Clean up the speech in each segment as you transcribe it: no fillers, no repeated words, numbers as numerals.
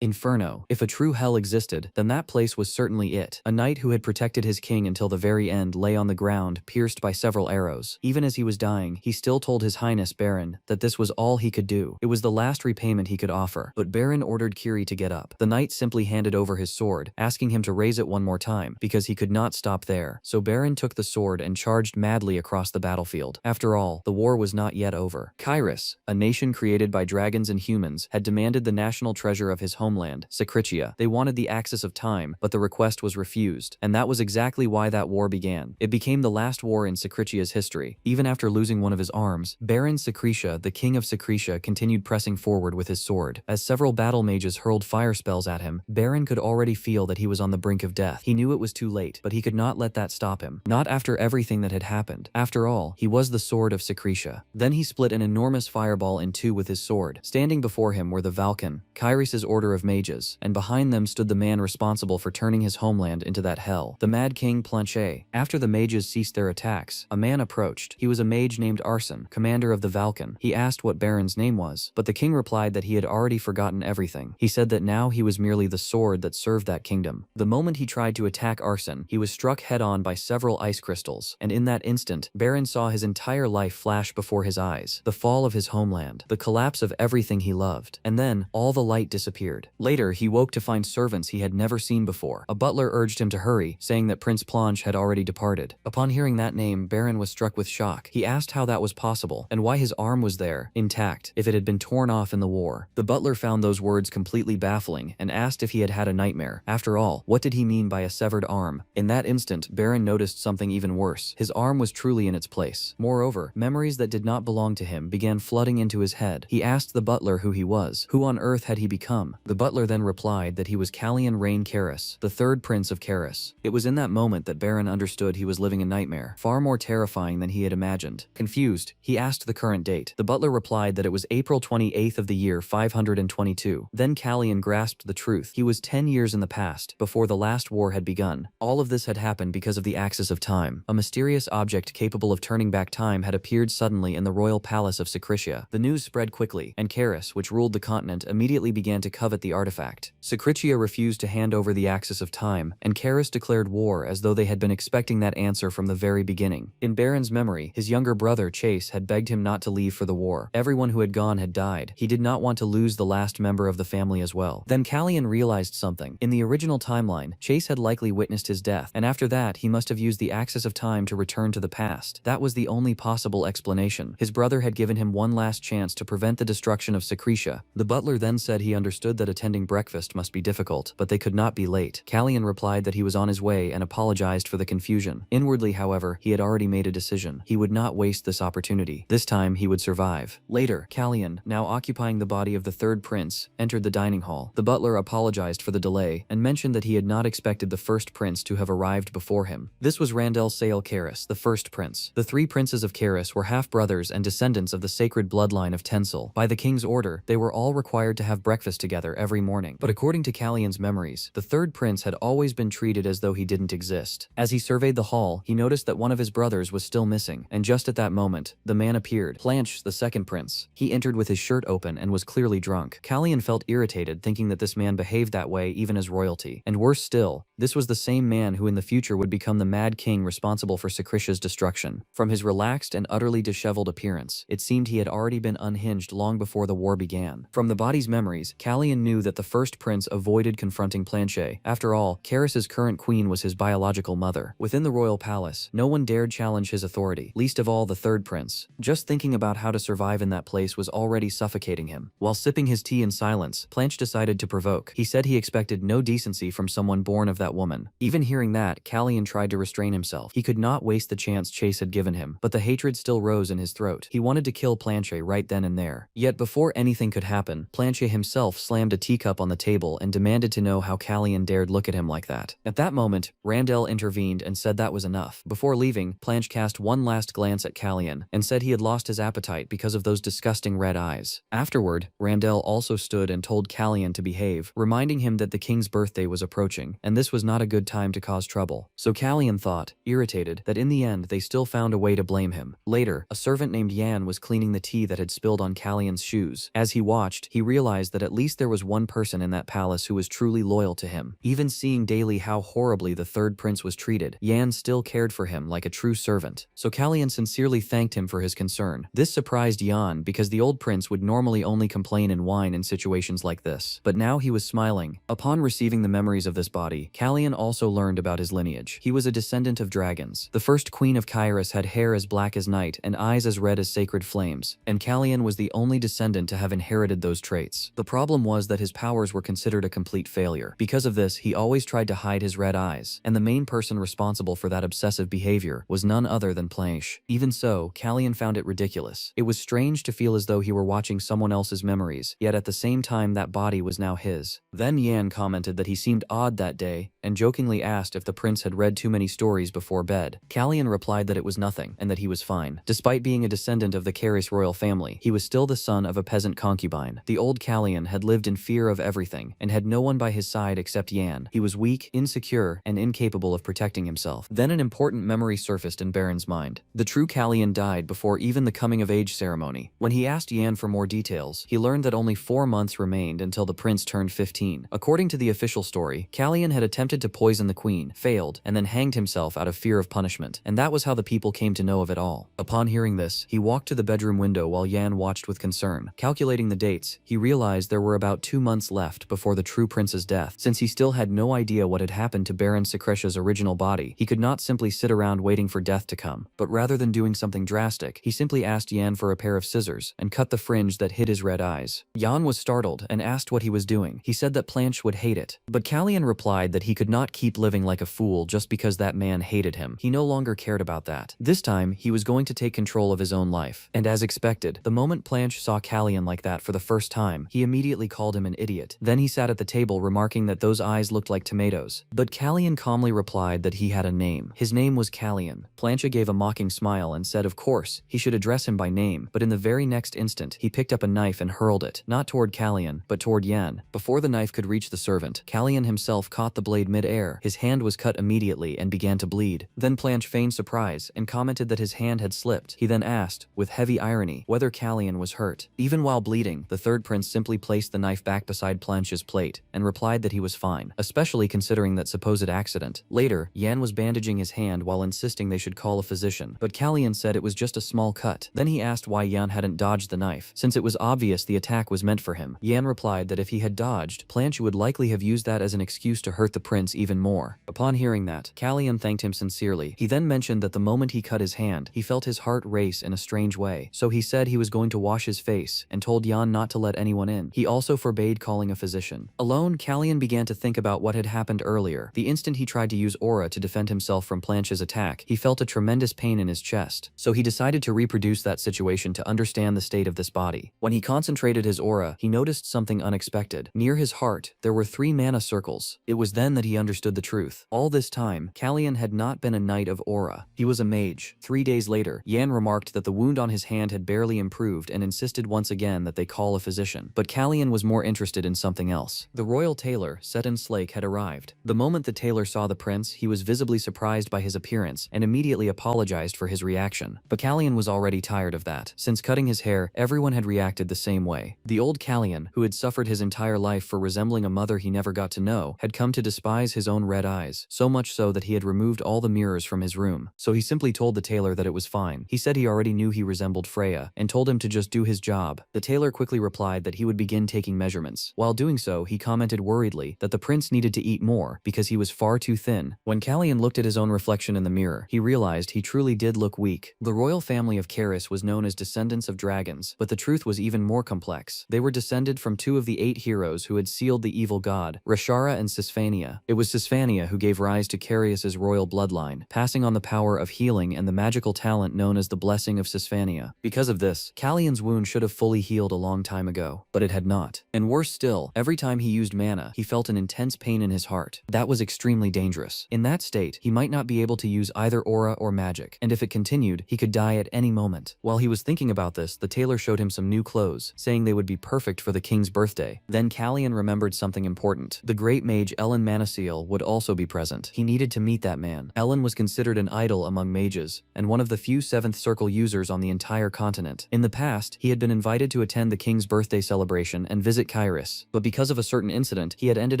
Inferno. If a true hell existed, then that place was certainly it. A knight who had protected his king until the very end lay on the ground, pierced by several arrows. Even as he was dying, he still told his highness Baron that this was all he could do. It was the last repayment he could offer. But Baron ordered Kiri to get up. The knight simply handed over his sword, asking him to raise it one more time, because he could not stop there. So Baron took the sword and charged madly across the battlefield. After all, the war was not yet over. Kairos, a nation created by dragons and humans, had demanded the national treasure of his homeland, Secretia. They wanted the axis of time, but the request was refused, and that was exactly why that war began. It became the last war in Secretia's history. Even after losing one of his arms, Baron Secretia, the king of Secretia, continued pressing forward with his sword. As several battle mages hurled fire spells at him, Baron could already feel that he was on the brink of death. He knew it was too late, but he could not let that stop him. Not after everything that had happened. After all, he was the sword of Secretia. Then he split an enormous fireball in two with his sword. Standing before him were the Valken, Kairos' order of mages, and behind them stood the man responsible for turning his homeland into that hell, the Mad King Planchet. After the mages ceased their attacks, a man approached. He was a mage named Arson, commander of the Valken. He asked what Baron's name was, but the king replied that he had already forgotten everything. He said that now he was merely the sword that served that kingdom. The moment he tried to attack Arson, he was struck head-on by several ice crystals, and in that instant, Baron saw his entire life flash before his eyes. The fall of his homeland, the collapse of everything he loved, and then, all the light disappeared. Later, he woke to find servants he had never seen before. A butler urged him to hurry, saying that Prince Planche had already departed. Upon hearing that name, Baron was struck with shock. He asked how that was possible, and why his arm was there, intact, if it had been torn off in the war. The butler found those words completely baffling, and asked if he had had a nightmare. After all, what did he mean by a severed arm? In that instant, Baron noticed something even worse. His arm was truly in its place. Moreover, memories that did not belong to him began flooding into his head. He asked the butler who he was. Who on earth had he become? The butler then replied that he was Callian Rain Karis, the third prince of Karis. It was in that moment that Baron understood he was living a nightmare, far more terrifying than he had imagined. Confused, he asked the current date. The butler replied that it was April 28th of the year 522. Then Callian grasped the truth. He was 10 years in the past, before the last war had begun. All of this had happened because of the axis of time. A mysterious object capable of turning back time had appeared suddenly in the royal palace of Secretia. The news spread quickly, and Karis, which ruled the continent, immediately began to covet the artifact. Secretia refused to hand over the axis of time, and Karis declared war as though they had been expecting that answer from the very beginning. In Baron's memory, his younger brother Chase had begged him not to leave for the war. Everyone who had gone had died. He did not want to lose the last member of the family as well. Then Callian realized something. In the original timeline, Chase had likely witnessed his death, and after that he must have used the axis of time to return to the past. That was the only possible explanation. His brother had given him one last chance to prevent the destruction of Secretia. The butler then said he understood that attending breakfast must be difficult, but they could not be late. Callian replied that he was on his way and apologized for the confusion. Inwardly, however, he had already made a decision. He would not waste this opportunity. This time he would survive. Later, Callian, now occupying the body of the third prince, entered the dining hall. The butler apologized for the delay and mentioned that he had not expected the first prince to have arrived before him. This was Randel Sale Karis, the first prince. The three princes of Karis were half-brothers and descendants of the sacred bloodline of Tensel. By the king's order, they were all required to have breakfast together every morning. But according to Callian's memories, the third prince had always been treated as though he didn't exist. As he surveyed the hall, he noticed that one of his brothers was still missing, and just at that moment, the man appeared. Planche, the second prince. He entered with his shirt open and was clearly drunk. Callian felt irritated, thinking that this man behaved that way even as royalty. And worse still, this was the same man who in the future would become the Mad King responsible for Secretia's destruction. From his relaxed and utterly disheveled appearance, it seemed he had already been unhinged long before the war began. From the body's memories, Callian knew that the first prince avoided confronting Planchet. After all, Karis's current queen was his biological mother. Within the royal palace, no one dared challenge his authority, least of all the third prince. Just thinking about how to survive in that place was already suffocating him. While sipping his tea in silence, Planche decided to provoke. He said he expected no decency from someone born of that woman. Even hearing that, Callian tried to restrain himself. He could not waste the chance Chase had given him, but the hatred still rose in his throat. He wanted to kill Planchet right then and there. Yet before anything could happen, Planchet himself slammed a teacup on the table and demanded to know how Callian dared look at him like that. At that moment, Randel intervened and said that was enough. Before leaving, Planche cast one last glance at Callian and said he had lost his appetite because of those disgusting red eyes. Afterward, Randel also stood and told Callian to behave, reminding him that the king's birthday was approaching, and this was not a good time to cause trouble. So Callian thought, irritated, that in the end they still found a way to blame him. Later, a servant named Yan was cleaning the tea that had spilled on Callian's shoes. As he watched, he realized that at least there was one person in that palace who was truly loyal to him. Even seeing daily how horribly the third prince was treated, Yan still cared for him like a true servant. So Kalyan sincerely thanked him for his concern. This surprised Yan because the old prince would normally only complain and whine in situations like this. But now he was smiling. Upon receiving the memories of this body, Kalyan also learned about his lineage. He was a descendant of dragons. The first queen of Kairos had hair as black as night and eyes as red as sacred flames, and Kalyan was the only descendant to have inherited those traits. The problem was that his powers were considered a complete failure. Because of this, he always tried to hide his red eyes, and the main person responsible for that obsessive behavior was none other than Planche. Even so, Kalyan found it ridiculous. It was strange to feel as though he were watching someone else's memories, yet at the same time that body was now his. Then Yan commented that he seemed odd that day, and jokingly asked if the prince had read too many stories before bed. Kalyan replied that it was nothing, and that he was fine. Despite being a descendant of the Kairos royal family, he was still the son of a peasant concubine. The old Kalyan had lived in fear of everything, and had no one by his side except Yan. He was weak, insecure, and incapable of protecting himself. Then an important memory surfaced in Baron's mind. The true Kalyan died before even the coming-of-age ceremony. When he asked Yan for more details, he learned that only 4 months remained until the prince turned 15. According to the official story, Kalyan had attempted to poison the queen, failed, and then hanged himself out of fear of punishment, and that was how the people came to know of it all. Upon hearing this, he walked to the bedroom window while Yan watched with concern. Calculating the dates, he realized there were about 2 months left before the true prince's death. Since he still had no idea what had happened to Baron Secretia's original body, he could not simply sit around waiting for death to come, but rather than doing something drastic, he simply asked Yan for a pair of scissors and cut the fringe that hid his red eyes. Yan was startled and asked what he was doing. He said that Planche would hate it, but Kalyan replied that he could not keep living like a fool just because that man hated him. He no longer cared about that. This time, he was going to take control of his own life. And as expected, the moment Planche saw Kalyan like that for the first time, he immediately called him an idiot. Then he sat at the table remarking that those eyes looked like tomatoes. But Kalyan calmly replied that he had a name. His name was Kalyan. Planche gave a mocking smile and said of course, he should address him by name, but in the very next instant, he picked up a knife and hurled it, not toward Kalyan, but toward Yan. Before the knife could reach the servant, Kalyan himself caught the blade mid-air. His hand was cut immediately and began to bleed. Then Planche feigned surprise and commented that his hand had slipped. He then asked, with heavy irony, whether Kalyan was hurt. Even while bleeding, the third prince simply placed the knife back beside Planche's plate and replied that he was fine, especially considering that supposed accident. Later, Yan was bandaging his hand while insisting they should call a physician, but Kalyan said it was just a small cut. Then he asked why Yan hadn't dodged the knife, since it was obvious the attack was meant for him. Yan replied that if he had dodged, Planche would likely have used that as an excuse to hurt the prince even more. Upon hearing that, Kalyan thanked him sincerely. He then mentioned that the moment he cut his hand, he felt his heart race in a strange way, so he said he was going to wash his face and told Yan not to let anyone in. He also forbade calling a physician. Alone, Kalyan began to think about what had happened earlier. The instant he tried to use aura to defend himself from Planche's attack, he felt a tremendous pain in his chest, so he decided to reproduce that situation to understand the state of this body. When he concentrated his aura, he noticed something unexpected. Near his heart, there were 3 mana circles. It was then that he understood the truth. All this time, Kalyan had not been a knight of aura. He was a mage. 3 days later, Yan remarked that the wound on his hand had barely improved and insisted once again that they call a physician. But Kalyan was more interested in something else. The royal tailor, Seton Slake, had arrived. The moment the tailor saw the prince, he was visibly surprised by his appearance and immediately apologized for his reaction. But Kalyan was already tired of that. Since cutting his hair, everyone had reacted the same way. The old Kalyan, who had suffered his entire life for resembling a mother he never got to know, had come to despise his own red eyes, so much so that he had removed all the mirrors from his room. So he simply told the tailor that it was fine. He said he already knew he resembled Freya, and told him to just do his job. The tailor quickly replied that he would begin taking measurements. While doing so, he commented worriedly that the prince needed to eat more because he was far too thin. When Kalyan looked at his own reflection in the mirror, he realized he truly did look weak. The royal family of Kairos was known as descendants of dragons, but the truth was even more complex. They were descended from 2 of the 8 heroes who had sealed the evil god, Rashara and Sisphania. It was Sisphania who gave rise to Karius's royal bloodline, passing on the power of healing and the magical talent known as the Blessing of Sisphania. Because of this, Kalyan's wound should have fully healed a long time ago, but it had not. And worse still, every time he used mana, he felt an intense pain in his heart. That was extremely dangerous. In that state, he might not be able to use either aura or magic, and if it continued, he could die at any moment. While he was thinking about this, the tailor showed him some new clothes, saying they would be perfect for the king's birthday. Then Kalyan remembered something important. The great mage Ellen Manaseal would also be present. He needed to meet that man. Ellen was considered an idol among mages, and one of the few 7th Circle users on the entire continent. In the past, he had been invited to attend the king's birthday celebration and visit Kairos, but because of a certain incident, he had ended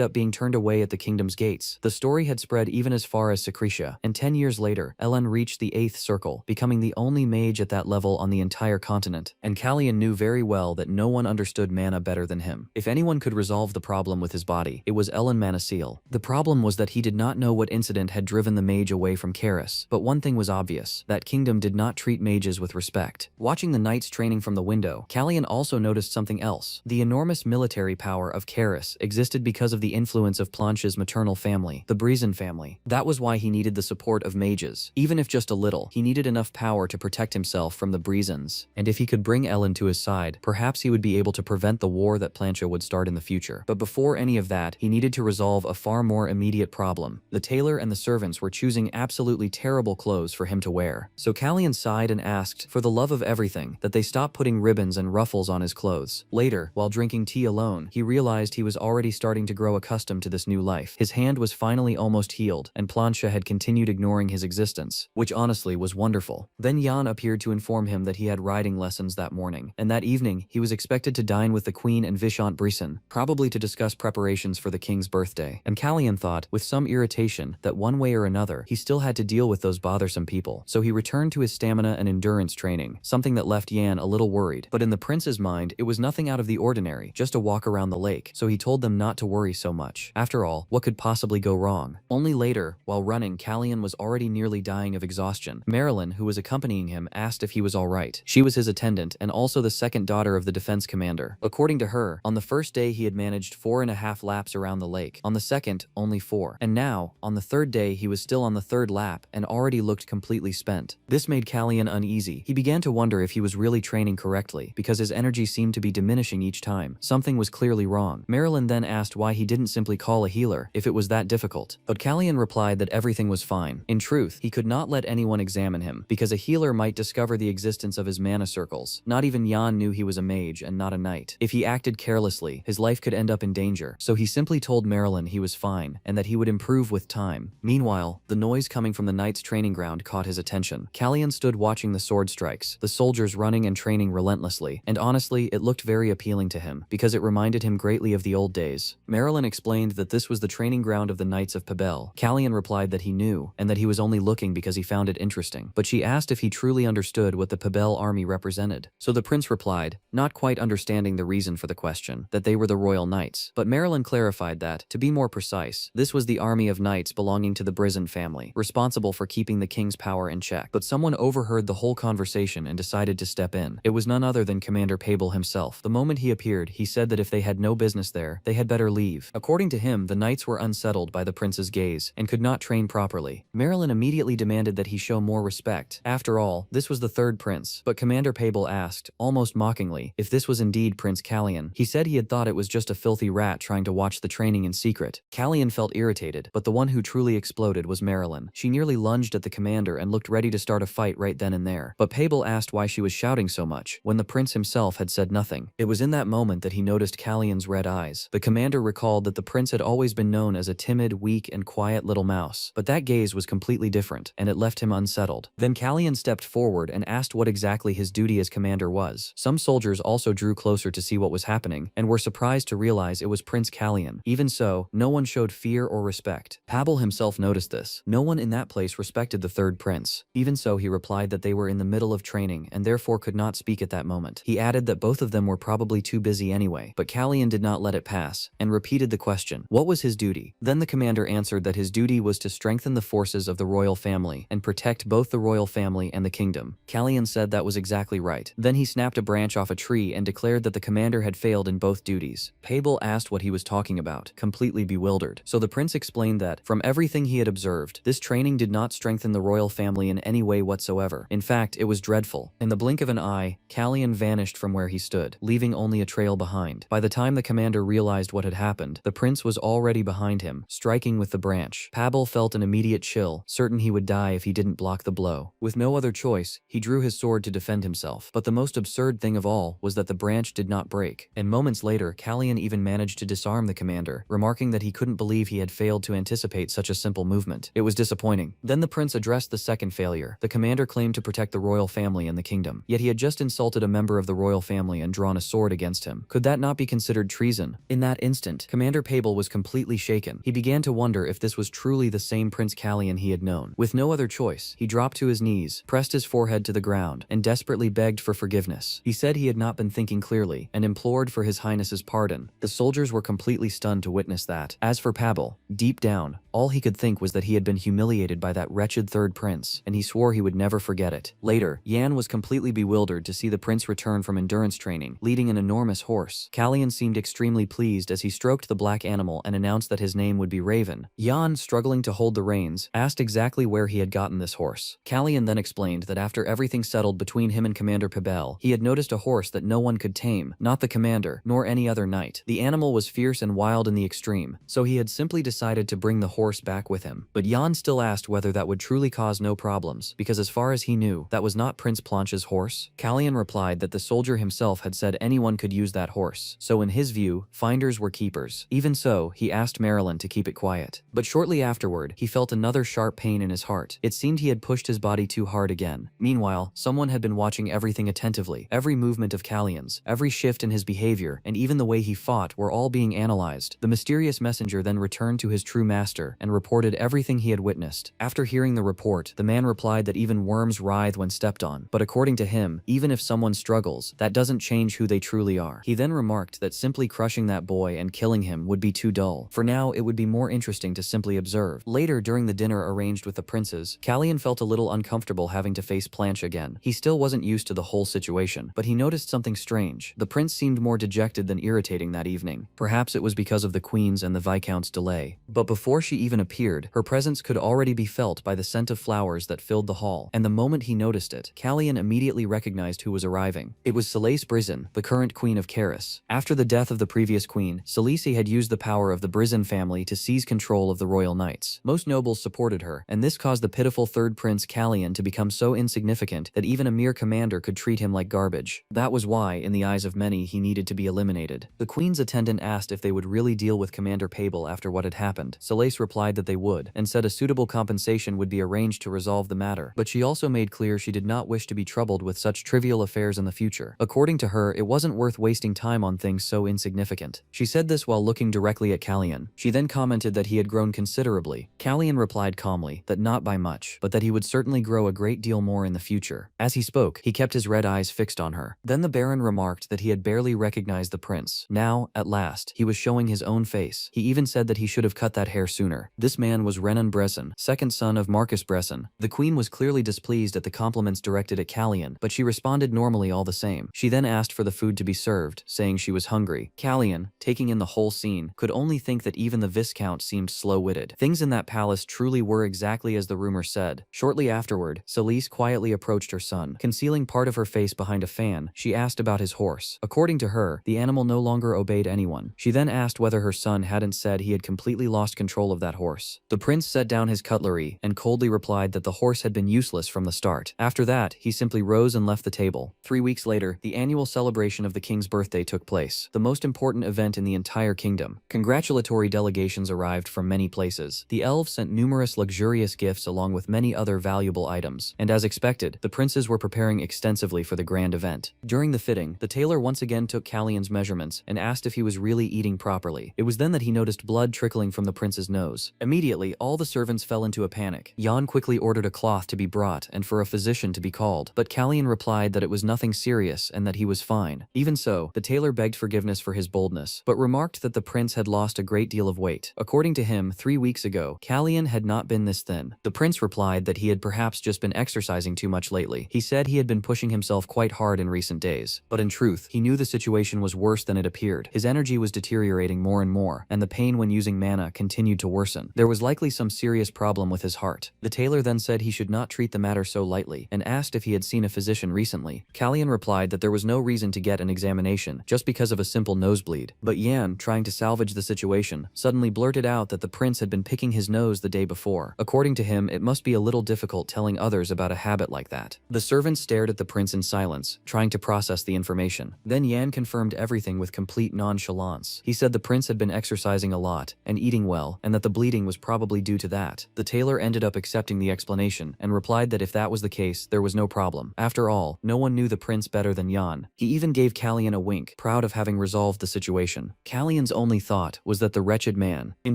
up being turned away at the kingdom's gates. The story had spread even as far as Secretia, and 10 years later, Ellen reached the 8th circle, becoming the only mage at that level on the entire continent, and Callian knew very well that no one understood mana better than him. If anyone could resolve the problem with his body, it was Ellen Manasil. The problem was that he did not know what incident had driven the mage away from Kairos, but one thing was obvious: that kingdom did not treat mages with respect. Watching the knights training from the window, Callian also noticed something else. The enormous military power of Kairos existed because of the influence of Planche's maternal family, the Breezen family. That was why he needed the support of mages. Even if just a little, he needed enough power to protect himself from the Breezens. And if he could bring Ellen to his side, perhaps he would be able to prevent the war that Planche would start in the future. But before any of that, he needed to resolve a far more immediate problem. The tailor and the servants were choosing absolutely terrible clothes for him to wear. So Callian sighed and asked, for the love of everything, that they stop putting ribbons and ruffles on his clothes. Later, while drinking tea alone, he realized he was already starting to grow accustomed to this new life. His hand was finally almost healed, and Planche had continued ignoring his existence, which honestly was wonderful. Then Jan appeared to inform him that he had riding lessons that morning, and that evening he was expected to dine with the Queen and Viscount Brisson, probably to discuss preparations for the king's birthday. And Callian thought, with some irritation, that one way or another, he still had to deal with those bothersome people. So he returned to his stamina and endurance training, something that left Jan a little worried. But in the prince's mind, it was nothing out of the ordinary, just a walk around the lake, so he told them not to worry so much. After all, what could possibly go wrong? Only later, while running, Callian was already nearly dying of exhaustion. Marilyn, who was accompanying him, asked if he was all right. She was his attendant and also the second daughter of the defense commander. According to her, on the first day he had managed 4.5 laps around the lake, on the second, only 4. And now, on the third day, he was still on the third lap and already looked completely spent. This made Callian uneasy. He began to wonder if he was really training correctly, because his energy seemed to be diminishing each time. Something was clearly wrong. Marilyn then asked why he didn't simply call a healer, if it was that difficult. But Callian replied that everything was fine. In truth, he could not let anyone examine him, because a healer might discover the existence of his mana circles. Not even Jan knew he was a mage and not a knight. If he acted carelessly, his life could end up in danger. So he simply told Marilyn he was fine, and that he would improve with time. Meanwhile, the noise coming from the knight's training ground caught his attention. Callian stood watching the sword strikes, the soldiers running and training relentlessly, and honestly, it looked very appealing to him, because it reminded him greatly of the old days. Marilyn explained that this was the training ground of the Knights of Pabel. Callian replied that he knew, and that he was only looking because he found it interesting. But she asked if he truly understood what the Pabel army represented. So the prince replied, not quite understanding the reason for the question, that they were the royal knights. But Marilyn clarified that, to be more precise, this was the army of knights belonging to the Brizon family, responsible for keeping the king's power in check. But someone overheard the whole conversation and decided to step in. It was none other than Commander Pabel himself. The moment he appeared, he said that if they had no business there, they had better leave. According to him, the knights were unsettled by the prince's gaze and could not train properly. Marilyn immediately demanded that he show more respect. After all, this was the third prince. But Commander Pabel asked, almost mockingly, if this was indeed Prince Callian. He said he had thought it was just a filthy rat trying to watch the training in secret. Callian felt irritated, but the one who truly exploded was Marilyn. She nearly lunged at the commander and looked ready to start a fight right then and there. But Pabel asked why she was shouting so much, when the prince himself had said nothing. It was in that moment that he noticed Callian's red eyes. The commander recalled that the prince had always been known as a timid, weak, and quiet little mouse. But that gaze was completely different, and it left him unsettled. Then Callian stepped forward and asked what exactly his duty as commander was. Some soldiers also drew closer to see what was happening, and were surprised to realize it was Prince Callian. Even so, no one showed fear or respect. Pabel himself noticed this. No one in that place respected the third prince. Even so, he replied that they were in the middle of training and therefore could not speak at that moment. He added that both of them were probably too busy anyway, but Callian did not let it pass, and repeated the question, what was his duty? Then the commander answered that his duty was to strengthen the forces of the royal family, and protect both the royal family and the kingdom. Callian said that was exactly right. Then he snapped a branch off a tree and declared that the commander had failed in both duties. Pabel asked what he was talking about, completely bewildered. So the prince explained that, from everything he had observed, this training did not strengthen the royal family in any way whatsoever. In fact, it was dreadful. In the blink of an eye, Callian vanished from where he stood, leaving only a trail behind. By the time the commander realized what had happened, the prince was already behind him, striking with the branch. Pabel felt an immediate chill, certain he would die if he didn't block the blow. With no other choice, he drew his sword to defend himself. But the most absurd thing of all was that the branch did not break. And moments later, Callian even managed to disarm the commander, remarking that he couldn't believe he had failed to anticipate such a simple movement. It was disappointing. Then the prince addressed the second failure. The commander claimed to protect the royal family and the kingdom, yet he had just insulted a member of the royal family and drawn a sword against him. Could that not not be considered treason. In that instant, Commander Pable was completely shaken. He began to wonder if this was truly the same Prince Callion he had known. With no other choice, he dropped to his knees, pressed his forehead to the ground, and desperately begged for forgiveness. He said he had not been thinking clearly, and implored for His Highness's pardon. The soldiers were completely stunned to witness that. As for Pable, deep down, all he could think was that he had been humiliated by that wretched third prince, and he swore he would never forget it. Later, Yan was completely bewildered to see the prince return from endurance training, leading an enormous horse. Callion seemed extremely pleased as he stroked the black animal and announced that his name would be Raven. Yan, struggling to hold the reins, asked exactly where he had gotten this horse. Callion then explained that after everything settled between him and Commander Pable, he had noticed a horse that no one could tame, not the commander, nor any other knight. The animal was fierce and wild in the extreme, so he had simply decided to bring the horse back with him. But Yan still asked whether that would truly cause no problems, because as far as he knew, that was not Prince Planche's horse. Callion replied that the soldier himself had said anyone could use that horse, so in his view, finders were keepers. Even so, he asked Marilyn to keep it quiet. But shortly afterward, he felt another sharp pain in his heart. It seemed he had pushed his body too hard again. Meanwhile, someone had been watching everything attentively. Every movement of Callion's, every shift in his behavior, and even the way he fought were all being analyzed. The mysterious messenger then returned to his true master and reported everything he had witnessed. After hearing the report, the man replied that even worms writhe when stepped on, but according to him, even if someone struggles, that doesn't change who they truly are. He then remarked that simply crushing that boy and killing him would be too dull. For now, it would be more interesting to simply observe. Later, during the dinner arranged with the princes, Callion felt a little uncomfortable having to face Planche again. He still wasn't used to the whole situation, but he noticed something strange. The prince seemed more dejected than irritating that evening. Perhaps it was because of the queen's and the viscount's delay. But before she even appeared, her presence could already be felt by the scent of flowers that filled the hall, and the moment he noticed it, Callion immediately recognized who was arriving. It was Celeste Brizin, the current queen of Caris. After the death of the previous queen, Celeste had used the power of the Brizin family to seize control of the royal knights. Most nobles supported her, and this caused the pitiful third prince Callion to become so insignificant that even a mere commander could treat him like garbage. That was why, in the eyes of many, he needed to be eliminated. The queen's attendant asked if they would really deal with Commander Pable after what had happened. Celeste replied that they would, and said a suitable compensation would be arranged to resolve the matter, but she also made clear she did not wish to be troubled with such trivial affairs in the future. According to her, it wasn't worth wasting time on things so insignificant. She said this while looking directly at Callion. She then commented that he had grown considerably. Callion replied calmly that not by much, but that he would certainly grow a great deal more in the future. As he spoke, he kept his red eyes fixed on her. Then the Baron remarked that he had barely recognized the prince. Now, at last, he was showing his own face. He even said that he should have cut that hair sooner. This man was Renan Bresson, second son of Marcus Bresson. The queen was clearly displeased at the compliments directed at Callion, but she responded normally all the same. She then asked for the food to be served, saying she was hungry. Callion, taking in the whole scene, could only think that even the Viscount seemed slow-witted. Things in that palace truly were exactly as the rumor said. Shortly afterward, Celeste quietly approached her son. Concealing part of her face behind a fan, she asked about his horse. According to her, the animal no longer obeyed anyone. She then asked whether her son hadn't said he had completely lost control of that horse. The prince set down his cutlery and coldly replied that the horse had been useless from the start. After that, he simply rose and left the table. 3 weeks later, the annual celebration of the king's birthday took place, the most important event in the entire kingdom. Congratulatory delegations arrived from many places. The elves sent numerous luxurious gifts along with many other valuable items, and as expected, the princes were preparing extensively for the grand event. During the fitting, the tailor once again took Callion's measurements and asked if he was really eating properly. It was then that he noticed blood trickling from the prince's nose. Immediately, all the servants fell into a panic. Jan quickly ordered a cloth to be brought and for a physician to be called, but Callion replied that it was nothing serious and that he was fine. Even so, the tailor begged forgiveness for his boldness, but remarked that the prince had lost a great deal of weight. According to him, 3 weeks ago, Callion had not been this thin. The prince replied that he had perhaps just been exercising too much lately. He said he had been pushing himself quite hard in recent days, but in truth, he knew the situation was worse than it appeared. His energy was deteriorating more and more, and the pain when using mana continued to worsen. There was likely some serious problem with his heart. The tailor then said he should not treat the matter so lightly, and asked if he had seen a physician recently. Callion replied that there was no reason to get an examination, just because of a simple nosebleed. But Yan, trying to salvage the situation, suddenly blurted out that the prince had been picking his nose the day before. According to him, it must be a little difficult telling others about a habit like that. The servants stared at the prince in silence, trying to process the information. Then Yan confirmed everything with complete nonchalance. He said the prince had been exercising a lot, and eating well, and that the bleeding was probably due to that. The tailor ended up accepting the explanation and replied that if that was the case, there was no problem. After all, no one knew the prince better than Yan. He even gave Kalyan a wink, proud of having resolved the situation. Kalyan's only thought was that the wretched man. In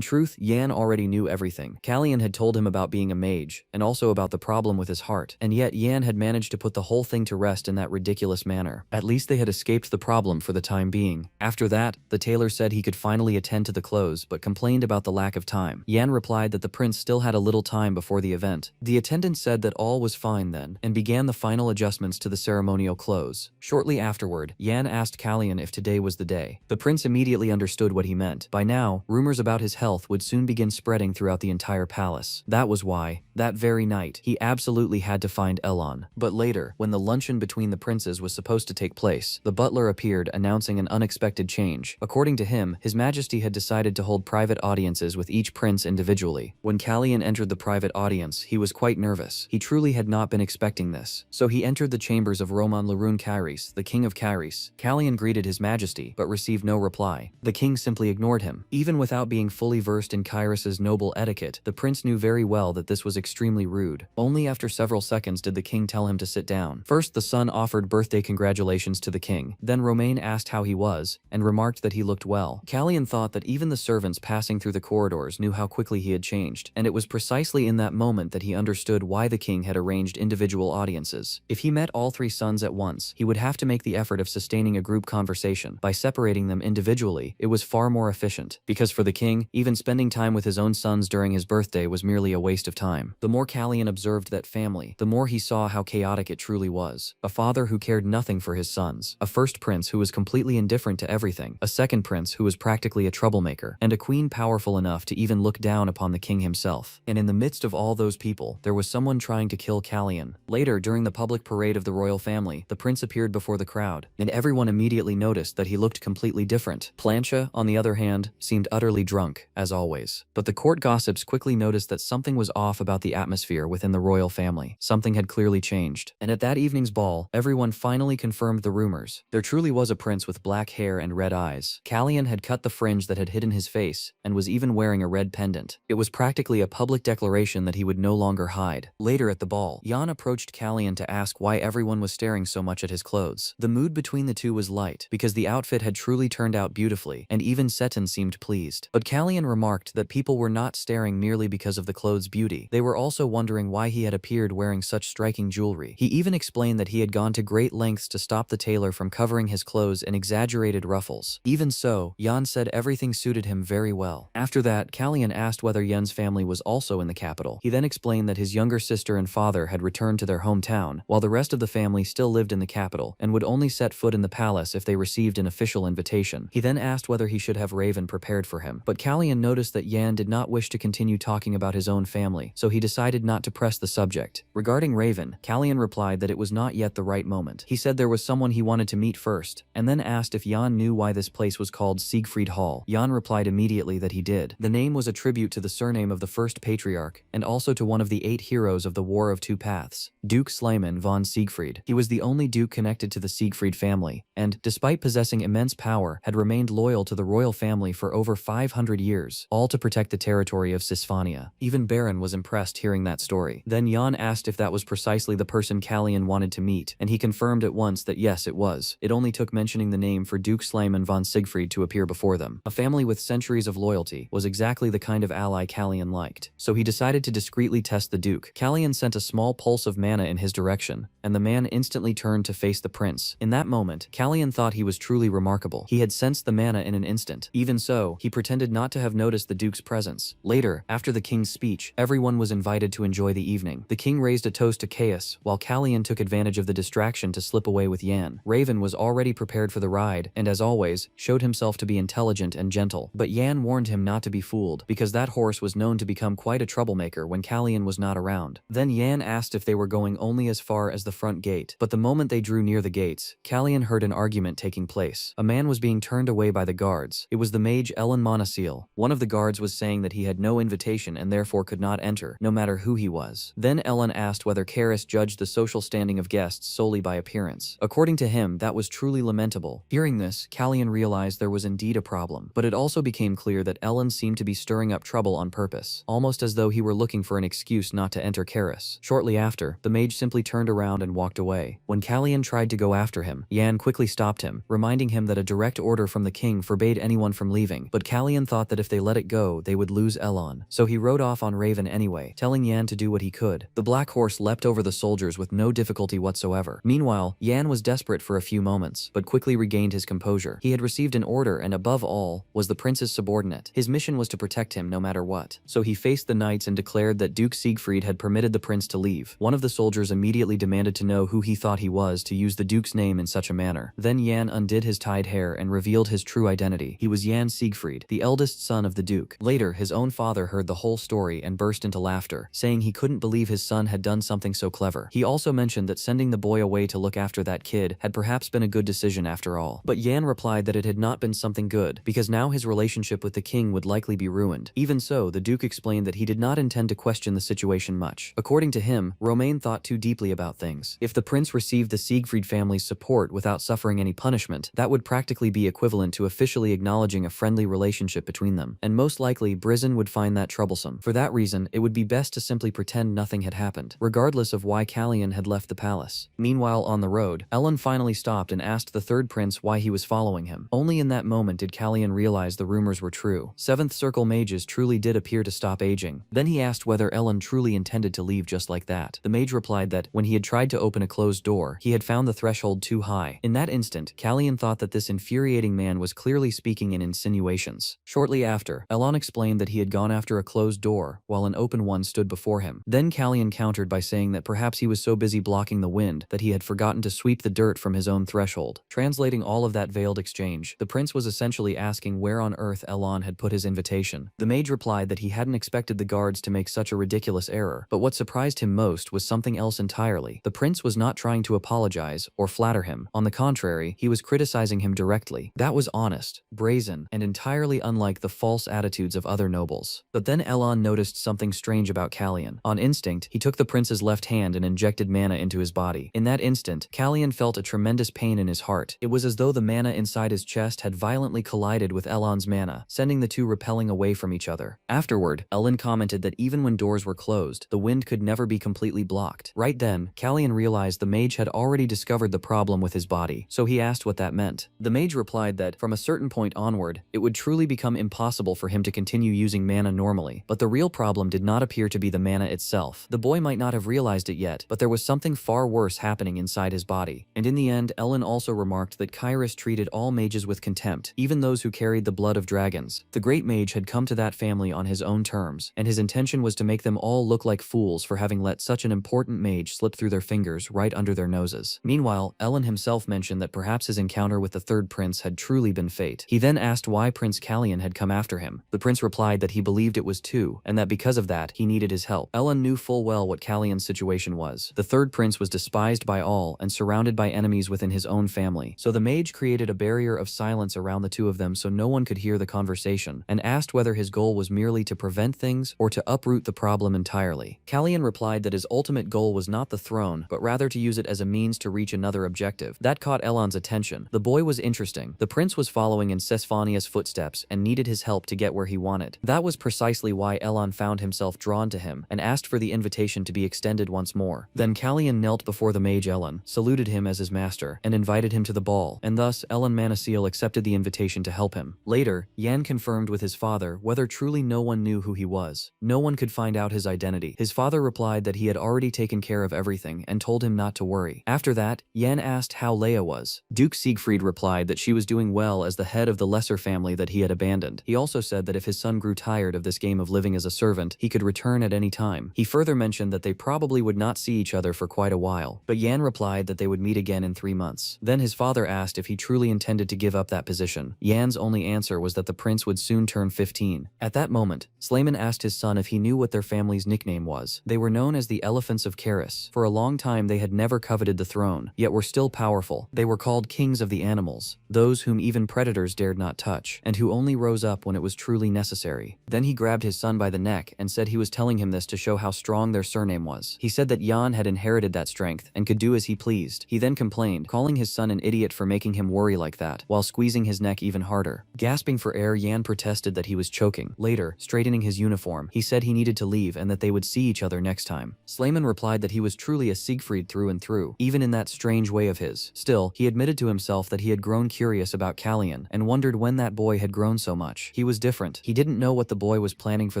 truth, Yan already knew everything. Kalyan had told him about being a mage, and also about the problem with his heart, and yet Yan had managed to put the whole thing to rest in that ridiculous manner. At least they had escaped the problem for the time being. After that, the tailor said he could finally attend to the clothes, but complained about the lack of time. Yan replied that the prince still had a little time before the event. The attendant said that all was fine then, and began the final adjustments to the ceremonial clothes. Shortly afterward, Yan asked Kalyan if today was the day. The prince immediately understood what he meant. By now, rumors about his health would soon begin spreading throughout the entire palace. That was why, that very night, he absolutely had to find Elon. But later, when the luncheon between the princes was supposed to take place, the butler appeared announcing an unexpected change. According to him, His Majesty had decided to hold private audiences with each prince individually. When Kalyan entered the private audience, he was quite nervous. He truly had not been expecting this. So he entered the chambers of Roman Larun Kairis, the king of Kairis. Kalyan greeted His Majesty, but received no reply. The king simply ignored him. Even without being fully versed in Kairis's noble etiquette, the prince knew very well that this was extremely rude. Only after several seconds did the king tell him to sit down. First, the son offered birthday congratulations to the king. Then Romain asked how he was, and remarked that he looked well. Kalyan thought that even the servants passing through the corridors knew how quickly he had changed, and it was precisely in that moment that he understood why the king had arranged individual audiences. If he met all three sons at once, he would have to make the effort of sustaining a group conversation. By separating them individually, it was far more efficient. Because for the king, even spending time with his own sons during his birthday was merely a waste of time. The more Kalyan observed that family, the more he saw how chaotic it truly was. A father who cared nothing for his sons, a first prince who was completely indifferent to everything, a second prince who was practically a troublemaker, and a queen powerful enough to even look down upon the king himself. And in the midst of all those people, there was someone trying to kill Kalyan. Later, during the public parade of the royal family, the prince appeared before the crowd, and everyone immediately noticed that he looked completely different. Plancha, on the other hand, seemed utterly drunk, as always. But the court gossips quickly noticed that something was off about the atmosphere within the royal family. Something had clearly changed. And at that evening's ball, everyone finally confirmed the rumors. There truly was a prince with black hair and red eyes. Kalyan had cut the fringe that had hidden his face, and was even wearing a red pendant. It was practically a public declaration that he would no longer hide. Later at the ball, Yan approached Kalyan to ask why everyone was staring so much at his clothes. The mood between the two was light, because the outfit had truly turned out beautifully, and even Seton seemed pleased. But Kalyan remarked that people were not staring merely because of the clothes' beauty. They were also wondering why he had appeared wearing such striking jewelry. He even explained that he had gone to great lengths to stop the tailor from covering his clothes in exaggerated ruffles. Even so, Yan said everything suited him very well. After that, Kalyan asked whether Yen's family was also in the capital. He then explained that his younger sister and father had returned to their hometown, while the rest of the family still lived in the capital, and would only set foot in the palace if they received an official invitation. He then asked whether he should have Raven prepared for him, but Kalyan noticed that Yan did not wish to continue talking about his own family, so he decided not to press the subject. Regarding Raven, Kalyan replied that it was not yet the right moment. He said there was someone he wanted to meet first, and then asked if Yan knew why this place was called Siegfried Hall. Yan replied immediately that he did. The name was a tribute to the surname of the first patriarch, and also to one of the 8 heroes of the War of Two Paths, Duke Sleiman von Siegfried. He was the only duke connected to the Siegfried family, and, despite possessing immense power, had remained loyal to the royal family for over 500 years, all to protect the territory of Sisfania. Even Baron was impressed hearing that story. Then Yan asked if that was precisely the person Kalyan wanted to meet, and he confirmed at once that yes, it was. It only took mentioning the name for Duke Sleiman von Siegfried to appear before them. A family with centuries of loyalty was exactly the kind of ally Kalyan liked, so he decided to discreetly test the Duke. Kalyan sent a small pulse of mana in his direction, and the man instantly turned to face the prince. In that moment, Kalyan thought he was truly remarkable. He had sensed the mana in an instant. Even so, he pretended not to have noticed the Duke's presence. Later, after the king's speech, everyone was invited to enjoy the evening. The king raised a toast to chaos, while Kalyan took advantage of the distraction to slip away with Yan. Raven was already prepared for the ride, and as always, showed himself to be intelligent and gentle. But Yan warned him not to be fooled, because that horse was known to become quite a troublemaker when Kalyan was not around. Then Yan asked if they were going only as far as the front gate, but the moment they drew near the gates, Kalyan heard an argument taking place. A man was being turned away by the guards. It was the mage Ellen Monasil. One of the guards was saying that he had no invitation and therefore could not enter, no matter who he was. Then Ellen asked whether Karis judged the social standing of guests solely by appearance. According to him, that was truly lamentable. Hearing this, Kalyan realized there was indeed a problem, but it also became clear that Ellen seemed to be stirring up trouble on purpose, almost as though he were looking for an excuse not to enter Karis. Shortly after, the mage simply turned around and walked away. When Kallian tried to go after him, Yan quickly stopped him, reminding him that a direct order from the king forbade anyone from leaving, but Kallian thought that if they let it go, they would lose Elon. So he rode off on Raven anyway, telling Yan to do what he could. The black horse leapt over the soldiers with no difficulty whatsoever. Meanwhile, Yan was desperate for a few moments, but quickly regained his composure. He had received an order and above all, was the prince's subordinate. His mission was to protect him no matter what. So he faced the knights and declared that Duke Siegfried had permitted the prince to leave. One of the soldiers immediately demanded to know who he thought he was to use the duke's name in such a manner. Then Yan undid his tied hair and revealed his true identity. He was Yan Siegfried, the eldest son of the duke. Later, his own father heard the whole story and burst into laughter, saying he couldn't believe his son had done something so clever. He also mentioned that sending the boy away to look after that kid had perhaps been a good decision after all. But Yan replied that it had not been something good, because now his relationship with the king would likely be ruined. Even so, the duke explained that he did not intend to question the situation much. According to him, Romain thought too deeply about things. If the prince received the Siegfried family's support without suffering any punishment, that would practically be equivalent to officially acknowledging a friendly relationship between them, and most likely Brizen would find that troublesome. For that reason, it would be best to simply pretend nothing had happened, regardless of why Kallian had left the palace. Meanwhile, on the road, Elon finally stopped and asked the third prince why he was following him. Only in that moment did Kallian realize the rumors were true. Seventh Circle mages truly did appear to stop aging. Then he asked whether Elon truly intended to leave just like that. The mage replied that, when he had tried to open a closed door, he had found the threshold too high. In that instant, Kallian thought that this infuriating man was clearly speaking in insinuations. Shortly after, Elon explained that he had gone after a closed door, while an open one stood before him. Then Kallian countered by saying that perhaps he was so busy blocking the wind that he had forgotten to sweep the dirt from his own threshold. Translating all of that veiled exchange, the prince was essentially asking where on earth Elon had put his invitation. The mage replied that he hadn't expected the guards to make such a ridiculous error, but what surprised him most was something else entirely. The prince was not trying to apologize or flatter him. On the contrary, he was criticizing him directly. That was honest, brazen, and entirely unlike the false attitudes of other nobles. But then Elon noticed something strange about Kallian. On instinct, he took the prince's left hand and injected mana into his body. In that instant, Kallian felt a tremendous pain in his heart. It was as though the mana inside his chest had violently collided with Elon's mana, sending the two repelling away from each other. Afterward, Elon commented that even when doors were closed, the wind could never be completely blocked. Right then, Kallian realized the mage had already discovered the problem with his body, so he asked what that meant. The mage replied that, from a certain point onward, it would truly become impossible for him to continue using mana normally, but the real problem did not appear to be the mana itself. The boy might not have realized it yet, but there was something far worse happening inside his body. And in the end, Elon also remarked that Kairos treated all mages with contempt, even those who carried the blood of dragons. The great mage had come to that family on his own terms, and his intention was to make them all look like fools for having let such an important mage slip through their fingers right under their noses. Meanwhile, Elon himself mentioned that perhaps his encounter with the third prince had truly been fate. He then asked why Prince Kallian had come after him. The prince replied that he believed it was too, and that because of that, he needed his help. Elon knew full well what Kallian's situation was. The third prince was despised by all and surrounded by enemies within his own family, so the mage created a barrier of silence around the two of them so no one could hear the conversation, and asked whether his goal was merely to prevent things or to uproot the problem entirely. Kallian replied that his ultimate goal was not the throne, but rather to use it as a means to reach another objective. That caught Elon's attention. The boy was interesting. The prince was following in Sesfania's footsteps and needed his help to get where he wanted. That was precisely why Elon found himself drawn to him and asked for the invitation to be extended once more. Then Kallian knelt before the mage Elon, saluted him as his master, and invited him to the ball, and thus Elon Manasil accepted the invitation to help him. Later, Yan confirmed with his father whether truly no one knew who he was. No one could find out his identity. His father replied that he had already taken care of everything and told him not to worry. After that, Yan asked how Leia was. Duke Siegfried replied that she was doing well as the head of the lesser family that he had abandoned. He also said that if his son grew tired of this game of living as a servant, he could return at any time. He further mentioned that they probably would not see each other for quite a while, but Yan replied that they would meet again in 3 months. Then his father asked if he truly intended to give up that position. Yan's only answer was that the prince would soon turn 15. At that moment, Slayman asked his son if he knew what their family's nickname was. They were known as the Elephants of Karis. For a long time they had never coveted the throne, yet were still powerful. They were called kings of the animals, those whom even predators dared not touch, and who only rose up when it was truly necessary. Then he grabbed his son by the neck and said he was telling him this to show how strong their surname was. He said that Yan had inherited that strength and could do as he pleased. He then complained, calling his son an idiot for making him worry like that, while squeezing his neck even harder. Gasping for air, Yan protested that he was choking. Later, straightening his uniform, he said he needed to leave and that they would see each other next time. Slayman replied that he was truly a Siegfried through and through, even in that strange way of his. Still, he admitted to himself that he had grown curious about Kalyan and wondered when that boy had grown so much. He was different. He didn't know what the boy was planning for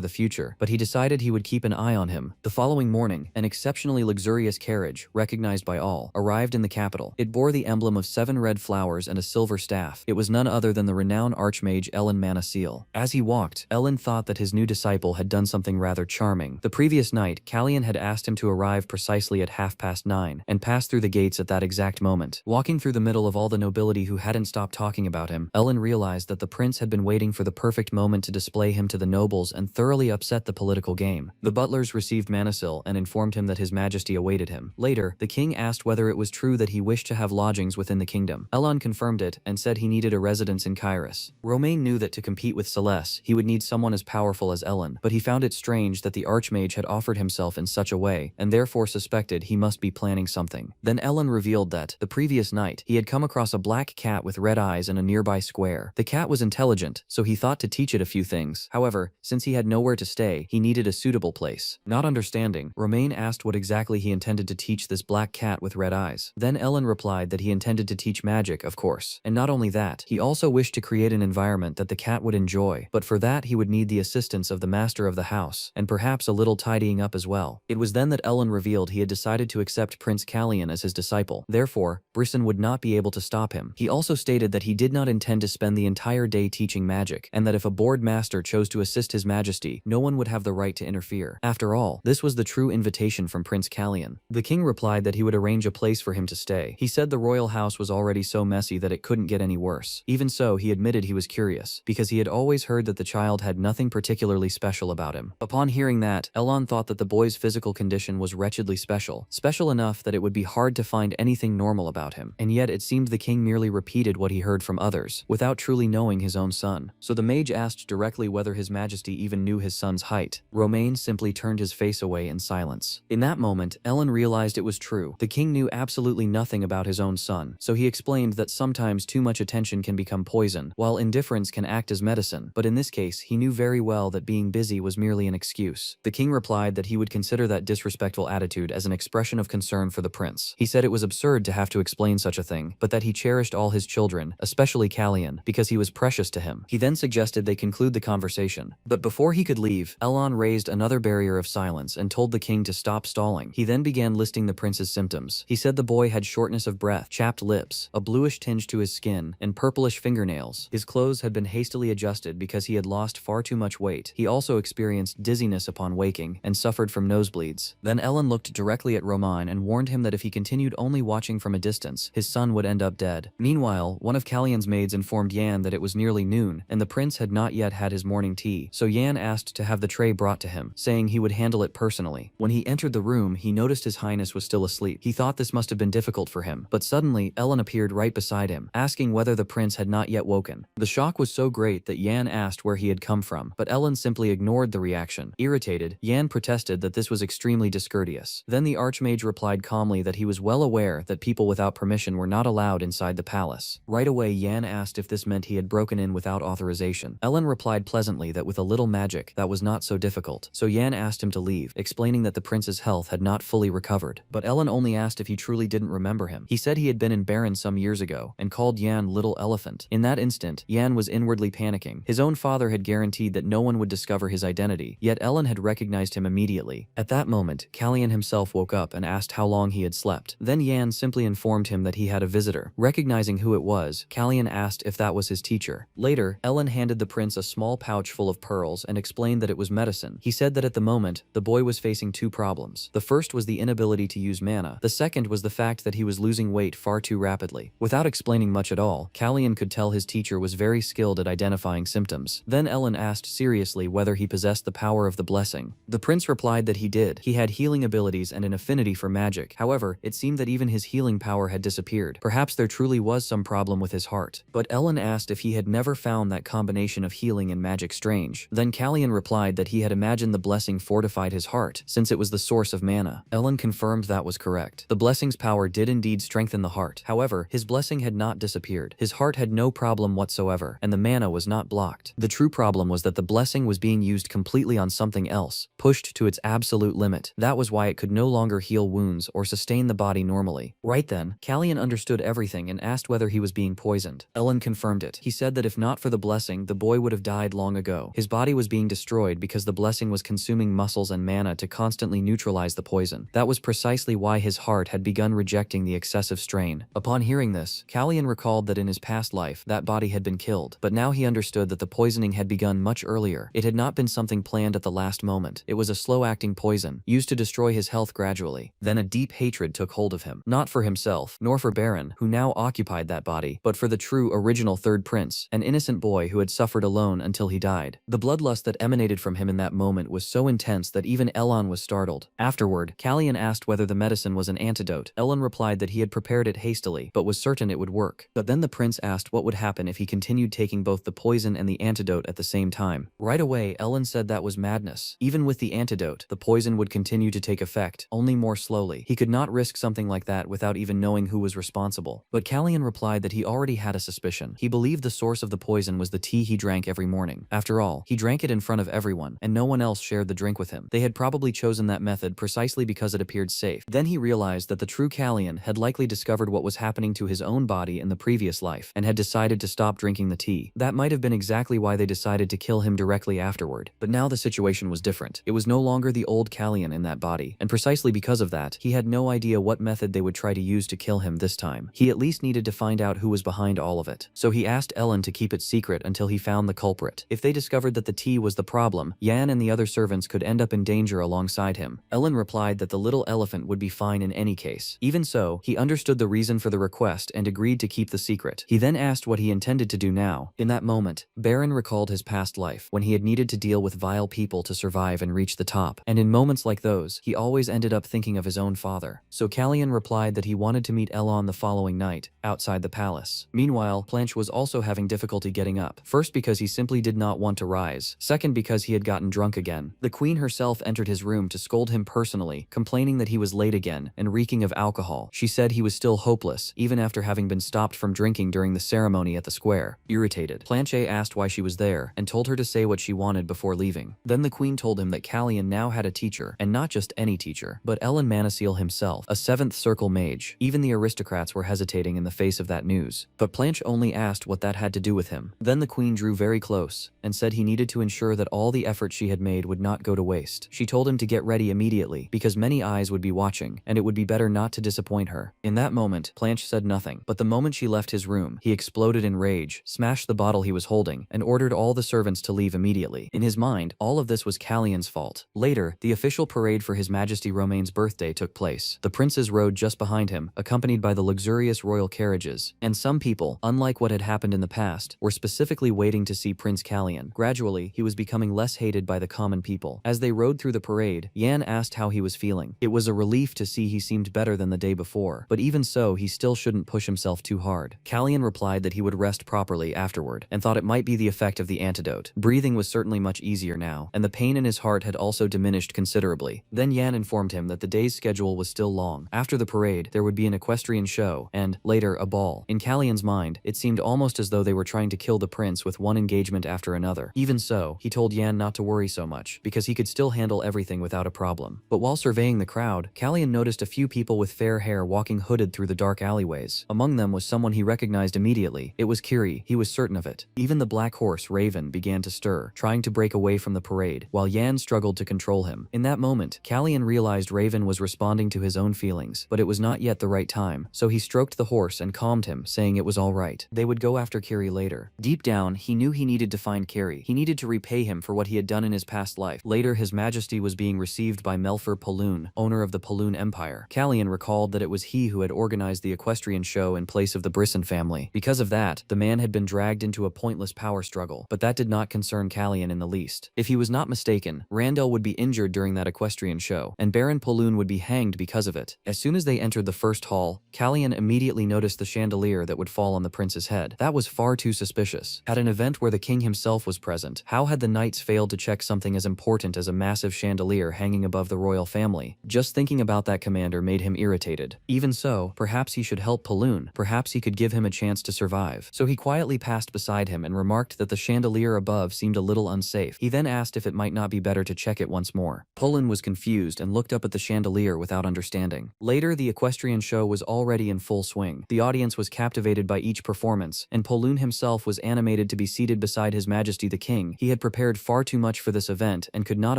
the future, but he decided he would keep an eye on him. The following morning, an exceptionally luxurious carriage, recognized by all, arrived in the capital. It bore the emblem of 7 red flowers and a silver staff. It was none other than the renowned archmage Ellen Manasil. As he walked, Ellen thought that his new disciple had done something rather charming. The previous night, Kalyan had asked him to arrive precisely at 9:30 and pass through the gates at that exact moment. Walking through the middle of all the nobility who hadn't stopped talking about him, Ellen realized that the prince had been waiting for the perfect moment to display him to the nobles and thoroughly upset the political game. The butlers received Manasil and informed him that his majesty awaited him. Later, the king asked whether it was true that he wished to have lodgings within the kingdom. Ellen confirmed it and said he needed a residence in Kairos. Romain knew that to compete with Celeste, he would need someone as powerful as Ellen, but he found it strange that the archmage had offered himself in such a way, and therefore suspected he must be planning something. Then Ellen revealed that, the previous night, he had come across a black cat with red eyes in a nearby square. The cat was intelligent, so he thought to teach it a few things. However, since he had nowhere to stay, he needed a suitable place. Not understanding, Romain asked what exactly he intended to teach this black cat with red eyes. Then Ellen replied that he intended to teach magic, of course. And not only that, he also wished to create an environment that the cat would enjoy, but for that he would need the assistance of the master of the house, and perhaps a little tidying up as well. It was then that Ellen revealed he had decided to accept Prince Kalyan as his disciple. Therefore, Brisson would not be able to stop him. He also stated that he did not intend to spend the entire day teaching magic, and that if a bored master chose to assist his majesty, no one would have the right to interfere. After all, this was the true invitation from Prince Kalyan. The king replied that he would arrange a place for him to stay. He said the royal house was already so messy that it couldn't get any worse. Even so, he admitted he was curious, because he had always heard that the child had nothing particularly special about him. Upon hearing that, Elon thought that the boy's physical condition was wretchedly special enough that it would be hard to find anything normal about him, and yet it seemed the king merely repeated what he heard from others, without truly knowing his own son. So the mage asked directly whether his majesty even knew his son's height. Romain simply turned his face away in silence. In that moment, Ellen realized it was true. The king knew absolutely nothing about his own son, so he explained that sometimes too much attention can become poison, while indifference can act as medicine, but in this case, he knew very well that being busy was merely an excuse. The king replied that he would consider that disrespectful attitude as an expression of concern for the prince. He said it was absurd to have to explain such a thing, but that he cherished all his children, especially Kalyan, because he was precious to him. He then suggested they conclude the conversation. But before he could leave, Elon raised another barrier of silence and told the king to stop stalling. He then began listing the prince's symptoms. He said the boy had shortness of breath, chapped lips, a bluish tinge to his skin, and purplish fingernails. His clothes had been hastily adjusted because he had lost far too much weight. He also experienced dizziness upon waking and suffered from nosebleeds. Then Ellen looked directly at Romain and warned him that if he continued only watching from a distance, his son would end up dead. Meanwhile, one of Kalyan's maids informed Yan that it was nearly noon, and the prince had not yet had his morning tea, so Yan asked to have the tray brought to him, saying he would handle it personally. When he entered the room, he noticed his highness was still asleep. He thought this must have been difficult for him, but suddenly, Ellen appeared right beside him, asking whether the prince had not yet woken. The shock was so great that Yan asked where he had come from, but Ellen simply ignored the reaction. Irritated, Yan protested that this was extremely discourteous. Then the archmage replied calmly that he was well aware that people without permission were not allowed inside the palace. Right away, Yan asked if this meant he had broken in without authorization. Ellen replied pleasantly that with a little magic, that was not so difficult, so Yan asked him to leave, explaining that the prince's health had not fully recovered. But Ellen only asked if he truly didn't remember him. He said he had been in Baron some years ago, and called Yan Little Elephant. In that instant, Yan was inwardly panicking. His own father had guaranteed that no one would discover his identity, yet Ellen had recognized him immediately. At that moment, Kalyan himself woke up and asked how long he had slept. Then Yan simply informed him that he had a visitor. Recognizing who it was, Kalyan asked if that was his teacher. Later, Ellen handed the prince a small pouch full of pearls and explained that it was medicine. He said that at the moment, the boy was facing two problems. The first was the inability to use mana. The second was the fact that he was losing weight far too rapidly. Without explaining much at all, Kalyan could tell his teacher was very skilled at identifying symptoms. Then Ellen asked seriously whether he possessed the power of the blessing. The prince replied that he did. He had healing abilities and an affinity for magic. However, it seemed that even his healing power had disappeared. Perhaps there truly was some problem with his heart. But Ellen asked if he had never found that combination of healing and magic strange. Then Kalyan replied that he had imagined the blessing fortified his heart, since it was the source of mana. Ellen confirmed that was correct. The blessing's power did indeed strengthen the heart. However, his blessing had not disappeared. His heart had no problem whatsoever, and the mana was not blocked. The true true problem was that the blessing was being used completely on something else, pushed to its absolute limit. That was why it could no longer heal wounds or sustain the body normally. Right then, Callian understood everything and asked whether he was being poisoned. Ellen confirmed it. He said that if not for the blessing, the boy would have died long ago. His body was being destroyed because the blessing was consuming muscles and mana to constantly neutralize the poison. That was precisely why his heart had begun rejecting the excessive strain. Upon hearing this, Callian recalled that in his past life, that body had been killed, but now he understood that the poisoning had begun much earlier. It had not been something planned at the last moment. It was a slow-acting poison, used to destroy his health gradually. Then a deep hatred took hold of him, not for himself, nor for Baron, who now occupied that body, but for the true original third prince, an innocent boy who had suffered alone until he died. The bloodlust that emanated from him in that moment was so intense that even Elon was startled. Afterward, Callian asked whether the medicine was an antidote. Ellen replied that he had prepared it hastily, but was certain it would work. But then the prince asked what would happen if he continued taking both the poison and the antidote at the same time. Right away, Ellen said that was madness. Even with the antidote, the poison would continue to take effect, only more slowly. He could not risk something like that without even knowing who was responsible. But Callian replied that he already had a suspicion. He believed the source of the poison was the tea he drank every morning. After all, he drank it in front of everyone, and no one else shared the drink with him. They had probably chosen that method precisely because it appeared safe. Then he realized that the true Callian had likely discovered what was happening to his own body in the previous life, and had decided to stop drinking the tea. That might have been exactly why they decided to kill him directly afterward. But now the situation was different. It was no longer the old Callian in that body, and precisely because of that, he had no idea what method they would try to use to kill him this time. He at least needed to find out who was behind all of it. So he asked Ellen to keep it secret until he found the culprit. If they discovered that the tea was the problem, Yan and the other servants could end up in danger alongside him. Ellen replied that the little elephant would be fine in any case. Even so, he understood the reason for the request and agreed to keep the secret. He then asked what he intended to do now. In that moment, Baron recalled his past life, when he had needed to deal with vile people to survive and reach the top. And in moments like those, he always ended up thinking of his own father. So Callian replied that he wanted to meet Elon the following night, outside the palace. Meanwhile, Planche was also having difficulty getting up. First because he simply did not want to rise. Second because he had gotten drunk again. The queen herself entered his room to scold him personally, complaining that he was late again and reeking of alcohol. She said he was still hopeless, even after having been stopped from drinking during the ceremony at the square. Irritated, Planche asked why she was there and told her to say what she wanted before leaving. Then the queen told him that Callian now had a teacher, and not just any teacher, but Ellen Manaseal himself, a 7th circle mage. Even the aristocrats were hesitating in the face of that news. But Planche only asked what that had to do with him. Then the queen drew very close and said he needed to ensure that all the effort she had made would not go to waste. She told him to get ready immediately, because many eyes would be watching, and it would be better not to disappoint her. In that moment, Planche said nothing, but the moment she left his room, he exploded in rage, smashed the bottle he was holding, and ordered all the servants to leave immediately. In his mind, all of this was Callian's fault. Later, the official parade for His Majesty Romaine's birthday took place. The princes rode just behind him, accompanied by the luxurious royal carriages, and some people, unlike what had happened in the past, were specifically waiting to see Prince Callian. Gradually, he was becoming less hated by the common people. As they rode through the parade, Yan asked how he was feeling. It was a relief to see he seemed better than the day before, but even so, he still shouldn't push himself too hard. Callian replied that he would rest properly afterward, and thought it might be the effect of the antidote. Breathing was certainly much easier now, and the pain in his heart had also diminished considerably. Then Yan informed him that the day's schedule was still long. After the parade, there would be an equestrian show, and, later, a ball. In Callian's mind, it seemed almost as though they were trying to kill the prince with one engagement after another. Even so, he told Yan not to worry so much, because he could still handle everything without a problem. But while surveying the crowd, Callian noticed a few people with fair hair walking hooded through the dark alleyways. Among them was someone he recognized immediately. It was Kiri, he was certain of it. Even the black horse, Raven, began to stir, trying to break away from the parade, while Yan struggled to control him. In that moment, Callian realized Raven was responding to his own feelings, but it was not yet the right time, so he stroked the horse and calmed him, saying it was all right. They would go after Kiri later. Deep down, he knew he needed to find Kiri. He needed to repay him for what he had done in his past life. Later, His Majesty was being received by Melfer Paloon, owner of the Paloon Empire. Callian recalled that it was he who had organized the equestrian show in place of the Brisson family. Because of that, the man had been dragged into a pointless power struggle, but that did not concern Callian in the least. If he was not mistaken, Randall would be injured during that equestrian show, and Baron Paloon would be hanged because of it. As soon as they entered the first hall, Callian immediately noticed the chandelier that would fall on the prince's head. That was far too suspicious. At an event where the king himself was present, how had the knights failed to check something as important as a massive chandelier hanging above the royal family? Just thinking about that commander made him irritated. Even so, perhaps he should help Paloon. Perhaps he could give him a chance to survive. So he quietly passed beside him and remarked that the chandelier above seemed a little unsafe. He then asked if it might not be better to check it once more. Pulun was confused and looked up at the chandelier without understanding. Later, the equestrian show was already in full swing. The audience was captivated by each performance, and Pulun himself was animated to be seated beside His Majesty the King. He had prepared far too much for this event and could not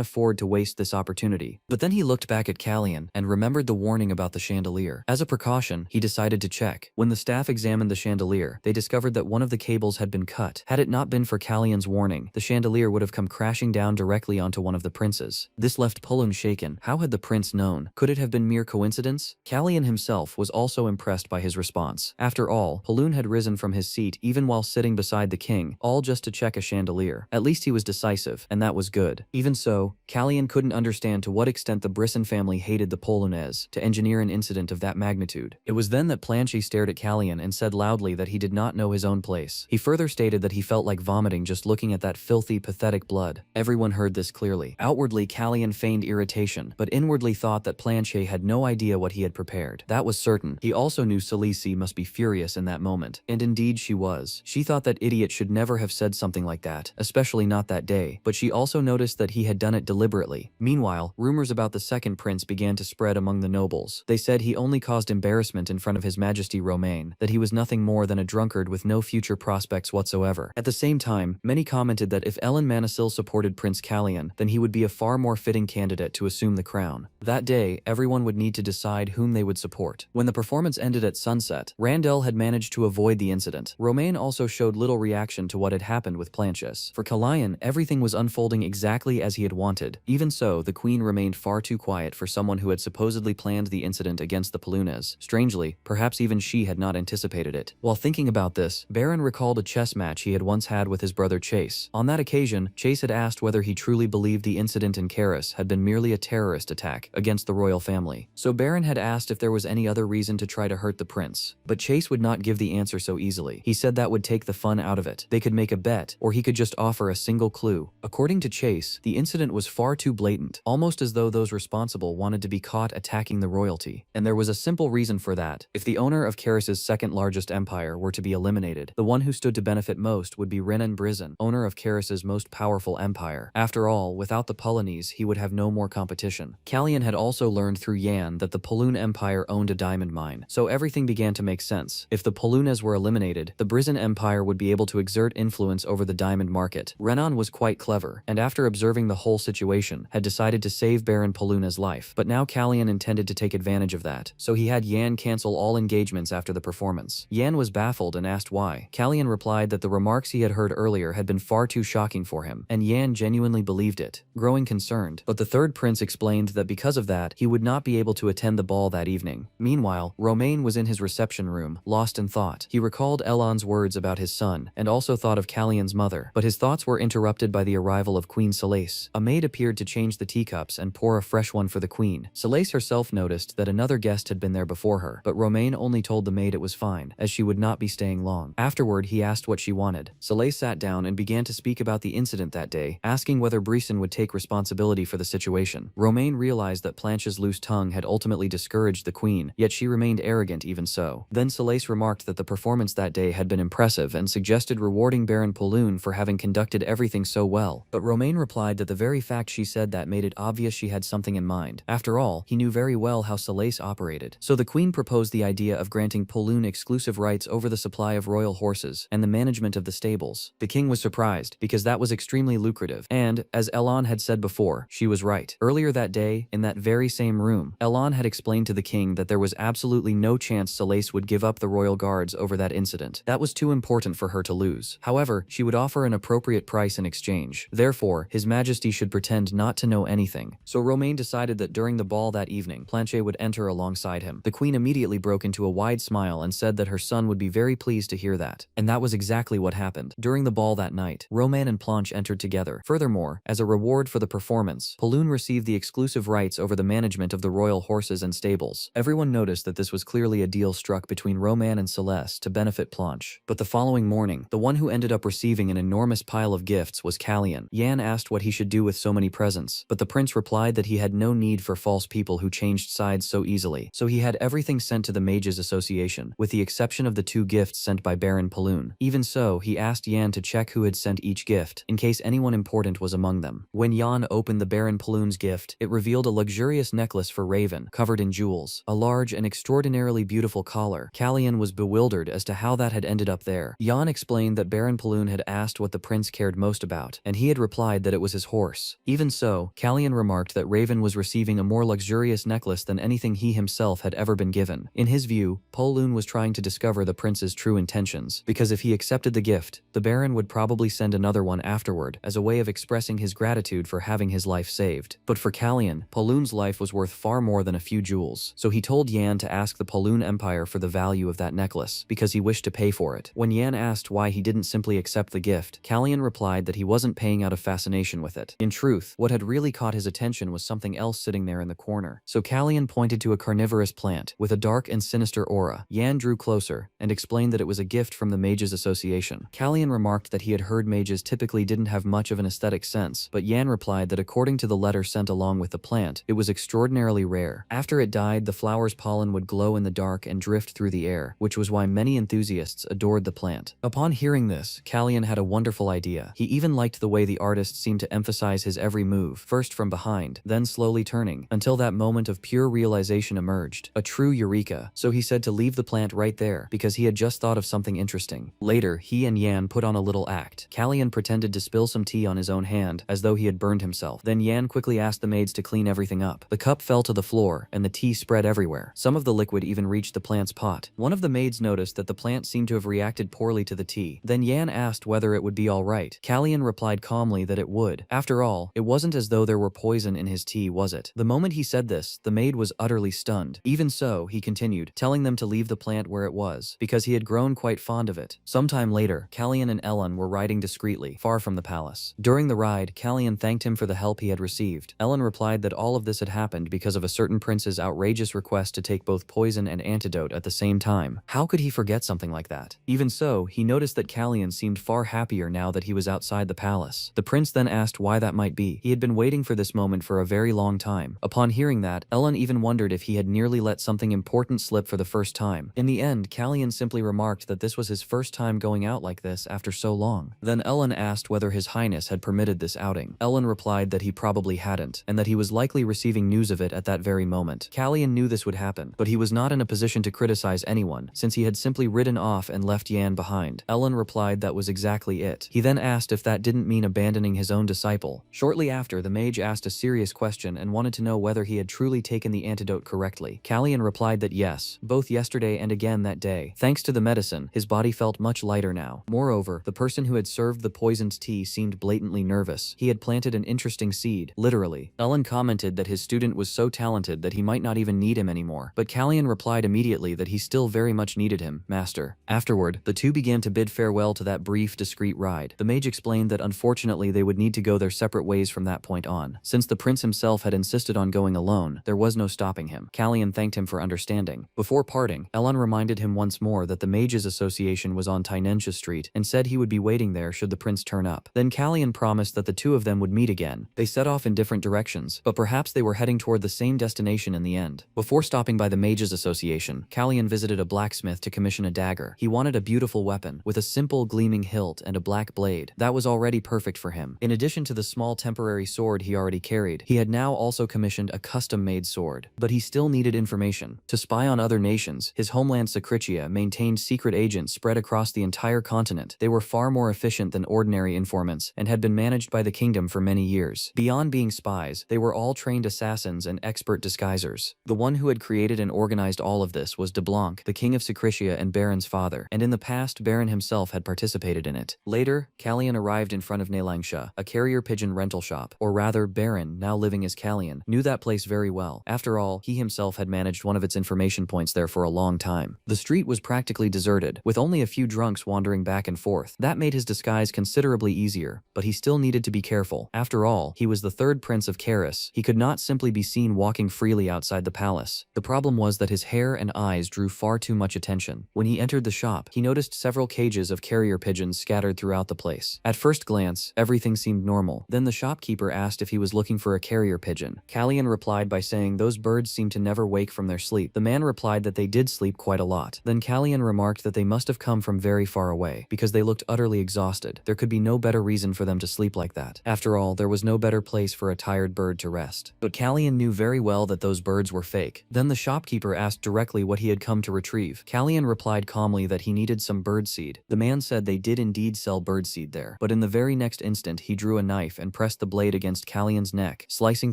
afford to waste this opportunity. But then he looked back at Kalyan and remembered the warning about the chandelier. As a precaution, he decided to check. When the staff examined the chandelier, they discovered that one of the cables had been cut. Had it not been for Kalyan's warning, the chandelier would have come crashing down directly onto one of the princes. This left Pulun shaken. How had the prince known? Could it have been mere coincidence? Kalyan himself was also impressed by his response. After all, Pulun had risen from his seat even while sitting beside the king, all just to check a chandelier. At least he was decisive, and that was good. Even so, Kalyan couldn't understand to what extent the Brisson family hated the Polunes to engineer an incident of that magnitude. It was then that Planche stared at Kalyan and said loudly that he did not know his own place. He further stated that he felt like vomiting just looking at that filthy, pathetic blood. Everyone heard this clearly. Outwardly, Kalyan feigned irritation, but inwardly thought that Planche had no idea what he had prepared. That was certain. He also knew Salisi must be furious in that moment. And indeed she was. She thought that idiot should never have said something like that, especially not that day, but she also noticed that he had done it deliberately. Meanwhile, rumors about the second prince began to spread among the nobles. They said he only caused embarrassment in front of His Majesty Romain, that he was nothing more than a drunkard with no future prospects whatsoever. At the same time, many commented that if Ellen Manisil supported Prince Kalyan, then he would be a far more fitting candidate to assume the crown. That day, everyone would need to decide whom they would support. When the performance ended at sunset, Randell had managed to avoid the incident. Romain also showed little reaction to what had happened with Planches. For Kalyan, everything was unfolding exactly as he had wanted. Even so, the queen remained far too quiet for someone who had supposedly planned the incident against the Polunes. Strangely, perhaps even she had not anticipated it. While thinking about this, Baron recalled a chess match he had once had with his brother Chase. On that occasion, Chase had asked whether he truly believed the incident in Karis had been merely a terrorist attack against the royal family. So Baron had asked if there was any other reason to try to hurt the prince. But Chase would not give the answer so easily. He said that would take the fun out of it. They could make a bet, or he could just offer a single clue. According to Chase, the incident was far too blatant, almost as though those responsible wanted to be caught attacking the royalty. And there was a simple reason for that. If the owner of Karis's second largest empire were to be eliminated, the one who stood to benefit most would be Renan Brizan, owner of Karis's most powerful empire. After all, without the Polonese, he would have no more competition. Kalyan had also learned through Yan that the Pulun Empire owned a diamond mine, so everything began to make sense. If the Polunes were eliminated, the Brizan Empire would be able to exert influence over the diamond market. Renan was quite clever, and after observing the whole situation, had decided to save Baron Poluna's life. But now Kalyan intended to take advantage of that, so he had Yan cancel all engagements after the performance. Yan was baffled and asked why. Kalyan replied that the remarks he had heard earlier had been far too shocking for him, and Yan genuinely believed it, growing concerned. But the third prince explained that because of that, he would not be able to attend the ball that evening. Meanwhile, Romain was in his reception room, lost in thought. He recalled Elon's words about his son, and also thought of Kalyan's mother, but his thoughts were interrupted by the arrival of Queen Salace. A maid appeared to change the teacups and pour a fresh one for the queen. Salace herself noticed that another guest had been there before her, but Romain only told the maid it was fine, as she would not be staying long. Afterward, he asked what she wanted. Salace sat down and began to speak about the incident that day, asking whether Brisson would take responsibility for the situation. Romain realized that Planche's loose tongue had ultimately discouraged the queen, yet she remained arrogant even so. Then Salace remarked that the performance that day had been impressive and suggested rewarding Baron Pulun for having conducted everything so well. But Romain replied that the very fact she said that made it obvious she had something in mind. After all, he knew very well how Salace operated. So the queen proposed the idea of granting Pulun exclusive rights over the supply of royal horses and the management of the stables. The king was surprised, because that was extremely lucrative, and, as Elon had said before, she was right. Earlier that day, in that very same room, Elon had explained to the king that there was absolutely no chance Salace would give up the royal guards over that incident. That was too important for her to lose. However, she would offer an appropriate price in exchange. Therefore, His Majesty should pretend not to know anything. So Romain decided that during the ball that evening, Planche would enter alongside him. The queen immediately broke into a wide smile and said that her son would be very pleased to hear that. And that was exactly what happened. During the ball that night, Romain and Planche entered together. Furthermore, as a reward for the performance, Pulun received the exclusive rights over the management of the royal horses and stables. Everyone noticed that this was clearly a deal struck between Romain and Celeste to benefit Planche. But the following morning, the one who ended up receiving an enormous pile of gifts was Kalyan. Yan asked what he should do with so many presents, but the prince replied that he had no need for false people who changed sides so easily, so he had everything sent to the Mages Association, with the exception of the 2 gifts sent by Baron Pulun. Even so, he asked Yan to check who had sent each gift, in case anyone important was among them. When Yan opened the Baron Paloon's gift, it revealed a luxurious necklace for Raven, covered in jewels, a large and extraordinarily beautiful collar. Kalyan was bewildered as to how that had ended up there. Yan explained that Baron Paloon had asked what the prince cared most about, and he had replied that it was his horse. Even so, Kalyan remarked that Raven was receiving a more luxurious necklace than anything he himself had ever been given. In his view, Paloon was trying to discover the prince's true intentions, because if he accepted the gift, the Baron would probably send another one afterward as a way of expressing his gratitude for having his life saved. But for Kalyan, Paloon's life was worth far more than a few jewels, so he told Yan to ask the Paloon Empire for the value of that necklace, because he wished to pay for it. When Yan asked why he didn't simply accept the gift, Kalyan replied that he wasn't paying out of fascination with it. In truth, what had really caught his attention was something else sitting there in the corner. So Kalyan pointed to a carnivorous plant with a dark and sinister aura. Yan drew closer and explained that it was a gift from the Mages Association. Kalyan remarked that he had heard mages typically didn't have much of an aesthetic sense, but Yan replied that according to the letter sent along with the plant, it was extraordinarily rare. After it died, the flower's pollen would glow in the dark and drift through the air, which was why many enthusiasts adored the plant. Upon hearing this, Kalyan had a wonderful idea. He even liked the way the artist seemed to emphasize his every move, first from behind, then slowly turning, until that moment of pure realization emerged. A true eureka. So he said to leave the plant right there, because he had just thought of something interesting. Later, he and Yan put on a little act. Kalyan pretended to spill some tea on his own hand, as though he had burned himself. Then Yan quickly asked the maids to clean everything up. The cup fell to the floor, and the tea spread everywhere. Some of the liquid even reached the plant's pot. One of the maids noticed that the plant seemed to have reacted poorly to the tea. Then Yan asked whether it would be alright. Kalyan replied calmly that it would. After all, it wasn't as though there were poison in his tea, was it? The moment he said this, the maid was utterly stunned. Even so, he continued, telling them to leave the plant where it was, because he had grown quite fond of it. Sometime later, Kalyan and Ellen were riding discreetly, far from the palace. During the ride, Kalyan thanked him for the help he had received. Ellen replied that all of this had happened because of a certain prince's outrageous request to take both poison and antidote at the same time. How could he forget something like that? Even so, he noticed that Kalyan seemed far happier now that he was outside the palace. The prince then asked why that might be. He had been waiting for this moment for a very long time. Upon hearing that, Ellen even wondered if he had nearly let something important slip for the first time. In the end, Kalyan simply remarked that this was his first time going out like this after so long. Then Ellen asked whether His Highness had permitted this outing. Ellen replied that he probably hadn't, and that he was likely receiving news of it at that very moment. Kalyan knew this would happen, but he was not in a position to criticize anyone, since he had simply ridden off and left Yan behind. Ellen replied that was exactly it. He then asked if that didn't mean abandoning his own disciple. Shortly after, the mage asked a serious question and wanted to know whether he had truly taken the antidote correctly. Kalyan replied that yes, both yesterday and again that day. Thanks to the medicine, his body felt much lighter now. Moreover, the person who had served the poisoned tea seemed blatantly nervous. He had planted an interesting seed, literally. Ellen commented that his student was so talented that he might not even need him anymore, but Kalyan replied immediately that he still very much needed him, master. Afterward, the two began to bid farewell to that brief, discreet ride. The mage explained that unfortunately they would need to go their separate ways from that point on. Since the prince himself had insisted on going alone, there was no stopping him. Kalyan thanked him for understanding. Before parting, Ellen reminded him once more that the Mages Association was on Tainensha Street and said he would be waiting there should the prince turn up. Then Kalyan promised that the two of them would meet again. They set off in different directions, but perhaps they were heading toward the same destination in the end. Before stopping by the Mages Association, Kalyan visited a blacksmith to commission a dagger. He wanted a beautiful weapon, with a simple gleaming hilt and a black blade. That was already perfect for him. In addition to the small temporary sword he already carried, he had now also commissioned a custom-made sword. But he still needed information. To spy on other nations, his homeland Sakritia maintained secret agents spread across the entire continent. They were far more efficient than ordinary informants, and had been managed by the kingdom for many years. Beyond being spies, they were all trained assassins and expert disguisers. The one who had created and organized all of this was de Blanc, the king of Sakritia and Baron's father, and in the past Baron himself had participated in it. Later, Kalyan arrived in front of Nalangsha, a carrier pigeon rental shop, or rather Baron, now living as Kalyan, knew that place very well. After all, he himself had managed one of its information points there for a long time. The street was practically deserted, with only a few drunks wandering back and forth. That made his disguise considerably easier, but he still needed to be careful. After all, he was the third prince of Karis. He could not simply be seen walking freely outside the palace. The problem was that his hair and eyes drew far too much attention. When he entered the shop, he noticed several cages of carrier pigeons scattered throughout the place. At first glance, everything seemed normal. Then the shopkeeper asked if he was looking for a carrier pigeon. Kalyan replied by saying those birds seemed to never wake from their sleep. The man replied that they did sleep quite a lot. Then Kalyan remarked that they must have come from very far away, because they looked utterly exhausted. There could be no better reason for them to sleep like that. After all, there was no better place for a tired bird to rest. But Callian knew very well that those birds were fake. Then the shopkeeper asked directly what he had come to retrieve. Callian replied calmly that he needed some birdseed. The man said they did indeed sell birdseed there, but in the very next instant he drew a knife and pressed the blade against Callian's neck, slicing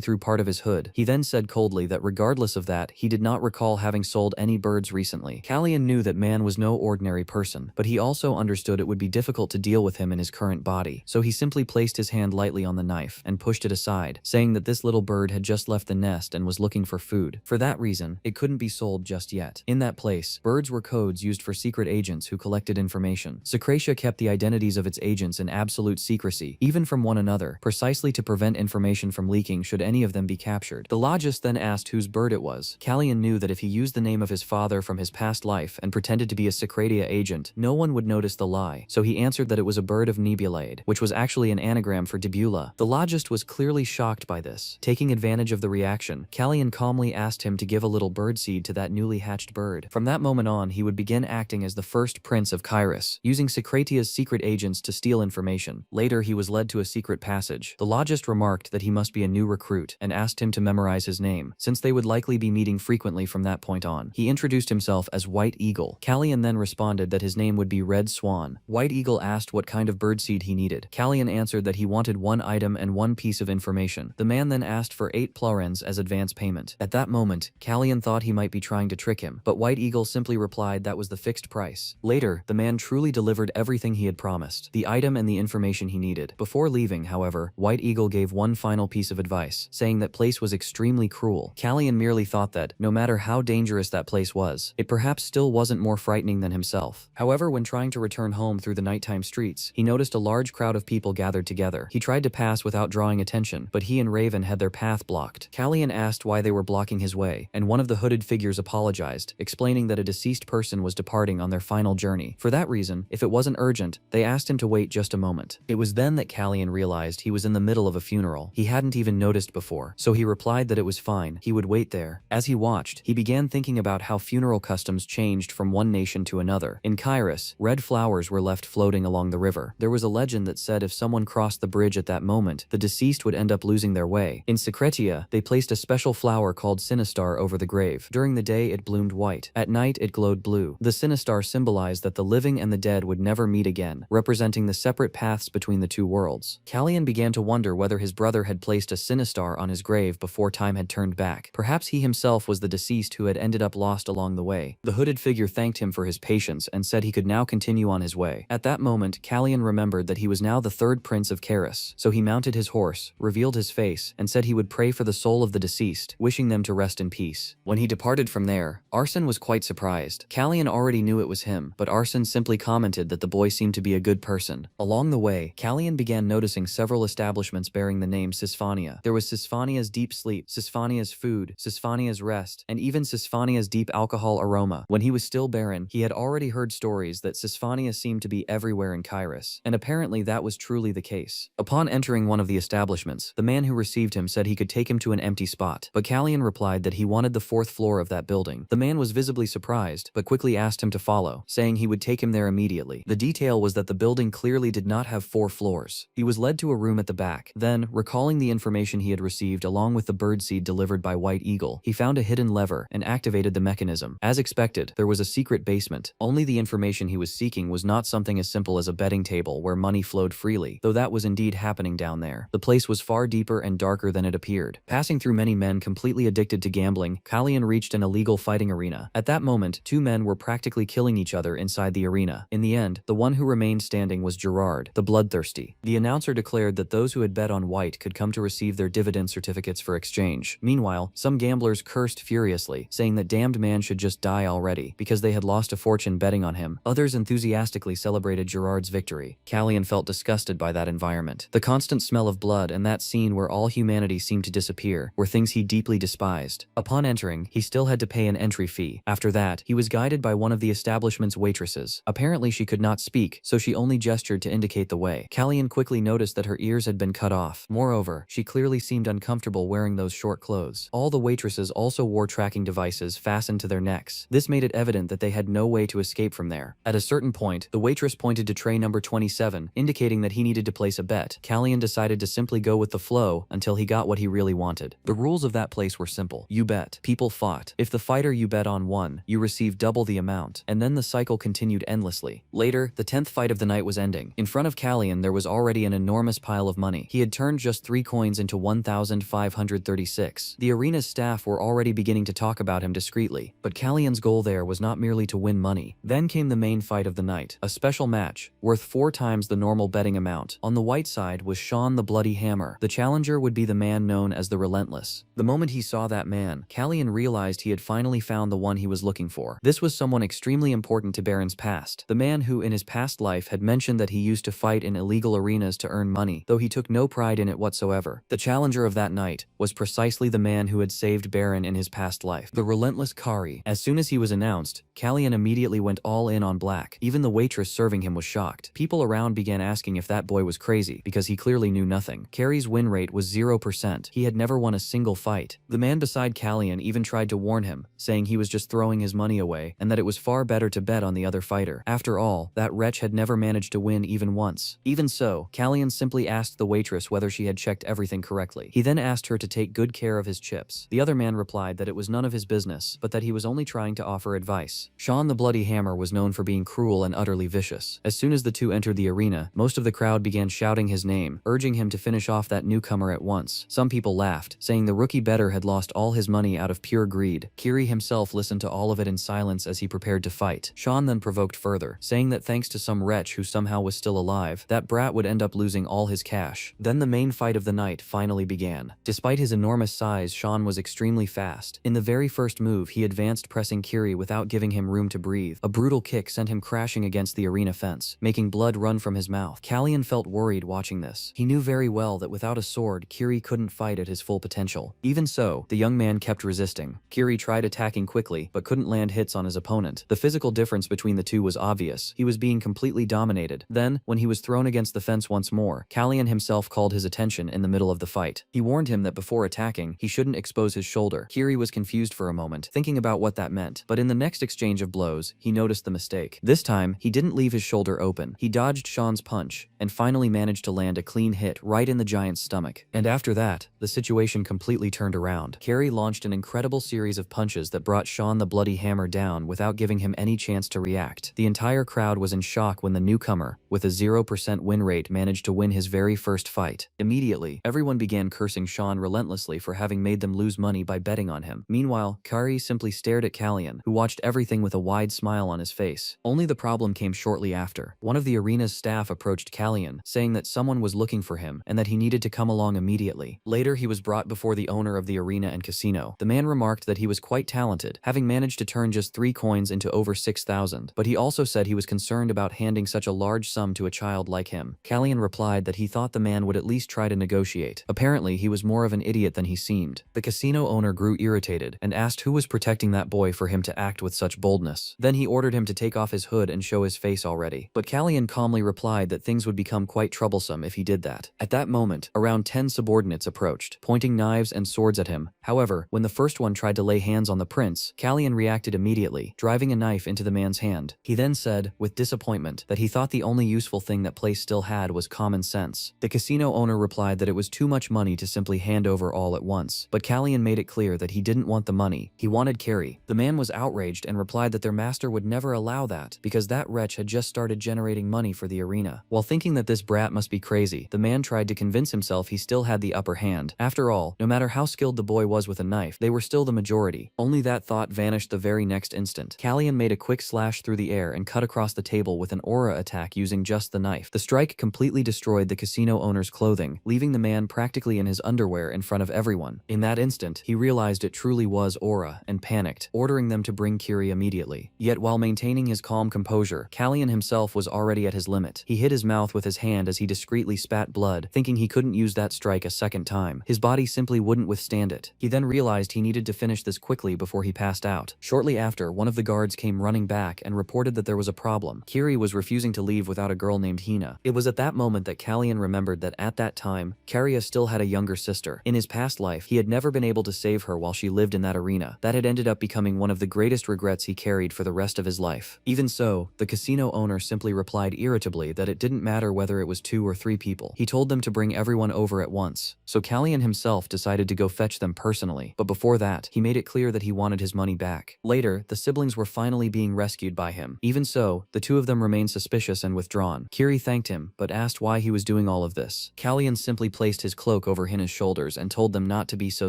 through part of his hood. He then said coldly that regardless of that, he did not recall having sold any birds recently. Callian knew that man was no ordinary person, but he also understood it would be difficult to deal with him in his current body, so he simply placed his hand lightly on the knife and pushed it aside, saying that this little bird had just left the nest and was looking for food. For that reason, it couldn't be sold just yet. In that place, birds were codes used for secret agents who collected information. Secretia kept the identities of its agents in absolute secrecy, even from one another, precisely to prevent information from leaking should any of them be captured. The logist then asked whose bird it was. Callian knew that if he used the name of his father from his past life and pretended to be a Secretia agent, no one would notice the lie, so he answered that it was a bird of Nebulade, which was actually an anagram for Debula. The logist was clearly shocked by this. Taking advantage of the reaction, Callian calmly asked him to give a little birdseed to that newly hatched bird. From that moment on, he would begin acting as the first prince of Kairos, using Secretia's secret agents to steal information. Later, he was led to a secret passage. The logist remarked that he must be a new recruit and asked him to memorize his name, since they would likely be meeting frequently from that point on. He introduced himself as White Eagle. Callian then responded that his name would be Red Swan. White Eagle asked what kind of birdseed he needed. Callian answered that he wanted one item and one piece of information. The man then asked for 8 plurens as advance payment. At that moment, Callian thought he might be trying to trick him, but White Eagle simply replied that was the fixed price. Later, the man truly delivered everything he had promised, the item and the information he needed. Before leaving, however, White Eagle gave one final piece of advice, saying that place was extremely cruel. Callian merely thought that, no matter how dangerous that place was, it perhaps still wasn't more frightening than himself. However, when trying to return home through the nighttime streets, he noticed a large crowd of people gathered together. He tried to pass without drawing attention, but he and Raven had their path blocked. Callian asked why they were blocking his way, and one of the hooded figures apologized, explaining that a deceased person was departing on their final journey. For that reason, if it wasn't urgent, they asked him to wait just a moment. It was then that Callian realized he was in the middle of a funeral. He hadn't even noticed before, so he replied that it was fine, he would wait there. As he watched, he began thinking about how funeral customs changed from one nation to another. In Kairos, red flowers were left floating along the river. There was a legend that said if someone crossed the bridge at that moment, the deceased would end up losing their way. In Secretia, they placed a special flower called Sinistar over the grave. During the day, it bloomed white. At night, it glowed blue. The Sinistar symbolized that the living and the dead would never meet again, representing the separate paths between the two worlds. Callian began to wonder whether his brother had placed a Sinistar on his grave before time had turned back. Perhaps he himself was the deceased who had ended up lost along the way. The hooded figure thanked him for his patience and said he could now continue on his way. At that moment, Callian remembered that he was now the third prince of Kairos, so he mounted his horse, revealed his face, and said he would pray for the soul of the deceased, wishing them to rest in peace. When he departed from there, Arson was quite surprised. Callian already knew it was him, but Arson simply commented that the boy seemed to be a good person. Along the way, Callian began noticing several establishments bearing the name Sisphania. There was Sisphania's Deep Sleep, Sisphania's Food, Sisphania's Rest, and even Sisphania's Deep Alcohol Aroma. When he was still barren, he had already heard stories that Sisphania seemed to be everywhere in Kairos, and apparently that was truly the case. Upon entering one of the establishments, the man who received him said he could take him to an empty spot, but Callian replied that he wanted the 4th floor of that building. The man was visibly surprised, but quickly asked him to follow, saying he would take him there immediately. The detail was that the building clearly did not have 4 floors. He was led to a room at the back. Then, recalling the information he had received along with the birdseed delivered by White Eagle, he found a hidden lever and activated the mechanism. As expected, there was a secret basement. Only the information he was seeking was not something as simple as a betting table where money flowed freely, though that was indeed happening down there. The place was far deeper and darker than it appeared. Passing through many men completely addicted to gambling, Callian reached an illegal fighting arena. At that moment, 2 men were practically killing each other inside the arena. In the end, the one who remained standing was Gerard, the bloodthirsty. The announcer declared that those who had bet on White could come to receive their dividend certificates for exchange. Meanwhile, some gamblers cursed furiously, saying that damned man should just die already, because they had lost a fortune betting on him. Others enthusiastically celebrated Gerard's victory. Callian felt disgusted by that environment. The constant smell of blood and that scene where all humanity seemed to disappear were things he deeply despised. Upon entering, he still had to pay an entry fee. After that, he was guided by one of the establishment's waitresses. Apparently she could not speak, so she only gestured to indicate the way. Callian quickly noticed that her ears had been cut off. Moreover, she clearly seemed uncomfortable wearing those short clothes. All the waitresses also wore tracking devices fastened to their necks. This made it evident that they had no way to escape from there. At a certain point, the waitress pointed to tray number 27, indicating that he needed to place a bet. Callion decided to simply go with the flow until he got what he really wanted. The rules of that place were simple. You bet. People fought. If the fighter you bet on won, you received double the amount, and then the cycle continued endlessly. Later, the 10th fight of the night was ending. In front of Callion, there was already an enormous pile of money. He had turned just 3 coins into 1,536. The arena's staff were already beginning to talk about him discreetly, but Callion's goal there was not merely to win money. Then came the main fight of the night, a special match, worth 4 times the normal betting amount. On the white side was Sean the Bloody Hammer. The challenger would be the man known as the Relentless. The moment he saw that man, Callion realized he had finally found the one he was looking for. This was someone extremely important to Baron's past, the man who in his past life had mentioned that he used to fight in illegal arenas to earn money, though he took no pride in it whatsoever. The challenger of that night was precisely the man who had saved Baron in his past life, the Relentless Kari. As soon as he was announced, Callion immediately went all in on black. Even the waitress serving him was shocked. People around began asking if that boy was crazy, because he clearly knew nothing. Kari's win rate was 0%. He had never won a single fight. The man beside Callion even tried to warn him, saying he was just throwing his money away, and that it was far better to bet on the other fighter. After all, that wretch had never managed to win even once. Even so, Callion simply asked the waitress whether she had checked everything correctly. He then asked her to take good care of his chips. The other man replied that it was none of his business, but that he was only trying to offer advice. Sean the Bloody Hammer was known for being cruel and utterly vicious. As soon as the two entered the arena, most of the crowd began shouting his name, urging him to finish off that newcomer at once. Some people laughed, saying the rookie bettor had lost all his money out of pure greed. Kiri himself listened to all of it in silence as he prepared to fight. Sean then provoked further, saying that thanks to some wretch who somehow was still alive, that brat would end up losing all his cash. Then the main fight of the night finally began. Despite his enormous size, Sean was extremely fast. In the very first move, he advanced, pressing Kiri without giving him room to breathe. A brutal kick sent him crashing against the arena fence, making blood run from his mouth. Callion felt worried watching this. He knew very well that without a sword, Kiri couldn't fight at his full potential. Even so, the young man kept resisting. Kiri tried attacking quickly, but couldn't land hits on his opponent. The physical difference between the two was obvious. He was being completely dominated. Then, when he was thrown against the fence once more, Callion himself called his attention in the middle of the fight. He warned him that before attacking, he shouldn't expose his shoulder. Kiri was confused for a moment, thinking about what that meant, but in the next exchange of blows, he noticed the mistake. This time, he didn't leave his shoulder open. He dodged Sean's punch, and finally managed to land a clean hit right in the giant's stomach. And after that, the situation completely turned around. Kiri launched an incredible series of punches that brought Sean the Bloody Hammer down without giving him any chance to react. The entire crowd was in shock when the newcomer, with a 0% win rate, managed to win his very first fight. Immediately, everyone began cursing Sean relentlessly for having made them lose money by betting on him. Meanwhile, Kari simply stared at Callion, who watched everything with a wide smile on his face. Only the problem came shortly after. One of the arena's staff approached Callion, saying that someone was looking for him and that he needed to come along immediately. Later, he was brought before the owner of the arena and casino. The man remarked that he was quite talented, having managed to turn just 3 coins into over 6,000, but he also said he was concerned about handing such a large sum to a child like him. Callion replied that he thought the man would at least try to negotiate. Apparently, he was more of an idiot than he seemed. The casino owner grew irritated and asked who was protecting that boy for him to act with such boldness. Then he ordered him to take off his hood and show his face already. But Callion calmly replied that things would become quite troublesome if he did that. At that moment, around 10 subordinates approached, pointing knives and swords at him. However, when the first one tried to lay hands on the prince, Callion reacted immediately, driving a knife into the man's hand. He then said, with disappointment, that he thought the only useful thing that place still had was common sense. The casino owner replied that it was too much money to simply hand over all at once, but Callion made it clear that he didn't want the money. He wanted Kiri. The man was outraged and replied that their master would never allow that, because that wretch had just started generating money for the arena. While thinking that this brat must be crazy, the man tried to convince himself he still had the upper hand. After all, no matter how skilled the boy was with a knife, they were still the majority. Only that thought vanished the very next instant. Callion made a quick slash through the air and cut across the table with an aura attack using just the knife. The strike completely destroyed the casino owner's clothing, leaving the man practically in his underwear in front of everyone. In that instant, he realized it truly was aura and panicked, ordering them to bring Kiri immediately. Yet while maintaining his calm composure, Callion himself was already at his limit. He hit his mouth with his hand as he discreetly spat blood, thinking he couldn't use that strike a second time. His body simply wouldn't withstand it. He then realized he needed to finish this quickly before he passed out. Shortly after, one of the guards came running back and reported that there was a problem. Kiri was refusing to leave without a girl named Hina. It was at that moment that Callion remembered that at that time, Karia still had a younger sister. In his past life, he had never been able to save her while she lived in that arena. That had ended up becoming one of the greatest regrets he carried for the rest of his life. Even so, the casino owner owner simply replied irritably that it didn't matter whether it was 2 or 3 people. He told them to bring everyone over at once, so Callion himself decided to go fetch them personally, but before that, he made it clear that he wanted his money back. Later, the siblings were finally being rescued by him. Even so, the 2 of them remained suspicious and withdrawn. Kiri thanked him, but asked why he was doing all of this. Callion simply placed his cloak over Hina's shoulders and told them not to be so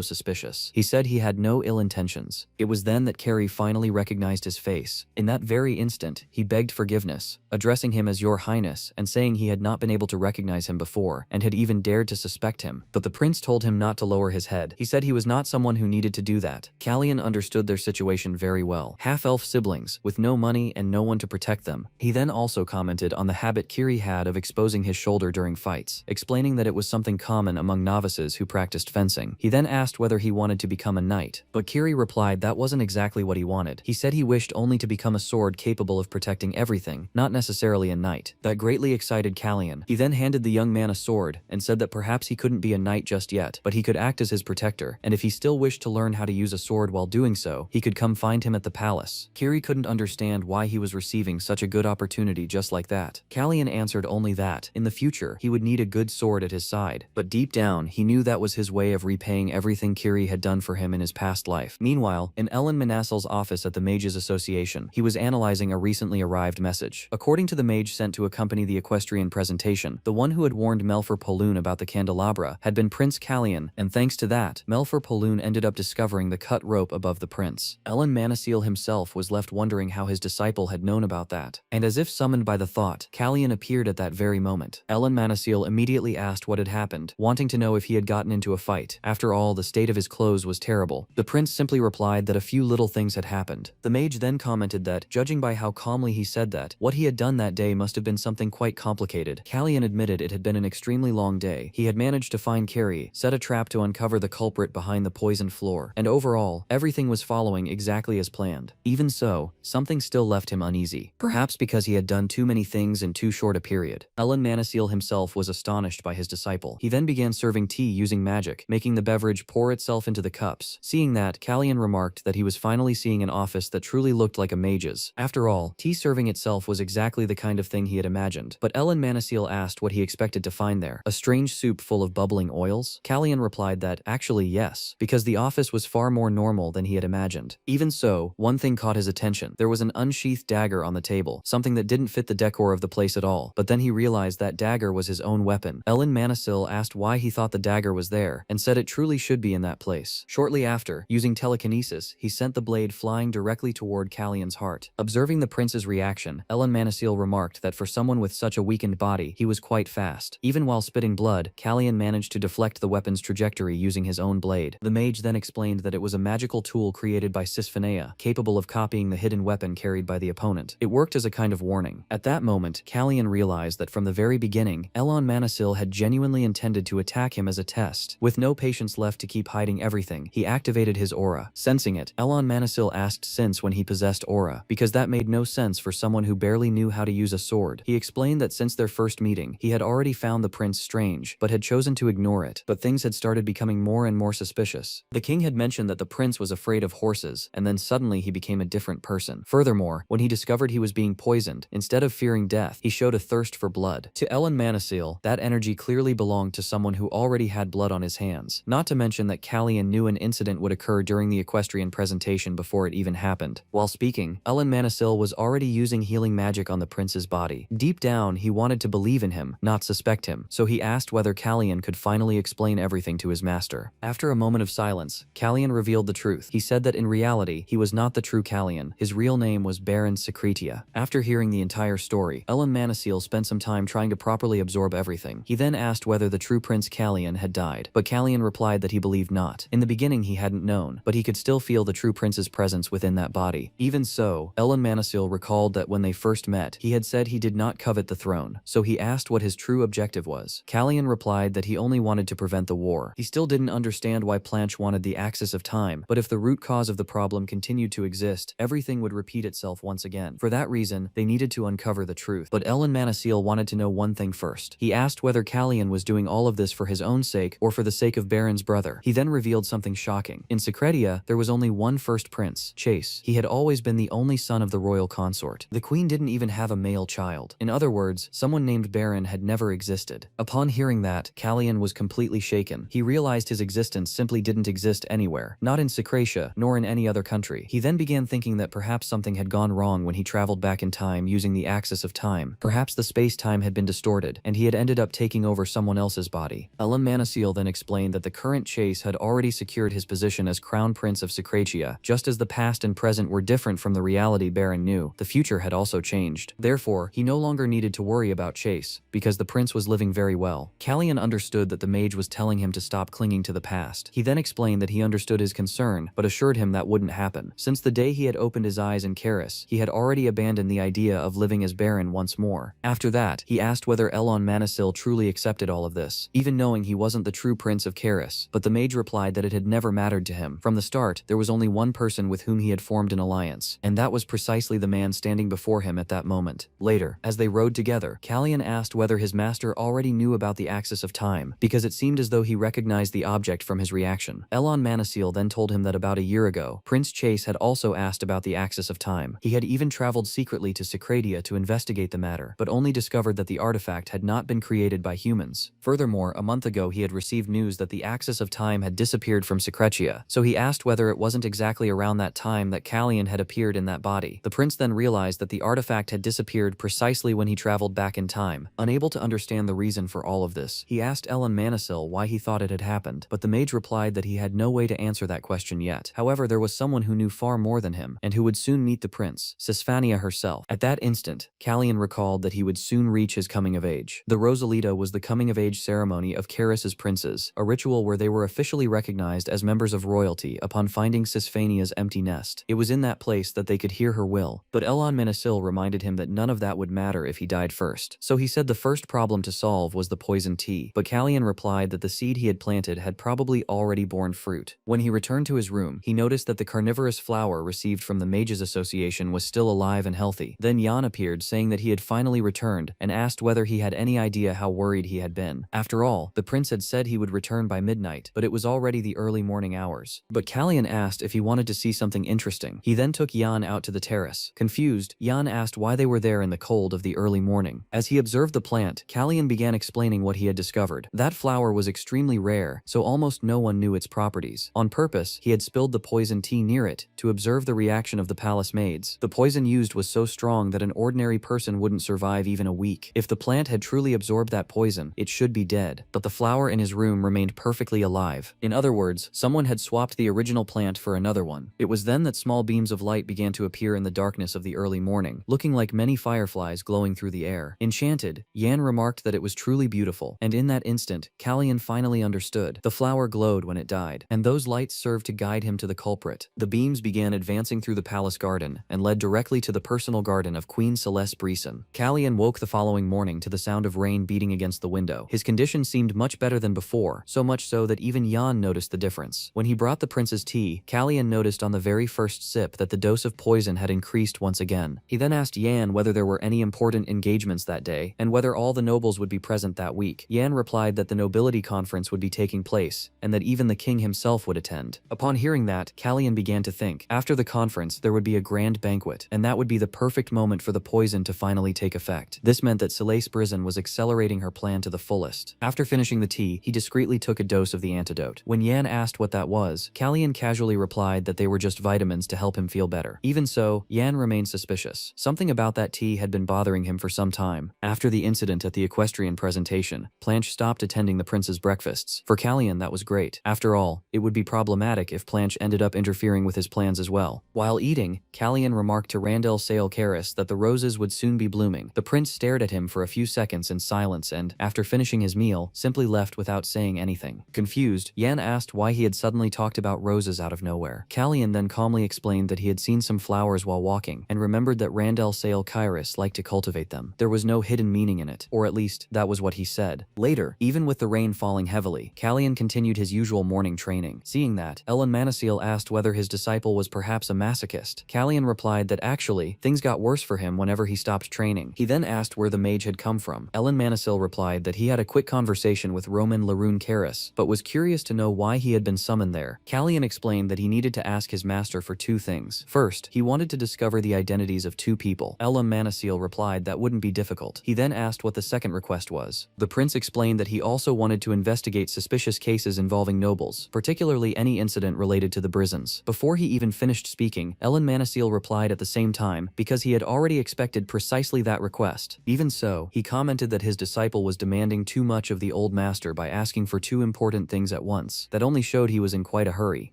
suspicious. He said he had no ill intentions. It was then that Kiri finally recognized his face. In that very instant, he begged forgiveness, addressing him as Your Highness and saying he had not been able to recognize him before and had even dared to suspect him. But the prince told him not to lower his head. He said he was not someone who needed to do that. Callion understood their situation very well. Half-elf siblings, with no money and no one to protect them. He then also commented on the habit Kiri had of exposing his shoulder during fights, explaining that it was something common among novices who practiced fencing. He then asked whether he wanted to become a knight, but Kiri replied that wasn't exactly what he wanted. He said he wished only to become a sword capable of protecting everything, not necessarily a knight. That greatly excited Callion. He then handed the young man a sword and said that perhaps he couldn't be a knight just yet, but he could act as his protector, and if he still wished to learn how to use a sword while doing so, he could come find him at the palace. Kiri couldn't understand why he was receiving such a good opportunity just like that. Callion answered only that, in the future, he would need a good sword at his side, but deep down, he knew that was his way of repaying everything Kiri had done for him in his past life. Meanwhile, in Ellen Manassel's office at the Mages Association, he was analyzing a recently arrived message. According to the mage sent to accompany the equestrian presentation, the one who had warned Melfer Poloon about the candelabra had been Prince Callion, and thanks to that, Melfer Poloon ended up discovering the cut rope above the prince. Ellen Manassil himself was left wondering how his disciple had known about that, and as if summoned by the thought, Callion appeared at that very moment. Ellen Manassil immediately asked what had happened, wanting to know if he had gotten into a fight. After all, the state of his clothes was terrible. The prince simply replied that a few little things had happened. The mage then commented that, judging by how calmly he said that, what he had done that day must have been something quite complicated. Callion admitted it had been an extremely long day. He had managed to find Kiri, set a trap to uncover the culprit behind the poisoned floor, and overall, everything was following exactly as planned. Even so, something still left him uneasy. Perhaps because he had done too many things in too short a period. Ellen Manassil himself was astonished by his disciple. He then began serving tea using magic, making the beverage pour itself into the cups. Seeing that, Callion remarked that he was finally seeing an office that truly looked like a mage's. After all, tea serving itself was exactly the kind of thing he had imagined. But Ellen Manassil asked what he expected to find there. A strange soup full of bubbling oils? Callion replied that, actually yes, because the office was far more normal than he had imagined. Even so, one thing caught his attention. There was an unsheathed dagger on the table, something that didn't fit the decor of the place at all, but then he realized that dagger was his own weapon. Ellen Manassil asked why he thought the dagger was there, and said it truly should be in that place. Shortly after, using telekinesis, he sent the blade flying directly toward Callion's heart. Observing the prince's reaction, Ellen Manassil remarked that for someone with such a weakened body, he was quite fast. Even while spitting blood, Callion managed to deflect the weapon's trajectory using his own blade. The mage then explained that it was a magical tool created by Sisphenea, capable of copying the hidden weapon carried by the opponent. It worked as a kind of warning. At that moment, Callion realized that from the very beginning, Ellen Manassil had genuinely intended to attack him as a test. With no patience left to keep hiding everything, he activated his aura. Sensing it, Ellen Manassil asked since when he possessed aura, because that made no sense for someone who barely knew how to use a sword. He explained that since their first meeting, he had already found the prince strange, but had chosen to ignore it. But things had started becoming more and more suspicious. The king had mentioned that the prince was afraid of horses, and then suddenly he became a different person. Furthermore, when he discovered he was being poisoned, instead of fearing death, he showed a thirst for blood. To Ellen Manassil, that energy clearly belonged to someone who already had blood on his hands. Not to mention that Callion knew an incident would occur during the equestrian presentation before it even happened. While speaking, Ellen Manassil was already using healing magic on the prince's body. Deep down, he wanted to believe in him, not suspect him, so he asked whether Callion could finally explain everything to his master. After a moment of silence, Callion revealed the truth. He said that in reality, he was not the true Callion. His real name was Baron Secretia. After hearing the entire story, Ellen Manassil spent some time trying to properly absorb everything. He then asked whether the true Prince Callion had died, but Callion replied that he believed not. In the beginning he hadn't known, but he could still feel the true prince's presence within that body. Even so, Ellen Manassil recalled that when they first met, he had said he did not covet the throne, so he asked what his true objective was. Callion replied that he only wanted to prevent the war. He still didn't understand why Planche wanted the axis of time, but if the root cause of the problem continued to exist, everything would repeat itself once again. For that reason, they needed to uncover the truth. But Ellen Manassil wanted to know one thing first. He asked whether Callion was doing all of this for his own sake or for the sake of Baron's brother. He then revealed something shocking. In Secretia, there was only one first prince, Chase. He had always been the only son of the royal consort. The queen didn't even have a male child. In other words, someone named Baron had never existed. Upon hearing that, Kalyan was completely shaken. He realized his existence simply didn't exist anywhere, not in Secretia, nor in any other country. He then began thinking that perhaps something had gone wrong when he traveled back in time using the axis of time. Perhaps the space-time had been distorted, and he had ended up taking over someone else's body. Manhwa then explained that the current chase had already secured his position as Crown Prince of Secretia. Just as the past and present were different from the reality Baron knew, the future had also changed. Therefore, he no longer needed to worry about Chase, because the prince was living very well. Kalyan understood that the mage was telling him to stop clinging to the past. He then explained that he understood his concern, but assured him that wouldn't happen. Since the day he had opened his eyes in Karis, he had already abandoned the idea of living as Baron once more. After that, he asked whether Manhwa truly accepted all of this, even knowing he wasn't the true prince of Karis. But the mage replied that it had never mattered to him. From the start, there was only one person with whom he had formed an alliance, and that was precisely the man standing before him at that moment. Later, as they rode together, Kalyan asked whether his master already knew about the axis of time, because it seemed as though he recognized the object from his reaction. Manhwa then told him that about a year ago, Prince Chase had also asked about the axis of time. He had even traveled secretly to Secretia to investigate the matter, but only discovered that the artifact had not been created by humans. Furthermore, a month ago he had received news that the axis of time had disappeared from Secretia, so he asked whether it wasn't exactly around that time that Kalyan had appeared in that body. The prince then realized that the artifact had disappeared precisely when he traveled back in time. Unable to understand the reason for all of this, he asked Manhwa why he thought it had happened, but the mage replied that he had no way to answer that question yet. However, there was someone who knew far more than him, and who would soon meet the prince, Sisfania herself. At that instant, Kalyan recalled that he would soon reach his coming of age. The Rosalita was the coming of age ceremony of Karis's princes, a ritual where they were officially recognized as members of royalty upon finding Sisfania's empty nest. It was in that place that they could hear her will, but Manhwa reminded him that none of that would matter if he died first. So he said the first problem to solve was the poison tea, but Kalyan replied that the seed he had planted had probably already borne fruit. When he returned to his room, he noticed that the carnivorous flower received from the Mages Association was still alive and healthy. Then Yan appeared, saying that he had finally returned, and asked whether he had any idea how worried he had been. After all, the prince had said he would return by midnight, but it was already the early morning hours. But Kalyan asked if he wanted to see something interesting. He then took Yan out to the terrace. Confused, Yan asked why they were there in the cold of the early morning. As he observed the plant, Kalyan began explaining what he had discovered. That flower was extremely rare, so almost no one knew its properties. On purpose, he had spilled the poison tea near it to observe the reaction of the palace maids. The poison used was so strong that an ordinary person wouldn't survive even a week. If the plant had truly absorbed that poison, it should be dead. But the flower in his room remained perfectly alive. In other words, someone had swapped the original plant for another one. It was then that small beams of light began to appear in the darkness of the early morning, looking like many fireflies glowing through the air. Enchanted, Yan remarked that it was truly beautiful, and in that instant, Kalyan finally understood. The flower glowed when it died, and those lights served to guide him to the culprit. The beams began advancing through the palace garden, and led directly to the personal garden of Queen Celeste Breeson. Kalyan woke the following morning to the sound of rain beating against the window. His condition seemed much better than before, so much so that even Yan noticed the difference. When he brought the prince's tea, Kalyan noticed on the very first sip that the dose of poison had increased once again. He then asked Yan whether there were any important engagements that day, and whether all the nobles would be present that week. Yan replied that the nobility conference would be taking place, and that even the king himself would attend. Upon hearing that, Kalyan began to think. After the conference, there would be a grand banquet, and that would be the perfect moment for the poison to finally take effect. This meant that Celeste Breeson was accelerating her plan to the fullest. After finishing the tea, he discreetly took a dose of the antidote. When Yan asked what that was, Kalyan casually replied that they were just vitamins to help him feel better. Even so, Yan remained suspicious. Something about that tea had been bothering him for some time. After the incident at the equestrian presentation, Planche stopped attending the prince's breakfasts. For Kalyan, that was great. After all, it would be problematic if Planche ended up interfering with his plans as well. While eating, Kalyan remarked to Randell Sale Karis that the roses would soon be blooming. The prince stared at him for a few seconds in silence and, after finishing his meal, simply left without saying anything. Confused, Yan asked why he had suddenly talked about roses out of nowhere. Kalyan then calmly explained that he had seen some flowers while walking, and remembered that Randell Sale Karis liked to cultivate them. There was no hidden meaning in it, or at least, that was what he said. Later, even with the rain falling heavily, Kalyan continued his usual morning training. Seeing that, Manhwa asked whether his disciple was perhaps a masochist. Kalyan replied that actually, things got worse for him whenever he stopped training. He then asked where the mage had come from. Manhwa replied that he had a quick conversation with Roman Laroon Karis, but was curious to know why he had been summoned there. Kalyan explained that he needed to ask his master for two things. First, he wanted to discover the identities of two people disciple. Manhwa replied that wouldn't be difficult. He then asked what the second request was. The prince explained that he also wanted to investigate suspicious cases involving nobles, particularly any incident related to the Brizens. Before he even finished speaking, Manhwa replied at the same time, because he had already expected precisely that request. Even so, he commented that his disciple was demanding too much of the old master by asking for two important things at once. That only showed he was in quite a hurry.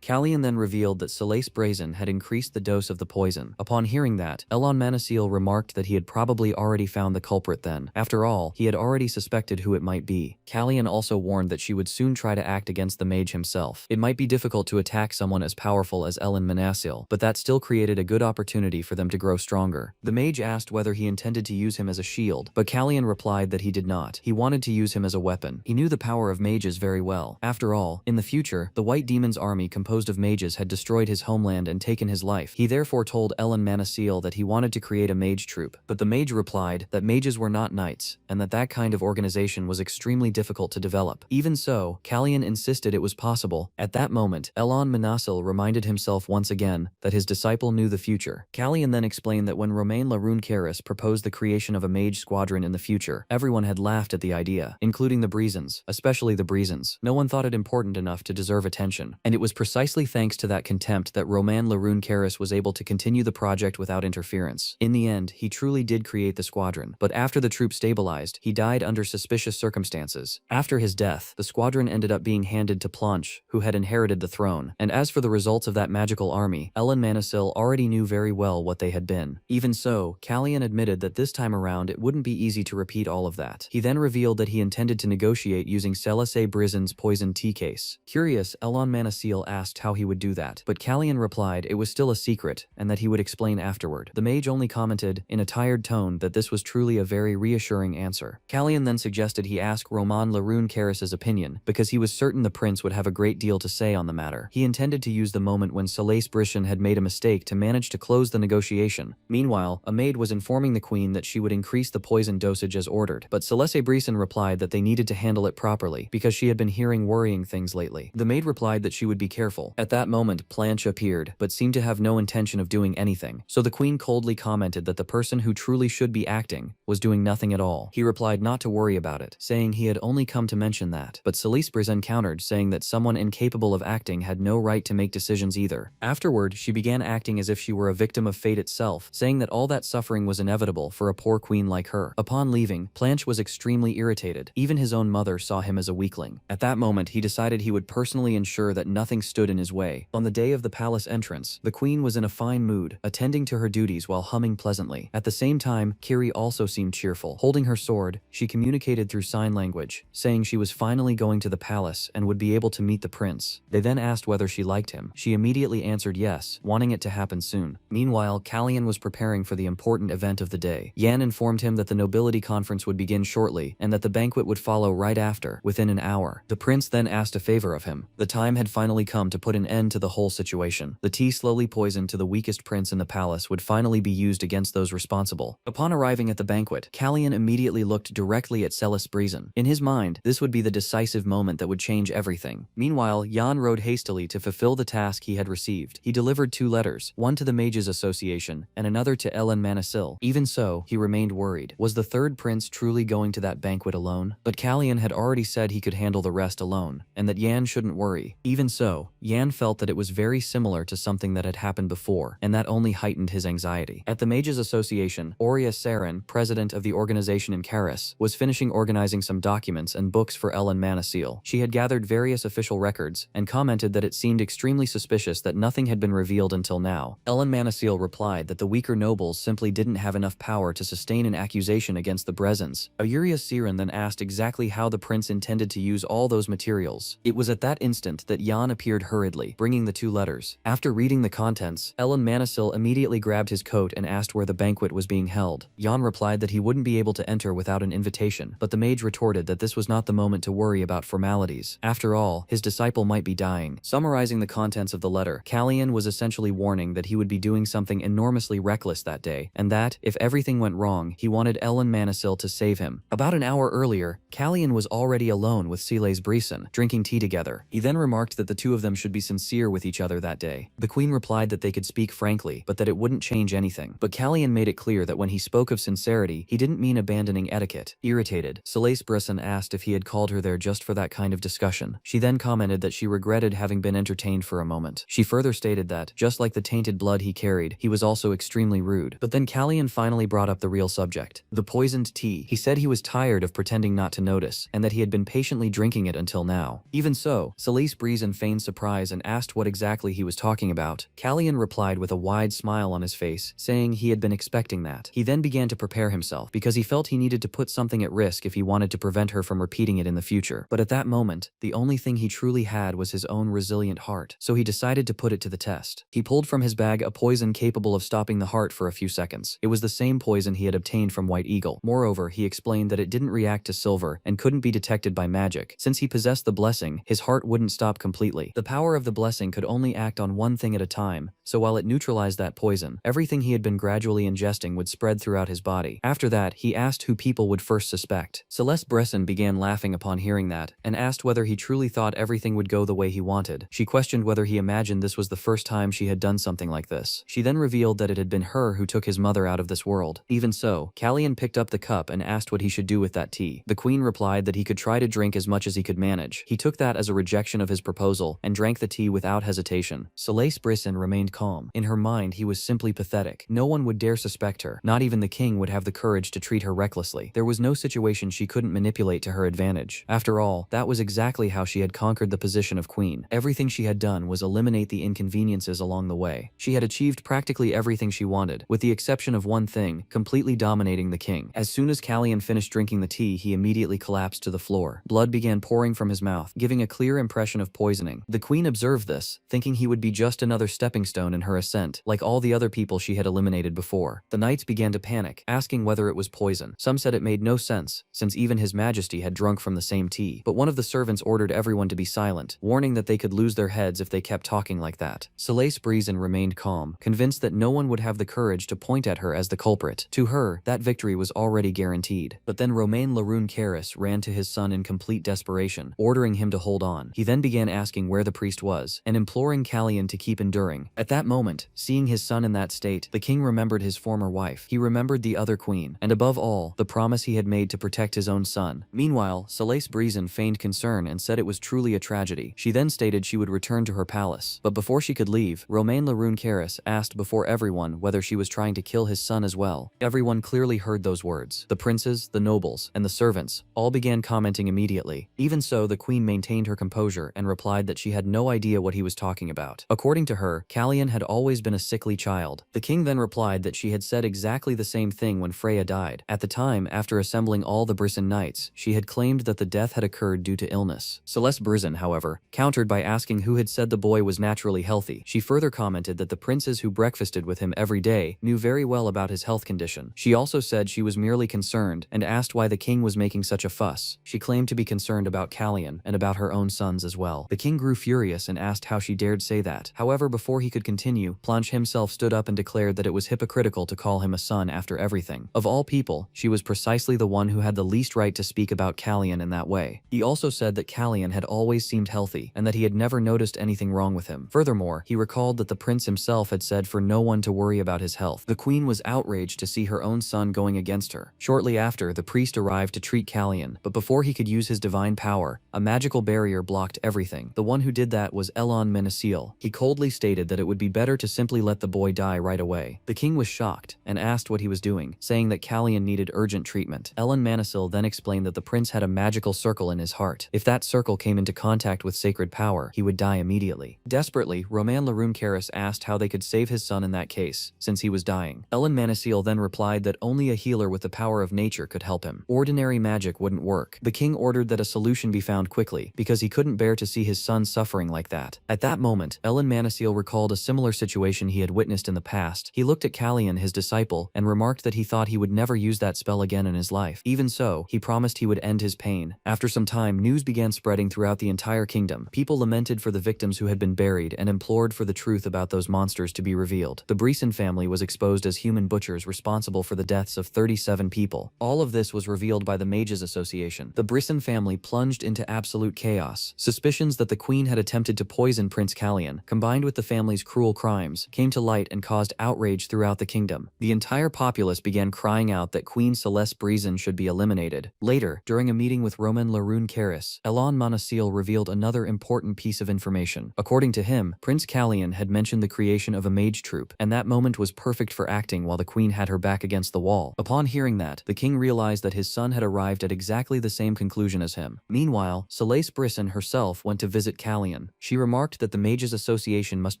Kallian then revealed that Salace Brazen had increased the dose of the poison. Upon hearing that, Manhwa remarked that he had probably already found the culprit then. After all, he had already suspected who it might be. Kallian also warned that she would soon try to act against the mage himself. It might be difficult to attack someone as powerful as Manhwa, but that still created a good opportunity for them to grow stronger. The mage asked whether he intended to use him as a shield, but Kallian replied that he did not. He wanted to use him as a weapon. He knew the power of mages very well. After all, in the future, the White Demon's army composed of mages had destroyed his homeland and taken his life. He therefore told Manhwa that he wanted to create a mage troop, but the mage replied that mages were not knights, and that kind of organization was extremely difficult to develop. Even so, Kallian insisted it was possible. At that moment, Manhwa reminded himself once again that his disciple knew the future. Kallian then explained that when Romain Larunecaris proposed the creation of a mage squadron in the future, everyone had laughed at the idea, including the Brizens, especially the Brizens. No one thought it important enough to deserve attention, and it was precisely thanks to that contempt that Romain Larunecaris was able to continue the project without interference. In the end, he truly did create the squadron, but after the troop stabilized, he died under suspicious circumstances. After his death, the squadron ended up being handed to Planche, who had inherited the throne, and as for the results of that magical army, Manhwa already knew very well what they had been. Even so, Kallian admitted that this time around it wouldn't be easy to repeat all of that. He then revealed that he intended to negotiate using Salace Brazen's poison tea case. Curious, Manhwa asked how he would do that, but Kallian replied it was still a secret, and that he would explain afterward. The mage only commented, in a tired tone, that this was truly a very reassuring answer. Kallian then suggested he ask Romain Larunecaris's opinion, because he was certain the prince would have a great deal to say on the matter. He intended to use the moment when Salace Brazen had made a mistake to manage to close the negotiation. Meanwhile, a maid was informing the queen that she would increase the poison dosage as ordered, but Salace Brazen replied that they needed to handle it properly, because she had been hearing worrying things lately. The maid replied that she would be careful. At that moment, Planche appeared, but seemed to have no intention of doing anything, so the queen coldly commented that the person who truly should be acting was doing nothing at all. He replied not to worry about it, saying he had only come to mention that, but Salace Brazen countered, saying that someone incapable of acting had no right to make decisions either. Afterward, she began acting as if she were a victim of fate itself, saying that all that suffering was inevitable for a poor queen like her. Upon leaving, Planche was extremely irritated. Even his own mother saw him as a weakling. At that moment, he decided he would personally ensure that nothing stood in his way. On the day of the palace entrance, the queen was in a fine mood, attending to her duties while humming pleasantly. At the same time, Kiri also seemed cheerful. Holding her sword, she communicated through sign language, saying she was finally going to the palace and would be able to meet the prince. They then asked whether she liked him. She immediately answered yes, wanting it to happen soon. Meanwhile, Kallian was preparing for the important event of the day. Yan informed him that the nobility conference would begin shortly, and that the banquet would follow right after, within an hour. The prince then asked a favor of him. The time had finally come to put an end to the whole situation. The tea slowly poisoned to the weakest prince in the palace would finally be used against those responsible. Upon arriving at the banquet, Kallian immediately looked directly at Salace Brazen. In his mind, this would be the decisive moment that would change everything. Meanwhile, Yan rode hastily to fulfill the task he had received. He delivered 2 letters, one to the Mages Association, and another to Manhwa. Even so, he remained worried. Was the third prince truly going to that banquet alone? But Kallian had already said he could handle the rest alone, and that Yan shouldn't worry. Even so, Yan felt that it was very similar to something that had happened before, and that only heightened his anxiety. At the Mages Association, Aurea Saren, president of the organization in Karis, was finishing organizing some documents and books for Manhwa. She had gathered various official records, and commented that it seemed extremely suspicious that nothing had been revealed until now. Manhwa replied that the weaker nobles simply didn't have enough power to sustain an accusation against the Brezens. Aurea Saren then asked exactly how the prince intended to use all those materials. It was at that instant that Yan appeared hurriedly, bringing the 2 letters. After reading the contents, Manhwa immediately grabbed his coat and asked where the banquet was being held. Yan replied that he wouldn't be able to enter without an invitation, but the mage retorted that this was not the moment to worry about formalities. After all, his disciple might be dying. Summarizing the contents of the letter, Kallian was essentially warning that he would be doing something enormously reckless that day, and that, if everything went wrong, he wanted Manhwa to save him. About an hour earlier, Kallian was already alone with Salace Brazen, drinking tea together. He then remarked that the 2 of them should be sincere with each other that day. The queen replied that they could speak frankly, but that it wouldn't change anything. But Callian made it clear that when he spoke of sincerity, he didn't mean abandoning etiquette. Irritated, Soleil Brisson asked if he had called her there just for that kind of discussion. She then commented that she regretted having been entertained for a moment. She further stated that, just like the tainted blood he carried, he was also extremely rude. But then Callian finally brought up the real subject, the poisoned tea. He said he was tired of pretending not to notice, and that he had been patiently drinking it until now. Even so, Soleil Brisson feigned surprise and asked what exactly he was talking about. Callian replied with a wide smile on his face, saying he had been expecting that. He then began to prepare himself, because he felt he needed to put something at risk if he wanted to prevent her from repeating it in the future. But at that moment, the only thing he truly had was his own resilient heart, so he decided to put it to the test. He pulled from his bag a poison capable of stopping the heart for a few seconds. It was the same poison he had obtained from White Eagle. Moreover, he explained that it didn't react to silver and couldn't be detected by magic. Since he possessed the blessing, his heart wouldn't stop completely. The power of the blessing could only act on one thing at a time, so while it neutralized that poison, everything he had been gradually ingesting would spread throughout his body. After that, he asked who people would first suspect. Celeste Bresson began laughing upon hearing that, and asked whether he truly thought everything would go the way he wanted. She questioned whether he imagined this was the first time she had done something like this. She then revealed that it had been her who took his mother out of this world. Even so, Callian picked up the cup and asked what he should do with that tea. The queen replied that he could try to drink as much as he could manage. He took that as a rejection of his proposal and drank the tea without hesitation. Soleil Brisson remained calm. In her mind, he was simply pathetic. No one would dare suspect her. Not even the king would have the courage to treat her recklessly. There was no situation she couldn't manipulate to her advantage. After all, that was exactly how she had conquered the position of queen. Everything she had done was eliminate the inconveniences along the way. She had achieved practically everything she wanted, with the exception of one thing, completely dominating the king. As soon as Callian finished drinking the tea, he immediately collapsed to the floor. Blood began pouring from his mouth, giving a clear impression of poisoning. The queen observed this, thinking he would be just another stepping stone in her ascent, like all the other people she had eliminated before. The knights began to panic, asking whether it was poison. Some said it made no sense, since even his majesty had drunk from the same tea. But one of the servants ordered everyone to be silent, warning that they could lose their heads if they kept talking like that. Soleil Brisson remained calm, convinced that no one would have the courage to point at her as the culprit. To her, that victory was already guaranteed. But then Romain Laroon Caris ran to his son in complete desperation, ordering him to hold on. He then began asking where the priest was, and imploring Callian to keep enduring. At that moment, seeing his son in that state, the king remembered his former wife. He remembered the other queen, and above all, the promise he had made to protect his own son. Meanwhile, Soleil Brisson feigned concern and said it was truly a tragedy. She then stated she would return to her palace. But before she could leave, Romain Laroon Caris asked before everyone whether she was trying to kill his son as well. Everyone clearly heard those words. The princes, the nobles, and the servants all began commenting immediately. Even so, the queen maintained her composure and replied that she had no idea what he was talking about. According to her, Callian had always been a sickly child. The king then replied that she had said exactly the same thing when Freya died. At the time, after assembling all the Brisson knights, she had claimed that the death had occurred due to illness. Celeste Brisson, however, countered by asking who had said the boy was naturally healthy. She further commented that the princes who breakfasted with him every day knew very well about his health condition. She also said she was merely concerned and asked why the king was making such a fuss. She claimed to be concerned about Callian and about her own sons as well. The king grew furious and asked how she dared say that. However, before he could continue, Planche himself stood up and declared that it was hypocritical to call him a son after everything. Of all people, she was precisely the one who had the least right to speak about Callian in that way. He also said that Callian had always seemed healthy and that he had never noticed anything wrong with him. Furthermore, he recalled that the prince himself had said for no one to worry about his health. The queen was outraged to see her own son going against her. Shortly after, the priest arrived to treat Callian, but before he could use his divine power, a magical barrier blocked everything. The one who did that was Elon Menacil. He coldly stated that it would be better to simply let the boy die right away. The king was shocked and asked what he was doing, saying that Callian needed urgent treatment. Elon Menacil then explained that the prince had a magical circle in his heart. If that circle came into contact with sacred power, he would die immediately. Desperately, Romain Laroon Caris asked how they could save his son in that case, since he was dying. Elon Menacil then replied that only a healer with the power of nature could help him. Ordinary magic wouldn't work. The king ordered that a solution be found quickly, because he couldn't bear to see his son suffering like that. At that moment, Elon Menacil recalled a similar situation he had witnessed in the past. He looked at Callian, his disciple, and remarked that he thought he would never use that spell again in his life. Even so, he promised he would end his pain. After some time, news began spreading throughout the entire kingdom. People lamented for the victims who had been buried and implored for the truth about those monsters to be revealed. The Brisson family was exposed as human butchers responsible for the deaths of 37 people. All of this was revealed by the Mages Association. The Brisson family plunged into absolute chaos. Suspicions that the queen had attempted to poison Prince Callian, combined with the family's cruel crimes, came to light and caused outrage throughout throughout the kingdom. The entire populace began crying out that Queen Celeste Breezin should be eliminated. Later, during a meeting with Roman Laroon Caris, Elon Monasil revealed another important piece of information. According to him, Prince Callion had mentioned the creation of a mage troupe, and that moment was perfect for acting while the queen had her back against the wall. Upon hearing that, the king realized that his son had arrived at exactly the same conclusion as him. Meanwhile, Celeste Brisson herself went to visit Callion. She remarked that the Mages Association must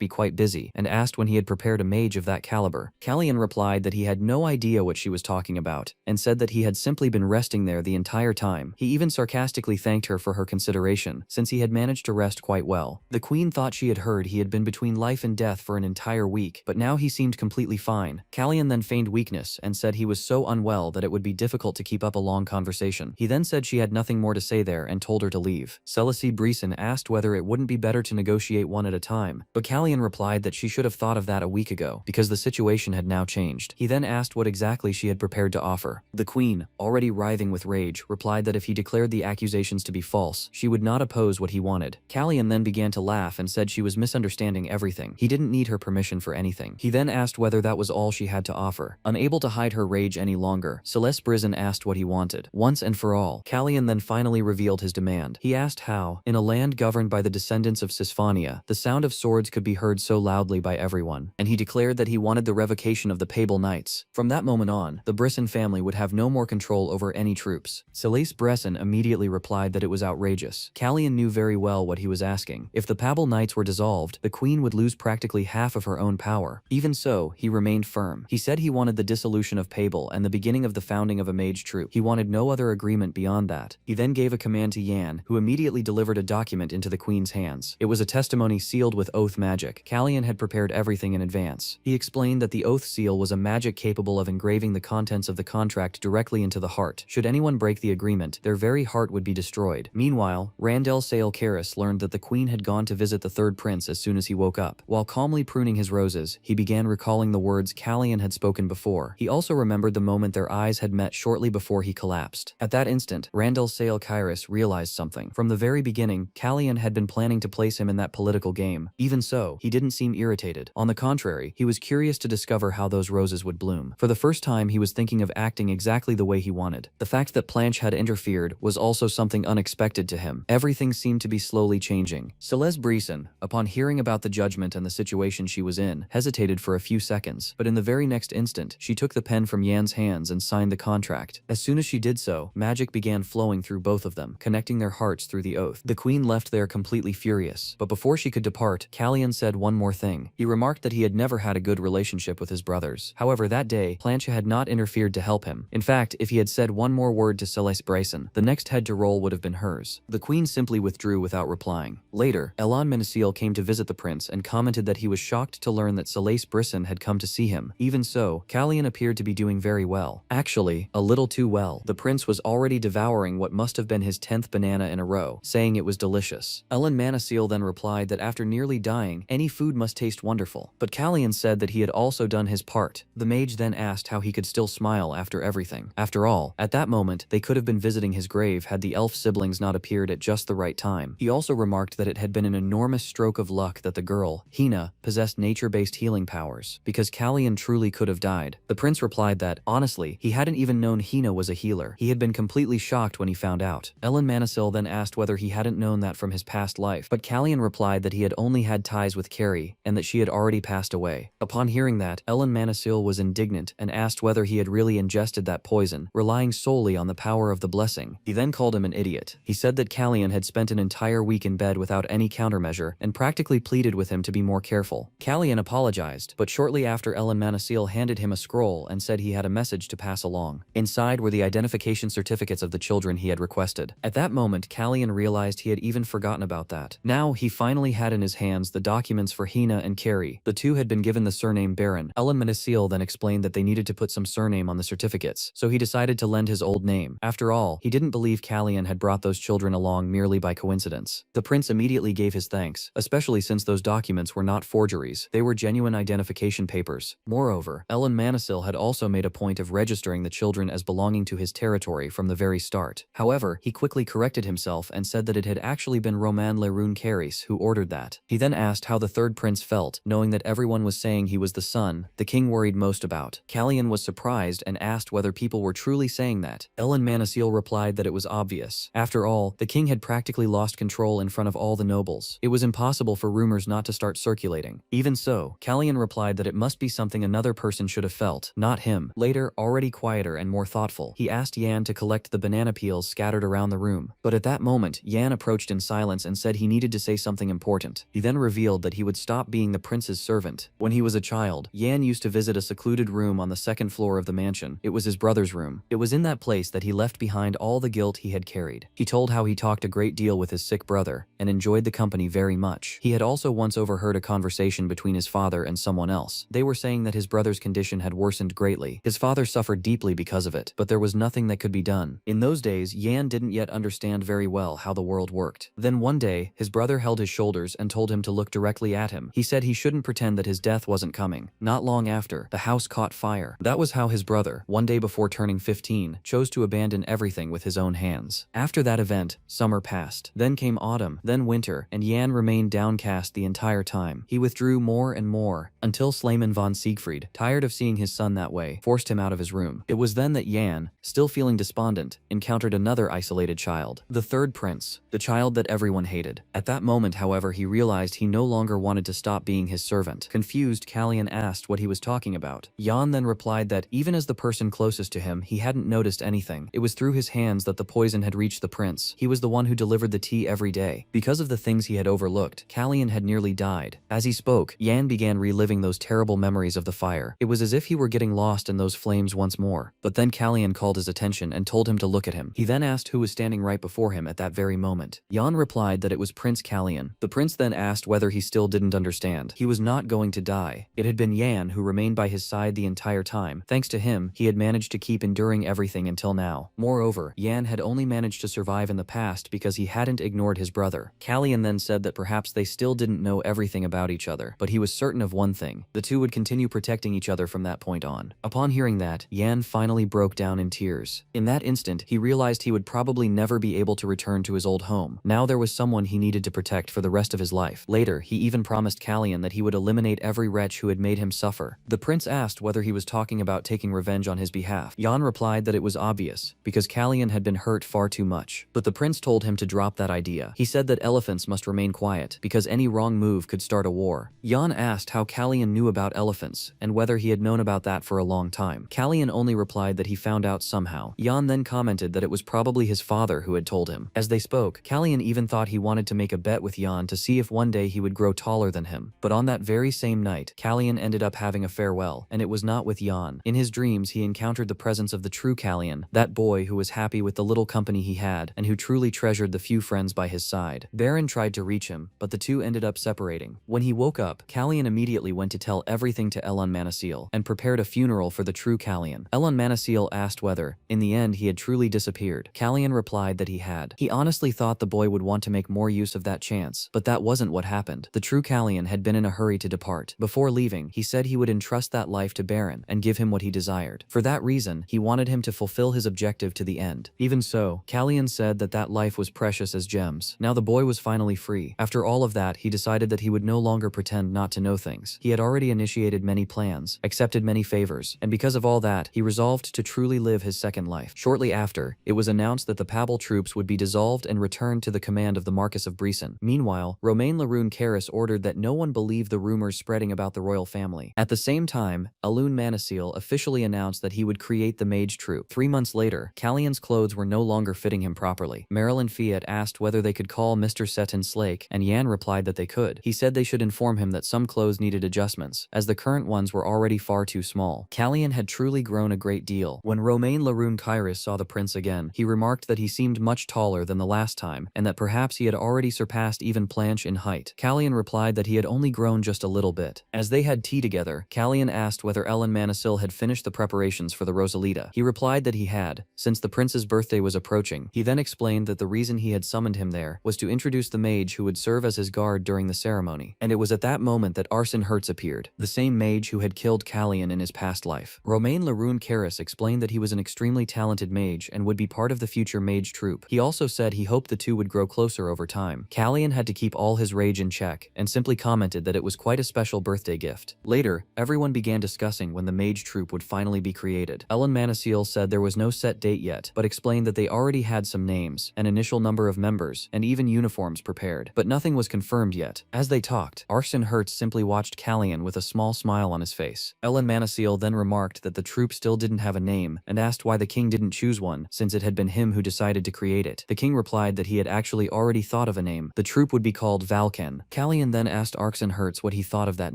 be quite busy, and asked when he had prepared a mage of that caliber. Callion replied that he had no idea what she was talking about, and said that he had simply been resting there the entire time. He even sarcastically thanked her for her consideration, since he had managed to rest quite well. The queen thought she had heard he had been between life and death for an entire week, but now he seemed completely fine. Callion then feigned weakness and said he was so unwell that it would be difficult to keep up a long conversation. He then said she had nothing more to say there and told her to leave. Celeste Brisson asked whether it wouldn't be better to negotiate one at a time, but Callion replied that she should have thought of that a week ago, because the situation had now changed. He then asked what exactly she had prepared to offer. The queen, already writhing with rage, replied that if he declared the accusations to be false, she would not oppose what he wanted. Callion then began to laugh and said she was misunderstanding everything. He didn't need her permission for anything. He then asked whether that was all she had to offer. Unable to hide her rage any longer, Celeste Brisson asked what he wanted. Once and for all, Callion then finally revealed his demand. He asked how, in a land governed by the descendants of Cisphania, the sound of swords could be heard so loudly by everyone, and he declared that he wanted the revocation of the Papal Knights. From that moment on, the Brisson family would have no more control over any troops. Celeste Brisson immediately replied that it was outrageous. Callion knew very well what he was asking. If the Papal Knights were dissolved, the queen would lose practically half of her own power. Even so, he remained firm. He said he wanted the dissolution of Papal and the beginning of the founding of a mage troupe. He wanted no other agreement beyond that. He then gave a command to Yan, who immediately delivered a document into the queen's hands. It was a testimony sealed with oath magic. Callion had prepared everything in advance. He explained that the oath seal was a magic capable of engraving the contents of the contract directly into the heart. Should anyone break the agreement, their very heart would be destroyed. Meanwhile, Randell Sale Caris learned that the queen had gone to visit the third prince as soon as he woke up. While calmly pruning his roses, he began recalling the words Callion had spoken before. He also remembered the moment their eyes had met shortly before he collapsed. At that instant, Randell Sale Caris realized something. From the very beginning, Callion had been planning to place him in that political game. Even so, he didn't seem irritated. On the contrary, he was curious to discover how those roses would bloom. For the first time, he was thinking of acting exactly the way he wanted. The fact that Planche had interfered was also something unexpected to him. Everything seemed to be slowly changing. Celeste Brisson, upon hearing about the judgment and the situation she was in, hesitated for a few seconds, but in the very next instant, she took the pen from Yan's hands and signed the contract. As soon as she did so, magic began flowing through both of them, connecting their hearts through the oath. The queen left there completely furious, but before she could depart, Callion said one more thing. He remarked that he had never had a good relationship with his brothers. However, that day, Planche had not interfered to help him. In fact, if he had said one more word to Celeste Brisson, the next head to roll would have been hers. The queen simply withdrew without replying. Later, Elon Menesil came to visit the prince and commented that he was shocked to learn that Celeste Brisson had come to see him. Even so, Callion appeared to be doing very well. Actually, a little too well. The prince was already devouring what must have been his 10th banana in a row, saying it was delicious. Elon Menesil then replied that after nearly dying, any food must taste wonderful. But Callion said that he had also done his part. The mage then asked how he could still smile after everything. After all, at that moment, they could have been visiting his grave had the elf siblings not appeared at just the right time. He also remarked that it had been an enormous stroke of luck that the girl, Hina, possessed nature-based healing powers, because Callion truly could have died. The prince replied that, honestly, he hadn't even known Hina was a healer. He had been completely shocked when he found out. Elon Menesil then asked whether he hadn't known that from his past life, but Callion replied that he had only had ties with Carrie, and that she had already passed away. Upon hearing that, Elon Menesil was indignant and asked whether he had really ingested that poison, relying solely on the power of the blessing. He then called him an idiot. He said that Callion had spent an entire week in bed without any countermeasure and practically pleaded with him to be more careful. Callion apologized, but shortly after Elon Menesil handed him a scroll and said he had a message to pass along. Inside were the identification certificates of the children he had requested. At that moment, Callion realized he had even forgotten about that. Now, he finally had in his hands the documents for Hina and Carrie. The two had been given the surname Baron. Elon Menesil then explained that they needed to put some surname on the certificates, so he decided to lend his old name. After all, he didn't believe Callion had brought those children along merely by coincidence. The prince immediately gave his thanks, especially since those documents were not forgeries. They were genuine identification papers. Moreover, Elon Menesil had also made a point of registering the children as belonging to his territory from the very start. However, he quickly corrected himself and said that it had actually been Roman Leroun Caris who ordered that. He then asked how the third prince felt, knowing that everyone was saying he was the son son, the king worried most about. Callian was surprised and asked whether people were truly saying that. Manhwa replied that it was obvious. After all, the king had practically lost control in front of all the nobles. It was impossible for rumors not to start circulating. Even so, Callian replied that it must be something another person should have felt, not him. Later, already quieter and more thoughtful, he asked Yan to collect the banana peels scattered around the room. But at that moment, Yan approached in silence and said he needed to say something important. He then revealed that he would stop being the prince's servant. When he was a child, Yan used to visit a secluded room on the second floor of the mansion. It was his brother's room. It was in that place that he left behind all the guilt he had carried. He told how he talked a great deal with his sick brother and enjoyed the company very much. He had also once overheard a conversation between his father and someone else. They were saying that his brother's condition had worsened greatly. His father suffered deeply because of it, but there was nothing that could be done. In those days, Yan didn't yet understand very well how the world worked. Then one day, his brother held his shoulders and told him to look directly at him. He said he shouldn't pretend that his death wasn't coming. Not long after, the house caught fire. That was how his brother, one day before turning 15, chose to abandon everything with his own hands. After that event, summer passed. Then came autumn, then winter, and Yan remained downcast the entire time. He withdrew more and more, until Sleman von Siegfried, tired of seeing his son that way, forced him out of his room. It was then that Yan, still feeling despondent, encountered another isolated child. The third prince, the child that everyone hated. At that moment, however, he realized he no longer wanted to stop being his servant. Confused, Callian asked what he was talking about. Yan then replied that, even as the person closest to him, he hadn't noticed anything. It was through his hands that the poison had reached the prince. He was the one who delivered the tea every day. Because of the things he had overlooked, Callian had nearly died. As he spoke, Yan began reliving those terrible memories of the fire. It was as if he were getting lost in those flames once more. But then Callian called his attention and told him to look at him. He then asked who was standing right before him at that very moment. Yan replied that it was Prince Callian. The prince then asked whether he still didn't understand. He was not going to die. It had been Yan who remained by his side the entire time. Thanks to him, he had managed to keep enduring everything until now. Moreover, Yan had only managed to survive in the past because he hadn't ignored his brother. Callian then said that perhaps they still didn't know everything about each other, but he was certain of one thing: the two would continue protecting each other from that point on. Upon hearing that, Yan finally broke down in tears. In that instant, he realized he would probably never be able to return to his old home. Now there was someone he needed to protect for the rest of his life. Later, he even promised Callian that he would eliminate every wretch who had made him suffer. The prince asked whether he was talking about taking revenge on his behalf. Yan replied that it was obvious, because Callian had been hurt far too much. But the prince told him to drop that idea. He said that elephants must remain quiet, because any wrong move could start a war. Yan asked how Callian knew about elephants, and whether he had known about that for a long time. Callian only replied that he found out somehow. Yan then commented that it was probably his father who had told him. As they spoke, Callian even thought he wanted to make a bet with Yan to see if one day he would grow taller than him. But on that very same night, Callian ended up having a farewell, and it was not with Yan. In his dreams, he encountered the presence of the true Callian, that boy who was happy with the little company he had, and who truly treasured the few friends by his side. Baron tried to reach him, but the two ended up separating. When he woke up, Callian immediately went to tell everything to Manhwa, and prepared a funeral for the true Callian. Manhwa asked whether, in the end, he had truly disappeared. Callian replied that he had. He honestly thought the boy would want to make more use of that chance, but that wasn't what happened. The true Callian had been in a hurry to depart. Before leaving, he said he would entrust that life to Baron and give him what he desired. For that reason, he wanted him to fulfill his objective to the end. Even so, Callian said that that life was precious as gems. Now the boy was finally free. After all of that, he decided that he would no longer pretend not to know things. He had already initiated many plans, accepted many favors, and because of all that, he resolved to truly live his second life. Shortly after, it was announced that the Pabble troops would be dissolved and returned to the command of the Marquis of Brisson. Meanwhile, Romain Larune-Caris ordered that no one believe the rumors spreading about the royal family. At the same time, Manhwa officially announced that he would create the mage troop. 3 months later, Callian's clothes were no longer fitting him properly. Marilyn Fiat asked whether they could call Mr. Seton Slake, and Yan replied that they could. He said they should inform him that some clothes needed adjustments, as the current ones were already far too small. Callian had truly grown a great deal. When Romain Larune-Caris saw the prince again, he remarked that he seemed much taller than the last time, and that perhaps he had already surpassed even Planche in height. Callian replied that he had only grown just a little bit. As they had tea together, Callian asked whether Manhwa had finished the preparations for the Rosalita. He replied that he had, since the prince's birthday was approaching. He then explained that the reason he had summoned him there was to introduce the mage who would serve as his guard during the ceremony. And it was at that moment that Arsene Hertz appeared, the same mage who had killed Callian in his past life. Romain Larune-Caris explained that he was an extremely talented mage and would be part of the future mage troupe. He also said he hoped the two would grow closer over time. Callian had to keep all his rage in check, and simply commented that it was quite a special birthday gift. Later Later, everyone began discussing when the mage troupe would finally be created. Manhwa said there was no set date yet, but explained that they already had some names, an initial number of members, and even uniforms prepared, but nothing was confirmed yet. As they talked, Hertz simply watched Callian with a small smile on his face. Manhwa then remarked that the troupe still didn't have a name, and asked why the king didn't choose one, since it had been him who decided to create it. The king replied that he had actually already thought of a name. The troupe would be called Valken. Callian then asked Hertz what he thought of that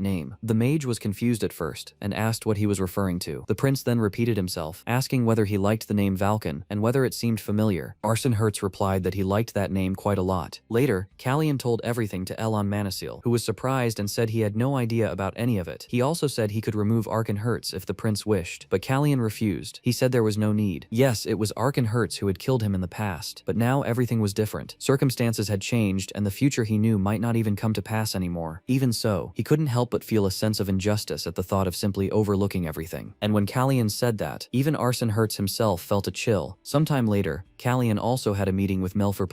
name. The mage was confused at first, and asked what he was referring to. The prince then repeated himself, asking whether he liked the name Valken, and whether it seemed familiar. Hertz replied that he liked that name quite a lot. Later, Callian told everything to Manhwa, who was surprised and said he had no idea about any of it. He also said he could remove Hertz if the prince wished, but Callian refused. He said there was no need. Yes, it was Hertz who had killed him in the past, but now everything was different. Circumstances had changed, and the future he knew might not even come to pass anymore. Even so, he couldn't help but feel a sense of injustice at the thought of simply overlooking everything. And when Callian said that, even Hertz himself felt a chill. Sometime later, Callian also had a meeting with Melfer.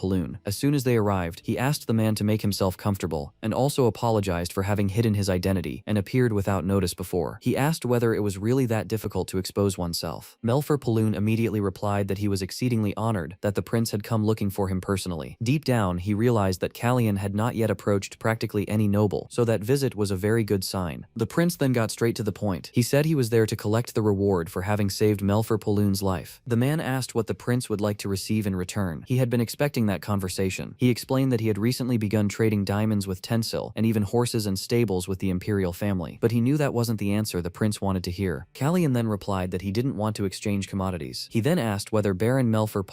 As soon as they arrived, he asked the man to make himself comfortable, and also apologized for having hidden his identity and appeared without notice before. He asked whether it was really that difficult to expose oneself. Melfer immediately replied that he was exceedingly honored that the prince had come looking for him personally. Deep down, he realized that Callian had not yet approached practically any noble, so that visit was a very good sign. The prince then got straight to the point. He said he was there to collect the reward for having saved Melfer's life. The man asked what the prince would like to receive in return. He had been expecting that conversation. He explained that he had recently begun trading diamonds with Tensil, and even horses and stables with the imperial family, but he knew that wasn't the answer the prince wanted to hear. Callian then replied that he didn't want to exchange commodities. He then asked whether Baron Melfer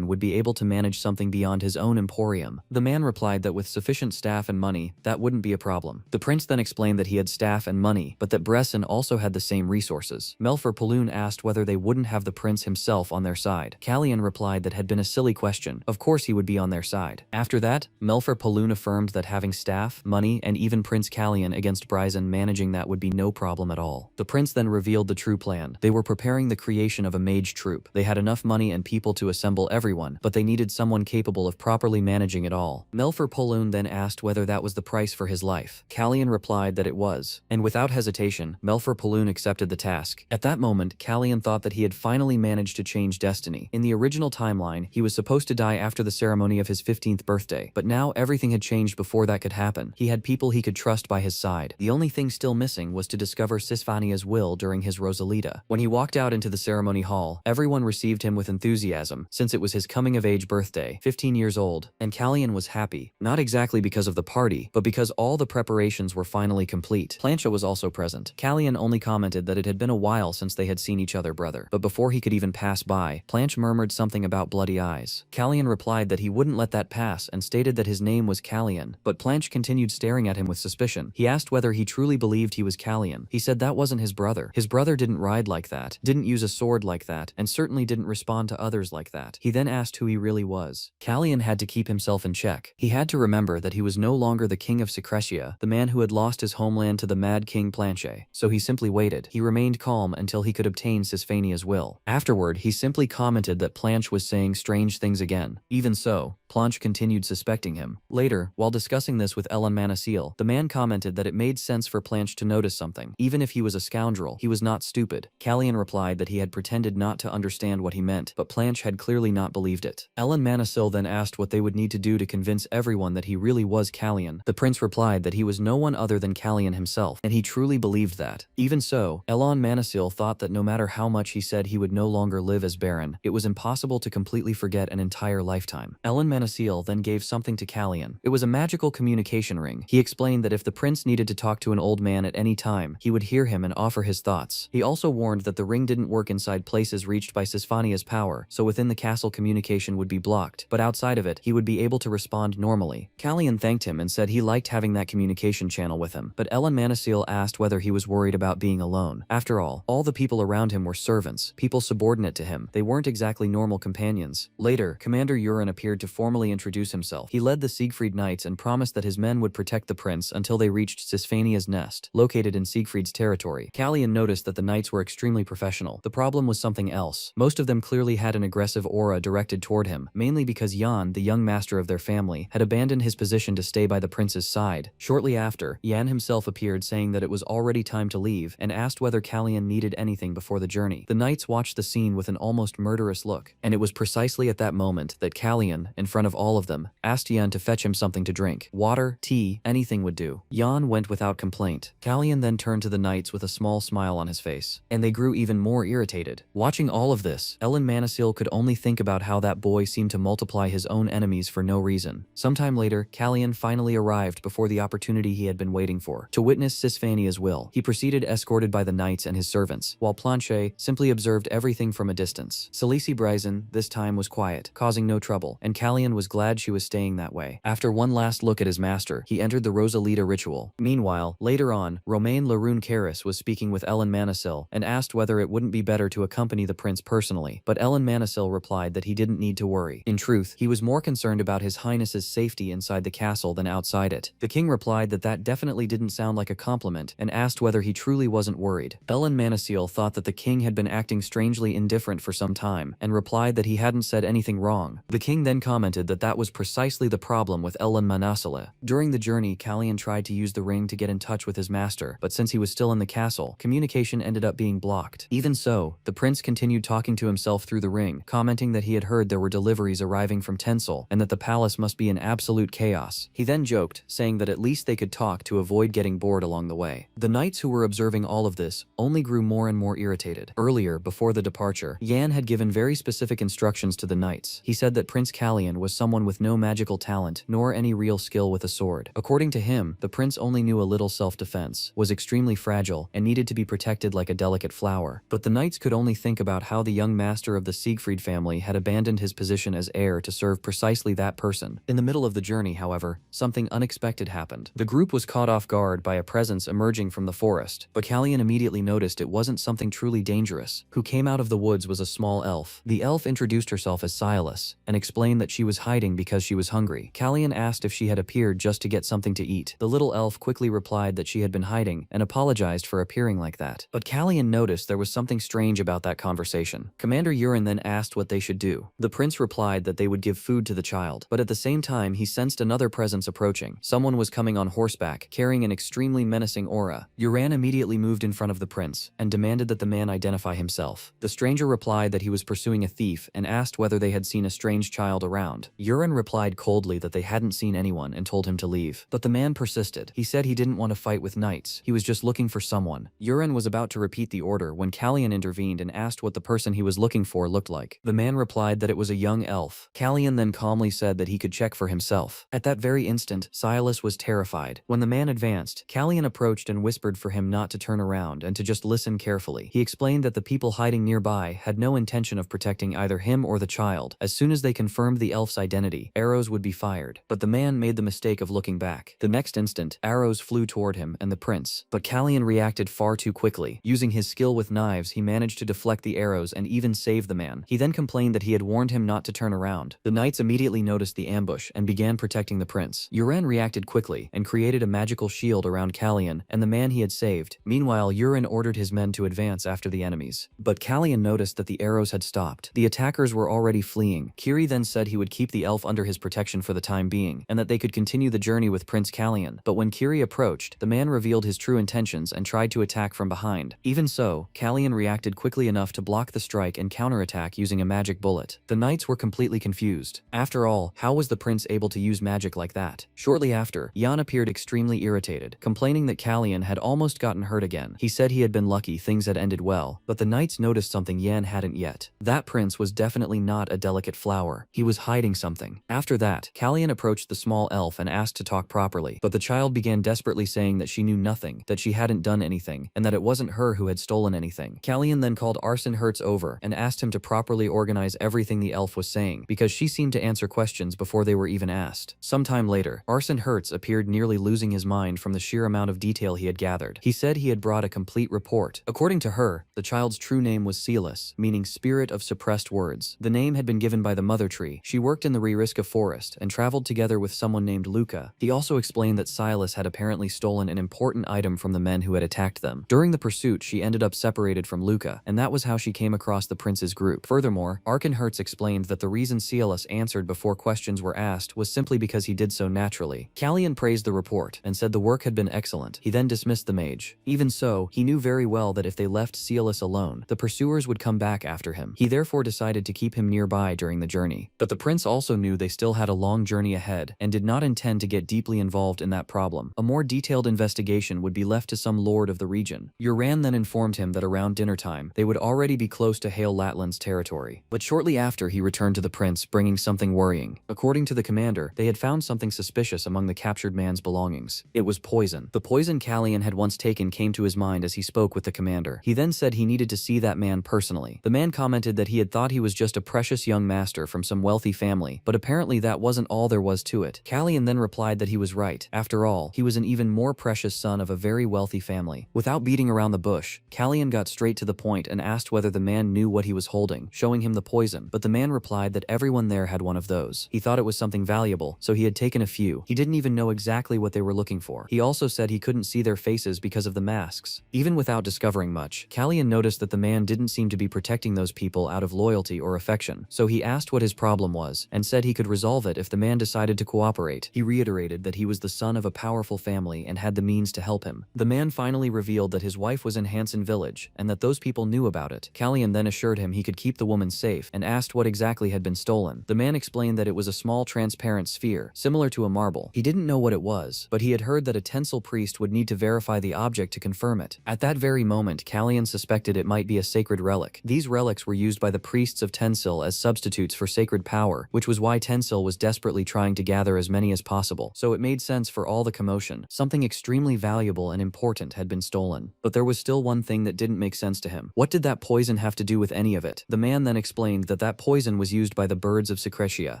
would be able to manage something beyond his own emporium. The man replied that with sufficient staff and money, that wouldn't be a problem. The prince then explained that he had staff and money, but that Bresson also had the same resources. Melfer asked whether they wouldn't have the prince himself on their side. Callian replied that had been a silly question. Of course he would be on their side. After that, Melfer affirmed that having staff, money, and even Prince Callian against Bryson managing that would be no problem at all. The prince then revealed the true plan. They were preparing the creation of a mage troupe. They had enough money and people to assemble everyone, but they needed someone capable of properly managing it all. Melfer then asked whether that was the price for his life. Callian replied that it was, and without hesitation, Melfer accepted the task. At that moment, Callian thought that he had finally managed to change destiny. In the original timeline, he was supposed to die after the ceremony of his 15th birthday, but now everything had changed before that could happen. He had people he could trust by his side. The only thing still missing was to discover Sisvania's will during his Rosalita. When he walked out into the ceremony hall, everyone received him with enthusiasm, since it was his coming-of-age birthday, 15 years old, and Callian was happy. Not exactly because of the party, but because all the preparations were finally complete. Plancha was also present. Callian only commented that it had been a while since they had seen each other brother, but before he could even pass by, Planch murmured something about bloody eyes. Callian replied that he wouldn't let that pass and stated that his name was Callian, but Planch continued staring at him with suspicion. He asked whether he truly believed he was Callian. He said that wasn't his brother. His brother didn't ride like that, didn't use a sword like that, and certainly didn't respond to others like that. He then asked who he really was. Callian had to keep himself in check. He had to remember that he was no longer the king of Secretia, the man who had lost his homeland to the mad king Planche. So he simply waited. He remained calm until he could obtain Sisvania's will. Afterward, he simply commented that Planche was saying strange things again. Even so, Planche continued suspecting him. Later, while discussing this with Manhwa, the man commented that it made sense for Planche to notice something. Even if he was a scoundrel, he was not stupid. Callian replied that he had pretended not to understand what he meant, but Planche had clearly not believed it. Manhwa then asked what they would need to do to convince everyone that he really was Callian. The prince replied that he was no one other than Callian himself, and he truly believed that. Even so, Manhwa thought that no matter how much he said he would no longer live as Baron, it was impossible to completely forget an entire lifetime. Manhwa then gave something to Callian. It was a magical communication ring. He explained that if the prince needed to talk to an old man at any time, he would hear him and offer his thoughts. He also warned that the ring didn't work inside places reached by Sisvania's power, so within the castle communication would be blocked, but outside of it, he would be able to respond normally. Callian thanked him and said he liked having that communication channel with him, but Manhwa asked whether he was worried about being alone. After all the people around him were servants, people subordinate to him. They weren't exactly normal companions companions. Later, Commander Urin appeared to formally introduce himself. He led the Siegfried Knights and promised that his men would protect the prince until they reached Sisfania's nest, located in Siegfried's territory. Callian noticed that the knights were extremely professional. The problem was something else. Most of them clearly had an aggressive aura directed toward him, mainly because Jan, the young master of their family, had abandoned his position to stay by the prince's side. Shortly after, Jan himself appeared saying that it was already time to leave and asked whether Callian needed anything before the journey. The knights watched the scene with an almost murderous look, and it was precisely at that moment that Callian, in front of all of them, asked Jan to fetch him something to drink. Water, tea, anything would do. Jan went without complaint. Callian then turned to the knights with a small smile on his face, and they grew even more irritated. Watching all of this, Ellen Manasil could only think about how that boy seemed to multiply his own enemies for no reason. Sometime later, Callian finally arrived before the opportunity he had been waiting for, to witness Sisfania's will. He proceeded escorted by the knights and his servants, while Planchet simply observed everything from a distance. Salisi Bryson, this time, was quiet, causing no trouble, and Callian was glad she was staying that way. After one last look at his master, he entered the Rosalita ritual. Meanwhile, later on, Romain Laroon Caris was speaking with Ellen Manasil and asked whether it wouldn't be better to accompany the prince personally, but Ellen Manasil replied that he didn't need to worry. In truth, he was more concerned about his highness's safety inside the castle than outside it. The king replied that that definitely didn't sound like a compliment and asked whether he truly wasn't worried. Ellen Manasil thought that the king had been acting strangely indifferent for some time and replied that he hadn't said anything wrong. The king then commented that that was precisely the problem with Ellen Manasila. During the journey, Callian tried to use the ring to get in touch with his master, but since he was still in the castle, communication ended up being blocked. Even so, the prince continued talking to himself through the ring, commenting that he had heard there were deliveries arriving from Tencel and that the palace must be in absolute chaos. He then joked, saying that at least they could talk to avoid getting bored along the way. The knights who were observing all of this only grew more and more irritated. Earlier, before the departure, Yan had given very specific instructions to the knights. He said that Prince Callian was someone with no magical talent nor any real skill with a sword. According to him, the prince only knew a little self-defense, was extremely fragile, and needed to be protected like a delicate flower. But the knights could only think about how the young master of the Siegfried family had abandoned his position as heir to serve precisely that person. In the middle of the journey, however, something unexpected happened. The group was caught off guard by a presence emerging from the forest, but Callian immediately noticed it wasn't something truly dangerous. Who came out of the woods was a small elf. The elf introduced herself as Silas and explained that she was hiding because she was hungry. Callian asked if she had appeared just to get something to eat. The little elf quickly replied that she had been hiding and apologized for appearing like that. But Callian noticed there was something strange about that conversation. Commander Urin then asked what they should do. The prince replied that they would give food to the child, but at the same time he sensed another presence approaching. Someone was coming on horseback, carrying an extremely menacing aura. Uran immediately moved in front of the prince and demanded that the man identify himself. The stranger replied that he was pursuing a thief and asked whether they had seen a strange child around. Urin replied coldly that they hadn't seen anyone and told him to leave. But the man persisted. He said he didn't want to fight with knights. He was just looking for someone. Urin was about to repeat the order when Callian intervened and asked what the person he was looking for looked like. The man replied that it was a young elf. Callian then calmly said that he could check for himself. At that very instant, Silas was terrified. When the man advanced, Callian approached and whispered for him not to turn around and to just listen carefully. He explained that the people hiding nearby had no intention of protecting either him or the child. As soon as they confirmed the elf's identity, arrows would be fired. But the man made the mistake of looking back. The next instant, arrows flew toward him and the prince. But Callian reacted far too quickly. Using his skill with knives, he managed to deflect the arrows and even save the man. He then complained that he had warned him not to turn around. The knights immediately noticed the ambush and began protecting the prince. Urin reacted quickly and created a magical shield around Callian and the man he had saved. Meanwhile, Urin ordered his men to advance after the enemies. But Callian noticed that the arrows had stopped. The attackers were already fleeing. Kiri then said he would keep the elf under his protection for the time being, and that they could continue the journey with Prince Callian. But when Kiri approached, the man revealed his true intentions and tried to attack from behind. Even so, Callian reacted quickly enough to block the strike and counterattack using a magic bullet. The knights were completely confused. After all, how was the prince able to use magic like that? Shortly after, Jan appeared extremely irritated, complaining that Callian had almost gotten hurt again. He said he had been lucky things had ended well, but the knights noticed something Jan hadn't yet. That prince was definitely not a delicate flower. He was hiding something. After that, Callian approached the small elf and asked to talk properly, but the child began desperately saying that she knew nothing, that she hadn't done anything, and that it wasn't her who had stolen anything. Callian then called Arsen Hertz over and asked him to properly organize everything the elf was saying, because she seemed to answer questions before they were even asked. Sometime later, Arsen Hertz appeared nearly losing his mind from the sheer amount of detail he had gathered. He said he had brought a complete report. According to her, the child's true name was Silas, meaning spirit of suppressed words. Silas. The name had been given by the mother tree. She worked in the Ririska forest and traveled together with someone named Luca. He also explained that Silas had apparently stolen an important item from the men who had attacked them. During the pursuit, she ended up separated from Luca, and that was how she came across the prince's group. Furthermore, Arkenhertz explained that the reason Silas answered before questions were asked was simply because he did so naturally. Callian praised the report and said the work had been excellent. He then dismissed the mage. Even so, he knew very well that if they left Silas alone, the pursuers would come back after him. He therefore decided to keep him nearby during the journey. But the prince also knew they still had a long journey ahead and did not intend to get deeply involved in that problem. A more detailed investigation would be left to some lord of the region. Uran then informed him that around dinner time, they would already be close to Hail Latland's territory. But shortly after, he returned to the prince, bringing something worrying. According to the commander, they had found something suspicious among the captured man's belongings. It was poison. The poison Callian had once taken came to his mind as he spoke with the commander. He then said he needed to see that man personally. The man commented that he had thought he was just a precious young master from some wealthy family, but apparently that wasn't all there was to it. Callian then replied that he was right. After all, he was an even more precious son of a very wealthy family. Without beating around the bush, Callian got straight to the point and asked whether the man knew what he was holding, showing him the poison, but the man replied that everyone there had one of those. He thought it was something valuable, so he had taken a few. He didn't even know exactly what they were looking for. He also said he couldn't see their faces because of the masks. Even without discovering much, Callian noticed that the man didn't seem to be protecting those people out of loyalty or affection, so he asked what his problem was, and said he could resolve it if the man decided to cooperate. He reiterated that he was the son of a powerful family and had the means to help him. The man finally revealed that his wife was in Hansen village, and that those people knew about it. Callian then assured him he could keep the woman safe, and asked what exactly had been stolen. The man explained that it was a small transparent sphere, similar to a marble. He didn't know what it was, but he had heard that a Tensel priest would need to verify the object to confirm it. At that very moment, Callian suspected it might be a sacred relic. These relics were used by the priests of Tensil as substitutes for sacred power, which was why Tensil was desperately trying to gather as many as possible. So it made sense for all the commotion. Something extremely valuable and important had been stolen. But there was still one thing that didn't make sense to him. What did that poison have to do with any of it? The man then explained that that poison was used by the birds of Secretia.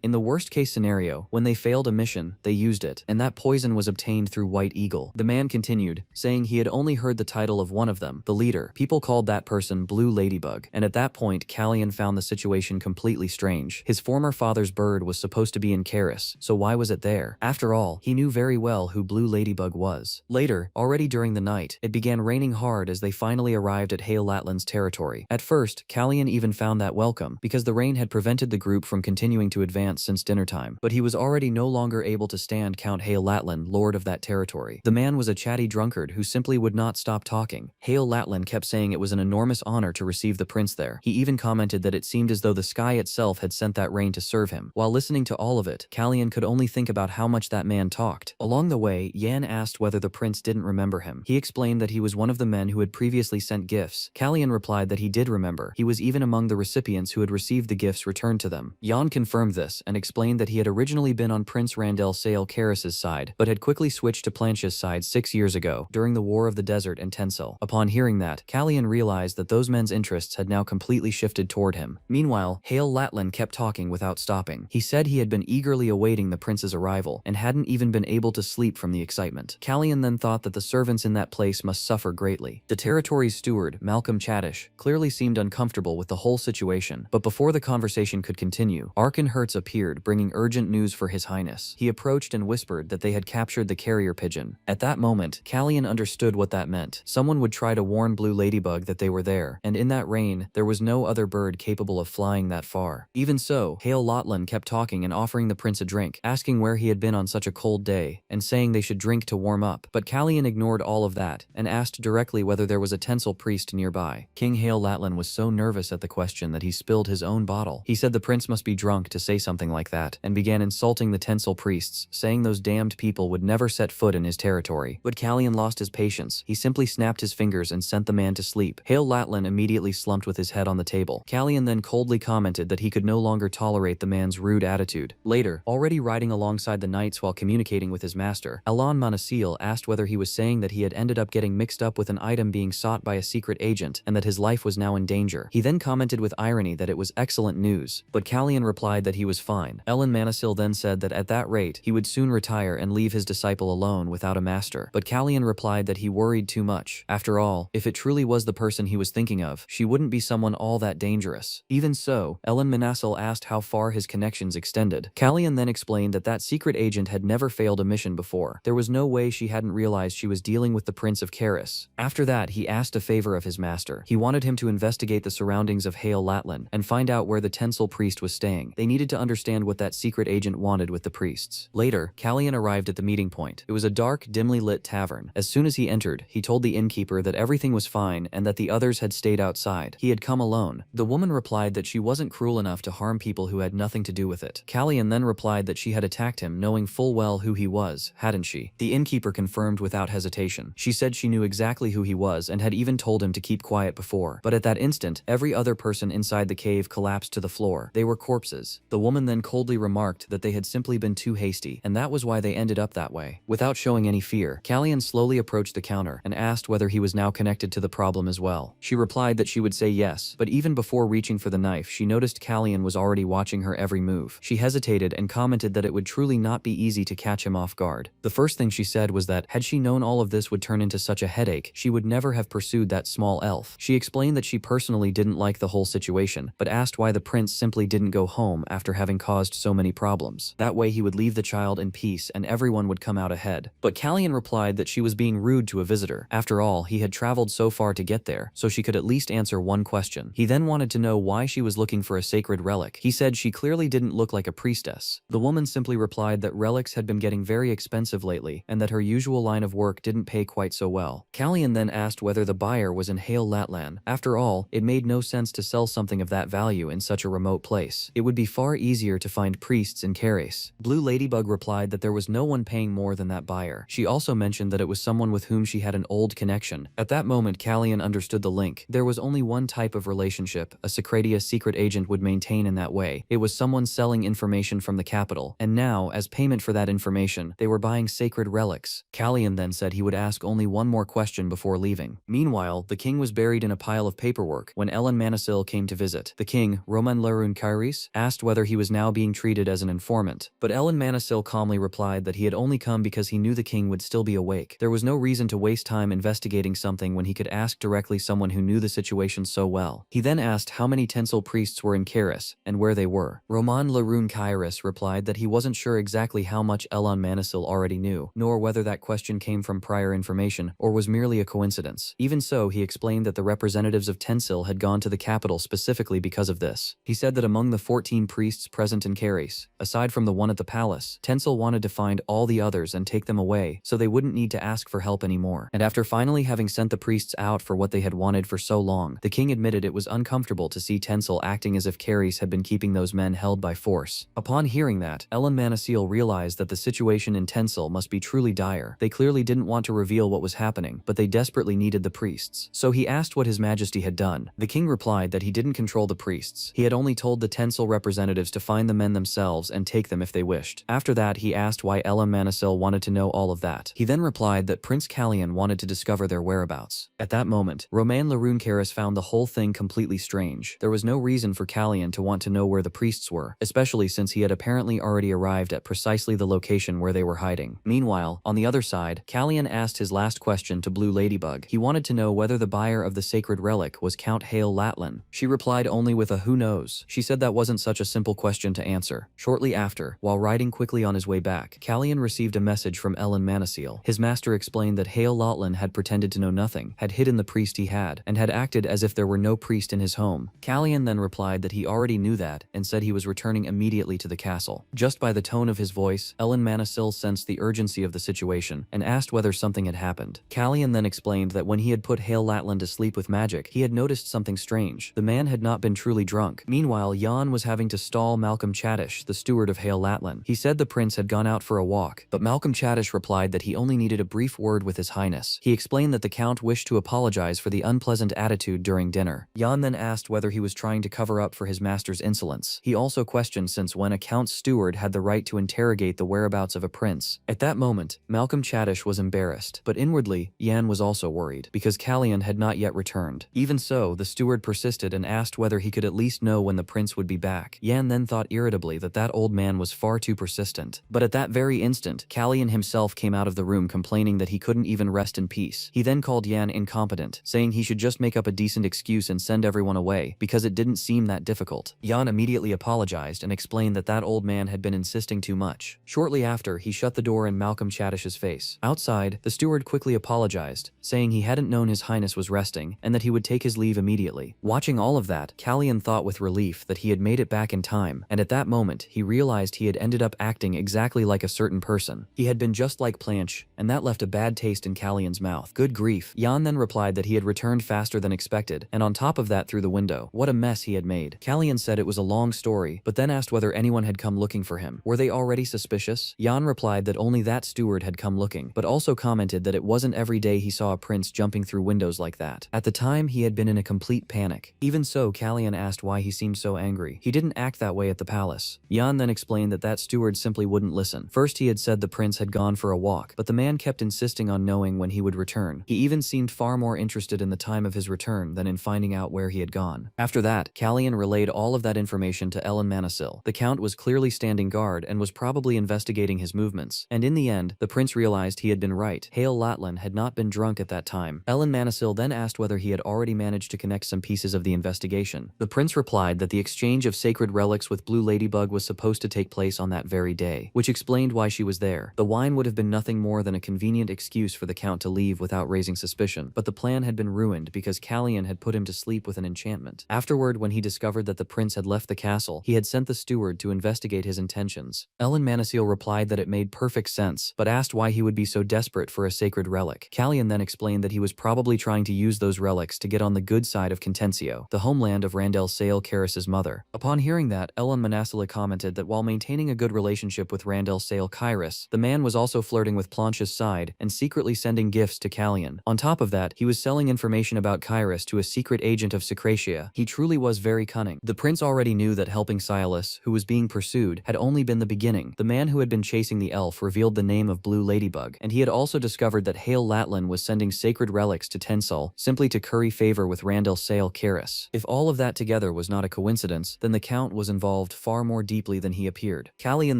In the worst case scenario, when they failed a mission, they used it, and that poison was obtained through White Eagle. The man continued, saying he had only heard the title of one of them, the leader. People called that person Blue Ladybug, and at that point, Callian found the situation completely strange. His former father's bird was supposed to be in Karis, so why was it there? After all, he knew very well who Blue Ladybug was. Later, already during the night, it began raining hard as they finally arrived at Hail Latland's territory. At first, Callian even found that welcome, because the rain had prevented the group from continuing to advance since dinner time. But he was already no longer able to stand Count Hail Latland, lord of that territory. The man was a chatty drunkard who simply would not stop talking. Hail Latland kept saying it was an enormous honor to receive the prince there. He even commented that it seemed as though the sky itself had sent that rain to serve him. While listening to all of it, Callian could only think about how much that man talked. Along the way, Yan asked whether the prince didn't remember him. He explained that he was one of the men who had previously sent gifts. Callian replied that he did remember. He was even among the recipients who had received the gifts returned to them. Yan confirmed this and explained that he had originally been on Prince Randel Sale Karis's side, but had quickly switched to Planche's side 6 years ago, during the War of the Desert in Tensil. Upon hearing that, Callian realized that those men's interests had now completely shifted toward him. Meanwhile, Hail Latland kept talking without stopping. He said he had been eagerly awaiting the prince's arrival, and hadn't even been able to sleep from the excitement. Callian then thought that the servants in that place must suffer greatly. The territory's steward, Malcolm Chadish, clearly seemed uncomfortable with the whole situation, but before the conversation could continue, Arkenhertz appeared, bringing urgent news for His Highness. He approached and whispered that they had captured the carrier pigeon. At that moment, Callian understood what that meant. Someone would try to warn Blue Ladybug that they were there, and in that rain, there was no other bird capable of flying that far. Even so, Hail Latland kept talking and offering the prince a drink, asking where he had been on such a cold day, and saying they should drink to warm up. But Callian ignored all of that, and asked directly whether there was a Tensil priest nearby. King Hail Latland was so nervous at the question that he spilled his own bottle. He said the prince must be drunk to say something like that, and began insulting the Tensil priests, saying those damned people would never set foot in his territory. But Callian lost his patience. He simply snapped his fingers and sent the man to sleep. Hail Latland immediately slumped with his head on the table. Callian then coldly commented that he could no longer tolerate the man's rude attitude. Later, already riding alongside the knights while communicating with his master, Alon Manasil asked whether he was saying that he had ended up getting mixed up with an item being sought by a secret agent, and that his life was now in danger. He then commented with irony that it was excellent news, but Callian replied that he was fine. Ellen Manasil then said that at that rate, he would soon retire and leave his disciple alone without a master. But Callian replied that he worried too much. After all, if it truly was the person he was thinking of, she wouldn't be someone all that dangerous. Even Even so, Manhwa asked how far his connections extended. Kalyan then explained that that secret agent had never failed a mission before. There was no way she hadn't realized she was dealing with the Prince of Karis. After that, he asked a favor of his master. He wanted him to investigate the surroundings of Hale Latlan and find out where the Tencel priest was staying. They needed to understand what that secret agent wanted with the priests. Later, Kalyan arrived at the meeting point. It was a dark, dimly lit tavern. As soon as he entered, he told the innkeeper that everything was fine and that the others had stayed outside. He had come alone. The woman replied that she wasn't cruel enough to harm people who had nothing to do with it. Kalyan then replied that she had attacked him knowing full well who he was, hadn't she? The innkeeper confirmed without hesitation. She said she knew exactly who he was and had even told him to keep quiet before. But at that instant, every other person inside the cave collapsed to the floor. They were corpses. The woman then coldly remarked that they had simply been too hasty, and that was why they ended up that way. Without showing any fear, Kalyan slowly approached the counter and asked whether he was now connected to the problem as well. She replied that she would say yes, but even before reaching for the knife, she noticed Kalyan was already watching her every move. She hesitated and commented that it would truly not be easy to catch him off guard. The first thing she said was that, had she known all of this would turn into such a headache, she would never have pursued that small elf. She explained that she personally didn't like the whole situation, but asked why the prince simply didn't go home after having caused so many problems. That way he would leave the child in peace and everyone would come out ahead. But Kalyan replied that she was being rude to a visitor. After all, he had traveled so far to get there, so she could at least answer one question. He then wanted to know why she was looking for a sacred relic. He said she clearly didn't look like a priestess. The woman simply replied that relics had been getting very expensive lately and that her usual line of work didn't pay quite so well. Kalyan then asked whether the buyer was in Hale Latlan. After all, it made no sense to sell something of that value in such a remote place. It would be far easier to find priests in Karis. Blue Ladybug replied that there was no one paying more than that buyer. She also mentioned that it was someone with whom she had an old connection. At that moment, Kalyan understood the link. There was only one type of relationship a Secretia secret agent would maintain in that way. It was someone selling information from the capital, and now, as payment for that information, they were buying sacred relics. Kalyan then said he would ask only one more question before leaving. Meanwhile, the king was buried in a pile of paperwork when Manhwa came to visit. The king, Roman Larun Kairis, asked whether he was now being treated as an informant, but Manhwa calmly replied that he had only come because he knew the king would still be awake. There was no reason to waste time investigating something when he could ask directly someone who knew the situation so well. He then asked how many Tencel priests were in Karis and where they were. Roman Larun Kairis replied that he wasn't sure exactly how much Manhwa already knew, nor whether that question came from prior information or was merely a coincidence. Even so, he explained that the representatives of Tencel had gone to the capital specifically because of this. He said that among the 14 priests present in Karis, aside from the one at the palace, Tencel wanted to find all the others and take them away so they wouldn't need to ask for help anymore. And after finally having sent the priests out for what they had wanted for so long, the king admitted it was uncomfortable to see Tencel acting as if Karis had been keeping those men held by force. Upon hearing that, Manhwa realized that the situation in Tencel must be truly dire. They clearly didn't want to reveal what was happening, but they desperately needed the priests. So he asked what his majesty had done. The king replied that he didn't control the priests. He had only told the Tencel representatives to find the men themselves and take them if they wished. After that, he asked why Manhwa wanted to know all of that. He then replied that Prince Kalyan wanted to discover their whereabouts. At that moment, Roman Larun Karis found the whole thing completely strange. There was no reason for Kalyan to want to know where the priests were, especially since he had apparently already arrived at precisely the location where they were hiding. Meanwhile, on the other side, Kalyan asked his last question to Blue Ladybug. He wanted to know whether the buyer of the sacred relic was Count Hale Latlan. She replied only with a who knows. She said that wasn't such a simple question to answer. Shortly after, while riding quickly on his way back, Kalyan received a message from Manhwa. His master explained that Hale Latlan had pretended to know nothing, had hidden the priest he had, and had acted as if there were no priest in his home. Kalyan then replied that he already knew that and said he was returning immediately to the castle. Just by the tone of his voice, Manhwa sensed the urgency of the situation and asked whether something had happened. Kalyan then explained that when he had put Hale Latlan to sleep with magic, he had noticed something strange. The man had not been truly drunk. Meanwhile, Jan was having to stall Malcolm Chadish, the steward of Hale Latlan. He said the prince had gone out for a walk, but Malcolm Chadish replied that he only needed a brief word with his highness. He explained that the count wished to apologize for the unpleasant attitude during dinner. Jan then asked whether he was trying to cover up for his master's insolence. He also questioned since when a count's steward had the right to interrogate the whereabouts of a prince. At that moment, Malcolm Chadish was embarrassed, but inwardly, Jan was also worried, because Kalyan had not yet returned. Even so, the steward persisted and asked whether he could at least know when the prince would be back. Jan then thought irritably that that old man was far too persistent. But at that very instant, Kalyan himself came out of the room complaining that he couldn't even rest in peace. He then called Jan incompetent, saying he should just make up a decent excuse and send everyone away, because it didn't didn't seem that difficult. Jan immediately apologized and explained that that old man had been insisting too much. Shortly after, he shut the door in Malcolm Chaddish's face. Outside, the steward quickly apologized, saying he hadn't known His Highness was resting and that he would take his leave immediately. Watching all of that, Callion thought with relief that he had made it back in time, and at that moment, he realized he had ended up acting exactly like a certain person. He had been just like Planche, and that left a bad taste in Callion's mouth. Good grief. Jan then replied that he had returned faster than expected, and on top of that through the window. What a mess he had made. Callion said it was a long story, but then asked whether anyone had come looking for him. Were they already suspicious? Jan replied that only that steward had come looking, but also commented that it wasn't every day he saw a prince jumping through windows like that. At the time, he had been in a complete panic. Even so, Callion asked why he seemed so angry. He didn't act that way at the palace. Jan then explained that that steward simply wouldn't listen. First, he had said the prince had gone for a walk, but the man kept insisting on knowing when he would return. He even seemed far more interested in the time of his return than in finding out where he had gone. After that, Callion relayed all of that information to Ellen Manasil. The count was clearly standing guard and was probably investigating his movements. And in the end, the prince realized he had been right. Hale Latlan had not been drunk at that time. Ellen Manasil then asked whether he had already managed to connect some pieces of the investigation. The prince replied that the exchange of sacred relics with Blue Ladybug was supposed to take place on that very day, which explained why she was there. The wine would have been nothing more than a convenient excuse for the count to leave without raising suspicion, but the plan had been ruined because Callion had put him to sleep with an enchantment. Afterward, when he discovered that the prince had left the castle, he had sent the steward to investigate his intentions. Ellen Manasil replied that it made perfect sense, but asked why he would be so desperate for a sacred relic. Callion then explained that he was probably trying to use those relics to get on the good side of Contencio, the homeland of Randell Sale Karis's mother. Upon hearing that, Ellen Manasila commented that while maintaining a good relationship with Randell Sale Kairis, the man was also flirting with Planche's side and secretly sending gifts to Callion. On top of that, he was selling information about Kairis to a secret agent of Secratia. He truly was very cunning. The prince already knew that helping Silas, who was being pursued, had only been the beginning. The man who had been chasing the elf revealed the name of Blue Ladybug, and he had also discovered that Hale Latlan was sending sacred relics to Tensal simply to curry favor with Randell Sale Karis. If all of that together was not a coincidence, then the count was involved far more deeply than he appeared. Callion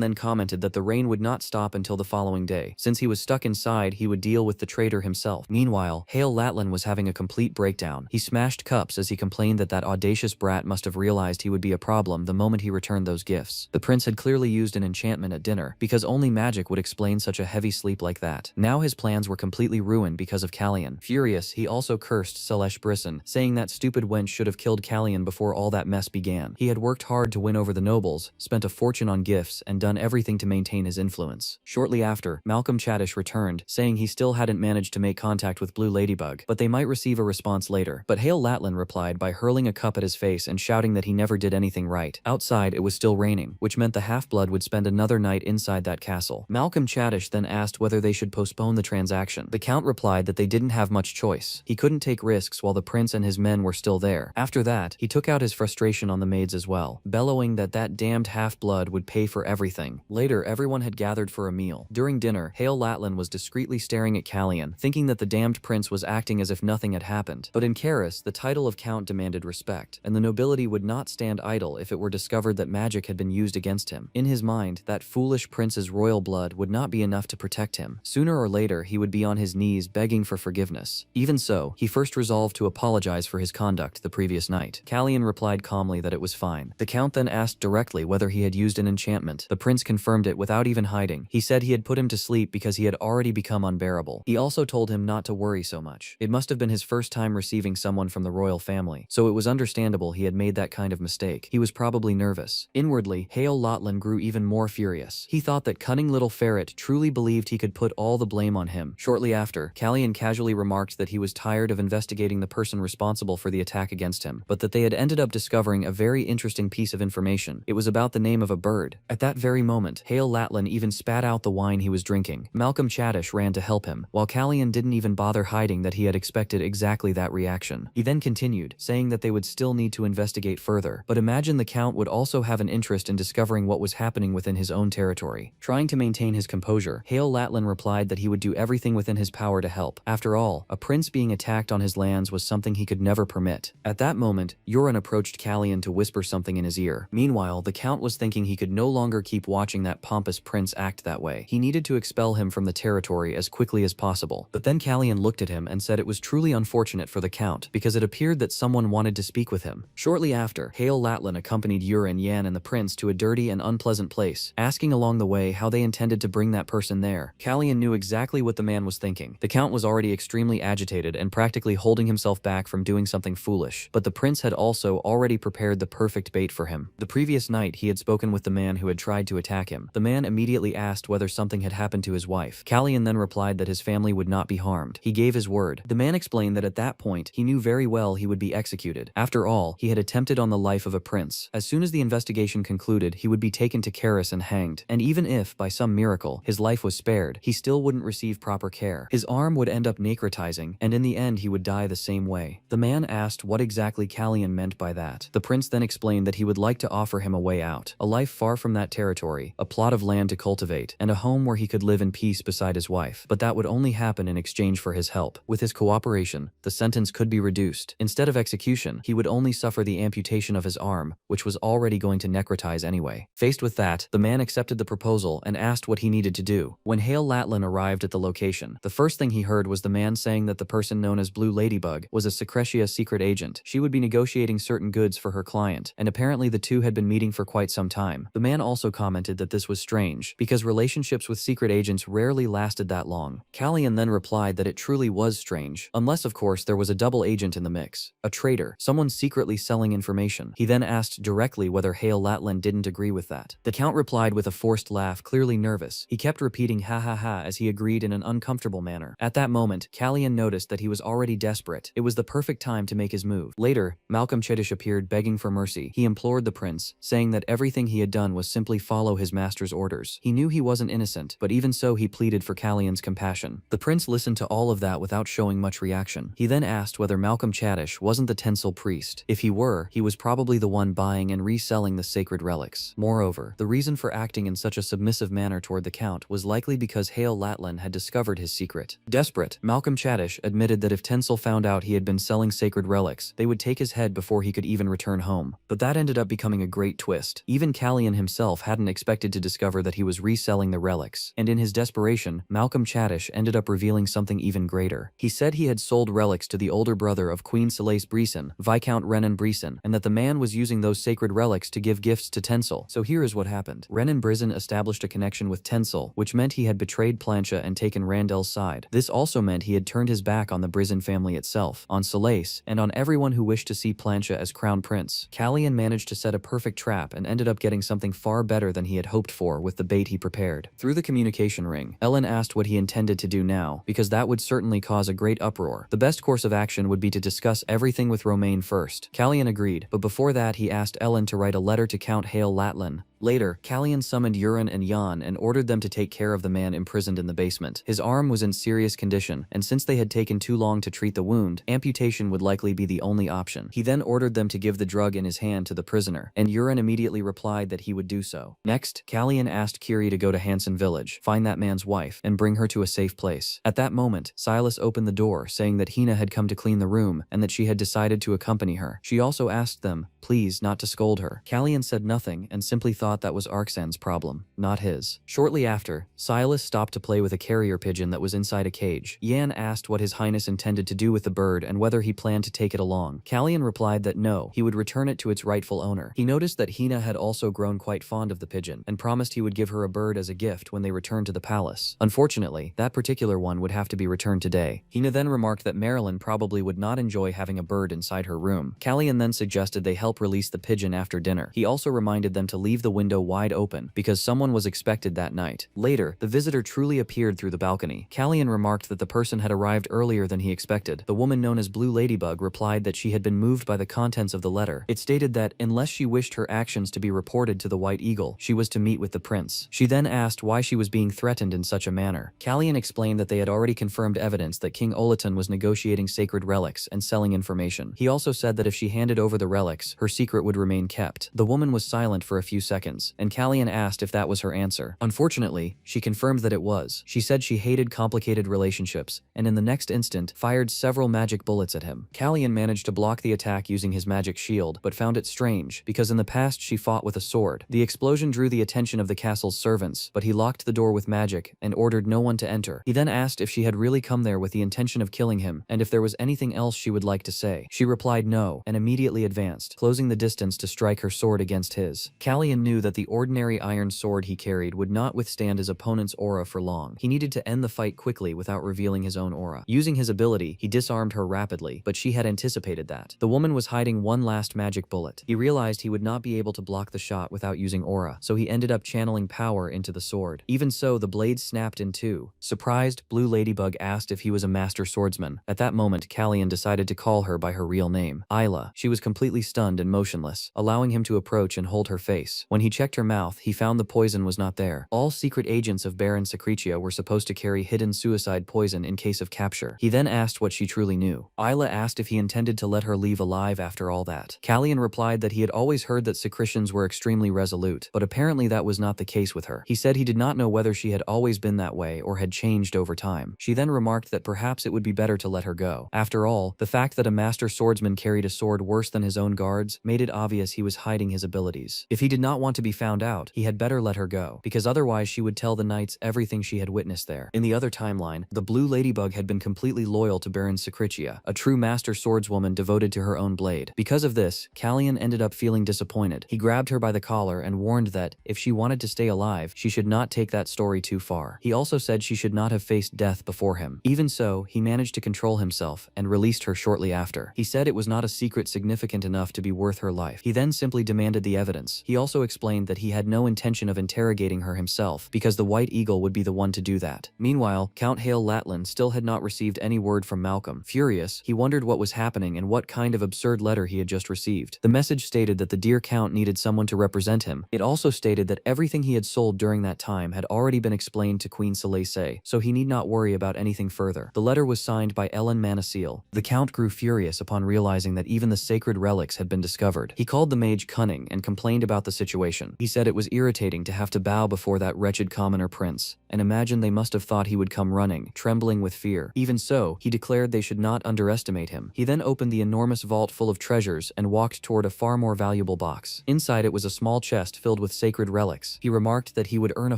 then commented that the rain would not stop until the following day. Since he was stuck inside, he would deal with the traitor himself. Meanwhile, Hale Latlan was having a complete breakdown. He smashed cups as he complained that that audacious brat must have realized he would be a problem the moment he returned those gifts. The prince had clearly used an enchantment at dinner, because only magic would explain such a heavy sleep like that. Now his plans were completely ruined because of Callion. Furious, he also cursed Selesh Brisson, saying that stupid wench should have killed Callion before all that mess began. He had worked hard to win over the nobles, spent a fortune on gifts, and done everything to maintain his influence. Shortly after, Malcolm Chaddish returned, saying he still hadn't managed to make contact with Blue Ladybug, but they might receive a response later. But Hale Latlan replied by hurling a cup at his face and shouting that he never did anything right. Outside, it was still raining, which meant the half-blood would spend another night inside that castle. Malcolm Chaddish then asked whether they should postpone the transaction. The count replied that they didn't have much choice. He couldn't take risks while the prince and his men were still there. After that, he took out his frustration on the maids as well, bellowing that that damned half-blood would pay for everything. Later, everyone had gathered for a meal. During dinner, Hale Latlan was discreetly staring at Callion, thinking that the damned prince was acting as if nothing had happened. But in Karis, the title of count demanded respect, and the nobility would not stand idle if it were discovered that magic had been used against him. In his mind, that foolish prince's royal blood would not be enough to protect him. Sooner or later, he would be on his knees begging for forgiveness. Even so, he first resolved to apologize for his conduct the previous night. Callion replied calmly that it was fine. The count then asked directly whether he had used an enchantment. The prince confirmed it without even hiding. He said he had put him to sleep because he had already become unbearable. He also told him not to worry so much. It must have been his first time receiving someone from the royal family, so it was understandable he had made that kind of mistake. He was probably nervous. Inwardly, Hale Latlan grew even more furious. He thought that cunning little ferret truly believed he could put all the blame on him. Shortly after, Callion casually remarked that he was tired of investigating the person responsible for the attack against him, but that they had ended up discovering a very interesting piece of information. It was about the name of a bird. At that very moment, Hale Latlan even spat out the wine he was drinking. Malcolm Chaddish ran to help him, while Callion didn't even bother hiding that he had expected exactly that reaction. He then continued, saying that they would still need to investigate further, but imagine the count would also have an interest in discovering what was happening within his own territory. Trying to maintain his composure, Hale Latlan replied that he would do everything within his power to help. After all, a prince being attacked on his lands was something he could never permit. At that moment, Euron approached Callion to whisper something in his ear. Meanwhile, the count was thinking he could no longer keep watching that pompous prince act that way. He needed to expel him from the territory as quickly as possible. But then Callion looked at him and said it was truly unfortunate for the count, because it appeared that someone wanted to speak with him. him. Shortly after, Hale Latlan accompanied Yurin, Yan and the prince to a dirty and unpleasant place, asking along the way how they intended to bring that person there. Kallian knew exactly what the man was thinking. The count was already extremely agitated and practically holding himself back from doing something foolish, but the prince had also already prepared the perfect bait for him. The previous night he had spoken with the man who had tried to attack him. The man immediately asked whether something had happened to his wife. Kallian then replied that his family would not be harmed. He gave his word. The man explained that at that point he knew very well he would be executed. After all, he had attempted on the life of a prince. As soon as the investigation concluded, he would be taken to Karis and hanged. And even if, by some miracle, his life was spared, he still wouldn't receive proper care. His arm would end up necrotizing, and in the end he would die the same way. The man asked what exactly Kallian meant by that. The prince then explained that he would like to offer him a way out, a life far from that territory, a plot of land to cultivate, and a home where he could live in peace beside his wife. But that would only happen in exchange for his help. With his cooperation, the sentence could be reduced. Instead of execution, he would only suffer the amputation of his arm, which was already going to necrotize anyway. Faced with that, the man accepted the proposal and asked what he needed to do. When Hale Latlan arrived at the location, the first thing he heard was the man saying that the person known as Blue Ladybug was a Secretia secret agent. She would be negotiating certain goods for her client, and apparently the two had been meeting for quite some time. The man also commented that this was strange, because relationships with secret agents rarely lasted that long. Kallian then replied that it truly was strange, unless of course there was a double agent in the mix, a traitor, someone secretly selling information. He then asked directly whether Hale Latlan didn't agree with that. The count replied with a forced laugh, clearly nervous. He kept repeating ha ha ha as he agreed in an uncomfortable manner. At that moment, Kallian noticed that he was already desperate. It was the perfect time to make his move. Later, ManhwaCapped appeared begging for mercy. He implored the prince, saying that everything he had done was simply follow his master's orders. He knew he wasn't innocent, but even so he pleaded for Kallian's compassion. The prince listened to all of that without showing much reaction. He then asked whether ManhwaCapped wasn't the Tinsel priest. If he were, he was probably the one buying and reselling the sacred relics. Moreover, the reason for acting in such a submissive manner toward the count was likely because Hale Latlan had discovered his secret. Desperate, ManhwaCapped admitted that if Tinsel found out he had been selling sacred relics, they would take his head before he could even return home. But that ended up becoming a great twist. Even Kallian himself hadn't expected to discover that he was reselling the relics, and in his desperation, ManhwaCapped ended up revealing something even greater. He said he had sold relics to the older brother of Queen Celeste Brison, Viscount Renan Brison, and that the man was using those sacred relics to give gifts to Tinsel. So here is what happened. Renan Brison established a connection with Tinsel, which meant he had betrayed Plancha and taken Randel's side. This also meant he had turned his back on the Brison family itself, on Celeste, and on everyone who wished to see Plancha as crown prince. Kallian managed to set a perfect trap and ended up getting something far better than he had hoped for with the bait he prepared. Through the communication ring, Ellen asked what he intended to do now, because that would certainly cause a great uproar. The best course of action would be to discuss everything with Romain first. Kallian agreed, but before that he asked Ellen to write a letter to Count Hale Latlan. Later, Kallian summoned Yurin and Yan and ordered them to take care of the man imprisoned in the basement. His arm was in serious condition, and since they had taken too long to treat the wound, amputation would likely be the only option. He then ordered them to give the drug in his hand to the prisoner, and Yurin immediately replied that he would do so. Next, Kallian asked Kiri to go to Hansen village, find that man's wife, and bring her to a safe place. At that moment, Silas opened the door, saying that Hina had come to clean the room, and that she had decided to accompany her. She also asked them, please, not to scold her. Kallian said nothing, and simply thought that was Arksan's problem, not his. Shortly after, Silas stopped to play with a carrier pigeon that was inside a cage. Yan asked what His Highness intended to do with the bird and whether he planned to take it along. Kallian replied that no, he would return it to its rightful owner. He noticed that Hina had also grown quite fond of the pigeon, and promised he would give her a bird as a gift when they returned to the palace. Unfortunately, that particular one would have to be returned today. Hina then remarked that Marilyn probably would not enjoy having a bird inside her room. Kallian then suggested they help release the pigeon after dinner. He also reminded them to leave the window wide open, because someone was expected that night. Later, the visitor truly appeared through the balcony. Kallian remarked that the person had arrived earlier than he expected. The woman known as Blue Ladybug replied that she had been moved by the contents of the letter. It stated that, unless she wished her actions to be reported to the White Eagle, she was to meet with the prince. She then asked why she was being threatened in such a manner. Kallian explained that they had already confirmed evidence that King Olaton was negotiating sacred relics and selling information. He also said that if she handed over the relics, her secret would remain kept. The woman was silent for a few seconds. seconds, and Callian asked if that was her answer. Unfortunately, she confirmed that it was. She said she hated complicated relationships, and in the next instant, fired several magic bullets at him. Callian managed to block the attack using his magic shield, but found it strange, because in the past she fought with a sword. The explosion drew the attention of the castle's servants, but he locked the door with magic, and ordered no one to enter. He then asked if she had really come there with the intention of killing him, and if there was anything else she would like to say. She replied no, and immediately advanced, closing the distance to strike her sword against his. Callian knew that the ordinary iron sword he carried would not withstand his opponent's aura for long. He needed to end the fight quickly without revealing his own aura. Using his ability, he disarmed her rapidly, but she had anticipated that. The woman was hiding one last magic bullet. He realized he would not be able to block the shot without using aura, so he ended up channeling power into the sword. Even so, the blade snapped in two. Surprised, Blue Ladybug asked if he was a master swordsman. At that moment, Callian decided to call her by her real name, Isla. She was completely stunned and motionless, allowing him to approach and hold her face. When he checked her mouth, he found the poison was not there. All secret agents of Baron Secretia were supposed to carry hidden suicide poison in case of capture. He then asked what she truly knew. Isla asked if he intended to let her leave alive after all that. Callian replied that he had always heard that Secretians were extremely resolute, but apparently that was not the case with her. He said he did not know whether she had always been that way or had changed over time. She then remarked that perhaps it would be better to let her go. After all, the fact that a master swordsman carried a sword worse than his own guards made it obvious he was hiding his abilities. If he did not want to be found out, he had better let her go, because otherwise she would tell the knights everything she had witnessed there. In the other timeline, the Blue Ladybug had been completely loyal to Baron Secretia, a true master swordswoman devoted to her own blade. Because of this, Callian ended up feeling disappointed. He grabbed her by the collar and warned that, if she wanted to stay alive, she should not take that story too far. He also said she should not have faced death before him. Even so, he managed to control himself and released her shortly after. He said it was not a secret significant enough to be worth her life. He then simply demanded the evidence. He also explained that he had no intention of interrogating her himself, because the White Eagle would be the one to do that. Meanwhile, Count Hale Latlan still had not received any word from Malcolm. Furious, he wondered what was happening and what kind of absurd letter he had just received. The message stated that the dear Count needed someone to represent him. It also stated that everything he had sold during that time had already been explained to Queen Selesei, so he need not worry about anything further. The letter was signed by Ellen Manasil. The Count grew furious upon realizing that even the sacred relics had been discovered. He called the mage cunning and complained about the situation. He said it was irritating to have to bow before that wretched commoner prince, and imagined they must have thought he would come running, trembling with fear. Even so, he declared they should not underestimate him. He then opened the enormous vault full of treasures and walked toward a far more valuable box. Inside it was a small chest filled with sacred relics. He remarked that he would earn a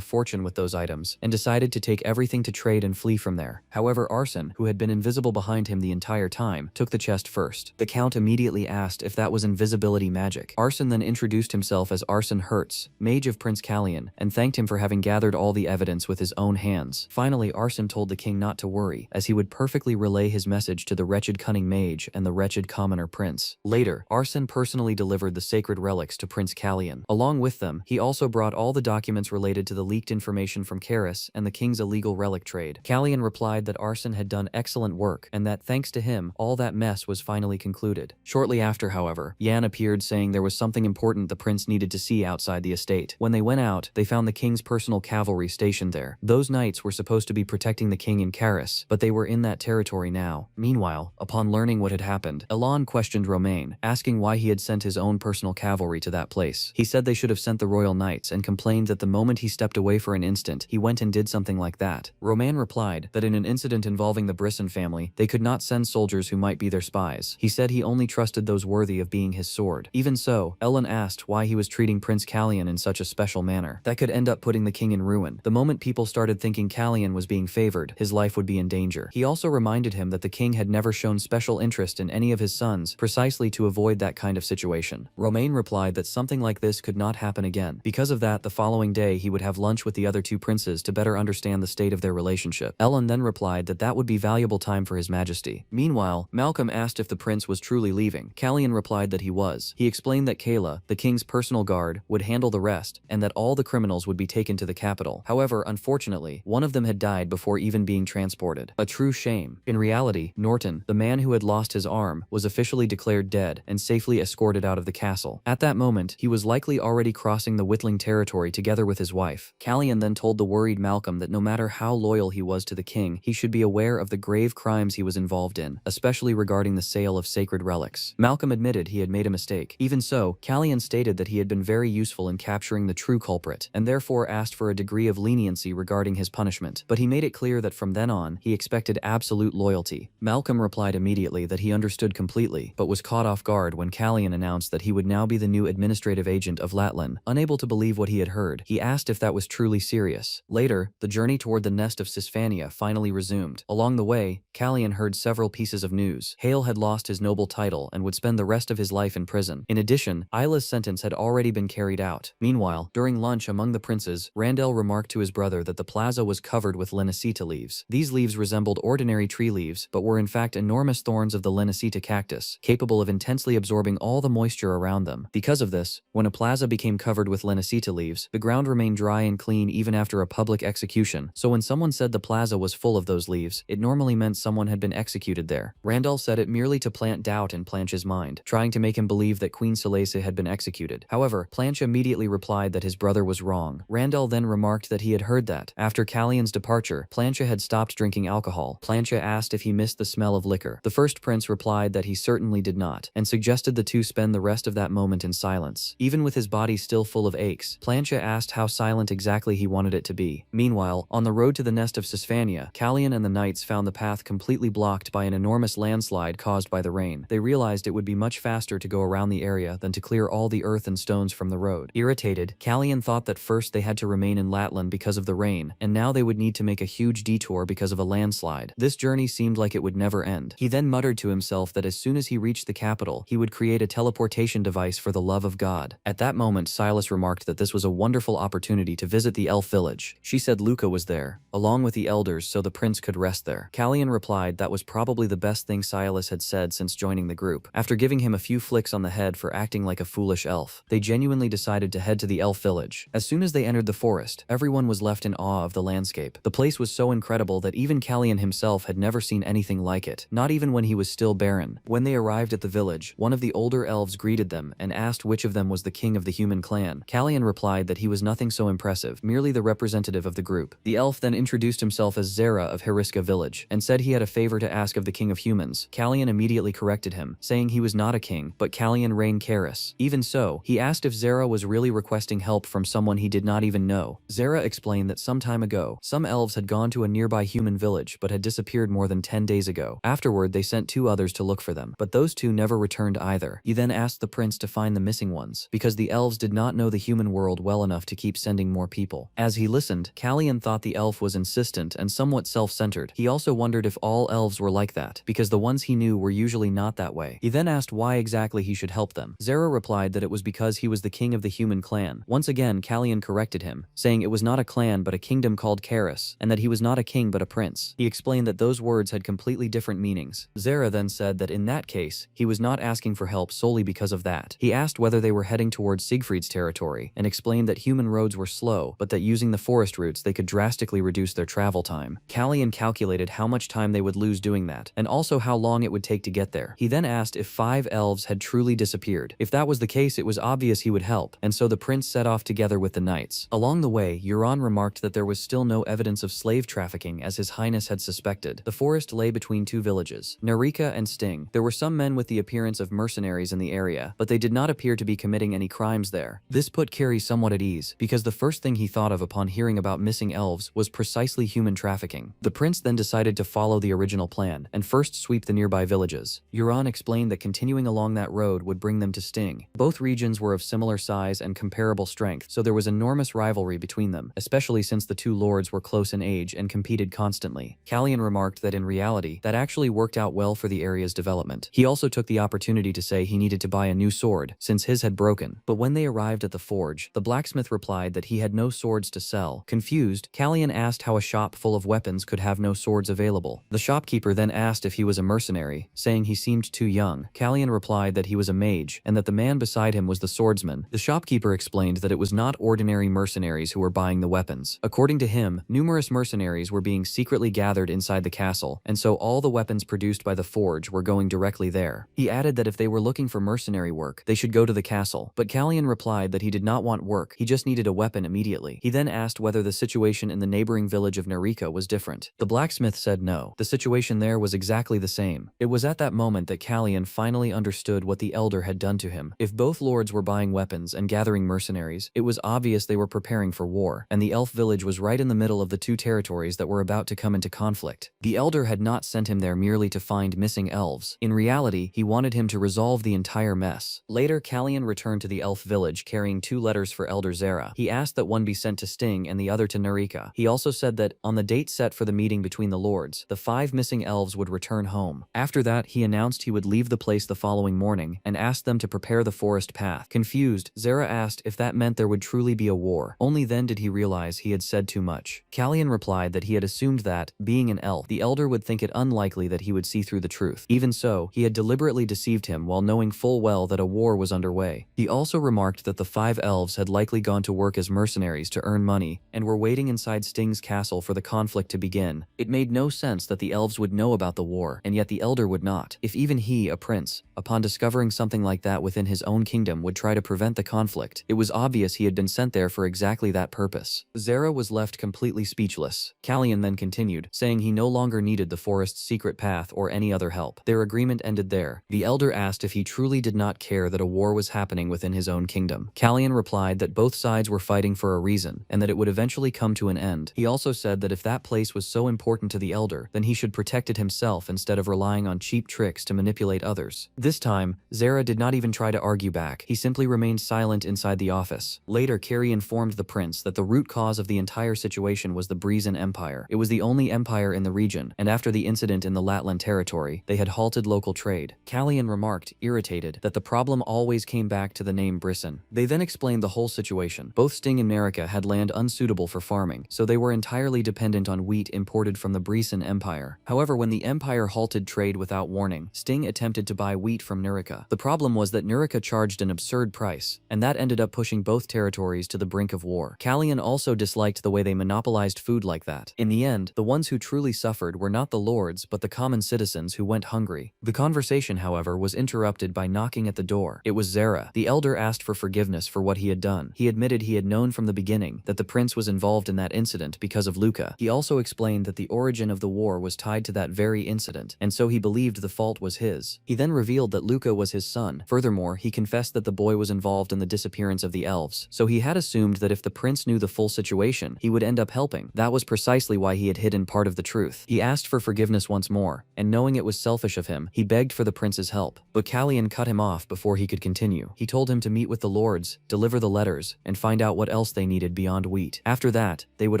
fortune with those items, and decided to take everything to trade and flee from there. However, Arsene, who had been invisible behind him the entire time, took the chest first. The Count immediately asked if that was invisibility magic. Arsene then introduced himself as Arsene Hertz, mage of Prince Callian, and thanked him for having gathered all the evidence with his own hands. Finally, Arsene told the king not to worry, as he would perfectly relay his message to the wretched cunning mage and the wretched commoner prince. Later, Arsene personally delivered the sacred relics to Prince Callian. Along with them, he also brought all the documents related to the leaked information from Karis and the king's illegal relic trade. Callian replied that Arsene had done excellent work, and that thanks to him, all that mess was finally concluded. Shortly after, however, Yan appeared saying there was something important the prince needed to see outside the estate. When they went out, they found the king's personal cavalry stationed there. Those knights were supposed to be protecting the king in Karis, but they were in that territory now. Meanwhile, upon learning what had happened, Elan questioned Romain, asking why he had sent his own personal cavalry to that place. He said they should have sent the royal knights, and complained that the moment he stepped away for an instant, he went and did something like that. Romain replied that in an incident involving the Brisson family, they could not send soldiers who might be their spies. He said he only trusted those worthy of being his sword. Even so, Ellen asked why he was treating Prince Callian in such a special manner. That could end up putting the king in ruin. The moment people started thinking Callian was being favored, his life would be in danger. He also reminded him that the king had never shown special interest in any of his sons, precisely to avoid that kind of situation. Romain replied that something like this could not happen again. Because of that, the following day he would have lunch with the other two princes to better understand the state of their relationship. Ellen then replied that that would be valuable time for his majesty. Meanwhile, Malcolm asked if the prince was truly leaving. Callian replied that he was. He explained that Kayla, the king's personal guard, would handle the rest, and that all the criminals would be taken to the capital. However, unfortunately, one of them had died before even being transported. A true shame. In reality, Norton, the man who had lost his arm, was officially declared dead and safely escorted out of the castle. At that moment, he was likely already crossing the Whitling territory together with his wife. Callian then told the worried Malcolm that no matter how loyal he was to the king, he should be aware of the grave crimes he was involved in, especially regarding the sale of sacred relics. Malcolm admitted he had made a mistake. Even so, Callian stated that he had been very useful in capturing the true culprit, and therefore asked for a degree of leniency regarding his punishment. But he made it clear that from then on, he expected absolute loyalty. Malcolm replied immediately that he understood completely, but was caught off guard when Callian announced that he would now be the new administrative agent of Latlan. Unable to believe what he had heard, he asked if that was truly serious. Later, the journey toward the nest of Sisfania finally resumed. Along the way, Callian heard several pieces of news. Hale had lost his noble title and would spend the rest of his life in prison. In addition, Isla's sentence had already been carried out. Meanwhile, during lunch among the princes, Randell remarked to his brother that the plaza was covered with Linacita leaves. These leaves resembled ordinary tree leaves, but were in fact enormous thorns of the Linacita cactus, capable of intensely absorbing all the moisture around them. Because of this, when a plaza became covered with Linacita leaves, the ground remained dry and clean even after a public execution. So when someone said the plaza was full of those leaves, it normally meant someone had been executed there. Randall said it merely to plant doubt in Planche's mind, trying to make him believe that Queen Selese had been executed. However, Planche immediately replied that his brother was wrong. Randall then remarked that he had heard that, after Callian's departure, Planche had stopped drinking alcohol. Planche asked if he missed the smell of liquor. The first prince replied that he certainly did not, and suggested the two spend the rest of that moment in silence. Even with his body still full of aches, Planche asked how silent exactly he wanted it to be. Meanwhile, on the road to the nest of Sisfania, Callian and the knights found the path completely blocked by an enormous landslide caused by the rain. They realized it would be much faster to go around the area than to clear all the earth and stones from the road. Irritated, Callian thought that first they had to remain in Latlan because of the rain, and now they would need to make a huge detour because of a landslide. This journey seemed like it would never end. He then muttered to himself that as soon as he reached the capital, he would create a teleportation device for the love of God. At that moment, Silas remarked that this was a wonderful opportunity to visit the elf village. She said Luca was there, along with the elders, so the prince could rest there. Callian replied that was probably the best thing Silas had said since joining the group. After giving him a few flicks on the head for acting like a foolish elf, they genuinely decided to head to the elf village. As soon as they entered the forest, everyone was left in awe of the landscape. The place was so incredible that even Callian himself had never seen anything like it, not even when he was still barren. When they arrived at the village, one of the older elves greeted them and asked which of them was the king of the human clan. Callian replied that he was nothing so impressive, merely the representative of the group. The elf then introduced himself as Zera of Heriska village, and said he had a favor to ask of the king of humans. Callian immediately corrected him, saying he was not a king, but Callian Rain Karis. Even so, he asked if Zera was really requesting help from someone he did not even know. Zera explained that some time ago, some elves had gone to a nearby human village but had disappeared more than 10 days ago. Afterward, they sent 2 others to look for them, but those 2 never returned either. He then asked the prince to find the missing ones, because the elves did not know the human world well enough to keep sending more people. As he listened, Callian thought the elf was insistent and somewhat self-centered. He also wondered if all elves were like that, because the ones he knew were usually not that way. He then asked why exactly he should help them. Zera replied that it was because he was the king of the human clan. Once again, Callian corrected him, saying it was not a clan but a kingdom called Karis, and that he was not a king but a prince. He explained that those words had completely different meanings. Zera then said that in that case, he was not asking for help solely because of that. He asked whether they were heading towards Siegfried's territory, and explained that human roads were slow, but that using the forest routes they could drastically reduce their travel time. Callian calculated how much time they would lose doing that, and also how long it would take to get there. He then asked if 5 elves had truly disappeared. If that was the case, it was obvious he would help, and so the prince set off together with the knights. Along the way, Euron remarked that there was still no evidence of slave trafficking as his highness had suspected. The forest lay between 2 villages, Narika and Sting. There were some men with the appearance of mercenaries in the area, but they did not appear to be committing any crimes there. This put Carrie somewhat at ease, because the first thing he thought of upon hearing about missing elves was precisely human trafficking. The prince then decided to follow the original plan, and first sweep the nearby villages. Euron explained that continuing along that road would bring them to Sting. Both regions were of similar size and comparable strength, so there was enormous rivalry between them, especially since the 2 lords were close in age and competed constantly. Callian remarked that in reality, that actually worked out well for the area's development. He also took the opportunity to say he needed to buy a new sword, since his had broken. But when they arrived at the forge, the blacksmith replied that he had no swords to sell. Confused, Callian asked how a shop full of weapons could have no swords available. The shopkeeper then asked if he was a mercenary, saying he seemed too young. Callian replied that he was a mage, and that the man beside him was the swordsman. The shopkeeper explained that it was not ordinary mercenaries who were buying the weapons. According to him, numerous mercenaries were being secretly gathered inside the castle, and so all the weapons produced by the forge were going directly there. He added that if they were looking for mercenary work, they should go to the castle, but Callian replied that he did not want work, he just needed a weapon immediately. He then asked whether the situation in the neighboring village of Narika was different. The blacksmith said no. The situation there was exactly the same. It was at that moment that Callian finally understood what the elder had done to him. If both lords were buying weapons, weapons and gathering mercenaries. It was obvious they were preparing for war, and the elf village was right in the middle of the two territories that were about to come into conflict. The elder had not sent him there merely to find missing elves. In reality, he wanted him to resolve the entire mess. Later, Callion returned to the elf village carrying 2 letters for Elder Zera. He asked that one be sent to Sting and the other to Narika. He also said that, on the date set for the meeting between the lords, the 5 missing elves would return home. After that, he announced he would leave the place the following morning and asked them to prepare the forest path. Confused, Zera asked if that meant there would truly be a war. Only then did he realize he had said too much. Callion replied that he had assumed that, being an elf, the elder would think it unlikely that he would see through the truth. Even so, he had deliberately deceived him while knowing full well that a war was underway. He also remarked that the 5 elves had likely gone to work as mercenaries to earn money and were waiting inside Sting's castle for the conflict to begin. It made no sense that the elves would know about the war, and yet the elder would not. If even he, a prince, upon discovering something like that within his own kingdom would try to prevent the conflict, it was obvious he had been sent there for exactly that purpose. Zera was left completely speechless. Callion then continued, saying he no longer needed the forest's secret path or any other help. Their agreement ended there. The elder asked if he truly did not care that a war was happening within his own kingdom. Callion replied that both sides were fighting for a reason, and that it would eventually come to an end. He also said that if that place was so important to the elder, then he should protect it himself instead of relying on cheap tricks to manipulate others. This time, Zera did not even try to argue back. He simply remained silent inside the office. Later, Carrie informed the prince that the root cause of the entire situation was the Breezen Empire. It was the only empire in the region, and after the incident in the Latland territory, they had halted local trade. Callion remarked, irritated, that the problem always came back to the name Brisson. They then explained the whole situation. Both Sting and Narika had land unsuitable for farming, so they were entirely dependent on wheat imported from the Breezen Empire. However, when the empire halted trade without warning, Sting attempted to buy wheat from Narika. The problem was that Narika charged an absurd price, and that ended up pushing both territories to the brink of war. Callion also disliked the way they monopolized food like that. In the end, the ones who truly suffered were not the lords but the common citizens who went hungry. The conversation, however, was interrupted by knocking at the door. It was Zera. The elder asked for forgiveness for what he had done. He admitted he had known from the beginning that the prince was involved in that incident because of Luca. He also explained that the origin of the war was tied to that very incident, and so he believed the fault was his. He then revealed that Luca was his son. Furthermore, he confessed that the boy was involved in the disappearance of the elves, so he had assumed that if the prince knew the full situation, he would end up helping. That was precisely why he had hidden part of the truth. He asked for forgiveness once more, and knowing it was selfish of him, he begged for the prince's help. But Callion cut him off before he could continue. He told him to meet with the lords, deliver the letters, and find out what else they needed beyond wheat. After that, they would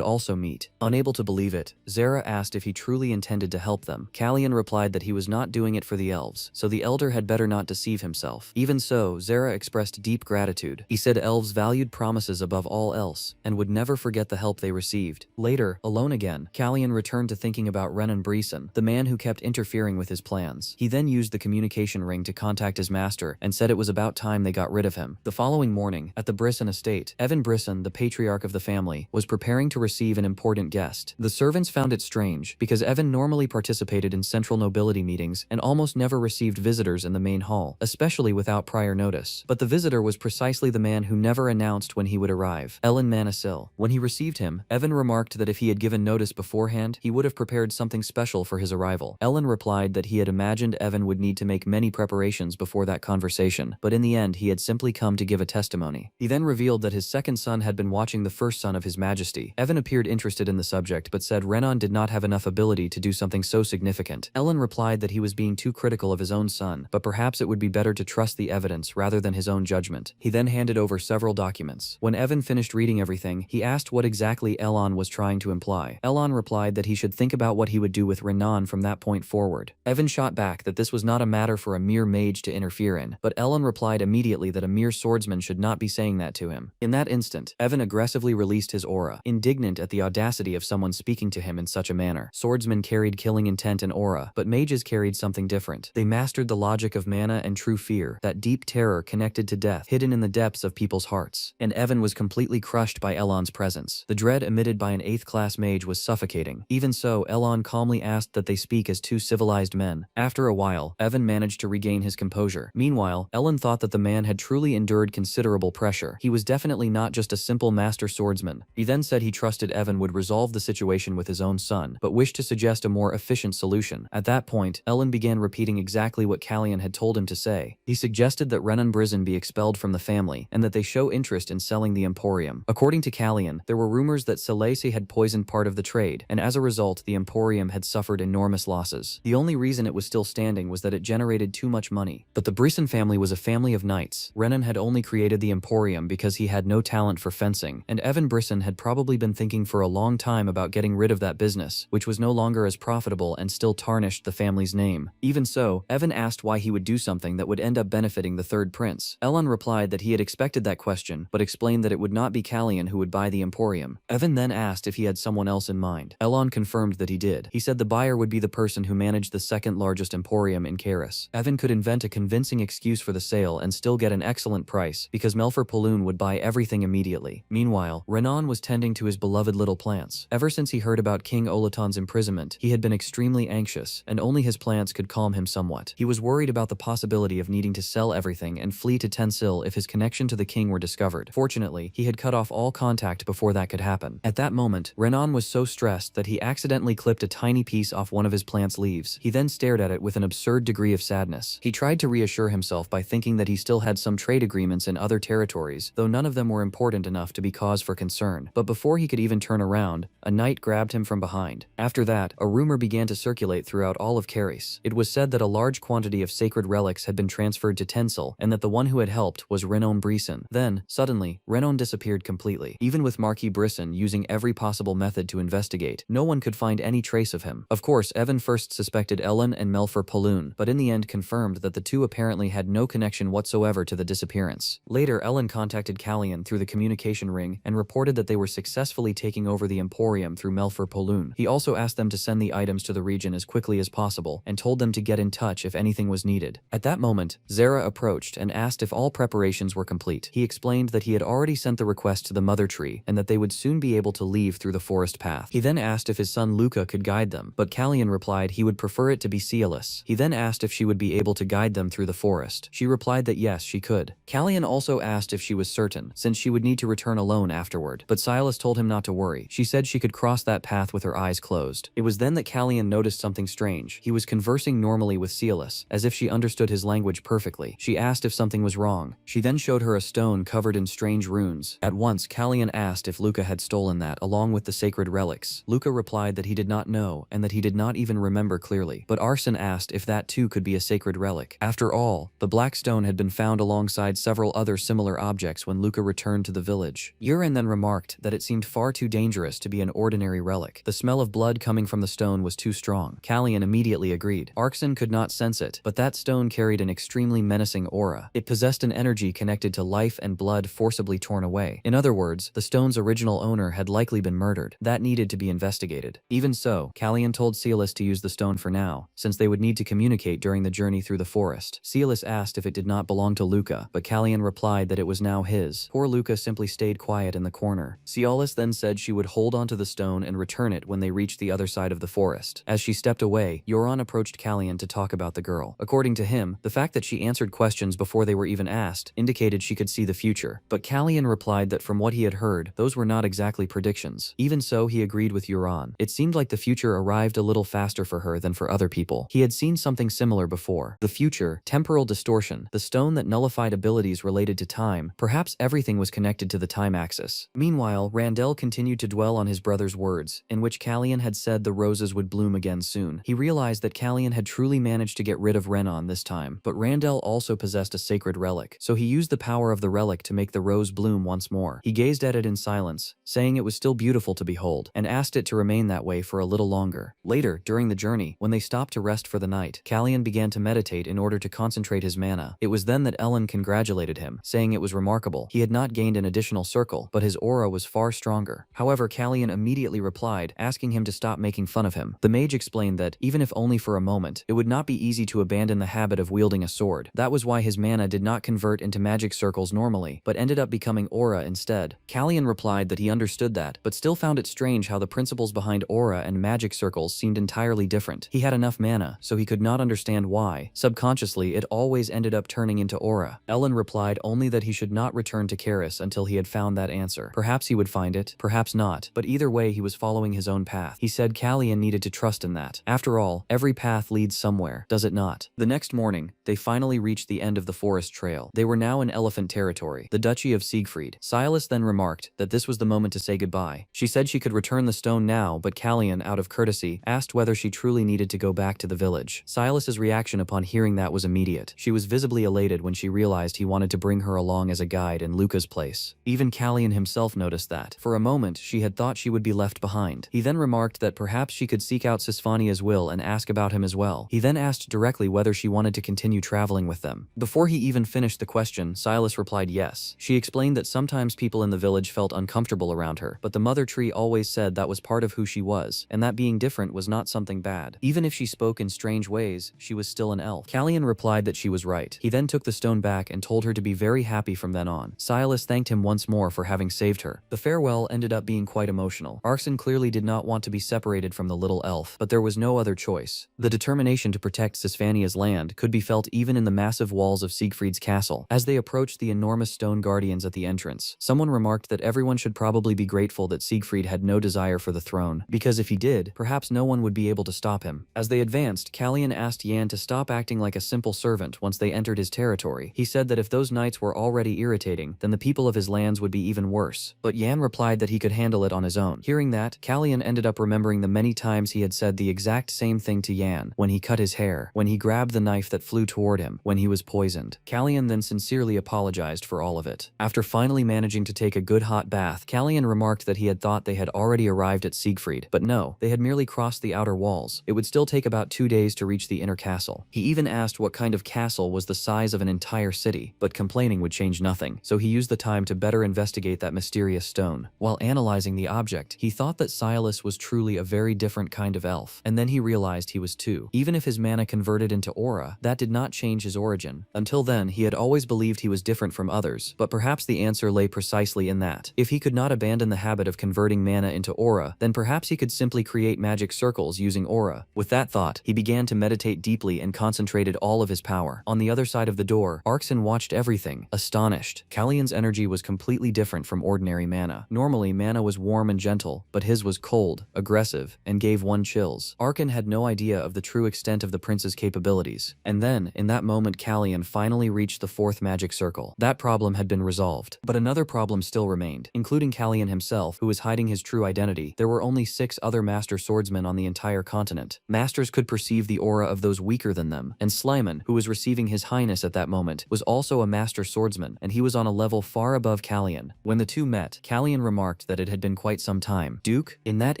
also meet. Unable to believe it, Zera asked if he truly intended to help them. Callion replied that he was not doing it for the elves, so the elder had better not deceive himself. Even so, Zera expressed deep gratitude. He said elves valued promises above all else, and would never forget the help they received. Later, alone again, Callion returned to thinking about Renan Breeson, the man who kept interfering with his plans. He then used the communication ring to contact his master and said it was about time they got rid of him. The following morning, at the Brisson estate, Evan Brisson, the patriarch of the family, was preparing to receive an important guest. The servants found it strange, because Evan normally participated in central nobility meetings and almost never received visitors in the main hall, especially without prior notice. But the visitor was precisely the man who never announced when he would arrive, Ellen Manisil. When he received him, Evan remarked that if he had given notice beforehand, he would have prepared something special for his arrival. Ellen replied that he had imagined Evan would need to make many preparations before that conversation, but in the end he had simply come to give a testimony. He then revealed that his second son had been watching the first son of His Majesty. Evan appeared interested in the subject but said Renan did not have enough ability to do something so significant. Ellen replied that he was being too critical of his own son, but perhaps it would be better to trust the evidence rather than his own judgment. He then handed over several documents. When Evan finished reading everything, he asked what exactly Elon was trying to imply. Elon replied that he should think about what he would do with Renan from that point forward. Evan shot back that this was not a matter for a mere mage to interfere in, but Elon replied immediately that a mere swordsman should not be saying that to him. In that instant, Evan aggressively released his aura, indignant at the audacity of someone speaking to him in such a manner. Swordsmen carried killing intent and aura, but mages carried something different. They mastered the logic of mana and true fear, that deep terror connected to death, hidden in the depths of people's hearts. And Evan was completely crushed by Elon's presence. The dread emitted by an 8th class mage was suffocating. Even so, Elon calmly asked that they speak as two civilized men. After a while, Evan managed to regain his composure. Meanwhile, Ellen thought that the man had truly endured considerable pressure. He was definitely not just a simple master swordsman. He then said he trusted Evan would resolve the situation with his own son, but wished to suggest a more efficient solution. At that point, Ellen began repeating exactly what Callion had told him to say. He suggested that Renan Brisson be expelled from the family, and that they show interest in selling the emporium. According to Callian, there were rumors that Selasi had poisoned part of the trade, and as a result, the emporium had suffered enormous losses. The only reason it was still standing was that it generated too much money. But the Brisson family was a family of knights. Renan had only created the emporium because he had no talent for fencing, and Evan Brisson had probably been thinking for a long time about getting rid of that business, which was no longer as profitable and still tarnished the family's name. Even so, Evan asked why he would do something that would end up benefiting the third prince. Elon replied that he had expected that question, but explained that it would not be Callian who would buy the emporium. Evan then asked if he had someone else in mind. Elon confirmed that he did. He said the buyer would be the person who managed the second largest emporium in Karis. Evan could invent a convincing excuse for the sale and still get an excellent price, because Melfer Paloon would buy everything immediately. Meanwhile, Renan was tending to his beloved little plants. Ever since he heard about King Olaton's imprisonment, he had been extremely anxious, and only his plants could calm him somewhat. He was worried about the possibility of needing to sell everything and flee to Tensil if his connection to the king were discovered. Fortunately, he had cut off all contact before that could happen. At that moment, Renan was so stressed that he accidentally clipped a tiny piece off one of his plant's leaves. He then stared at it with an absurd degree of sadness. He tried to reassure himself by thinking that he still had some trade agreements in other territories, though none of them were important enough to be cause for concern. But before he could even turn around, a knight grabbed him from behind. After that, a rumor began to circulate throughout all of Karis. It was said that a large quantity of sacred relics had been transferred to Tensil, and that the one who had helped was Renan Brisson. Then, suddenly, Renan disappeared completely. Even with Marquis Brisson using every possible method to investigate, no one could find any trace of him. Of course, Evan first suspected Ellen and Melfer Paloon, but in the end confirmed that the two apparently had no connection whatsoever to the disappearance. Later, Ellen contacted Callian through the communication ring and reported that they were successfully taking over the emporium through Melfer Paloon. He also asked them to send the items to the region as quickly as possible and told them to get in touch if anything was needed. At that moment, Zara approached and asked if all preparations were complete. He explained that he had already sent the request to the mother tree and that they would soon be able to leave through the forest path. He then asked if his son Luca could guide them, but Callian replied he would prefer it to be Cialis. He then asked if she would be able to guide them through the forest. She replied that yes, she could. Callian also asked if she was certain, since she would need to return alone afterward, but Cialis told him not to worry. She said she could cross that path with her eyes closed. It was then that Callian noticed something strange. He was conversing normally with Cialis, as if she understood his language perfectly. She asked if something was wrong. She then showed her a stone covered in strange runes. At once, Callian asked if Luca had stolen that, along with the sacred relics. Luca replied that he did not know, and that he did not even remember clearly. But Arson asked if that too could be a sacred relic. After all, the black stone had been found alongside several other similar objects when Luca returned to the village. Uren then remarked that it seemed far too dangerous to be an ordinary relic. The smell of blood coming from the stone was too strong. Callian immediately agreed. Arson could not sense it, but that stone carried an extremely menacing aura. It possessed an energy connected to life and blood forcibly torn away. In other words, the stone's original owner had likely been murdered. That needed to be investigated. Even so, Callian told Cialis to use the stone for now, since they would need to communicate during the journey through the forest. Cialis asked if it did not belong to Luca, but Callian replied that it was now his. Poor Luca simply stayed quiet in the corner. Cialis then said she would hold onto the stone and return it when they reached the other side of the forest. As she stepped away, Yoron approached Callian to talk about the girl. According to him, the fact that she answered questions before they were even asked indicated she could see the future. But Callian replied that from what he had heard, those were not exactly predictions. Even so, he agreed with Yoron. It seemed like the future arrived a little faster for her than for other people. He had seen something similar before. The future, temporal distortion, the stone that nullified abilities related to time. Perhaps everything was connected to the time axis. Meanwhile, Randell continued to dwell on his brother's words, in which Callian had said the roses would bloom again soon. He realized that Callian had truly managed to get rid of Renan this time, but Randell also possessed a sacred relic, so he used the power of the relic to make the rose bloom once more. He gazed at it in silence, saying it was still beautiful to behold, and asked it to remain that way for a little longer. Later, during the journey, when they stopped to rest for the night, Callian began to meditate in order to concentrate his mana. It was then that Ellen congratulated him, saying it was remarkable. He had not gained an additional circle, but his aura was far stronger. However, Callian immediately replied, asking him to stop making fun of him. The mage explained that, even if only for a moment, it would not be easy to abandon the habit of wielding a sword. That was why his mana did not convert into magic circles normally, but ended up becoming aura instead. Callian replied that he understood that, but still found it strange how the principles behind aura and magic circles seemed entirely different. He had enough mana, so he could not understand why. Subconsciously, it always ended up turning into aura. Ellen replied only that he should not return to Karis until he had found that answer. Perhaps he would find it, perhaps not, but either way he was following his own path. He said Callian needed to trust in that. After all, every path leads somewhere, does it not? The next morning, they finally reached the end of the forest trail. They were now now in elephant territory, the Duchy of Siegfried. Silas then remarked that this was the moment to say goodbye. She said she could return the stone now, but Callian, out of courtesy, asked whether she truly needed to go back to the village. Silas's reaction upon hearing that was immediate. She was visibly elated when she realized he wanted to bring her along as a guide in Luca's place. Even Callian himself noticed that. For a moment, she had thought she would be left behind. He then remarked that perhaps she could seek out Sisfania's will and ask about him as well. He then asked directly whether she wanted to continue traveling with them. Before he even finished the question, Silas replied yes. She explained that sometimes people in the village felt uncomfortable around her, but the mother tree always said that was part of who she was, and that being different was not something bad. Even if she spoke in strange ways, she was still an elf. Callian replied that she was right. He then took the stone back and told her to be very happy from then on. Silas thanked him once more for having saved her. The farewell ended up being quite emotional. Arxen clearly did not want to be separated from the little elf, but there was no other choice. The determination to protect Sisfania's land could be felt even in the massive walls of Siegfried's castle. As they approached the enormous stone guardians at the entrance, someone remarked that everyone should probably be grateful that Siegfried had no desire for the throne, because if he did, perhaps no one would be able to stop him. As they advanced, Callian asked Yan to stop acting like a simple servant once they entered his territory. He said that if those knights were already irritating, then the people of his lands would be even worse. But Yan replied that he could handle it on his own. Hearing that, Callian ended up remembering the many times he had said the exact same thing to Yan, when he cut his hair, when he grabbed the knife that flew toward him, when he was poisoned. Callian then sincerely apologized for all of it. After finally managing to take a good hot bath, Callian remarked that he had thought they had already arrived at Siegfried, but no, they had merely crossed the outer walls. It would still take about 2 days to reach the inner castle. He even asked what kind of castle was the size of an entire city, but complaining would change nothing, so he used the time to better investigate that mysterious stone. While analyzing the object, he thought that Silas was truly a very different kind of elf, and then he realized he was too. Even if his mana converted into aura, that did not change his origin. Until then, he had always believed he was different from others, but perhaps the answer lay precisely in that. If he could not abandon the habit of converting mana into aura, then perhaps he could simply create magic circles using aura. With that thought, he began to meditate deeply and concentrated all of his power. On the other side of the door, Arxen watched everything, astonished. Callian's energy was completely different from ordinary mana. Normally, mana was warm and gentle, but his was cold, aggressive, and gave one chills. Arxen had no idea of the true extent of the prince's capabilities. And then, in that moment, Callian finally reached the fourth magic circle. That problem had been resolved. But another problem still remained, including Callian himself, who was hiding his true identity. There were only 6 other master swordsmen on the entire continent. Masters could perceive the aura of those weaker than them, and Slimon, who was receiving his highness at that moment, was also a master swordsman, and he was on a level far above Callian. When the two met, Callian remarked that it had been quite some time. Duke? In that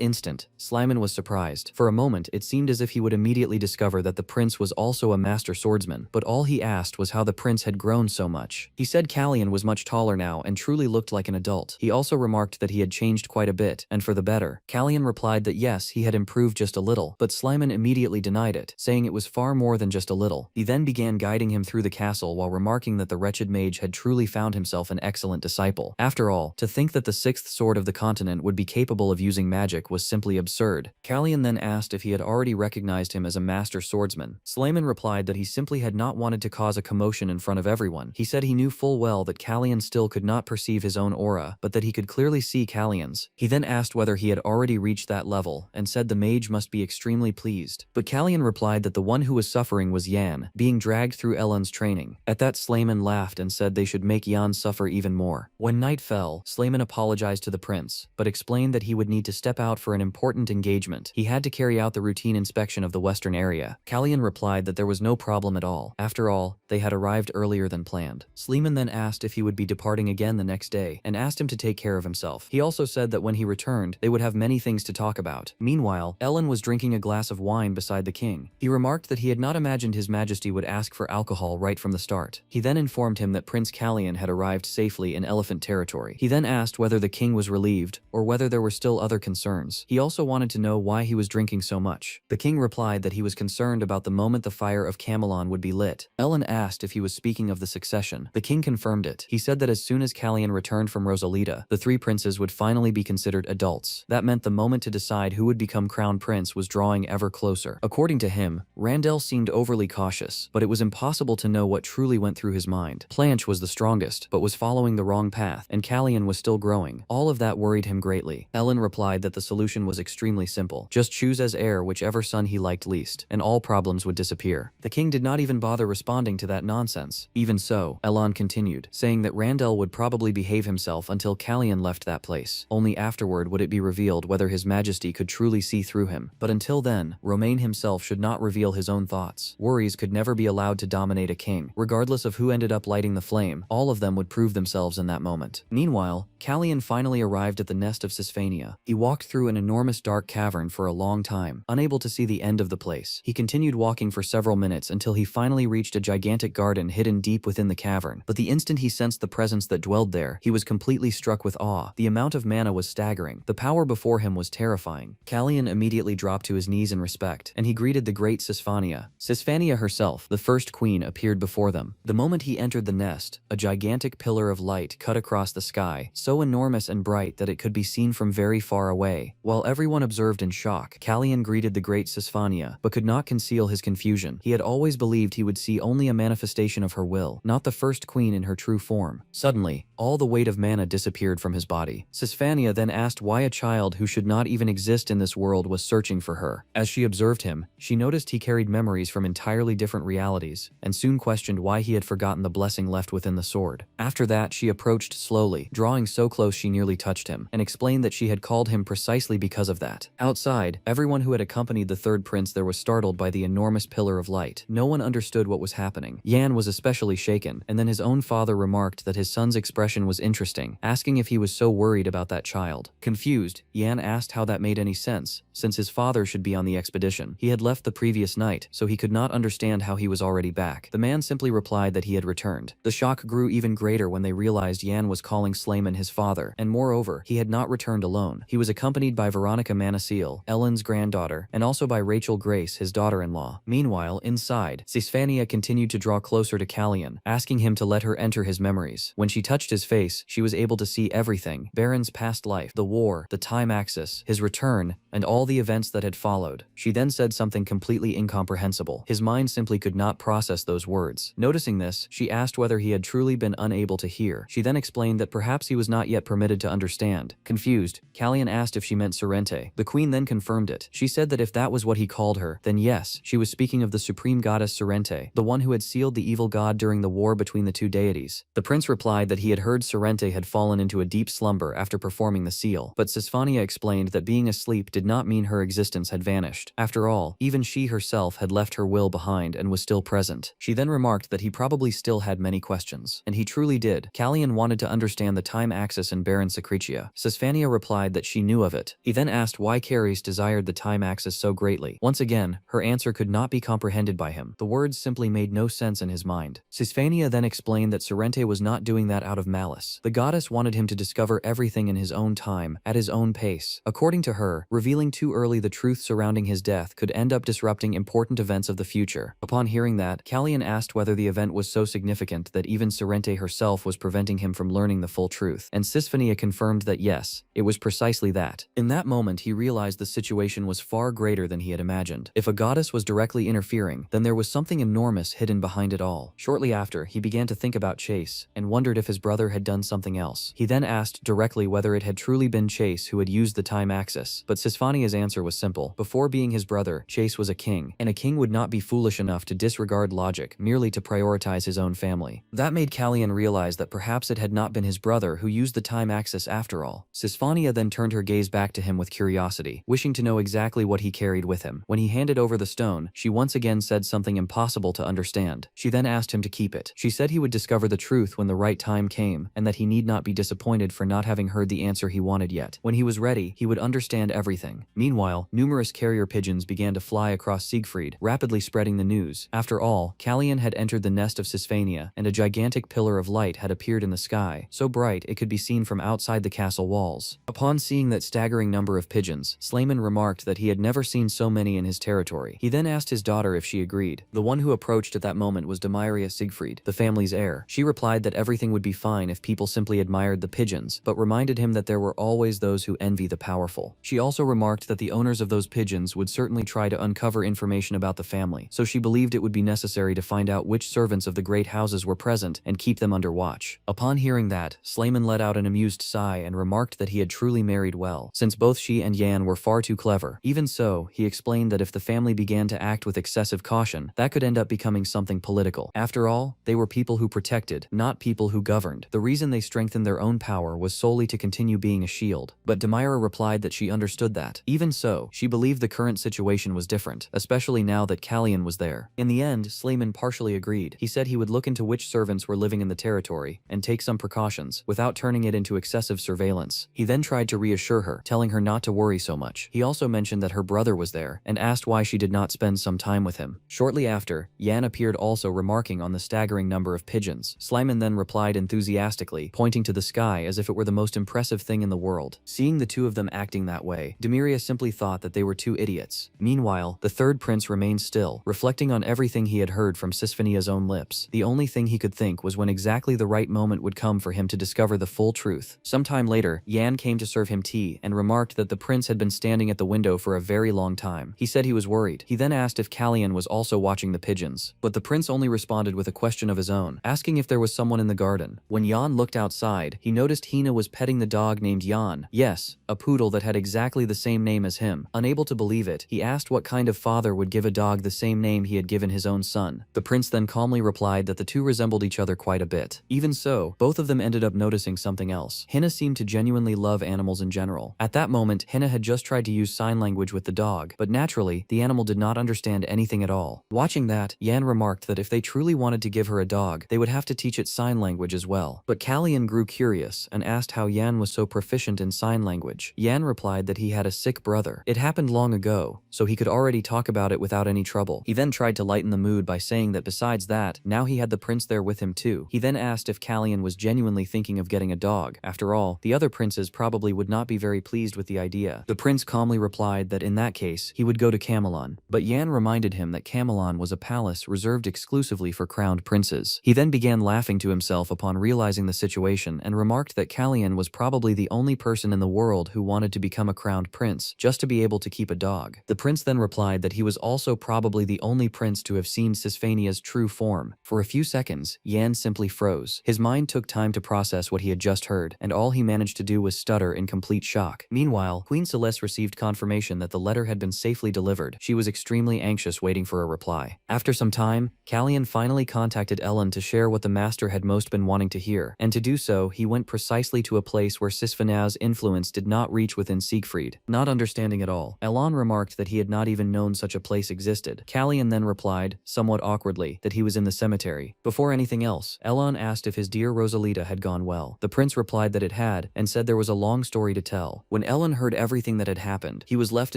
instant, Slimon was surprised. For a moment, it seemed as if he would immediately discover that the prince was also a master swordsman, but all he asked was how the prince had grown so much. He said Callian was much taller now and truly looked like an adult. He also remarked that he had changed quite a bit, and for the better. Callian replied that yes, he had improved just a little, but Slimon immediately denied it, saying it was far more than just a little. He then began guiding him through the castle while remarking that the wretched mage had truly found himself an excellent disciple. After all, to think that the 6th sword of the continent would be capable of using magic was simply absurd. Callian then asked if he had already recognized him as a master swordsman. Slimon replied that he simply had not wanted to cause a commotion in front of everyone. He said he knew full well that Callian still could not perceive his own aura, but that he could clearly see Callian's. He then asked whether he had already reached that level, and said the mage must be extremely pleased. But Callian replied that the one who was suffering was Yan, being dragged through Elend's training. At that, Slimon laughed and said they should make Yan suffer even more. When night fell, Slimon apologized to the prince, but explained that he would need to step out for an important engagement. He had to carry out the routine inspection of the western area. Callian replied that there was no problem at all. After all, they had arrived earlier than planned. Slimon then asked if he would be departing again the next day, and asked him to take care of himself. He also said that when he returned, they would have many things to talk about. Meanwhile, Elend was drinking a glass of wine beside the king. He remarked that he had not imagined His Majesty would ask for alcohol right from the start. He then informed him that Prince Callian had arrived safely in elephant territory. He then asked whether the king was relieved, or whether there were still other concerns. He also wanted to know why he was drinking so much. The king replied that he was concerned about the moment the fire of Camelon would be lit. Elend asked if he was speaking of the succession. The king confirmed it. He said that as soon as Callian returned from Rosalita, the 3 princes would finally be considered adults. That meant the moment to decide who would become crown prince was drawing ever closer. According to him, Randell seemed overly cautious, but it was impossible to know what truly went through his mind. Planche was the strongest, but was following the wrong path, and Callian was still growing. All of that worried him greatly. Elend replied that the solution was extremely simple. Just choose as heir whichever son he liked least, and all problems would disappear. The king did not even bother responding to that nonsense. Even so, so, Elon continued, saying that Randell would probably behave himself until Kallian left that place. Only afterward would it be revealed whether His Majesty could truly see through him. But until then, Romain himself should not reveal his own thoughts. Worries could never be allowed to dominate a king. Regardless of who ended up lighting the flame, all of them would prove themselves in that moment. Meanwhile, Kallian finally arrived at the nest of Sisphania. He walked through an enormous dark cavern for a long time, unable to see the end of the place. He continued walking for several minutes until he finally reached a gigantic garden hidden deep within the cavern. But the instant he sensed the presence that dwelled there, he was completely struck with awe. The amount of mana was staggering. The power before him was terrifying. Kallian immediately dropped to his knees in respect, and he greeted the great Sisphania. Sisphania herself, the first queen, appeared before them. The moment he entered the nest, a gigantic pillar of light cut across the sky, so enormous and bright that it could be seen from very far away. While everyone observed in shock, Kallian greeted the great Sisphania, but could not conceal his confusion. He had always believed he would see only a manifestation of her will, not the first queen in her true form. Suddenly, all the weight of mana disappeared from his body. Sisphania then asked why a child who should not even exist in this world was searching for her. As she observed him, she noticed he carried memories from entirely different realities, and soon questioned why he had forgotten the blessing left within the sword. After that, she approached slowly, drawing so close she nearly touched him, and explained that she had called him precisely because of that. Outside, everyone who had accompanied the third prince there was startled by the enormous pillar of light. No one understood what was happening. Yan was especially shaken, and then his own father remarked that his son's expression was interesting, asking if he was so worried about that child. Confused, Yan asked how that made any sense, since his father should be on the expedition. He had left the previous night, so he could not understand how he was already back. The man simply replied that he had returned. The shock grew even greater when they realized Yan was calling Slayman his father, and moreover, he had not returned alone. He was accompanied by Veronica Manacil, Ellen's granddaughter, and also by Rachel Grace, his daughter-in-law. Meanwhile, inside, Sisphania continued to draw closer to Kallian, asking him to let her enter his memories. When she touched his face, she was able to see everything: Baron's past life, the war, the time axis, his return, and all the events that had followed. She then said something completely incomprehensible. His mind simply could not process those words. Noticing this, she asked whether he had truly been unable to hear. She then explained that perhaps he was not yet permitted to understand. Confused, Kallian asked if she meant Sorrente. The queen then confirmed it. She said that if that was what he called her, then yes, she was speaking of the supreme goddess Sorrente, the one who had sealed the evil god during the war between the two deities. The prince replied that he had heard Sorrente had fallen into a deep slumber after performing the seal, but Sisphania explained that being asleep did not mean her existence had vanished. After all, even she herself had left her will behind and was still present. She then remarked that he probably still had many questions. And he truly did. Kallian wanted to understand the time axis in Baron Secretia. Sisphania replied that she knew of it. He then asked why Caris desired the time axis so greatly. Once again, her answer could not be comprehended by him. The words simply made no sense in his mind. Sisphania then explained that Sorrente was not doing that out of malice. The goddess wanted him to discover everything in his own time, at his own pace. According to her, revealing too early the truth surrounding his death could end up disrupting important events of the future. Upon hearing that, Kallian asked whether the event was so significant that even Sorrente herself was preventing him from learning the full truth. And Sisphania confirmed that yes, it was precisely that. In that moment, he realized the situation was far greater than he had imagined. If a goddess was directly interfering, then there was something enormous hidden behind it all. Shortly after, he began to think about Chase, and wondered if his brother had done something else. He then asked directly whether it had truly been Chase who had used the time axis, but Sisphania's answer was simple. Before being his brother, Chase was a king, and a king would not be foolish enough to disregard logic merely to prioritize his own family. That made Kallian realize that perhaps it had not been his brother who used the time axis after all. Sisphania then turned her gaze back to him with curiosity, wishing to know exactly what he carried with him. When he handed over the stone, she once again said something impossible to understand. She then asked him to keep it. She said he would discover the truth when the right time came, and that he need not be disappointed for not having heard the answer he wanted yet. When he was ready, he would understand everything. Meanwhile, numerous carrier pigeons began to fly across Siegfried, rapidly spreading the news. After all, Kallian had entered the nest of Sisphania, and a gigantic pillar of light had appeared in the sky, so bright it could be seen from outside the castle walls. Upon seeing that staggering number of pigeons, Slayman remarked that he had never seen so many in his territory. He then asked his daughter if she agreed. The one who approached at that moment was Demiria Siegfried, the family's heir. She replied that everything would be fine if people simply admired the pigeons, but reminded him that there were always those who envy the powerful. She also remarked that the owners of those pigeons would certainly try to uncover information about the family, so she believed it would be necessary to find out which servants of the great houses were present and keep them under watch. Upon hearing that, Slayman let out an amused sigh and remarked that he had truly married well, since both she and Yan were far too clever. Even so, he explained that if the family began to act with excessive caution, that could end up becoming something political. After all, They were people who protected, not people who governed. The reason they strengthened their own power was solely to continue being a shield. But Demira replied that she understood that. Even so, she believed the current situation was different, especially now that Kallian was there. In the end, Slayman partially agreed. He said he would look into which servants were living in the territory and take some precautions, without turning it into excessive surveillance. He then tried to reassure her, telling her not to worry so much. He also mentioned that her brother was there, and asked why she did not spend some time with him. Shortly after, Yan appeared, also remarking on the staggering number of pigeons. Slayman then replied enthusiastically, pointing to the sky as if it were the most impressive thing in the world. Seeing the two of them acting that way, Demiria simply thought that they were two idiots. Meanwhile, the third prince remained still, reflecting on everything he had heard from Sisphenia's own lips. The only thing he could think was when exactly the right moment would come for him to discover the full truth. Sometime later, Yan came to serve him tea and remarked that the prince had been standing at the window for a very long time. He said he was worried. He then asked if Kallian was also watching the pigeons, but the prince only responded with a question of his own, asking if there was someone in the garden. When Yan looked outside, he noticed Hina was petting the dog named Yan. Yes, a poodle that had exactly the same name as him. Unable to believe it, he asked what kind of father would give a dog the same name he had given his own son. The prince then calmly replied that the two resembled each other quite a bit. Even so, both of them ended up noticing something else. Hina seemed to genuinely love animals in general. At that moment, Hina had just tried to use sign language with the dog, but naturally, the animal did not understand anything at all. Watching that, Yan remarked that if they truly wanted to give her a dog, they would have to teach it sign language as well. But Kallian grew curious and asked how Yan was so proficient in sign language. Yan replied that he had a sick brother. It happened long ago, so he could already talk about it without any trouble. He then tried to lighten the mood by saying that besides that, now he had the prince there with him too. He then asked if Kallian was genuinely thinking of getting a dog. After all, the other princes probably would not be very pleased with the idea. The prince calmly replied that in that case, he would go to Camelon. But Yan reminded him that Camelon was a palace reserved exclusively for crowned princes. He then began laughing to himself upon realizing the situation and remarked that Kallian was probably the only person in the world who wanted to become a crowned prince just to be able to keep a dog. The prince then replied that he was also probably the only prince to have seen Sisphenia's true form. For a few seconds, Yan simply froze. His mind took time to process what he had just heard, and all he managed to do was stutter in complete shock. Meanwhile, Queen Celeste received confirmation that the letter had been safely delivered. She was extremely anxious waiting for a reply. After some time, Kallian finally contacted Ellen to share what the master had most been wanting to hear, and to do so, he went precisely to a place where Sisphenia's influence did not reach within Siegfried. Not understanding at all, Elon remarked that he had not even known such a place existed. Kallian then replied, somewhat awkwardly, that he was in the cemetery. Before anything else, Elon asked if his dear Rosalita had gone well. The prince replied that it had, and said there was a long story to tell. When Elon heard everything that had happened, he was left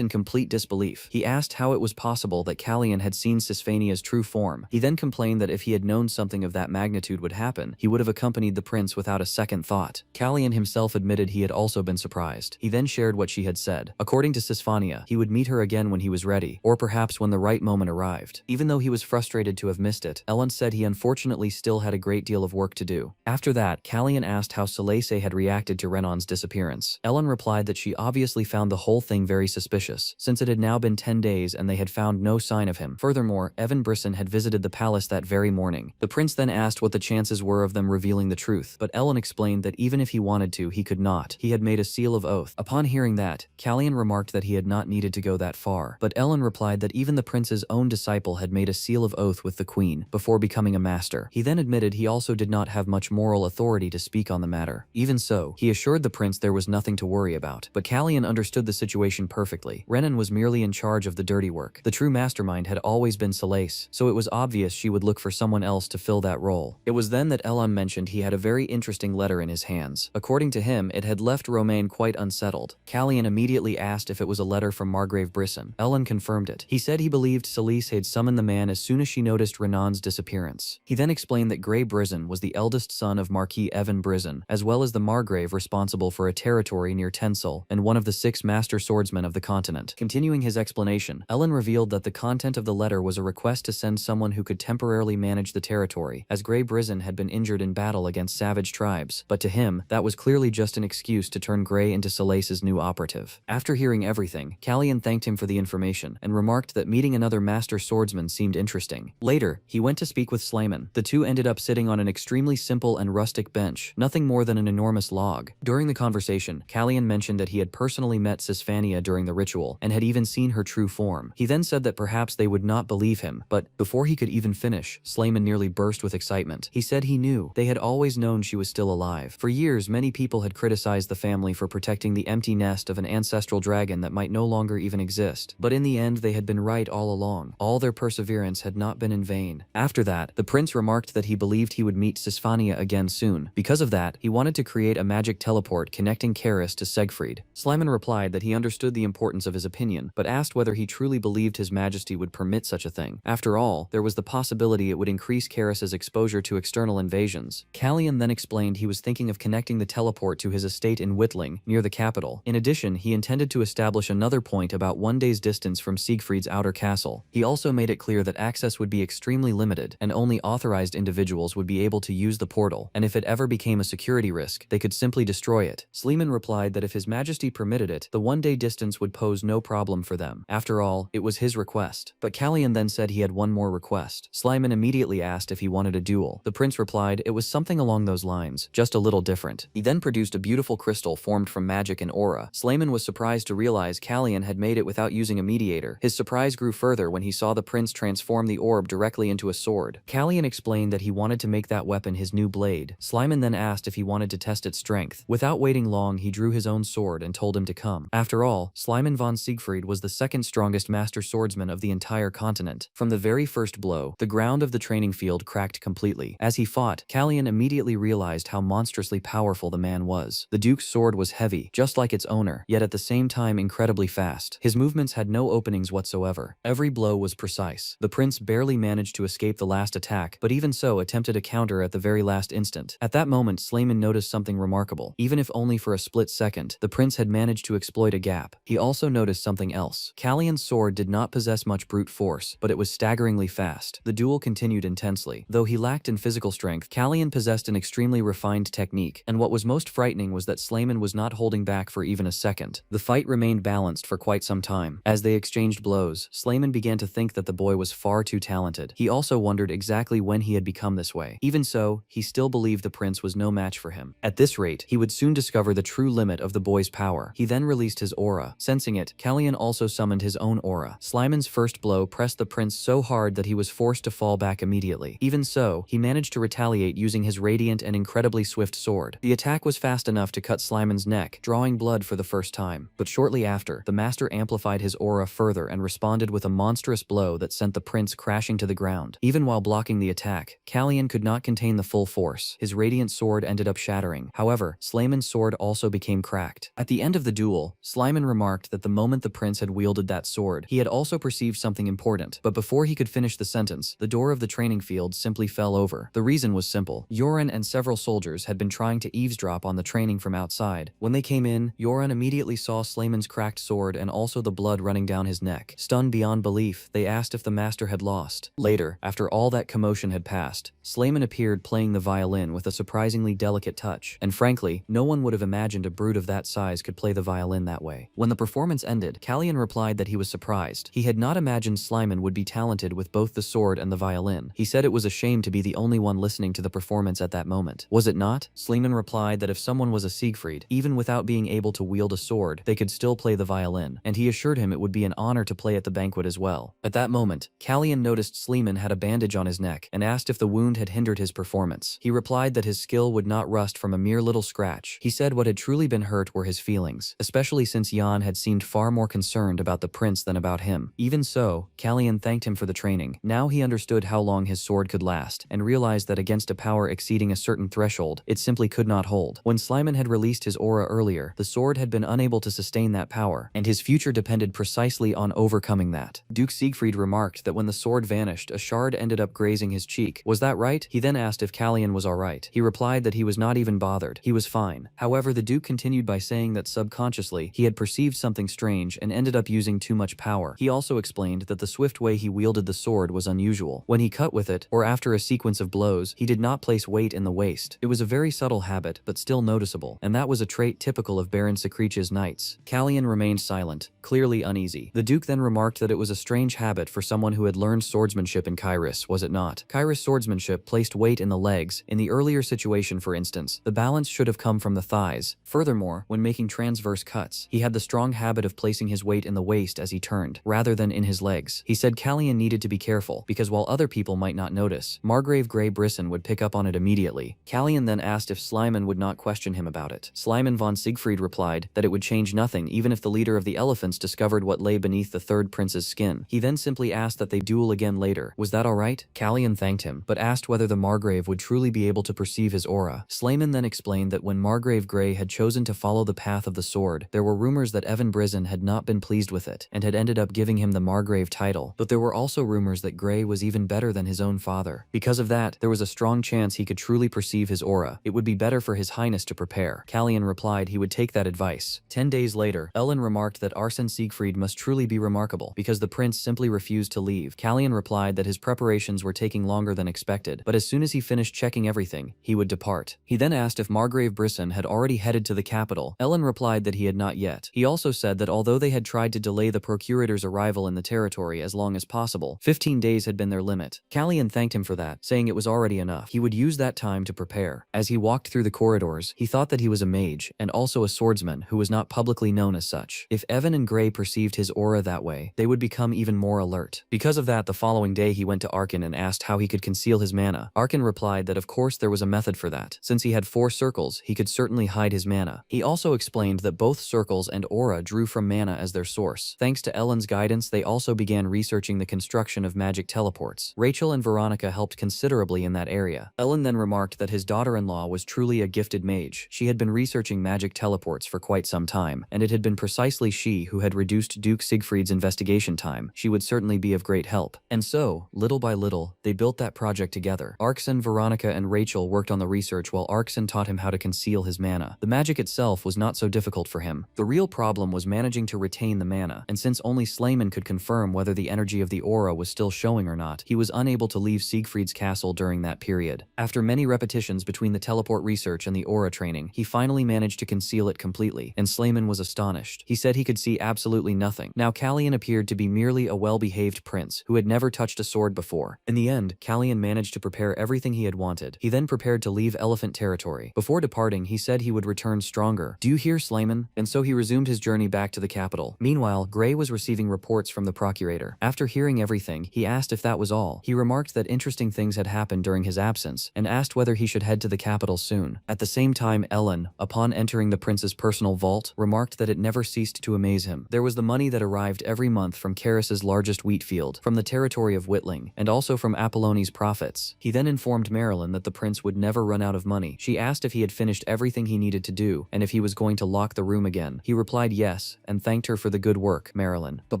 in complete disbelief. He asked how it was possible that Kallian had seen Sisphenia's true form. He then complained that if he had known something of that magnitude would happen, he would have accompanied the prince without a second thought. Kallian himself admitted he had also been surprised. He then shared what she had said. According to Sisphenia, he would meet her again when he was ready, or perhaps when the right moment arrived. Even though he was frustrated to have missed it, Ellen said he unfortunately still had a great deal of work to do. After that, Kallian asked how Selesay had reacted to Renon's disappearance. Ellen replied that she obviously found the whole thing very suspicious, since it had now been 10 days and they had found no sign of him. Furthermore, Evan Brisson had visited the palace that very morning. The prince then asked what the chances were of them revealing the truth, but Ellen explained that even if he wanted to, he could not. He had made a seal of oath. Upon hearing that, Kallian remarked that he had not needed to go that far, but Ellen replied that even the prince's own disciple had made a seal of oath with the queen before becoming a master. He then admitted he also did not have much moral authority to speak on the matter. Even so, he assured the prince there was nothing to worry about. But Kallian understood the situation perfectly. Renan was merely in charge of the dirty work. The true mastermind had always been Selesay, so it was obvious she would look for someone else to fill that role. It was then that Elon mentioned he had a very interesting letter in his hands. According to him, it had left Romain quite unsettled. Kallian immediately asked if it was a letter from Margrave Brisson. Ellen confirmed it. He said he believed Selesay had summoned the man as soon as she noticed Renan's disappearance. He then explained that Grey Brisson was the eldest son of Marquis Evan Brisson, as well as the Margrave responsible for a territory near Tensel and one of the 6 master swordsmen of the continent. Continuing his explanation, Ellen revealed that the content of the letter was a request to send someone who could temporarily manage the territory, as Grey Brisson had been injured in battle against savage tribes, but to him, that was clearly just an excuse to turn Grey into Selesay's new operative. After hearing everything, Kallian thanked him for the information and remarked that meeting another master swordsman seemed interesting. Later, he went to speak with Slayman. The two ended up sitting on an extremely simple and rustic bench, nothing more than an enormous log. During the conversation, Kallian mentioned that he had personally met Sisphania during the ritual and had even seen her true form. He then said that perhaps they would not believe him, but before he could even finish, Slayman nearly nearly burst with excitement. He said he knew. They had always known she was still alive. For years, many people had criticized the family for protecting the empty nest of an ancestral dragon that might no longer even exist. But in the end, they had been right all along. All their perseverance had not been in vain. After that, the prince remarked that he believed he would meet Sisfania again soon. Because of that, he wanted to create a magic teleport connecting Karis to Siegfried. Slimon replied that he understood the importance of his opinion, but asked whether he truly believed His Majesty would permit such a thing. After all, there was the possibility it would increase Karis's exposure to external invasions. Callion then explained he was thinking of connecting the teleport to his estate in Wittling, near the capital. In addition, he intended to establish another point about 1 day's distance from Siegfried's outer castle. He also made it clear that access would be extremely limited, and only authorized individuals would be able to use the portal, and if it ever became a security risk, they could simply destroy it. Sleeman replied that if His Majesty permitted it, the 1 day distance would pose no problem for them. After all, it was his request. But Callion then said he had one more request. Slimon immediately asked if he wanted a duel. The prince replied it was something along those lines, just a little different. He then produced a beautiful crystal formed from magic and aura. Slimon was surprised to realize Callion had made it without using a mediator. His surprise grew further when he saw the prince transform the orb directly into a sword. Callion explained that he wanted to make that weapon his new blade. Slimon then asked if he wanted to test its strength. Without waiting long, he drew his own sword and told him to come. After all, Slimon von Siegfried was the second strongest master swordsman of the entire continent. From the very first blow, the ground of the training field cracked completely. As he fought, Callion immediately realized how monstrously powerful the man was. The Duke's sword was heavy, just like its owner, yet at the same time incredibly fast. His movements had no openings whatsoever. Every blow was precise. The prince barely managed to escape the last attack, but even so attempted a counter at the very last instant. At that moment, Slimon noticed something remarkable. Even if only for a split second, the prince had managed to exploit a gap. He also noticed something else. Callion's sword did not possess much brute force, but it was staggeringly fast. The duel continued intensely. Though he lacked in physical strength, Callion possessed an extremely refined technique, and what was most frightening was that Slimon was not holding back for even a second. The fight remained balanced for quite some time. As they exchanged blows, Slimon began to think that the boy was far too talented. He also wondered exactly when he had become this way. Even so, he still believed the prince was no match for him. At this rate, he would soon discover the true limit of the boy's power. He then released his aura. Sensing it, Callion also summoned his own aura. Slimon's first blow pressed the prince so hard that he was forced to fall back immediately. Even so, he managed to retaliate using his radiant and incredibly swift sword. The attack was fast enough to cut Slimon's neck, drawing blood for the first time. But shortly after, the master amplified his aura further and responded with a monstrous blow that sent the prince crashing to the ground. Even while blocking the attack, Callion could not contain the full force. His radiant sword ended up shattering. However, Slimon's sword also became cracked. At the end of the duel, Slimon remarked that the moment the prince had wielded that sword, he had also perceived something important. But before he could finish the sentence, the door of the training field simply fell over. The reason was simple. Yoren and several soldiers had been trying to eavesdrop on the training from outside. When they came in, Yoren immediately saw Slimon's cracked sword and also the blood running down his neck. Stunned beyond belief, they asked if the master had lost. Later, after all that commotion had passed, Slimon appeared playing the violin with a surprisingly delicate touch. And frankly, no one would have imagined a brute of that size could play the violin that way. When the performance ended, Callion replied that he was surprised. He had not imagined Slimon would be talented with both the sword and the violin. He said it was a shame to be the only one listening to the performance at that moment. Was it not? Slimon replied that if someone was a Siegfried, even without being able to wield a sword, they could still play the violin, and he assured him it would be an honor to play at the banquet as well. At that moment, Callion noticed Slimon had a bandage on his neck and asked if the wound had hindered his performance. He replied that his skill would not rust from a mere little scratch. He said what had truly been hurt were his feelings, especially since Jan had seemed far more concerned about the prince than about him. Even so, Callion thanked him for the training. Now he understood how long his sword could last, and realized that against a power exceeding a certain threshold, it simply could not hold. When Slimon had released his aura earlier, the sword had been unable to sustain that power, and his future depended precisely on overcoming that. Duke Siegfried remarked that when the sword vanished, a shard ended up grazing his cheek. Was that right? He then asked if Callion was alright. He replied that he was not even bothered. He was fine. However, the Duke continued by saying that subconsciously, he had perceived something strange and ended up using too much power. He also explained that the swift way he wielded the sword was unusual. When he cut with it, or after a sequence of blows, he did not place weight in the waist. It was a very subtle habit, but still noticeable, and that was a trait typical of Baron Secreech's knights. Callion remained silent, clearly uneasy. The Duke then remarked that it was a strange habit for someone who had learned swordsmanship in Kairos, was it not? Kairos swordsmanship placed weight in the legs. In the earlier situation, for instance, the balance should have come from the thighs. Furthermore, when making transverse cuts, he had the strong habit of placing his weight in the waist as he turned, rather than in his legs. He said Callion needed to be careful, because while other people might not not notice, Margrave Grey Brisson would pick up on it immediately. Callian then asked if Slyman would not question him about it. Slyman von Siegfried replied that it would change nothing even if the leader of the elephants discovered what lay beneath the third prince's skin. He then simply asked that they duel again later. Was that alright? Callian thanked him, but asked whether the Margrave would truly be able to perceive his aura. Slyman then explained that when Margrave Grey had chosen to follow the path of the sword, there were rumors that Evan Brisson had not been pleased with it, and had ended up giving him the Margrave title, but there were also rumors that Grey was even better than his own father. Because of that, there was a strong chance he could truly perceive his aura. It would be better for his highness to prepare. Callian replied he would take that advice. 10 days later, Ellen remarked that Arsene Siegfried must truly be remarkable, because the prince simply refused to leave. Callian replied that his preparations were taking longer than expected, but as soon as he finished checking everything, he would depart. He then asked if Margrave Brisson had already headed to the capital. Ellen replied that he had not yet. He also said that although they had tried to delay the procurator's arrival in the territory as long as possible, 15 days had been their limit. Callian thanked him for that, saying it was already enough. He would use that time to prepare. As he walked through the corridors, he thought that he was a mage, and also a swordsman who was not publicly known as such. If Evan and Grey perceived his aura that way, they would become even more alert. Because of that, the following day he went to Arkan and asked how he could conceal his mana. Arkan replied that of course there was a method for that. Since he had 4 circles, he could certainly hide his mana. He also explained that both circles and aura drew from mana as their source. Thanks to Ellen's guidance, they also began researching the construction of magic teleports. Rachel and Veronica helped considerably in that area. Ellen then remarked that his daughter-in-law was truly a gifted mage. She had been researching magic teleports for quite some time, and it had been precisely she who had reduced Duke Siegfried's investigation time. She would certainly be of great help. And so, little by little, they built that project together. Arkson, Veronica, and Rachel worked on the research while Arkson taught him how to conceal his mana. The magic itself was not so difficult for him. The real problem was managing to retain the mana, and since only Slayman could confirm whether the energy of the aura was still showing or not, he was unable to leave Siegfried's castle during that period. After many repetitions between the teleport research and the aura training, he finally managed to conceal it completely, and Slayman was astonished. He said he could see absolutely nothing. Now Callian appeared to be merely a well-behaved prince who had never touched a sword before. In the end, Callian managed to prepare everything he had wanted. He then prepared to leave Elephant Territory. Before departing, he said he would return stronger. Do you hear, Slayman? And so he resumed his journey back to the capital. Meanwhile, Grey was receiving reports from the procurator. After hearing everything, he asked if that was all. He remarked that interesting things had happened during his absence, and asked whether he should head to the capital soon. At the same time, Ellen, upon entering the prince's personal vault, remarked that it never ceased to amaze him. There was the money that arrived every month from Karis's largest wheat field, from the territory of Whitling, and also from Apolloni's profits. He then informed Marilyn that the prince would never run out of money. She asked if he had finished everything he needed to do, and if he was going to lock the room again. He replied yes, and thanked her for the good work, Marilyn. But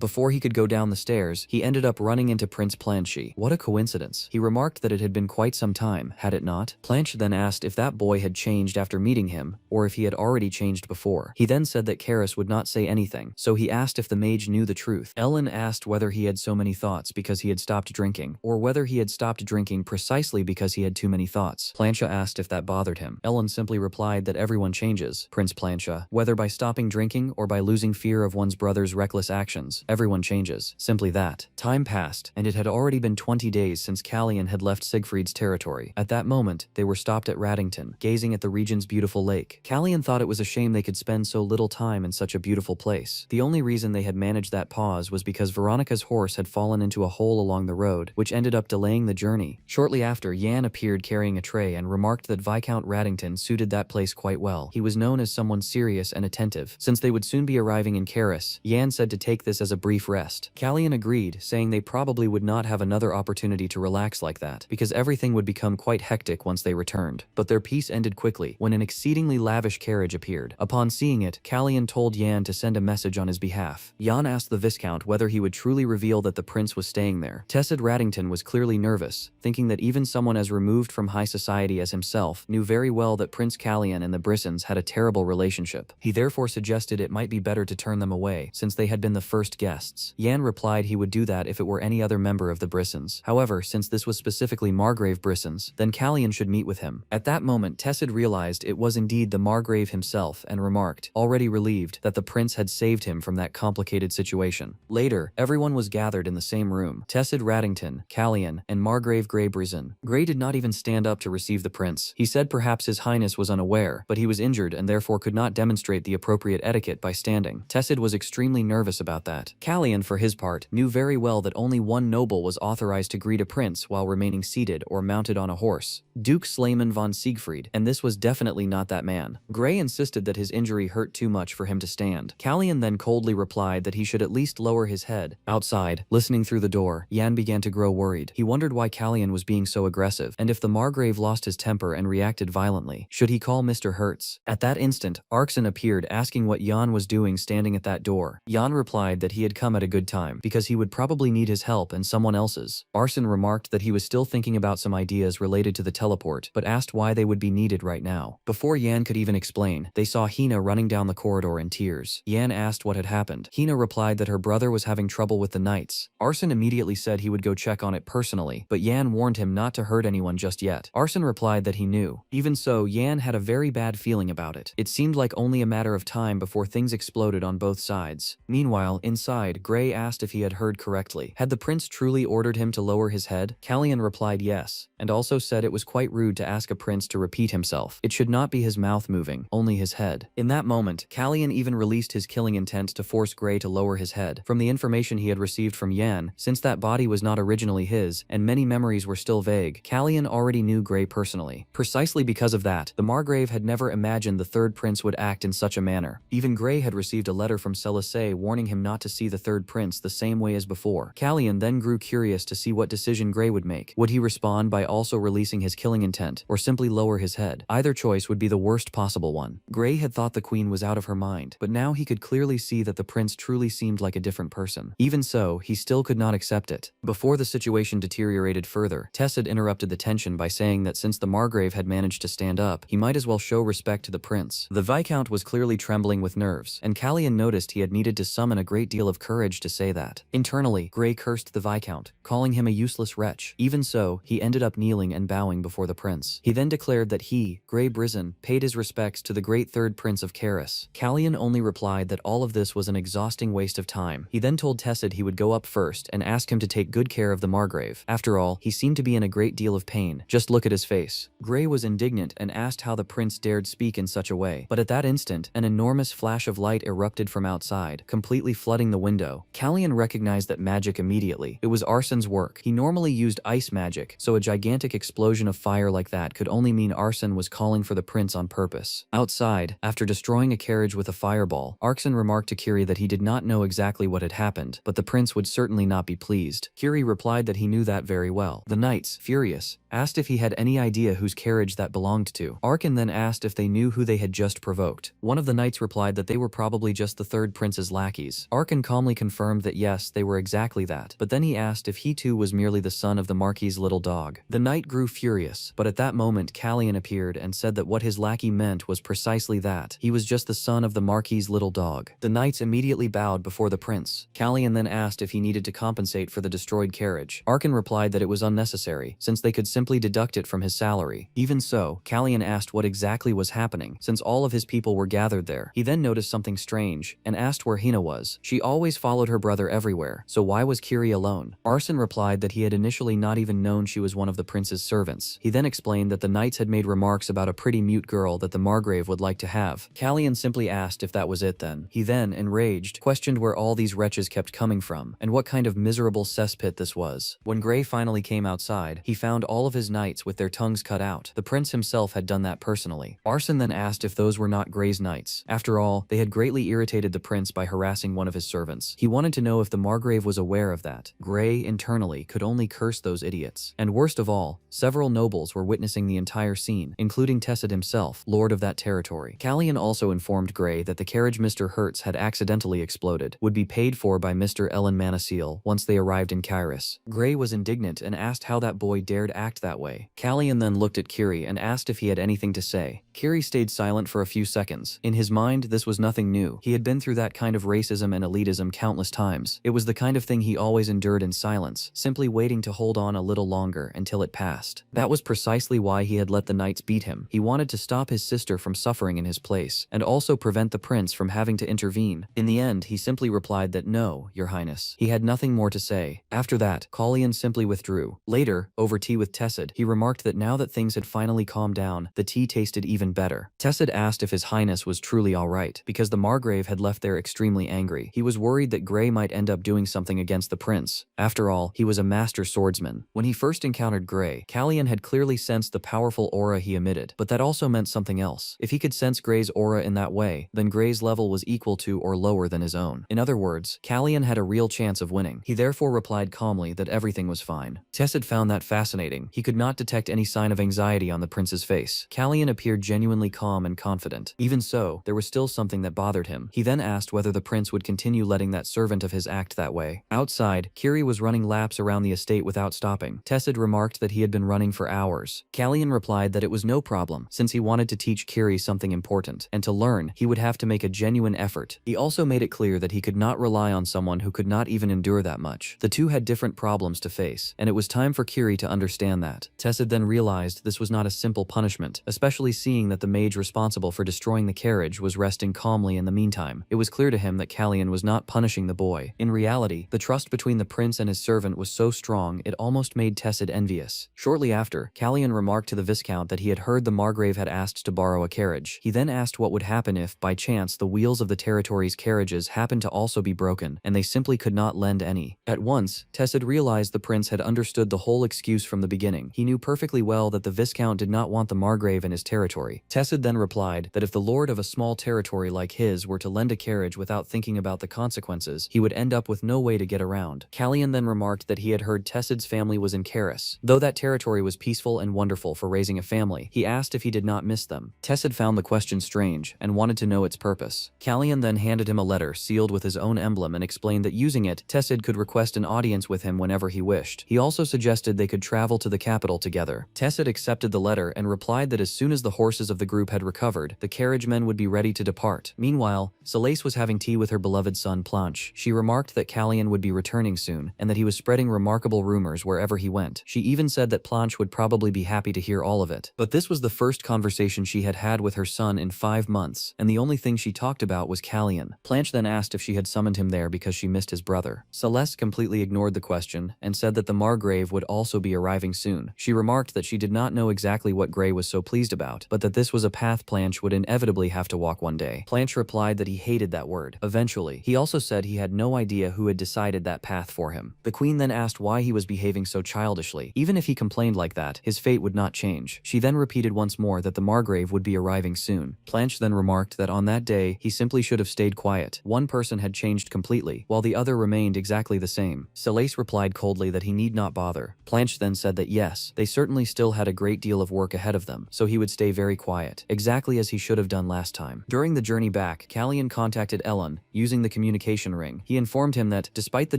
before he could go down the stairs, he ended up running into Prince Planchy. What a coincidence. He remarked that it had been quite some time, had it not? Planche then asked if that boy had changed after meeting him, or if he had already changed before. He then said that Karis would not say anything, so he asked if the mage knew the truth. Ellen asked whether he had so many thoughts because he had stopped drinking, or whether he had stopped drinking precisely because he had too many thoughts. Plancha asked if that bothered him. Ellen simply replied that everyone changes, Prince Plancha, whether by stopping drinking or by losing fear of one's brother's reckless actions. Everyone changes. Simply that. Time passed, and it had already been 20 days since Callian had left Siegfried's territory. At that moment, they were stopped at Raddington, gazing at the region's beautiful lake. Callian thought it was a shame they could spend so little time in such a beautiful place. The only reason they had managed that pause was because Veronica's horse had fallen into a hole along the road, which ended up delaying the journey. Shortly after, Yan appeared carrying a tray and remarked that Viscount Raddington suited that place quite well. He was known as someone serious and attentive. Since they would soon be arriving in Karis, Yan said to take this as a brief rest. Callian agreed, saying they probably would not have another opportunity to relax like that, because everything would become quite hectic once they returned. But their peace ended quickly when an exceedingly lavish carriage appeared. Upon seeing it, Callian told Yan to send a message on his behalf. Yan asked the Viscount whether he would truly reveal that the prince was staying there. Tessid Raddington was clearly nervous, thinking that even someone as removed from high society as himself knew very well that Prince Callian and the Brissons had a terrible relationship. He therefore suggested it might be better to turn them away, since they had been the first guests. Yan replied he would do that if it were any other member of the Brissons. However, since this was specifically Margrave Brissons, then Callian should meet with him. At that moment, Tessid realized it was indeed the Margrave himself and remarked, already relieved, that the prince had saved him from that complicated situation. Later, everyone was gathered in the same room. Tessid Raddington, Callian, and Margrave Grey Brisson. Grey did not even stand up to receive the prince. He said perhaps his highness was unaware, but he was injured and therefore could not demonstrate the appropriate etiquette by standing. Tessid was extremely nervous about that. Callian, for his part, knew very well that only one noble was authorized to greet a prince prince while remaining seated or mounted on a horse. Duke Slayman von Siegfried, and this was definitely not that man. Gray insisted that his injury hurt too much for him to stand. Callian then coldly replied that he should at least lower his head. Outside, listening through the door, Yan began to grow worried. He wondered why Callian was being so aggressive, and if the Margrave lost his temper and reacted violently, should he call Mr. Hertz? At that instant, Arkson appeared asking what Jan was doing standing at that door. Jan replied that he had come at a good time, because he would probably need his help and someone else's. Arson remarked that he was still thinking about some ideas related to the teleport, but asked why they would be needed right now. Before Yan could even explain, they saw Hina running down the corridor in tears. Yan asked what had happened. Hina replied that her brother was having trouble with the knights. Arson immediately said he would go check on it personally, but Yan warned him not to hurt anyone just yet. Arson replied that he knew. Even so, Yan had a very bad feeling about it. It seemed like only a matter of time before things exploded on both sides. Meanwhile, inside, Gray asked if he had heard correctly. Had the prince truly ordered him to lower his head? Callian replied yes, and also said it was quite rude to ask a prince to repeat himself. It should not be his mouth moving, only his head. In that moment, Callian even released his killing intent to force Gray to lower his head. From the information he had received from Yan, since that body was not originally his, and many memories were still vague, Callian already knew Gray personally. Precisely because of that, the Margrave had never imagined the third prince would act in such a manner. Even Gray had received a letter from Selassie warning him not to see the third prince the same way as before. Callian then grew curious to see what decision Gray would make. Would he respond by also releasing his killing intent, or simply lower his head? Either choice would be the worst possible one. Gray had thought the queen was out of her mind, but now he could clearly see that the prince truly seemed like a different person. Even so, he still could not accept it. Before the situation deteriorated further, Tess had interrupted the tension by saying that since the Margrave had managed to stand up, he might as well show respect to the prince. The Viscount was clearly trembling with nerves, and Callian noticed he had needed to summon a great deal of courage to say that. Internally, Gray cursed the Viscount, calling him a useless wretch. Even so, he ended up kneeling and bowing before the prince. He then declared that he, Gray Brizzen, paid his respects to the great third prince of Karis. Callian only replied that all of this was an exhausting waste of time. He then told Tessid he would go up first and ask him to take good care of the Margrave. After all, he seemed to be in a great deal of pain. Just look at his face. Gray was indignant and asked how the prince dared speak in such a way. But at that instant, an enormous flash of light erupted from outside, completely flooding the window. Callian recognized that magic immediately. It was Arson's work. He normally used ice magic, so a gigantic explosion of fire like that could only mean Arson was calling for the prince on purpose. Outside, after destroying a carriage with a fireball, Arkson remarked to Kiri that he did not know exactly what had happened, but the prince would certainly not be pleased. Kiri replied that he knew that very well. The knights, furious, asked if he had any idea whose carriage that belonged to. Arkin then asked if they knew who they had just provoked. One of the knights replied that they were probably just the third prince's lackeys. Arkin calmly confirmed that yes, they were exactly that, but then he asked if he too was merely the son of the Marquis's little dog. The knight grew furious, but at that moment Callian appeared and said that what his lackey meant was precisely that. He was just the son of the Marquis's little dog. The knights immediately bowed before the prince. Callian then asked if he needed to compensate for the destroyed carriage. Arkin replied that it was unnecessary, since they could simply deduct it from his salary. Even so, Callian asked what exactly was happening, since all of his people were gathered there. He then noticed something strange, and asked where Hina was. She always followed her brother everywhere, so why was Kiri alone? Arson replied that he had initially not even known she was one of the prince's servants. He then explained that the knights had made remarks about a pretty mute girl that the Margrave would like to have. Callian simply asked if that was it then. He then, enraged, questioned where all these wretches kept coming from, and what kind of miserable cesspit this was. When Gray finally came outside, he found all of his knights with their tongues cut out. The prince himself had done that personally. Arson then asked if those were not Gray's knights. After all, they had greatly irritated the prince by harassing one of his servants. He wanted to know if the Margrave was aware of that. Gray, internally, could only curse those idiots. And worst of all, several nobles were witnessing the entire scene, including Tessid himself, lord of that territory. Callian also informed Gray that the carriage Mr. Hertz had accidentally exploded would be paid for by Mr. Ellen Manasil once they arrived in Kairos. Gray was indignant and asked how that boy dared act that way. Callian then looked at Kiri and asked if he had anything to say. Kiri stayed silent for a few seconds. In his mind, this was nothing new. He had been through that kind of racism and elitism countless times. It was the kind of thing he always endured in silence, simply waiting to hold on a little longer until it passed. That was precisely why he had let the knights beat him. He wanted to stop his sister from suffering in his place, and also prevent the prince from having to intervene. In the end, he simply replied that no, your highness. He had nothing more to say. After that, Callian simply withdrew. Later, over tea with Tessid, he remarked that now that things had finally calmed down, the tea tasted even better. Tessid asked if his highness was truly alright, because the Margrave had left there extremely angry. He was worried that Gray might end up doing something against the prince. After all, he was a master master swordsman. When he first encountered Gray, Callion had clearly sensed the powerful aura he emitted, but that also meant something else. If he could sense Gray's aura in that way, then Gray's level was equal to or lower than his own. In other words, Callion had a real chance of winning. He therefore replied calmly that everything was fine. Tessid found that fascinating. He could not detect any sign of anxiety on the prince's face. Callion appeared genuinely calm and confident. Even so, there was still something that bothered him. He then asked whether the prince would continue letting that servant of his act that way. Outside, Kiri was running laps around the estate without stopping. Tessid remarked that he had been running for hours. Callion replied that it was no problem, since he wanted to teach Kiri something important, and to learn, he would have to make a genuine effort. He also made it clear that he could not rely on someone who could not even endure that much. The two had different problems to face, and it was time for Kiri to understand that. Tessid then realized this was not a simple punishment, especially seeing that the mage responsible for destroying the carriage was resting calmly in the meantime. It was clear to him that Callion was not punishing the boy. In reality, the trust between the prince and his servant was so strong it almost made Tessid envious. Shortly after, Callion remarked to the Viscount that he had heard the Margrave had asked to borrow a carriage. He then asked what would happen if, by chance, the wheels of the territory's carriages happened to also be broken, and they simply could not lend any. At once, Tessid realized the prince had understood the whole excuse from the beginning. He knew perfectly well that the Viscount did not want the Margrave in his territory. Tessid then replied that if the lord of a small territory like his were to lend a carriage without thinking about the consequences, he would end up with no way to get around. Callion then remarked that he had heard Tessid's family was in Karis. Though that territory was peaceful and wonderful for raising a family, he asked if he did not miss them. Tessid found the question strange and wanted to know its purpose. Callion then handed him a letter sealed with his own emblem and explained that using it, Tessid could request an audience with him whenever he wished. He also suggested they could travel to the capital together. Tessid accepted the letter and replied that as soon as the horses of the group had recovered, the carriage men would be ready to depart. Meanwhile, Selace was having tea with her beloved son Planche. She remarked that Callion would be returning soon, and that he was spreading remarkable rumors wherever he went. She even said that Planche would probably be happy to hear all of it. But this was the first conversation she had had with her son in 5 months, and the only thing she talked about was Callion. Planche then asked if she had summoned him there because she missed his brother. Celeste completely ignored the question and said that the Margrave would also be arriving soon. She remarked that she did not know exactly what Gray was so pleased about, but that this was a path Planche would inevitably have to walk one day. Planche replied that he hated that word. Eventually, he also said he had no idea who had decided that path for him. The queen then asked why he was behaving so childishly. Even if he complained like that, his fate would not change. She then repeated once more that the Margrave would be arriving soon. Planche then remarked that on that day, he simply should have stayed quiet. One person had changed completely, while the other remained exactly the same. Selace replied coldly that he need not bother. Planche then said that yes, they certainly still had a great deal of work ahead of them, so he would stay very quiet, exactly as he should have done last time. During the journey back, Callion contacted Ellen, using the communication ring. He informed him that, despite the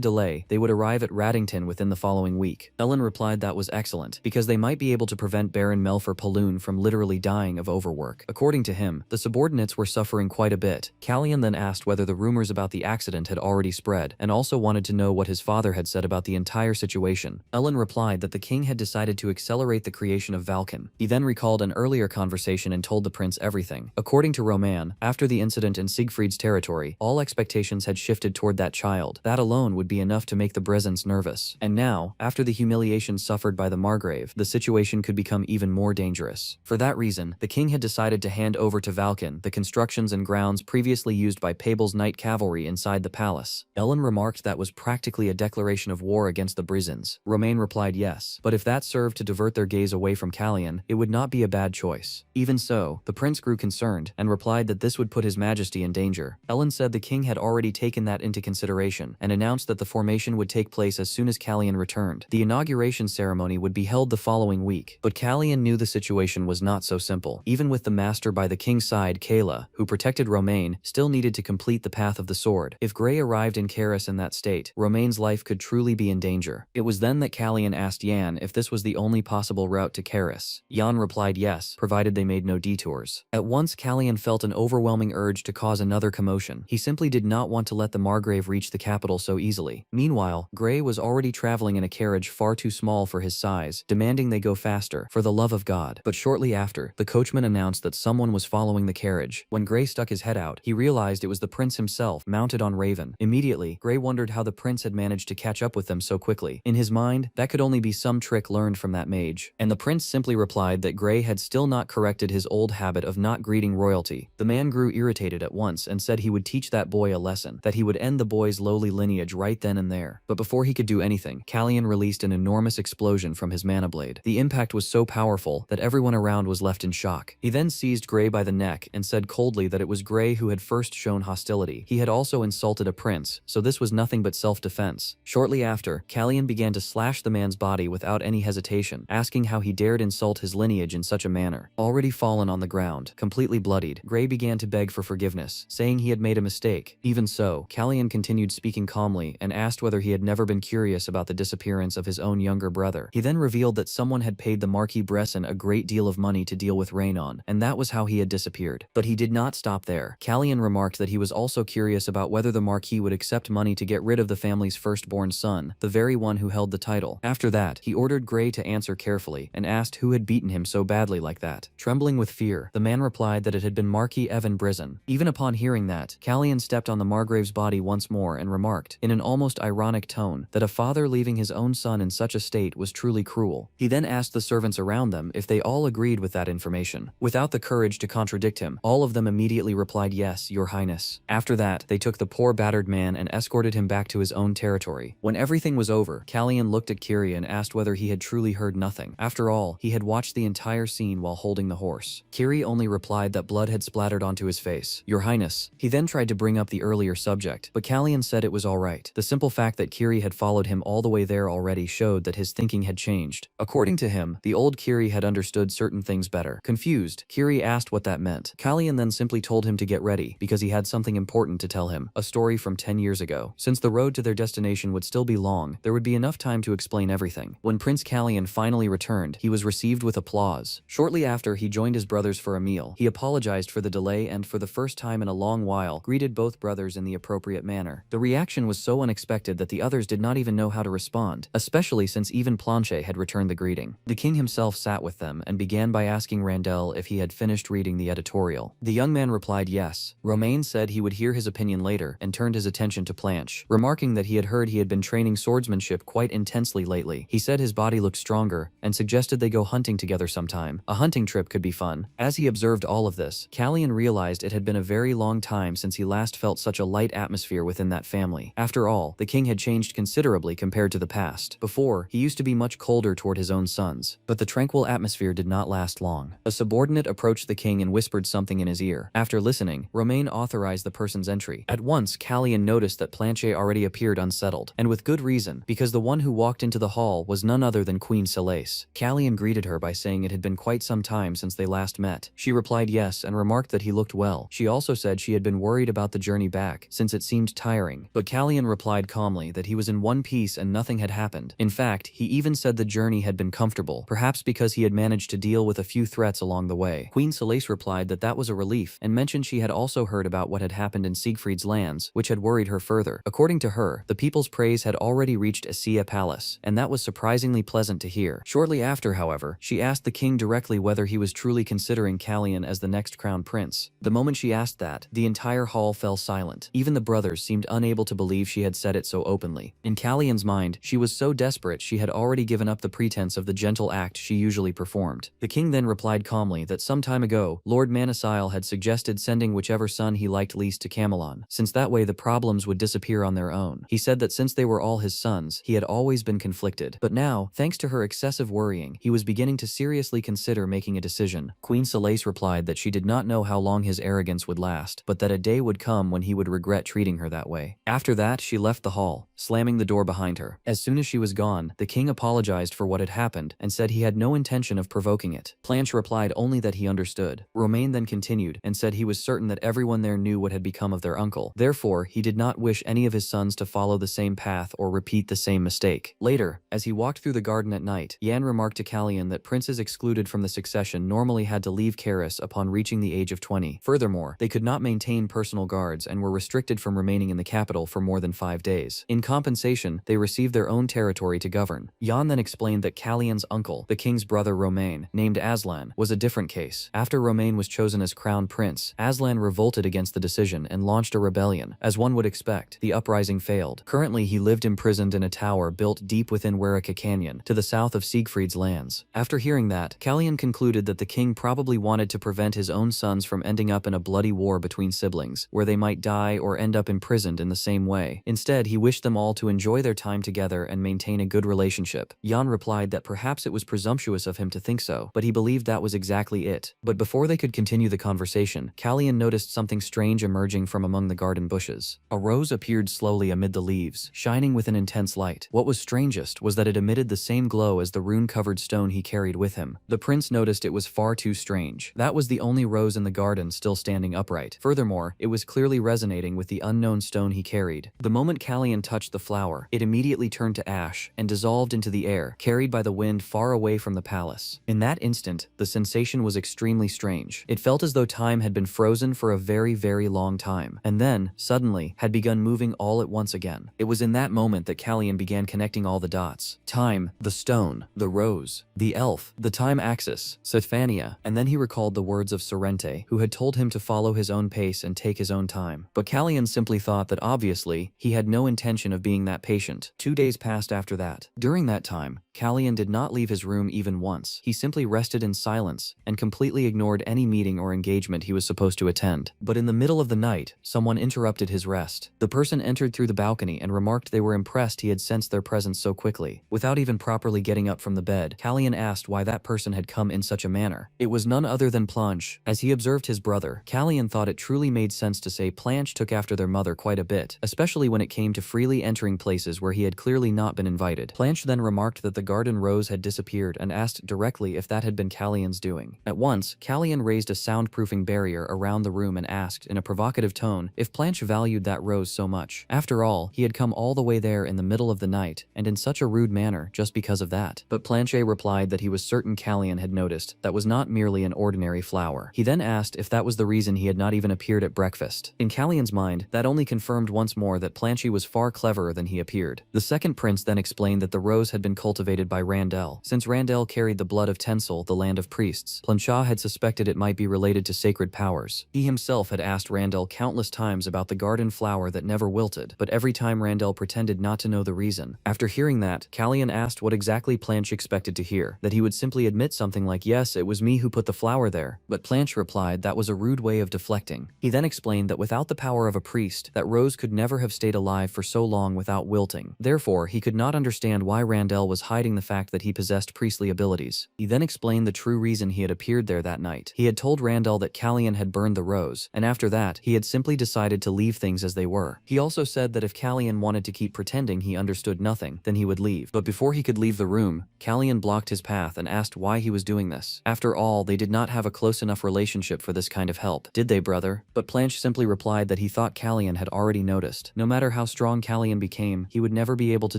delay, they would arrive at Raddington within the following week. Ellen replied that was excellent, because they might be able to prevent Baron Melfer Paloon from literally dying of overwork. According to him, the subordinates were suffering quite a bit. Callion then asked whether the rumors about the accident had already spread, and also wanted to know what his father had said about the entire situation. Ellen replied that the king had decided to accelerate the creation of Valken. He then recalled an earlier conversation and told the prince everything. According to Roman, after the incident in Siegfried's territory, all expectations had shifted toward that child. That alone would be enough to make the Brezens nervous. And now, after the humiliation suffered by the Margrave, the situation could become even more dangerous. For that reason, the king had decided to hand over to Valken the constructions and grounds previously used by Pabel's Knight Cavalry inside the palace. Ellen remarked that was practically a declaration of war against the Brezens. Romain replied yes, but if that served to divert their gaze away from Callion, it would not be a bad choice. Even so, the prince grew concerned and replied that this would put his majesty in danger. Ellen said the king had already taken that into consideration and announced that the formation would take place as soon as Callion returned. The inauguration ceremony would be held the following week, but Callion knew the situation was not so simple. Even with the master by the king's side, Kayla, who protected Romain, still needed to complete the path of the sword. If Gray arrived in Karis in that state, Romain's life could truly be in danger. It was then that Callion asked Yan if this was the only possible route to Karis. Yan replied yes, provided they made no detours. At once Callion felt an overwhelming urge to cause another commotion. He simply did not want to let the Margrave reach the capital so easily. Meanwhile, Gray was already traveling in a carriage far too small for his size, demanding they go faster, for the love of God. But shortly after, the coachman announced that someone was following the carriage. When Gray stuck his head out, he realized it was the prince himself, mounted on Raven. Immediately, Gray wondered how the prince had managed to catch up with them so quickly. In his mind, that could only be some trick learned from that mage. And the prince simply replied that Gray had still not corrected his old habit of not greeting royalty. The man grew irritated at once and said he would teach that boy a lesson, that he would end the boy's lowly lineage right then and there. But before he could do anything, Kalyan released an enormous explosion from his mana blade. The impact was so powerful that everyone around was left in shock. He then seized Gray by the neck and said coldly that it was Gray who had first shown hostility. He had also insulted a prince, so this was nothing but self-defense. Shortly after, Kalyan began to slash the man's body without any hesitation, asking how he dared insult his lineage in such a manner. Already fallen on the ground, completely bloodied, Gray began to beg for forgiveness, saying he had made a mistake. Even so, Kalyan continued speaking calmly and asked whether he had never been curious about the disappearance of his own younger brother. He then revealed that someone had paid the Marquis Bresson a great deal of money to deal with Raynon, and that was how he had disappeared. But he did not stop there. Kalyan remarked that he was also curious about whether the Marquis would accept money to get rid of the family's firstborn son, the very one who held the title. After that, he ordered Gray to answer carefully and asked who had beaten him so badly like that. Trembling with fear, the man replied that it had been Marquis Evan Brisson. Even upon hearing that, Kalyan stepped on the Margrave's body once more and remarked, in an almost ironic tone, that a father leaving his own son in such a state was truly cruel. He then asked the servants around them if they all agreed with that information. Without the courage to contradict him, all of them immediately replied, "Yes, Your Highness." After that, they took the poor battered man and escorted him back to his own territory. When everything was over, Kalyan looked at Kiri and asked whether he had truly heard nothing. After all, he had watched the entire scene while holding the horse. Kiri only replied that blood had splattered onto his face. "Your Highness." He then tried to bring up the earlier subject, but Kalyan said it was alright. The simple fact that Kiri had followed him all the way there already showed that his thinking had changed. According to him, the old Kiri had understood certain things better. Confused, Kiri asked what that meant. Kalyan then simply told him to get ready, because he had something important to tell him, a story from 10 years ago. Since the road to their destination would still be long, there would be enough time to explain everything. When Prince Kalyan finally returned, he was received with applause. Shortly after, he joined his brothers for a meal. He apologized for the delay and, for the first time in a long while, greeted both brothers in the appropriate manner. The reaction was so unexpected that the others did not even know how to respond, especially since even Planche had returned the greeting. The king himself sat with them and began by asking Randell if he had finished reading the editorial. The young man replied yes. Romain said he would hear his opinion later and turned his attention to Planche, remarking that he had heard he had been training swordsmanship quite intensely lately. He said his body looked stronger and suggested they go hunting together sometime. A hunting trip could be fun. As he observed all of this, Kalyan realized it had been a very long time since he last felt such a light atmosphere within that family. After all, the king had changed considerably compared to the past. Before, he used to be much colder toward his own sons, but the tranquil atmosphere did not last long. A subordinate approached the king and whispered something in his ear. After listening, Romain authorized the person's entry. At once, Kalyan noticed that Planche already appeared unsettled, and with good reason, because the one who walked into the hall was none other than Queen Selace. Kalyan greeted her by saying it had been quite some time since they last met. She replied yes and remarked that he looked well. She also said she had been worried about the journey back, since it seemed tiring, but Kalyan replied calmly that he was in one piece and nothing had happened. In fact, he even said the journey had been comfortable, perhaps because he had managed to deal with a few threats along the way. Queen Selace replied that that was a relief, and mentioned she had also heard about what had happened in Siegfried's lands, which had worried her further. According to her, the people's praise had already reached Assia Palace, and that was surprisingly pleasant to hear. Shortly after, however, she asked the king directly whether he was truly considering Kalyan as the next crown prince. The moment she asked that, the entire hall fell silent. Even the brothers seemed unable to believe she had said it so openly. In Kalyan's mind, she was so desperate she had already given up the pretense of the gentle act she usually performed. The king then replied calmly that some time ago, Lord Manasile had suggested sending whichever son he liked least to Camelon, since that way the problems would disappear on their own. He said that since they were all his sons, he had always been conflicted. But now, thanks to her excessive worrying, he was beginning to seriously consider making a decision. Queen Selace replied that she did not know how long his arrogance would last, but that a day would come when he would regret treating her that way. After that, she left the hall, slamming the door behind her. As soon as she was gone, the king apologized for what had happened and said he had no intention of provoking it. Planche replied only that he understood. Romain then continued and said he was certain that everyone there knew what had become of their uncle. Therefore, he did not wish any of his sons to follow the same path or repeat the same mistake. Later, as he walked through the garden at night, Yan remarked to Kalyan that princes excluded from the succession normally had to leave Karis upon reaching the age of 20. Furthermore, they could not maintain personal guards and were restricted from remaining in the capital for more than 5 days. In compensation, they received their own territory to govern. Yan then explained that Kalyan's uncle, the king's brother Romain, named Aslan, was a different case. After Romain was chosen as crown prince, Aslan revolted against the decision and launched a rebellion. As one would expect, the uprising failed. Currently, he lived imprisoned in a tower built deep within Werika Canyon, to the south of Siegfried's lands. After hearing that, Kalyan concluded that the king probably wanted to prevent his own sons from ending up in a bloody war between siblings, where they might die or end up imprisoned in the same way. Instead, he wished them all to enjoy their time together together and maintain a good relationship. Yan replied that perhaps it was presumptuous of him to think so, but he believed that was exactly it. But before they could continue the conversation, Kallian noticed something strange emerging from among the garden bushes. A rose appeared slowly amid the leaves, shining with an intense light. What was strangest was that it emitted the same glow as the rune-covered stone he carried with him. The prince noticed it was far too strange. That was the only rose in the garden still standing upright. Furthermore, it was clearly resonating with the unknown stone he carried. The moment Kallian touched the flower, it immediately turned to ash and dissolved into the air, carried by the wind far away from the palace. In that instant, the sensation was extremely strange. It felt as though time had been frozen for a very, very long time, and then, suddenly, had begun moving all at once again. It was in that moment that Kallian began connecting all the dots. Time, the stone, the rose, the elf, the time axis, Sethphania, and then he recalled the words of Sorrente, who had told him to follow his own pace and take his own time. But Kallian simply thought that obviously, he had no intention of being that patient. 2 days passed after that. During that time, Kallian did not leave his room even once. He simply rested in silence and completely ignored any meeting or engagement he was supposed to attend. But in the middle of the night, someone interrupted his rest. The person entered through the balcony and remarked they were impressed he had sensed their presence so quickly. Without even properly getting up from the bed, Kallian asked why that person had come in such a manner. It was none other than Planche. As he observed his brother, Kallian thought it truly made sense to say Planche took after their mother quite a bit, especially when it came to freely entering places where he had clearly not been invited. Planche then remarked that the garden rose had disappeared and asked directly if that had been Kallian's doing. At once, Kallian raised a soundproofing barrier around the room and asked, in a provocative tone, if Planche valued that rose so much. After all, he had come all the way there in the middle of the night, and in such a rude manner just because of that. But Planche replied that he was certain Kallian had noticed that was not merely an ordinary flower. He then asked if that was the reason he had not even appeared at breakfast. In Kallian's mind, that only confirmed once more that Planche was far cleverer than he appeared. The second prince then explained that the rose had been cultivated by Randell. Since Randell carried the blood of Tensel, the land of priests, Planche had suspected it might be related to sacred powers. He himself had asked Randell countless times about the garden flower that never wilted, but every time Randell pretended not to know the reason. After hearing that, Kallian asked what exactly Planche expected to hear, that he would simply admit something like, yes, it was me who put the flower there, but Planche replied that was a rude way of deflecting. He then explained that without the power of a priest, that rose could never have stayed alive for so long without wilting. Therefore, he could not understand why Randell was hiding the fact that he possessed priestly abilities. He then explained the true reason he had appeared there that night. He had told Randell that Kallian had burned the rose, and after that, he had simply decided to leave things as they were. He also said that if Kallian wanted to keep pretending he understood nothing, then he would leave. But before he could leave the room, Kallian blocked his path and asked why he was doing this. After all, they did not have a close enough relationship for this kind of help, did they, brother? But Planche simply replied that he thought Kallian had already noticed. No matter how strong Kallian became, he would never be able to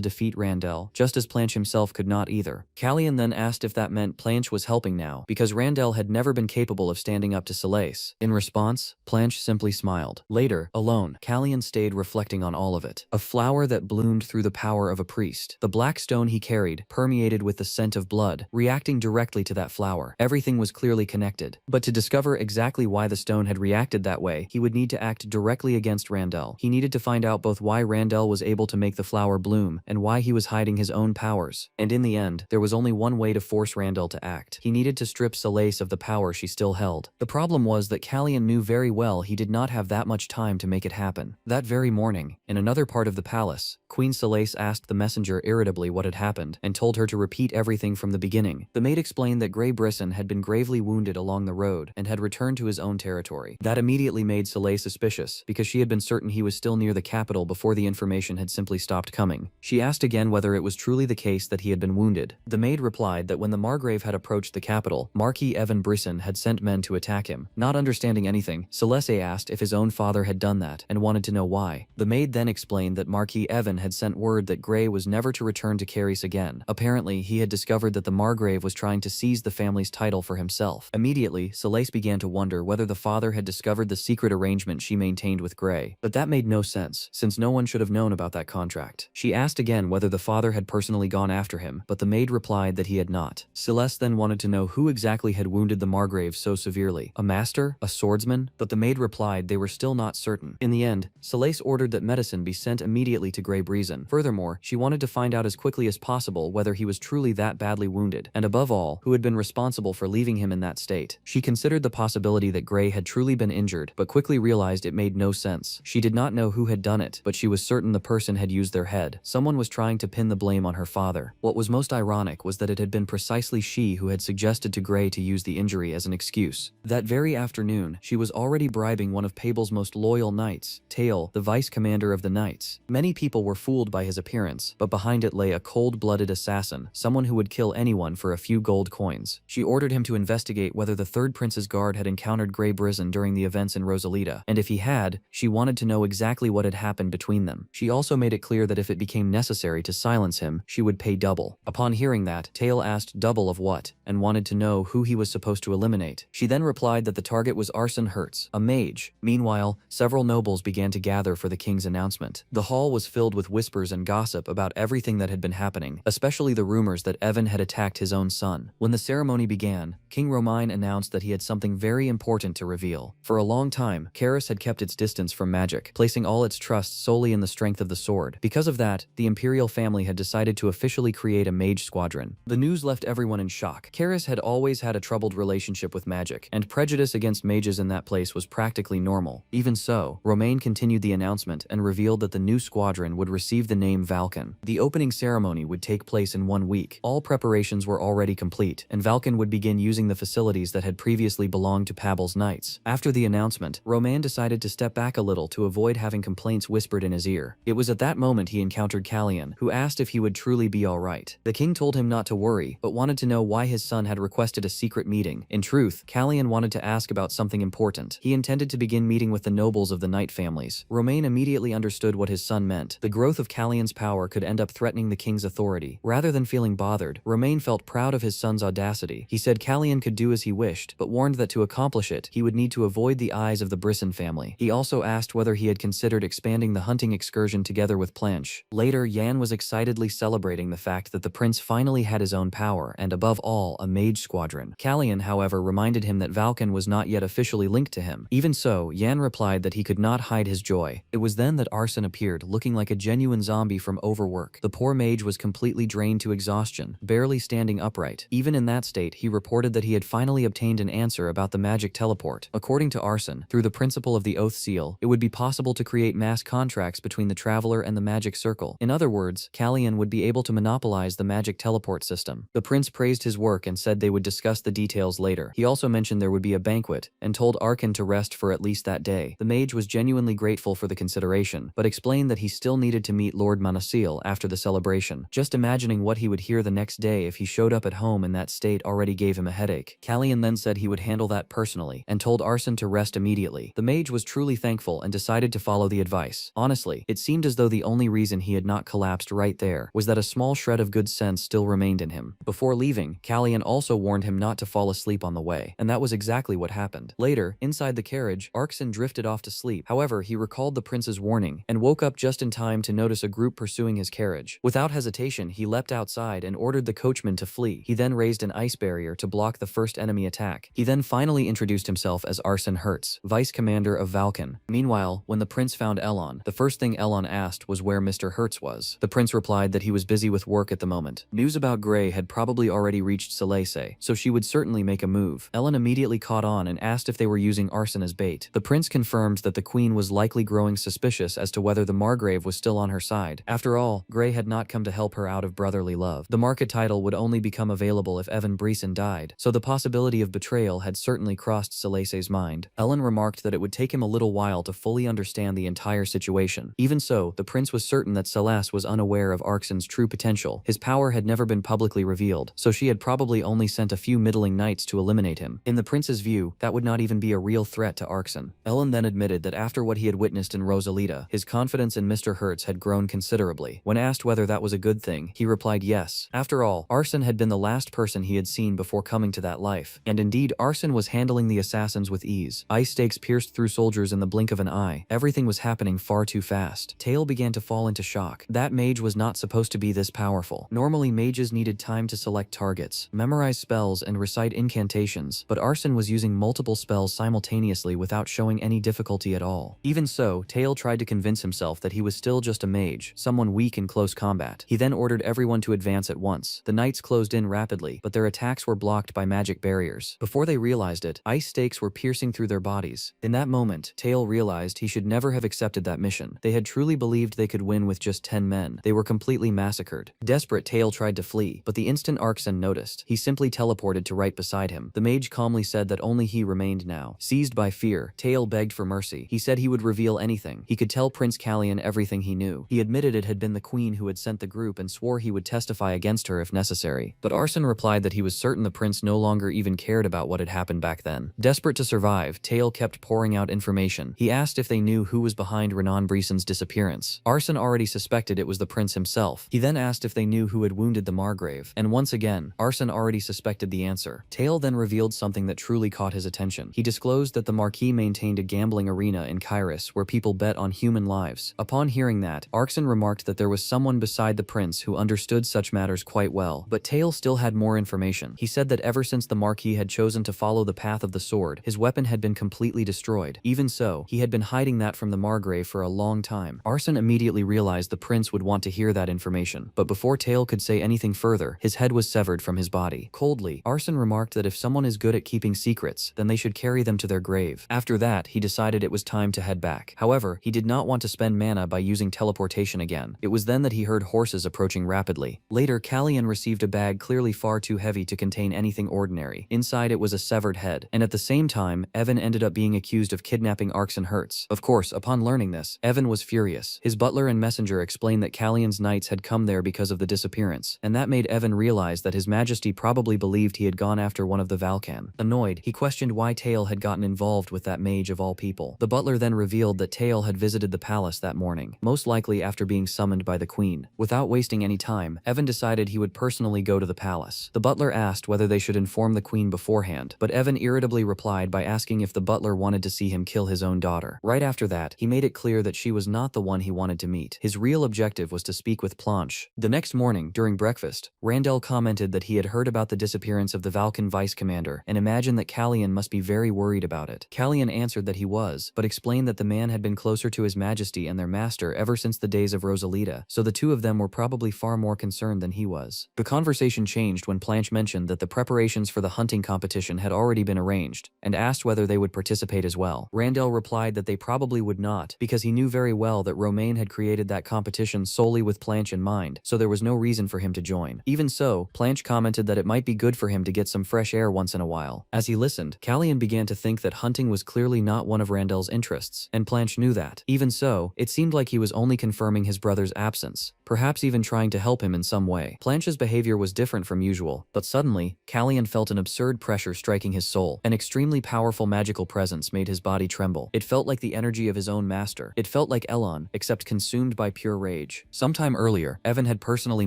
defeat Randell, just as Planche himself could not either. Kallian then asked if that meant Planche was helping now, because Randell had never been capable of standing up to Solace. In response, Planche simply smiled. Later, alone, Kallian stayed reflecting on all of it. A flower that bloomed through the power of a priest. The black stone he carried permeated with the scent of blood, reacting directly to that flower. Everything was clearly connected. But to discover exactly why the stone had reacted that way, he would need to act directly against Randell. He needed to find out both why Randell was able to make the flower bloom and why he was hiding his own powers. And in the end, there was only one way to force Randell to act. He needed to strip Solace of the power she still held. The problem was that Kallian knew very well he did not have that much time to make it happen. That very morning, in another part of the palace, Queen Solace asked the messenger irritably what had happened and told her to repeat everything from the beginning. The maid explained that Grey Brisson had been gravely wounded along the road and had returned to his own territory. That immediately made Solace suspicious, because she had been certain he was still near the capital before the information had simply stopped coming. She asked again whether it was truly the case that he had been wounded. The maid replied that when the Margrave had approached the capital, Marquis Evan Brisson had sent men to attack him. Not understanding anything, Solace asked if his own father had done that and wanted to know why. The maid then explained that Marquis Evan had sent word that Grey was never to return to Caris again. Apparently, he had discovered that the Margrave was trying to seize the family's title for himself. Immediately, Solace began to wonder whether the father had discovered the secret arrangement she maintained with Grey. But that made no sense, since no one should have known about that contract. She asked again whether the father had personally gone after him, but the maid replied that he had not. Celeste then wanted to know who exactly had wounded the Margrave so severely. A master? A swordsman? But the maid replied they were still not certain. In the end, Solace ordered that medicine be sent immediately to Grey Brisson. Furthermore, she wanted to find out as quickly as possible whether he was truly that badly wounded, and above all, who had been responsible for leaving him in that state. She considered the possibility that Grey had truly been injured, but quickly realized it made no sense. She did not know who had done it, but she was certain the person had used their head. Someone was trying to pin the blame on her father. What was most ironic was that it had been precisely she who had suggested to Gray to use the injury as an excuse. That very afternoon, she was already bribing one of Pable's most loyal knights, Tail, the vice commander of the knights. Many people were fooled by his appearance, but behind it lay a cold-blooded assassin, someone who would kill anyone for a few gold coins. She ordered him to investigate whether the third prince's guard had encountered Gray Brison during the events in Rosalita, and if he had, she wanted to know exactly what had happened between them. She also made it clear that if it became necessary to silence him, she would pay double. Upon hearing that, Tail asked double of what, and wanted to know who he was supposed to eliminate. She then replied that the target was Arson Hertz, a mage. Meanwhile, several nobles began to gather for the king's announcement. The hall was filled with whispers and gossip about everything that had been happening, especially the rumors that Evan had attacked his own son. When the ceremony began, King Romain announced that he had something very important to reveal. For a long time, Karis had kept its distance from magic, placing all its trust solely in the strength of the sword. Because of that, the imperial family had decided to officially create a mage squadron. The news left everyone in shock. Karis had always had a troubled relationship with magic, and prejudice against mages in that place was practically normal. Even so, Romain continued the announcement and revealed that the new squadron would receive the name Valken. The opening ceremony would take place in 1 week. All preparations were already complete, and Valken would begin using the facilities that had previously belonged to Pable's knights. After the announcement, Romain decided to step back a little to avoid having complaints whispered in his ear. It was at that moment he encountered Callian, who asked if he would truly be alright. The king told him not to worry, but wanted to know why his son had requested a secret meeting. In truth, Callian wanted to ask about something important. He intended to begin meeting with the nobles of the knight families. Romain immediately understood what his son meant. The growth of Callian's power could end up threatening the king's authority. Rather than feeling bothered, Romain felt proud of his son's audacity. He said Callian could do as he wished, but warned that to accomplish it, he would need to avoid the eyes of the Brisson family. He also asked whether he had considered expanding the hunting excursion together with Planche. Later, Yan was excitedly celebrating the fact that the prince finally had his own power and, above all, a mage squadron. Callian, however, reminded him that Valken was not yet officially linked to him. Even so, Yan replied that he could not hide his joy. It was then that Arson appeared, looking like a genuine zombie from overwork. The poor mage was completely drained to exhaustion, barely standing upright. Even in that state, he reported that he had finally obtained an answer about the magic teleport. According to Arson, through the principle of the Oath Seal, it would be possible to create mass contracts between the Traveler and the magic circle. In other words, Callian would be able to monopolize the magic teleport system. The prince praised his work and said they would discuss the details later. He also mentioned there would be a banquet, and told Arkan to rest for at least that day. The mage was genuinely grateful for the consideration, but explained that he still needed to meet Lord Manasil after the celebration. Just imagining what he would hear the next day if he showed up at home in that state already gave him a headache. Callian then said he would handle that personally, and told Arson to rest immediately. The mage was truly thankful and decided to follow the advice. Honestly, it seemed as though the only reason he had not collapsed right there was that a small shred of good sense still remained in him. Before leaving, Callian also warned him not to fall asleep on the way, and that was exactly what happened. Later, inside the carriage, Arkson drifted off to sleep. However, he recalled the prince's warning and woke up just in time to notice a group pursuing his carriage. Without hesitation, he leapt outside and ordered the coachman to flee. He then raised an ice barrier to block the first enemy attack. He then finally introduced himself as Arson Hertz, vice commander of Valken. Meanwhile, when the prince found Elon, the first thing Elon asked was where Mr. Hertz was. The prince replied that he was busy with work at the moment. News about Gray had probably already reached Salese, so she would certainly make a move. Elon immediately caught on and asked if they were using arson as bait. The prince confirmed that the queen was likely growing suspicious as to whether the Margrave was still on her side. After all, Gray had not come to help her out of brotherly love. The market title would only become available if Evan Brisson died, so the possibility of betrayal had certainly crossed Salese's mind. Ellen remarked that it would take him a little while to fully understand the entire situation. Even so, the prince was certain that Celeste was unaware of Arkson's true potential. His power had never been publicly revealed, so she had probably only sent a few middling knights to eliminate him. In the prince's view, that would not even be a real threat to Arkson. Ellen then admitted that after what he had witnessed in Rosalita, his confidence in Mr. Hertz had grown considerably. When asked whether that was a good thing, he replied yes. After all, Arson had been the last person he had seen before coming to that life. And indeed, Arson was handling the assassins with ease. Ice stakes pierced through soldiers in the blink of an eye. Everything was happening far too fast. Tail began to fall into shock. That mage was not supposed to be this powerful. Normally, mages needed time to select targets, memorize spells, and recite incantations, but Arson was using multiple spells simultaneously without showing any difficulty at all. Even so, Tail tried to convince himself that he was still just a mage, someone weak in close combat. He then ordered everyone to advance at once. The knights closed in rapidly, but their attacks were blocked by magic barriers. Before they realized it, ice stakes were piercing through their bodies. In that moment, Tail realized he should never have accepted that mission. They had truly believed they could win with just 10 men. They were completely massacred. Desperate, Tail tried to flee, but the instant Arkson noticed, he simply teleported to right beside him. The mage calmly said that only he remained now. Seized by fear, Tail begged for mercy. He said he would reveal anything. He could tell Prince Callion everything he knew. He admitted it had been the queen who had sent the group and swore he would testify against her if necessary. But Arson replied that he was certain the prince no longer even cared about what had happened back then. Desperate to survive, Tail kept pouring out information. He asked if they knew who was behind Renan Brisson's disappearance. Arson already suspected it was the prince himself. He then asked if they knew who had wounded the Margrave, and once again, Arson already suspected the answer. Tail then revealed something that truly caught his attention. He disclosed that the Marquis maintained a gambling arena in Kyrus where people bet on human lives. Upon hearing that, Arkson remarked that there was someone beside the prince who understood such matters quite well, but Tail still had more information. He said that ever since the Marquis had chosen to follow the path of the sword, his weapon had been completely destroyed. Even so, he had been hiding that from the Margrave for a long time. Arson immediately realized the prince would want to hear that information, but before Tail could say anything further, his head was severed from his body. Coldly, Arson remarked that if someone is good at keeping secrets, then they should carry them to their grave. After that, he decided it was time to head back. However, he did not want to spend mana by using teleportation again. It was then that he heard horses approaching rapidly. Later, Callion received a bag clearly far too heavy to contain anything ordinary. Inside it was a severed head, and at the same time, Evan ended up being accused of kidnapping Arkson Hertz. Of course, upon learning this, Evan was furious. His butler and messenger explained that Callion's knights had come there because of the disappearance, and that made Evan realize that his majesty probably believed he had gone after one of the Valkan. Annoyed, he questioned why Tail had gotten involved with that mage of all people. The butler then revealed that Tail had visited the palace that morning, most likely after being summoned by the queen. Without wasting any time, Evan decided he would personally go to the palace. The butler asked whether they should inform the queen beforehand, but Evan irritably replied by asking if the butler wanted to see him kill his own daughter. Right after that, he made it clear that she was not the one he wanted to meet. His real objective was to speak with Planche. The next morning, during breakfast, Randell commented that he had heard about the disappearance of the Valkan vice commander and imagined that Callion must be very worried about it. Callion answered that he was, but explained that the man had been closer to his majesty and their master ever since the days of Rosalita, so the two of them were probably far more concerned than he was. The conversation changed when Planche mentioned that the preparations for the hunting competition had already been arranged, and asked whether they would participate as well. Randell replied that they probably would not, because he knew very well that Romain had created that competition solely with Planche in mind, so there was no reason for him to join. Even so, Planche commented that it might be good for him to get some fresh air once in a while. As he listened, Callion began to think that hunting was clearly not one of Randell's interests, and Planche knew that. Even so, it seemed like he was only confirming his brother's absence, perhaps even trying to help him in some way. Planche's behavior was different from usual, but suddenly, Callion felt an absurd pressure striking his soul. An extremely powerful magical presence made his body tremble. It felt like the energy of his own master. It felt like Elon, except consumed by pure rage. Sometime earlier, Evan had personally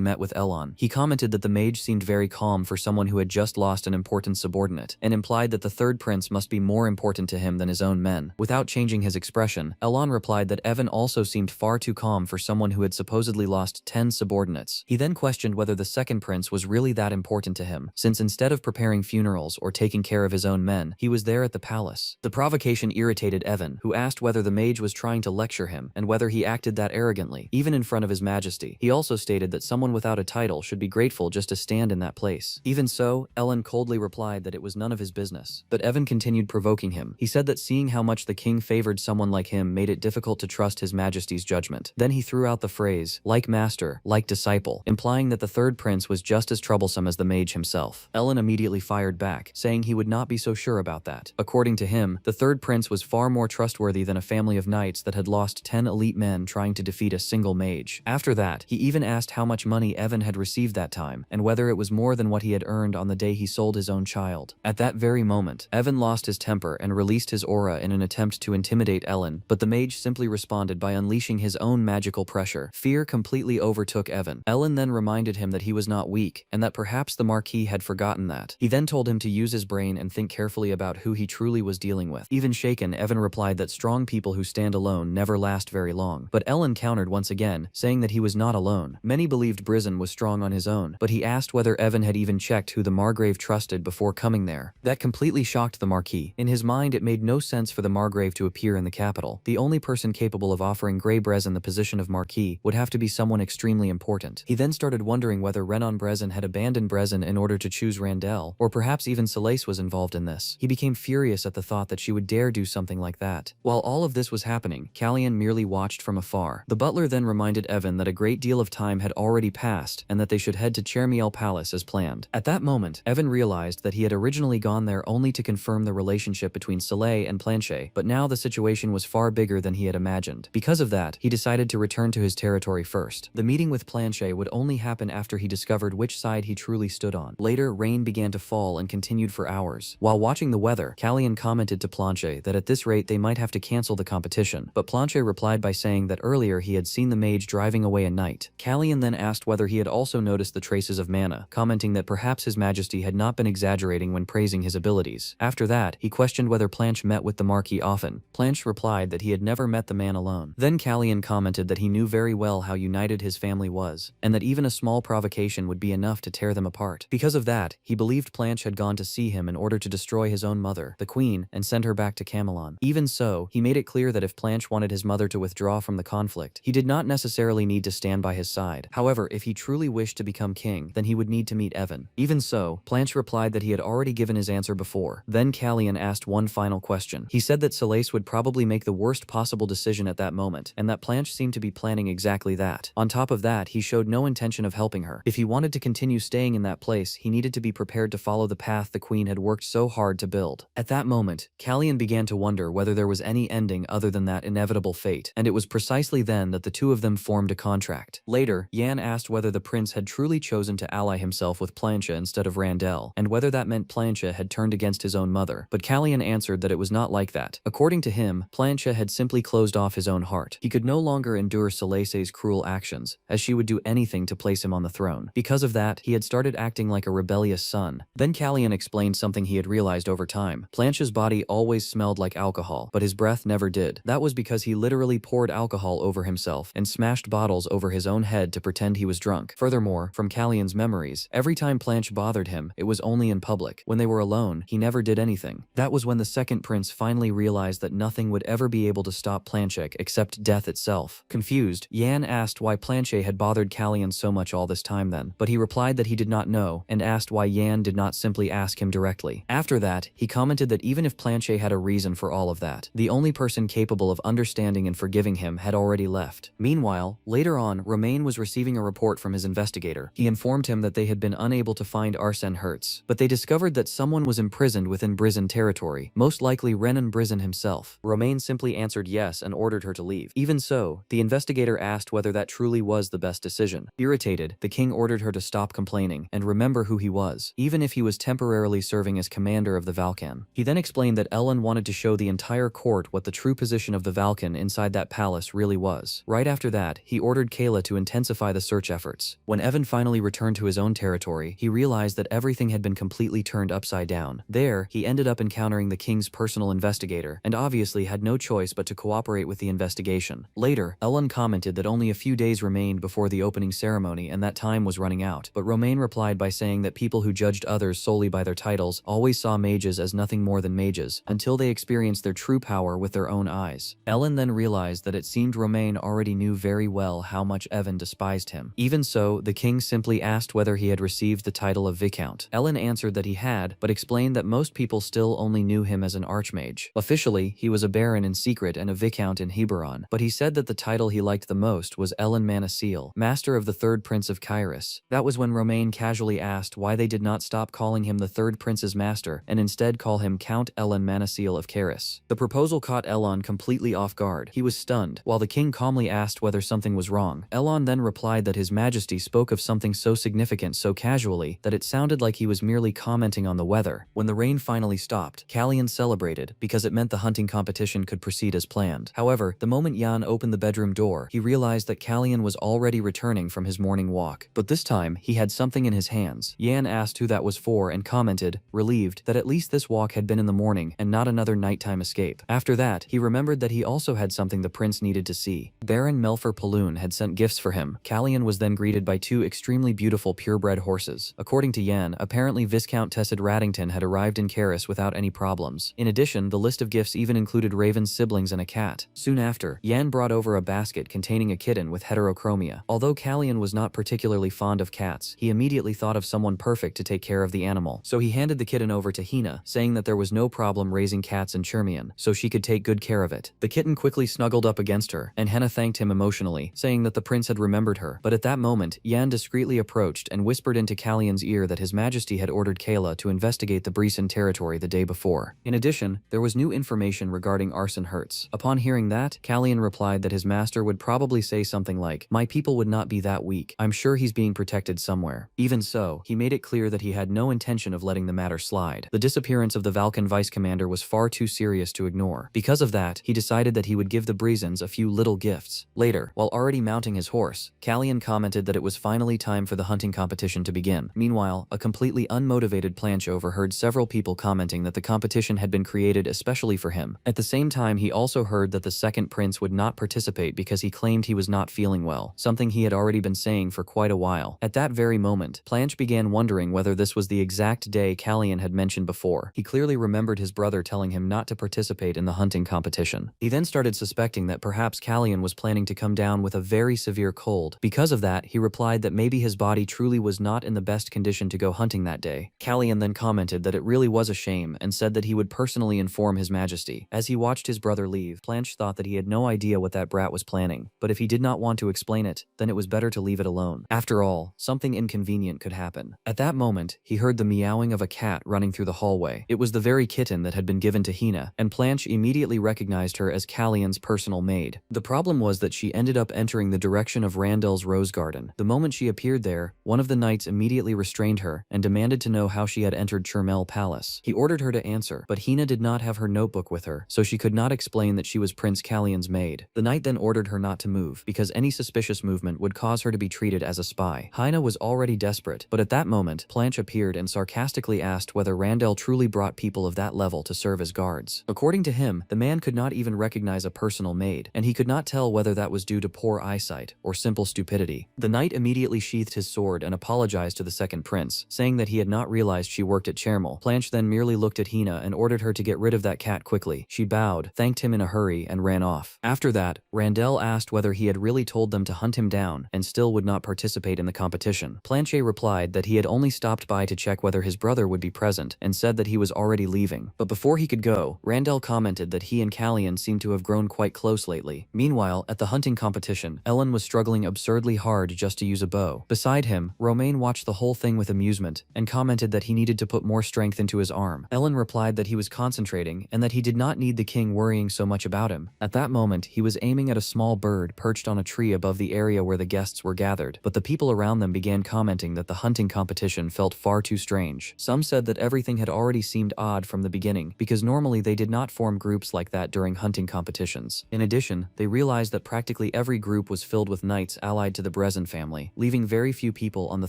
met with Elon. He commented that the mage seemed very calm for someone who had just lost an important subordinate, and implied that the third prince must be more important to him than his own men. Without changing his expression, Elon replied that Evan also seemed far too calm for someone who had supposedly lost 10 subordinates. He then questioned whether the second prince was really that important to him, since instead of preparing funerals or taking care of his own men, he was there at the palace. The provocation irritated Evan, who asked whether the mage was trying to lecture him, and whether he acted that arrogantly, even in front of his majesty. He also stated that someone without a title should be grateful just to stand in that place. Even so, Ellen coldly replied that it was none of his business. But Evan continued provoking him. He said that seeing how much the king favored someone like him made it difficult to trust his majesty's judgment. Then he threw out the phrase, like master, like disciple, implying that the third prince was just as troublesome as the mage himself. Ellen immediately fired back, saying he would not be so sure about that. According to him, the third prince was far more trustworthy than a family of knights that had lost 10 elite men trying to defeat a single mage. After that, he even asked how much money Evan had received that time, and whether it was more than what he had earned on the day he sold his own child. At that very moment, Evan lost his temper and released his aura in an attempt to intimidate Ellen, but the mage simply responded by unleashing his own magical pressure. Fear completely overtook Evan. Ellen then reminded him that he was not weak, and that perhaps the Marquis had forgotten that. He then told him to use his brain and think carefully about who he truly was dealing with. Even shaken, Evan replied that strong people who stand alone never last very long. But Ellen countered once again, saying that he was not alone. Many believed Brison was strong on his own, but he asked whether Evan had even checked who the Margrave trusted before coming there. That completely shocked the Marquis. In his mind, it made no sense for the Margrave to appear in the capital. The only person capable of offering Grey Brezin the position of Marquis would have to be someone extremely important. He then started wondering whether Renan Brezin had abandoned Brezin in order to choose Randell, or perhaps even Soleil was involved in this. He became furious at the thought that she would dare do something like that. While all of this was happening, Callion merely watched from afar. The butler then reminded Evan that a great deal of time had already passed and that they should head to Chermiel Palace as planned. At that moment, Evan realized that he had originally gone there only to confirm the relationship between Soleil and Planchet, but now the situation was far bigger than he had imagined. Because of that, he decided to return to his territory first. The meeting with Planchet would only happen after he discovered which side he truly stood on. Later, rain began to fall and continued for hours. While watching the weather, Callian commented to Planchet that at this rate they might have to cancel the competition, but Planchet replied by saying that earlier he had seen the mage driving away a knight. Callian then asked whether he had also noticed the traces of mana, commenting that perhaps his majesty had not been exaggerating when praising his abilities. After that, he questioned whether Planche met with the Marquis often. Planche replied that he had never met the man alone. Then Callian commented that he knew very well how united his family was, and that even a small provocation would be enough to tear them apart. Because of that, he believed Planche had gone to see him in order to destroy his own mother, the queen, and send her back to Camelon. Even so, he made it clear that if Planche wanted his mother to withdraw from the conflict, he did not necessarily need to stand by his side. However, if he truly wished to become king, then he would need to meet Evan. Even so, Planche replied that he had already given his answer before. Then Callian asked one final question. He said that Soleil would probably make the worst possible decision at that moment, and that Planche seemed to be planning exactly that. On top of that, he showed no intention of helping her. If he wanted to continue staying in that place, he needed to be prepared to follow the path the queen had worked so hard to build. At that moment, Callian began to wonder whether there was any ending other than that inevitable fate, and it was precisely then that the two of them formed a contract. Later, Yan asked whether the prince had truly chosen to ally himself with Planche instead of Randell, and whether that meant Planche had turned against his own mother, but Callian answered that it was not like that. According to him, Planche had simply closed off his own heart. He could no longer endure Solei's cruel actions, as she would do anything to place him on the throne. Because of that, he had started acting like a rebellious son. Then Callian explained something he had realized over time. Planche's body always smelled like alcohol, but his breath never did. That was because he literally poured alcohol over himself and smashed bottles over his own head to pretend he was drunk. Furthermore, from Callian's memories, every time Planche bothered him, it was only in public. When they were alone, he never did anything. That was when the second prince finally realized that nothing would ever be able to stop Planche except death itself. Confused, Yan asked why Planche had bothered Callian so much all this time then, but he replied that he did not know, and asked why Yan did not simply ask him directly. After that, he commented that even if Planche had a reason for all of that, the only person capable of understanding and forgiving him had already left. Meanwhile, later on, Romain was receiving a report from his investigator. He informed him that they had been unable to find Arsène Hertz, but they discovered that someone was imprisoned within Brizon territory, most likely Renan Brizon himself. Romain simply answered yes and ordered her to leave. Even so, the investigator asked whether that truly was the best decision. Irritated, the king ordered her to stop complaining and remember who he was, even if he was temporarily serving as commander of the Valkan. He then explained that Ellen wanted to show the entire court what the true position of the Valkan inside that palace really was. Right after that, he ordered Kayla to intensify the search efforts. When Evan finally returned to his own territory, he realized that everything had been completely turned upside down. There, he ended up encountering the king's personal investigator, and obviously had no choice but to cooperate with the investigation. Later, Ellen commented that only a few days remained before the opening ceremony and that time was running out, but Romain replied by saying that people who judged others solely by their titles always saw mages as nothing more than mages, until they experienced their true power with their own eyes. Ellen then realized that it seemed Romain already knew very well how much Evan despised him. Even so, the king simply asked whether he had received the title of Viscount. Ellen answered that he had, but explained that most people still only knew him as an archmage. Officially, he was a baron in secret and a Viscount in Heberon, but he said that the title he liked the most was Ellen Manacil, master of the third prince of Kyrus. That was when Romain casually asked why they did not stop calling him the third prince's master and instead call him Count Ellen Manacil of Kyrus. The proposal caught Elon completely off guard. He was stunned, while the king calmly asked whether something was wrong. Elon then replied that his majesty spoke of something so significant so casually that it sounded like he was merely commenting on the weather. When the rain finally stopped, Callian celebrated because it meant the hunting competition could proceed as planned. However, the moment Jan opened the bedroom door, he realized that Callian was already returning from his morning walk. But this time, he had something in his hands. Jan asked who that was for and commented, relieved, that at least this walk had been in the morning and not another nighttime escape. After that, he remembered that he also had something the prince needed to see. Baron Melfer Paloon had sent gifts for him. Callian was then greeted by two extremely beautiful purebred horses. According to Yen, apparently Viscount Tessed Raddington had arrived in Karis without any problems. In addition, the list of gifts even included Raven's siblings and a cat. Soon after, Yen brought over a basket containing a kitten with heterochromia. Although Callian was not particularly fond of cats, he immediately thought of someone perfect to take care of the animal. So he handed the kitten over to Hina, saying that there was no problem raising cats in Chermion, so she could take good care of it. The kitten quickly snuggled up against her, and Henna thanked him emotionally, saying that the prince had remembered her. But at that moment, Yan discreetly approached and whispered into Callion's ear that His Majesty had ordered Kayla to investigate the Breeson territory the day before. In addition, there was new information regarding arson hurts. Upon hearing that, Callion replied that his master would probably say something like, "My people would not be that weak. I'm sure he's being protected somewhere." Even so, he made it clear that he had no intention of letting the matter slide. The disappearance of the Valkan vice commander was far too serious to ignore. Because of that, he decided that he would give the Breezons a few little gifts. Later, while already mounting his horse, Callion commented that it was finally time for the hunting competition to begin. Meanwhile, a completely unmotivated Planche overheard several people commenting that the competition had been created especially for him. At the same time, he also heard that the second prince would not participate because he claimed he was not feeling well, something he had already been saying for quite a while. At that very moment, Planche began wondering whether this was the exact day Callion had mentioned before. He clearly remembered his brother telling him not to participate in the hunting competition. He then started suspecting that perhaps Callion was planning to come down with a very severe cold. Because of that, he replied that maybe his body truly was not in the best condition to go hunting that day. Callion then commented that it really was a shame and said that he would personally inform His Majesty. As he watched his brother leave, Planche thought that he had no idea what that brat was planning, but if he did not want to explain it, then it was better to leave it alone. After all, something inconvenient could happen. At that moment, he heard the meowing of a cat running through the hallway. It was the very kitten that had been given to Hina, and Planche immediately recognized her as Callion's personal maid. The problem was that she ended up entering the direction of Randel's rose garden. The moment she appeared there, one of the knights immediately restrained her and demanded to know how she had entered Chermel Palace. He ordered her to answer, but Hina did not have her notebook with her, so she could not explain that she was Prince Callion's maid. The knight then ordered her not to move, because any suspicious movement would cause her to be treated as a spy. Hina was already desperate, but at that moment, Planche appeared and sarcastically asked whether Randel truly brought people of that level to serve as guards. According to him, the man could not even recognize a personal maid, and he could not tell whether that was due to poor eyesight or simple stupidity. The knight immediately sheathed his sword and apologized to the second prince, saying that he had not realized she worked at Chermel. Planche then merely looked at Hina and ordered her to get rid of that cat quickly. She bowed, thanked him in a hurry, and ran off. After that, Randel asked whether he had really told them to hunt him down and still would not participate in the competition. Planche replied that he had only stopped by to check whether his brother would be present and said that he was already leaving. But before he could go, Randel commented that he and Callion seemed to have grown quite close lately. Meanwhile, at the hunting competition, Ellen was struggling absurdly hard just to use a bow. Beside him, Romain watched the whole thing with amusement and commented that he needed to put more strength into his arm. Ellen replied that he was concentrating and that he did not need the king worrying so much about him. At that moment, he was aiming at a small bird perched on a tree above the area where the guests were gathered, but the people around them began commenting that the hunting competition felt far too strange. Some said that everything had already seemed odd from the beginning, because normally they did not form groups like that during hunting competitions. In addition, they realized that practically every group was filled with knights allied to the Brezin family, leaving very few people on the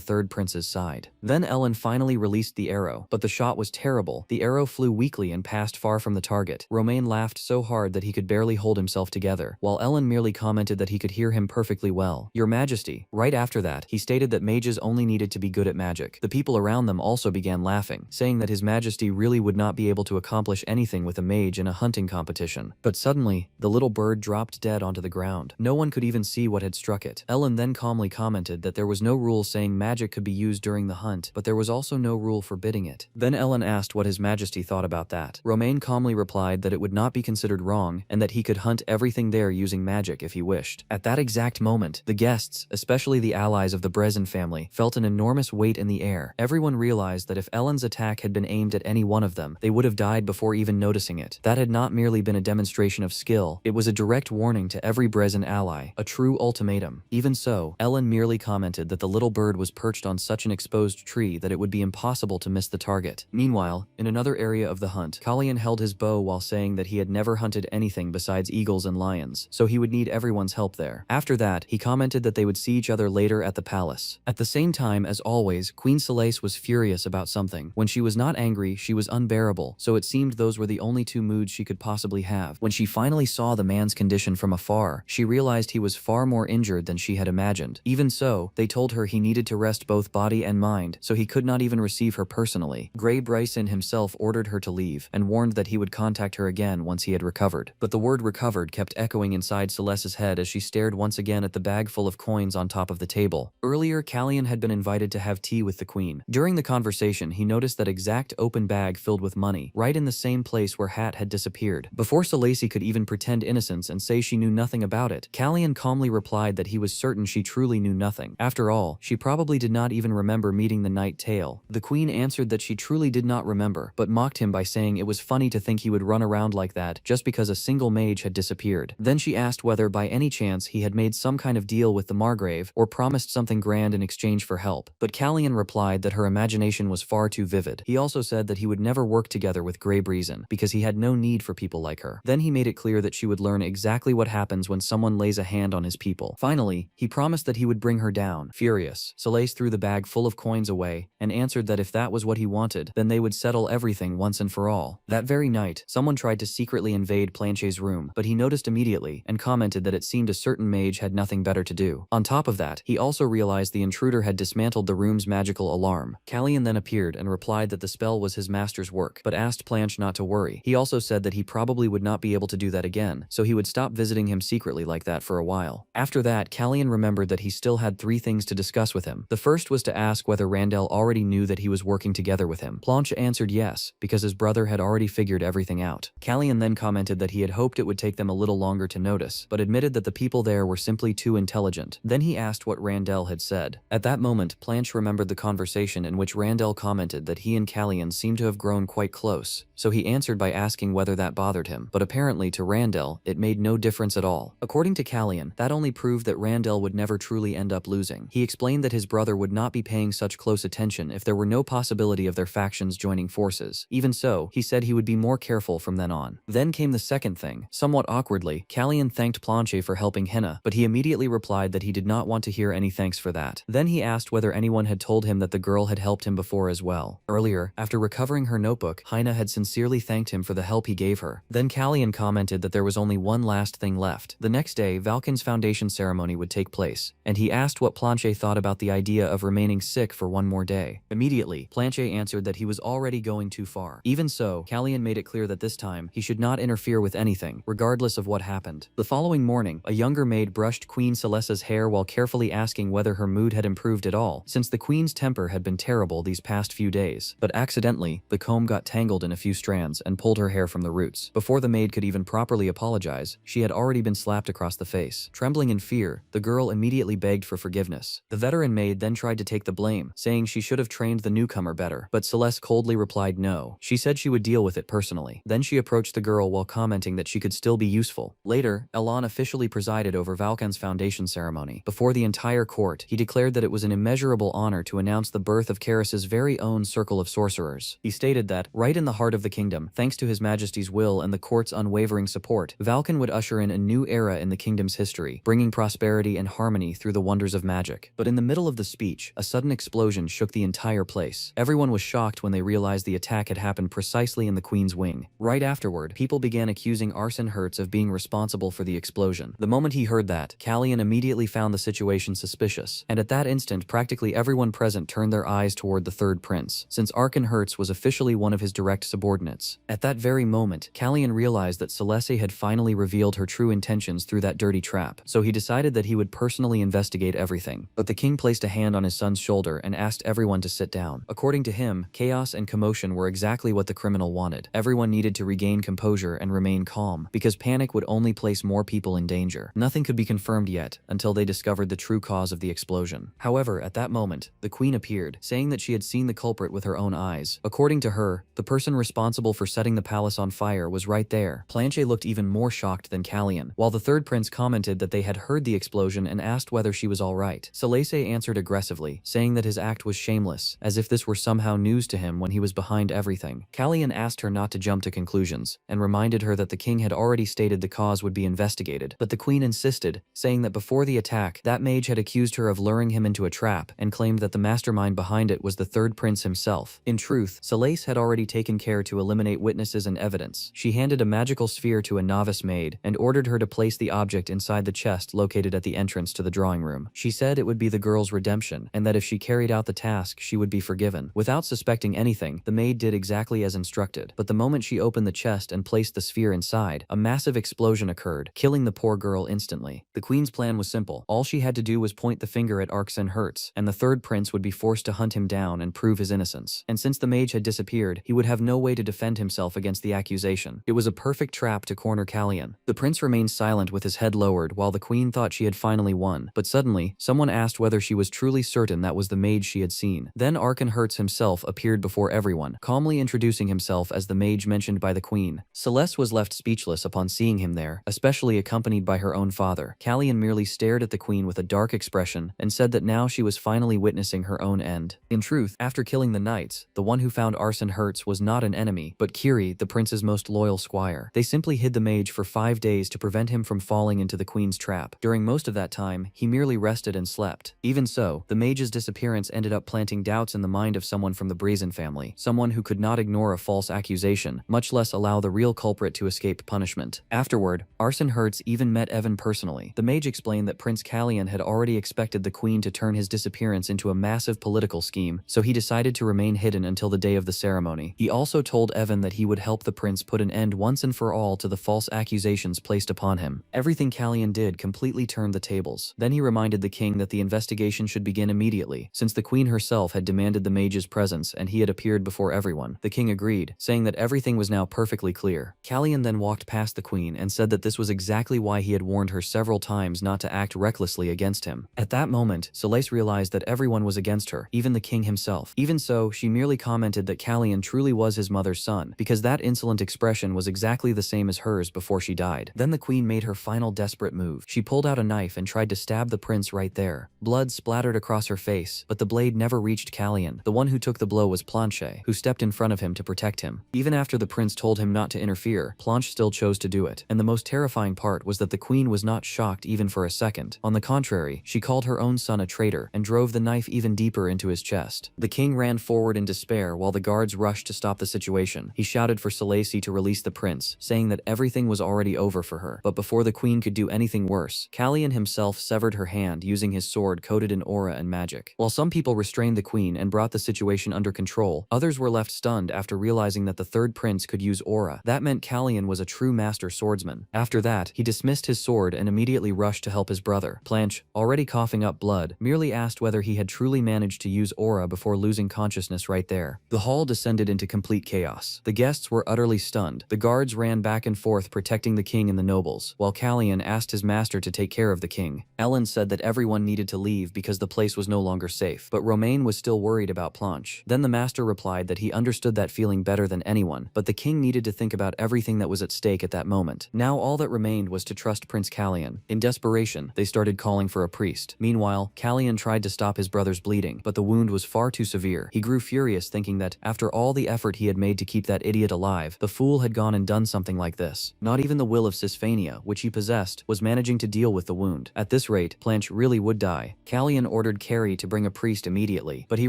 third prince's side. Then Ellen finally released the arrow, but the shot was terrible. The arrow flew weakly and passed far from the target. Romain laughed so hard that he could barely hold himself together, while Ellen merely commented that he could hear him perfectly well. "Your Majesty." Right after that, he stated that mages only needed to be good at magic. The people around them also began laughing, saying that His Majesty really would not be able to accomplish anything with a mage in a hunting competition. But suddenly, the little bird dropped dead onto the ground. No one could even see what had struck it. Ellen then calmly commented that there was no rule saying magic could be used during the hunt, but there was also no rule forbidding it. Then Ellen asked what His Majesty thought about that. Romain calmly replied that it would not be considered wrong and that he could hunt everything there using magic if he wished. At that exact moment, the guests, especially the allies of the Brezin family, felt an enormous weight in the air. Everyone realized that if Ellen's attack had been aimed at any one of them, they would have died before even noticing it. That had not merely been a demonstration of skill, it was a direct warning to every Brezin ally, a true ultimatum. Even so, Ellen merely commented that the little bird was perched on such an exposed tree that it would be impossible to miss the target. Meanwhile, in another area of the hunt, Callion held his bow while saying that he had never hunted anything besides eagles and lions, so he would need everyone's help there. After that, he commented that they would see each other later at the palace. At the same time, as always, Queen Selace was furious about something. When she was not angry, she was unbearable, so it seemed those were the only two moods she could possibly have. When she finally saw the man's condition from afar, she realized he was far more injured than she had imagined. Even so, they told her he needed to rest both body and mind, so he could not even receive her personally. Grey Bryson himself ordered her to leave, and warned that he would contact her again once he had recovered. But the word recovered kept echoing inside Celeste's head as she stared once again at the bag full of coins on top of the table. Earlier, Callion had been invited to have tea with the queen. During the conversation, he noticed that exact open bag filled with money, right in the same place where Hat had disappeared. Before Selace could even pretend innocence and say she knew nothing about it, it. Callian calmly replied that he was certain she truly knew nothing. After all, she probably did not even remember meeting the Night Tail. The queen answered that she truly did not remember, but mocked him by saying it was funny to think he would run around like that just because a single mage had disappeared. Then she asked whether by any chance he had made some kind of deal with the Margrave or promised something grand in exchange for help, but Callian replied that her imagination was far too vivid. He also said that he would never work together with Grey Breezen because he had no need for people like her. Then he made it clear that she would learn exactly what happens when someone lays a hand on his people. Finally, he promised that he would bring her down. Furious, Soleil threw the bag full of coins away and answered that if that was what he wanted, then they would settle everything once and for all. That very night, someone tried to secretly invade Planche's room, but he noticed immediately and commented that it seemed a certain mage had nothing better to do. On top of that, he also realized the intruder had dismantled the room's magical alarm. Callian then appeared and replied that the spell was his master's work, but asked Planche not to worry. He also said that he probably would not be able to do that again, so he would stop visiting him secretly like that for a while. After that, Callian remembered that he still had 3 things to discuss with him. The first was to ask whether Randell already knew that he was working together with him. Planche answered yes, because his brother had already figured everything out. Callian then commented that he had hoped it would take them a little longer to notice, but admitted that the people there were simply too intelligent. Then he asked what Randell had said. At that moment, Planche remembered the conversation in which Randell commented that he and Callian seemed to have grown quite close, so he answered by asking whether that bothered him, but apparently to Randell, it made no difference at all. According to Callian, that only proved that Randell would never truly end up losing. He explained that his brother would not be paying such close attention if there were no possibility of their factions joining forces. Even so, he said he would be more careful from then on. Then came the second thing. Somewhat awkwardly, Callian thanked Planche for helping Henna, but he immediately replied that he did not want to hear any thanks for that. Then he asked whether anyone had told him that the girl had helped him before as well. Earlier, after recovering her notebook, Henna had sincerely thanked him for the help he gave her. Then Callian commented that there was only one last thing left. The next day, Valken's foundation ceremony would take place, and he asked what Planche thought about the idea of remaining sick for one more day. Immediately, Planche answered that he was already going too far. Even so, Callian made it clear that this time, he should not interfere with anything, regardless of what happened. The following morning, a younger maid brushed Queen Celesta's hair while carefully asking whether her mood had improved at all, since the queen's temper had been terrible these past few days. But accidentally, the comb got tangled in a few strands and pulled her hair from the roots. Before the maid could even properly apologize, she had already been slapped across the face. Trembling in fear, the girl immediately begged for forgiveness. The veteran maid then tried to take the blame, saying she should have trained the newcomer better, but Celeste coldly replied no. She said she would deal with it personally. Then she approached the girl while commenting that she could still be useful. Later, Elan officially presided over Valken's foundation ceremony. Before the entire court, he declared that it was an immeasurable honor to announce the birth of Karis's very own circle of sorcerers. He stated that, right in the heart of the kingdom, thanks to His Majesty's will and the court's unwavering support, Valken would usher in a new era in the kingdom's history, bringing prosperity and harmony through the wonders of magic. But in the middle of the speech, a sudden explosion shook the entire place. Everyone was shocked when they realized the attack had happened precisely in the queen's wing. Right afterward, people began accusing Arson Hertz of being responsible for the explosion. The moment he heard that, Callian immediately found the situation suspicious, and at that instant practically everyone present turned their eyes toward the third prince, since Arson Hertz was officially one of his direct subordinates. At that very moment, Callian realized that Celeste had finally revealed her true intentions through that dirty trap, so he decided that he would personally investigate everything. But the king placed a hand on his son's shoulder and asked everyone to sit down. According to him, chaos and commotion were exactly what the criminal wanted. Everyone needed to regain composure and remain calm, because panic would only place more people in danger. Nothing could be confirmed yet, until they discovered the true cause of the explosion. However, at that moment, the queen appeared, saying that she had seen the culprit with her own eyes. According to her, the person responsible for setting the palace on fire was right there. Planche looked even more shocked than Callian, while the third prince commented that they had heard the explosion and asked whether she was alright. Celeste answered aggressively, saying that his act was shameless, as if this were somehow news to him when he was behind everything. Callian asked her not to jump to conclusions, and reminded her that the king had already stated the cause would be investigated, but the queen insisted, saying that before the attack, that mage had accused her of luring him into a trap, and claimed that the mastermind behind it was the third prince himself. In truth, Celeste had already taken care to eliminate witnesses and evidence. She handed a magical sphere to a novice maid, and ordered her to place the object inside the chest located at the entrance to the drawing room. She said it would be the girl's redemption, and that if she carried out the task, she would be forgiven. Without suspecting anything, the maid did exactly as instructed, but the moment she opened the chest and placed the sphere inside, a massive explosion occurred, killing the poor girl instantly. The queen's plan was simple. All she had to do was point the finger at Arson Hertz, and the third prince would be forced to hunt him down and prove his innocence. And since the mage had disappeared, he would have no way to defend himself against the accusation. It was a perfect trap to corner Callian. The prince remained silent with with his head lowered while the queen thought she had finally won. But suddenly, someone asked whether she was truly certain that was the mage she had seen. Then Archenherz himself appeared before everyone, calmly introducing himself as the mage mentioned by the queen. Celeste was left speechless upon seeing him there, especially accompanied by her own father. Callian merely stared at the queen with a dark expression and said that now she was finally witnessing her own end. In truth, after killing the knights, the one who found Archenherz was not an enemy, but Kiri, the prince's most loyal squire. They simply hid the mage for 5 days to prevent him from falling into the queen's trap. During most of that time, he merely rested and slept. Even so, the mage's disappearance ended up planting doubts in the mind of someone from the Brazen family, someone who could not ignore a false accusation, much less allow the real culprit to escape punishment. Afterward, Archenherz even met Evan personally. The mage explained that Prince Callian had already expected the queen to turn his disappearance into a massive political scheme, so he decided to remain hidden until the day of the ceremony. He also told Evan that he would help the prince put an end once and for all to the false accusations placed upon him. Everything Callian did completely turned the tables. Then he reminded the king that the investigation should begin immediately, since the queen herself had demanded the mage's presence and he had appeared before everyone. The king agreed, saying that everything was now perfectly clear. Callian then walked past the queen and said that this was exactly why he had warned her several times not to act recklessly against him. At that moment, Celeste realized that everyone was against her, even the king himself. Even so, she merely commented that Callian truly was his mother's son, because that insolent expression was exactly the same as hers before she died. Then the queen made her final desperate move. She pulled out a knife and tried to stab the prince right there. Blood splattered across her face, but the blade never reached Callian. The one who took the blow was Planche, who stepped in front of him to protect him. Even after the prince told him not to interfere, Planche still chose to do it. And the most terrifying part was that the queen was not shocked even for a second. On the contrary, she called her own son a traitor and drove the knife even deeper into his chest. The king ran forward in despair while the guards rushed to stop the situation. He shouted for Celeste to release the prince, saying that everything was already over for her. But before the queen could do anything worse, Callian himself severed her hand using his sword coated in aura and magic. While some people restrained the queen and brought the situation under control, others were left stunned after realizing that the third prince could use aura. That meant Callian was a true master swordsman. After that, he dismissed his sword and immediately rushed to help his brother. Planche, already coughing up blood, merely asked whether he had truly managed to use aura before losing consciousness right there. The hall descended into complete chaos. The guests were utterly stunned. The guards ran back and forth protecting the king and the nobles, while Callian asked his master to take care of the king. Ellen said that everyone needed to leave because the place was no longer safe, but Romain was still worried about Planche. Then the master replied that he understood that feeling better than anyone, but the king needed to think about everything that was at stake at that moment. Now all that remained was to trust Prince Callian. In desperation, they started calling for a priest. Meanwhile, Callian tried to stop his brother's bleeding, but the wound was far too severe. He grew furious, thinking that, after all the effort he had made to keep that idiot alive, the fool had gone and done something like this. Not even the will of Cisphania, which he possessed, was managing to deal with the wound. At this rate, Planche really would die. Callian ordered Carrie to bring a priest immediately, but he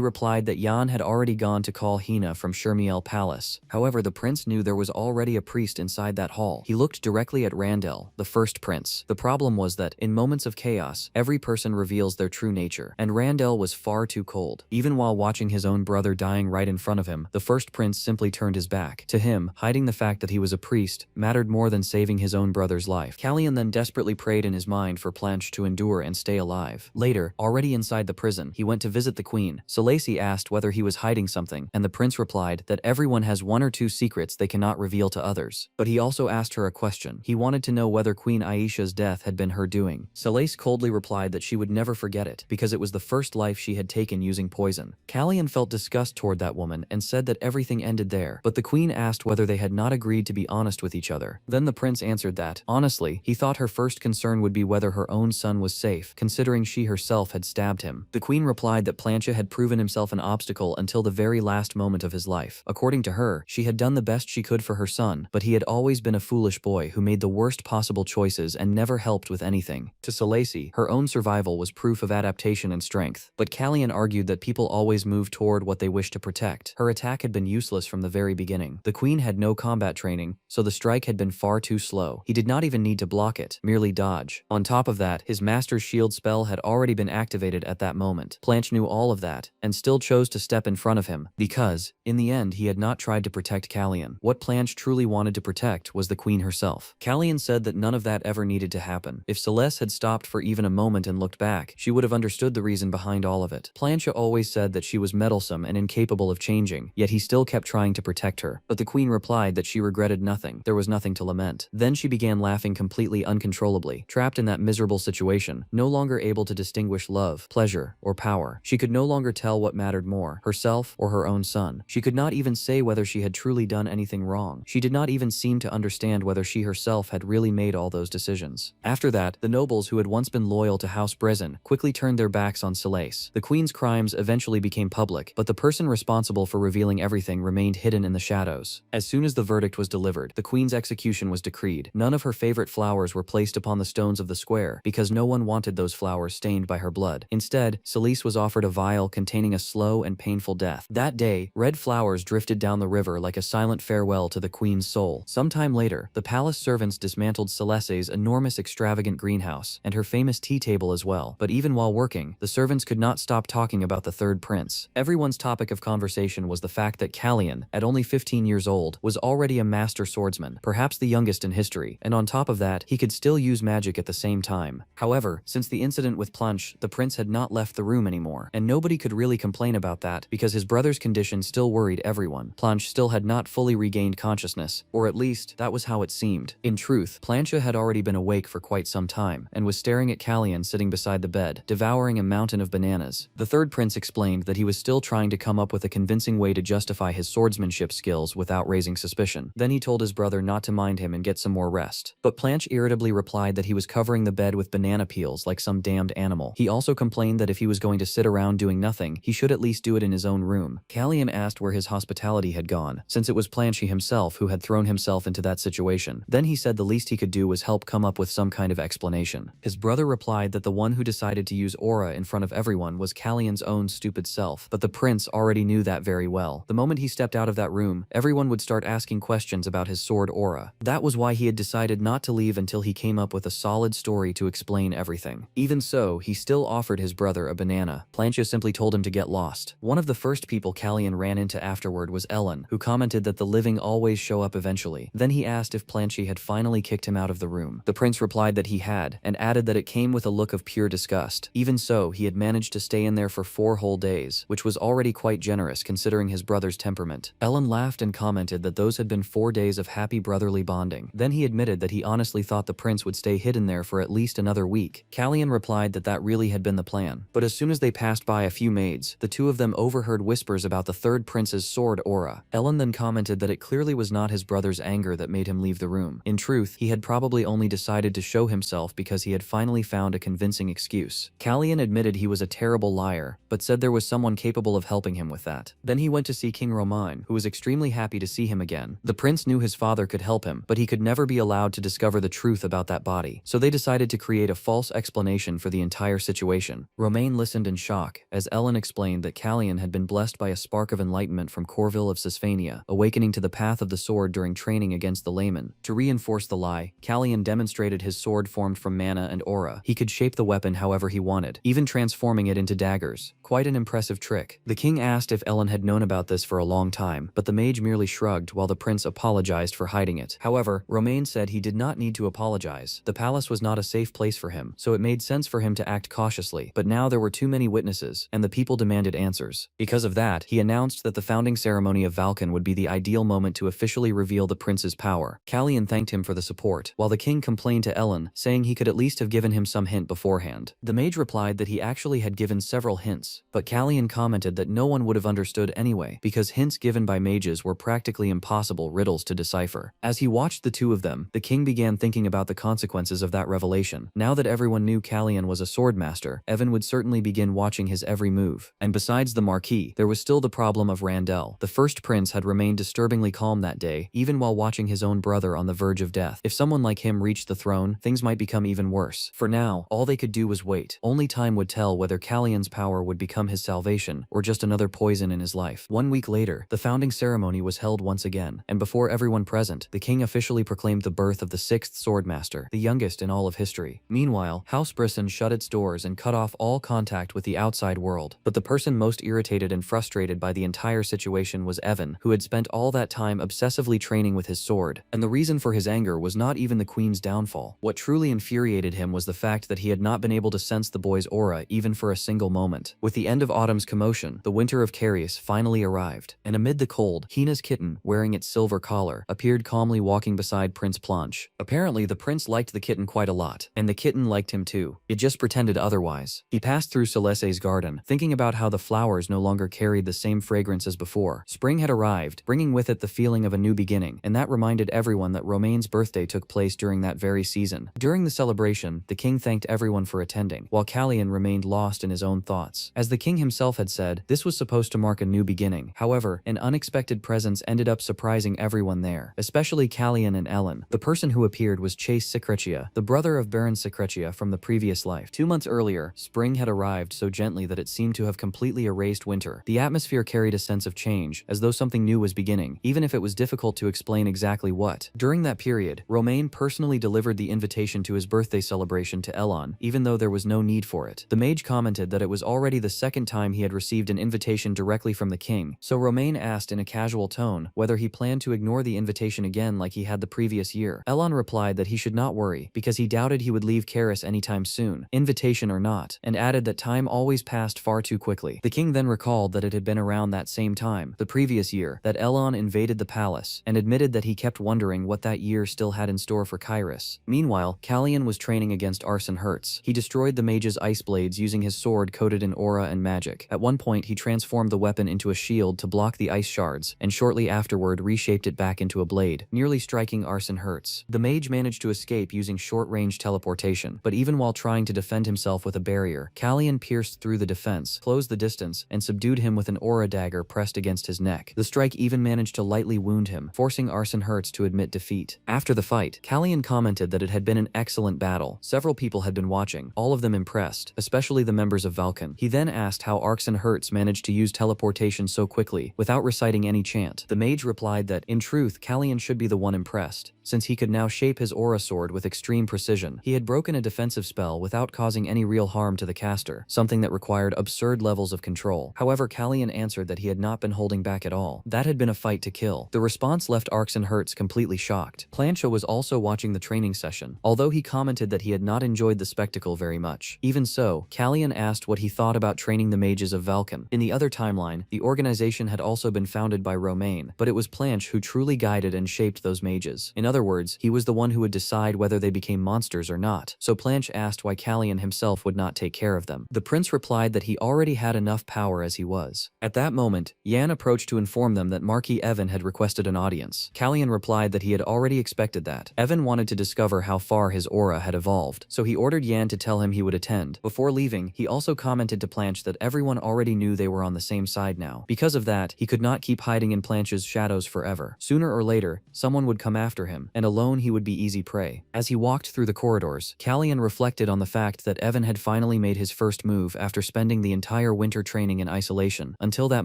replied that Jan had already gone to call Hina from Shermiel Palace. However, the prince knew there was already a priest inside that hall. He looked directly at Randell, the first prince. The problem was that, in moments of chaos, every person reveals their true nature, and Randell was far too cold. Even while watching his own brother dying right in front of him, the first prince simply turned his back. To him, hiding the fact that he was a priest mattered more than saving his own brother's life. Callian then desperately prayed in his mind for Planche to endure and stay alive. Later, already inside the prison, he went to visit the queen. Celeste asked whether he was hiding something, and the prince replied that everyone has 1 or 2 secrets they cannot reveal to others. But he also asked her a question. He wanted to know whether Queen Aisha's death had been her doing. Celeste coldly replied that she would never forget it, because it was the first life she had taken using poison. Callian felt disgust toward that woman and said that everything ended there, but the queen asked whether they had not agreed to be honest with each other. Then the prince answered that, honestly, he thought her first concern would be whether her own son was safe, considering she herself had stabbed him. The queen replied that Planche had proven himself an obstacle until the very last moment of his life. According to her, she had done the best she could for her son, but he had always been a foolish boy who made the worst possible choices and never helped with anything. To Celeste, her own survival was proof of adaptation and strength, but Callian argued that people always move toward what they wish to protect. Her attack had been useless from the very beginning. The queen had no combat training, so the strike had been far too slow. He did not even need to block it, merely dodge. On top of that, his master's shield spell had already been activated at that moment. Planche knew all of that, and still chose to step in front of him, because, in the end, he had not tried to protect Callian. What Planche truly wanted to protect was the queen herself. Callian said that none of that ever needed to happen. If Celeste had stopped for even a moment and looked back, she would have understood the reason behind all of it. Planche always said that she was meddlesome and incapable of changing, yet he still kept trying to protect her. But the queen replied that she regretted nothing. There was nothing to lament. Then she began laughing completely completely uncontrollably, trapped in that miserable situation, no longer able to distinguish love, pleasure, or power. She could no longer tell what mattered more, herself or her own son. She could not even say whether she had truly done anything wrong. She did not even seem to understand whether she herself had really made all those decisions. After that, the nobles who had once been loyal to House Brezin quickly turned their backs on Solace. The queen's crimes eventually became public, but the person responsible for revealing everything remained hidden in the shadows. As soon as the verdict was delivered, the queen's execution was decreed. None of her favorite flowers were placed upon the stones of the square, because no one wanted those flowers stained by her blood. Instead, Solace was offered a vial containing a slow and painful death. That day, red flowers drifted down the river like a silent farewell to the queen's soul. Sometime later, the palace servants dismantled Solace's enormous extravagant greenhouse, and her famous tea table as well. But even while working, the servants could not stop talking about the third prince. Everyone's topic of conversation was the fact that Callion, at only 15 years old, was already a master swordsman, perhaps the youngest in history, and on top of that, he could still use magic at the same time. However, since the incident with Planche, the prince had not left the room anymore, and nobody could really complain about that because his brother's condition still worried everyone. Planche still had not fully regained consciousness, or at least, that was how it seemed. In truth, Planche had already been awake for quite some time, and was staring at Callion sitting beside the bed, devouring a mountain of bananas. The third prince explained that he was still trying to come up with a convincing way to justify his swordsmanship skills without raising suspicion. Then he told his brother not to mind him and get some more rest. But Planche irritably replied that he was covering the bed with banana peels like some damned animal. He also complained that if he was going to sit around doing nothing, he should at least do it in his own room. Callion asked where his hospitality had gone, since it was Planche himself who had thrown himself into that situation. Then he said the least he could do was help come up with some kind of explanation. His brother replied that the one who decided to use aura in front of everyone was Callion's own stupid self, but the prince already knew that very well. The moment he stepped out of that room, everyone would start asking questions about his sword aura. That was why he had decided not to leave until he came up with a solid story to explain everything. Even so, he still offered his brother a banana. Planche simply told him to get lost. One of the first people Callion ran into afterward was Ellen, who commented that the living always show up eventually. Then he asked if Planche had finally kicked him out of the room. The prince replied that he had, and added that it came with a look of pure disgust. Even so, he had managed to stay in there for 4 whole days, which was already quite generous considering his brother's temperament. Ellen laughed and commented that those had been 4 days of happy brotherly bonding. Then he admitted that he honestly thought the prince would stay hidden there for at least another week. Callion replied that that really had been the plan. But as soon as they passed by a few maids, the two of them overheard whispers about the third prince's sword aura. Ellen then commented that it clearly was not his brother's anger that made him leave the room. In truth, he had probably only decided to show himself because he had finally found a convincing excuse. Callion admitted he was a terrible liar, but said there was someone capable of helping him with that. Then he went to see King Romain, who was extremely happy to see him again. The prince knew his father could help him, but he could never be allowed to discover the truth about that body, so they decided to create a false explanation for the entire situation. Romain listened in shock, as Ellen explained that Callion had been blessed by a spark of enlightenment from Corville of Sisphania, awakening to the path of the sword during training against the layman. To reinforce the lie, Callion demonstrated his sword formed from mana and aura. He could shape the weapon however he wanted, even transforming it into daggers. Quite an impressive trick. The king asked if Ellen had known about this for a long time, but the mage merely shrugged while the prince apologized for hiding it. However, Romain said he did not need to apologize. The palace was not a safe place for him, so it made sense for him to act cautiously. But now there were too many witnesses, and the people demanded answers. Because of that, he announced that the founding ceremony of Valken would be the ideal moment to officially reveal the prince's power. Callion thanked him for the support, while the king complained to Ellen, saying he could at least have given him some hint beforehand. The mage replied that he actually had given several hints, but Callion commented that no one would have understood anyway, because hints given by mages were practically impossible riddles to decipher. As he watched the two of them, the king began thinking about the consequences of that revelation. Now that everyone knew Callion was a swordmaster, Evan would certainly begin watching his every move. And besides the Marquis, there was still the problem of Randell. The first prince had remained disturbingly calm that day, even while watching his own brother on the verge of death. If someone like him reached the throne, things might become even worse. For now, all they could do was wait. Only time would tell whether Callion's power would become his salvation, or just another poison in his life. 1 week later, the founding ceremony was held once again, and before everyone present, the king officially proclaimed the birth of the 6th swordmaster, the youngest in all of history. Meanwhile, House Brisson shut its doors and cut off all contact with the outside world. But the person most irritated and frustrated by the entire situation was Evan, who had spent all that time obsessively training with his sword. And the reason for his anger was not even the queen's downfall. What truly infuriated him was the fact that he had not been able to sense the boy's aura even for a single moment. With the end of autumn's commotion, the winter of Carius finally arrived, and amid the cold, Hina's kitten, wearing its silver collar, appeared calmly walking beside Prince Planche. Apparently Apparently, the prince liked the kitten quite a lot, and the kitten liked him too. It just pretended otherwise. He passed through Celeste's garden, thinking about how the flowers no longer carried the same fragrance as before. Spring had arrived, bringing with it the feeling of a new beginning, and that reminded everyone that Romaine's birthday took place during that very season. During the celebration, the king thanked everyone for attending, while Callian remained lost in his own thoughts. As the king himself had said, this was supposed to mark a new beginning. However, an unexpected presence ended up surprising everyone there, especially Callian and Ellen. The person who appeared was Chase Secretia, the brother of Baron Secretia from the previous life. 2 months earlier, spring had arrived so gently that it seemed to have completely erased winter. The atmosphere carried a sense of change, as though something new was beginning, even if it was difficult to explain exactly what. During that period, Romain personally delivered the invitation to his birthday celebration to Elon, even though there was no need for it. The mage commented that it was already the second time he had received an invitation directly from the king, so Romain asked in a casual tone whether he planned to ignore the invitation again like he had the previous year. Elon replied that he should not worry, because he doubted he would leave Karis anytime soon, invitation or not, and added that time always passed far too quickly. The king then recalled that it had been around that same time, the previous year, that Elon invaded the palace, and admitted that he kept wondering what that year still had in store for Kairos. Meanwhile, Callian was training against Arson Hertz. He destroyed the mage's ice blades using his sword coated in aura and magic. At one point, he transformed the weapon into a shield to block the ice shards, and shortly afterward reshaped it back into a blade, nearly striking Arson Hertz. The mage managed to escape using short-range teleportation, but even while trying to defend himself with a barrier, Callian pierced through the defense, closed the distance, and subdued him with an aura dagger pressed against his neck. The strike even managed to lightly wound him, forcing Arson Hertz to admit defeat. After the fight, Callian commented that it had been an excellent battle. Several people had been watching, all of them impressed, especially the members of Valken. He then asked how Arson Hertz managed to use teleportation so quickly, without reciting any chant. The mage replied that, in truth, Callian should be the one impressed, since he could now shape his aura sword with extreme precision. He had broken a defensive spell without causing any real harm to the caster, something that required absurd levels of control. However, Callian answered that he had not been holding back at all. That had been a fight to kill. The response left Arson Hertz completely shocked. Plancha was also watching the training session, although he commented that he had not enjoyed the spectacle very much. Even so, Callian asked what he thought about training the mages of Valken. In the other timeline, the organization had also been founded by Romain, but it was Planche who truly guided and shaped those mages. In other words, he was the one who would decide whether they became monsters or not, so Planche asked why Callian himself would not take care of them. The prince replied that he already had enough power as he was. At that moment, Yan approached to inform them that Marquis Evan had requested an audience. Callian replied that he had already expected that. Evan wanted to discover how far his aura had evolved, so he ordered Yan to tell him he would attend. Before leaving, he also commented to Planche that everyone already knew they were on the same side now. Because of that, he could not keep hiding in Planche's shadows forever. Sooner or later, someone would come after him, and alone he would be easy prey. As he walked through the corridors, Callian reflected on the fact that Evan had finally made his first move after spending the entire winter training in isolation. Until that